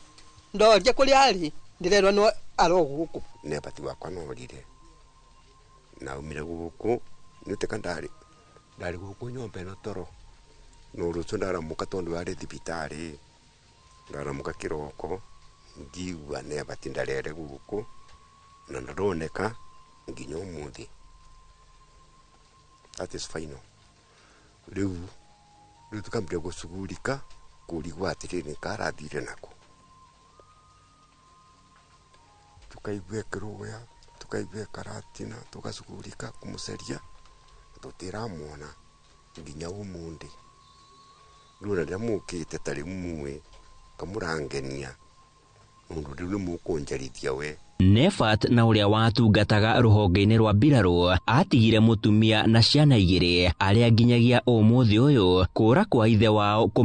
ndoria kũrĩa arĩ ndĩrerwo no arogũkũ nebati wakwa norire na umire gũkũ nĩũteka ndarĩ gũkũ nyomba ĩno toro no rucio ndaramuka tondu wari thibitarĩ ndaramuka kiroko ngiwa nebati ndarere gũkũ na ndaroneka nginya ũmũthĩ that is final rĩu tukambire gũcugurika kũrigwo atĩrĩrĩ karathire nako tukaigua kĩrũya tukaigua karatina tukacugurika kũmũceria tũtiramwona nginya ũmũthĩ rũra rĩa mũkĩte tarĩ muwe kamũrangenia mũndũ rĩu nĩ mũkũnjarithia we. Nefat na ũrĩa watungataga rũhonge-inĩ rwa mbirarũ atigire mũtumia na ciana igĩrĩ arĩa nginyagia ũmũthĩ ũyũ kũra kwa ithe wao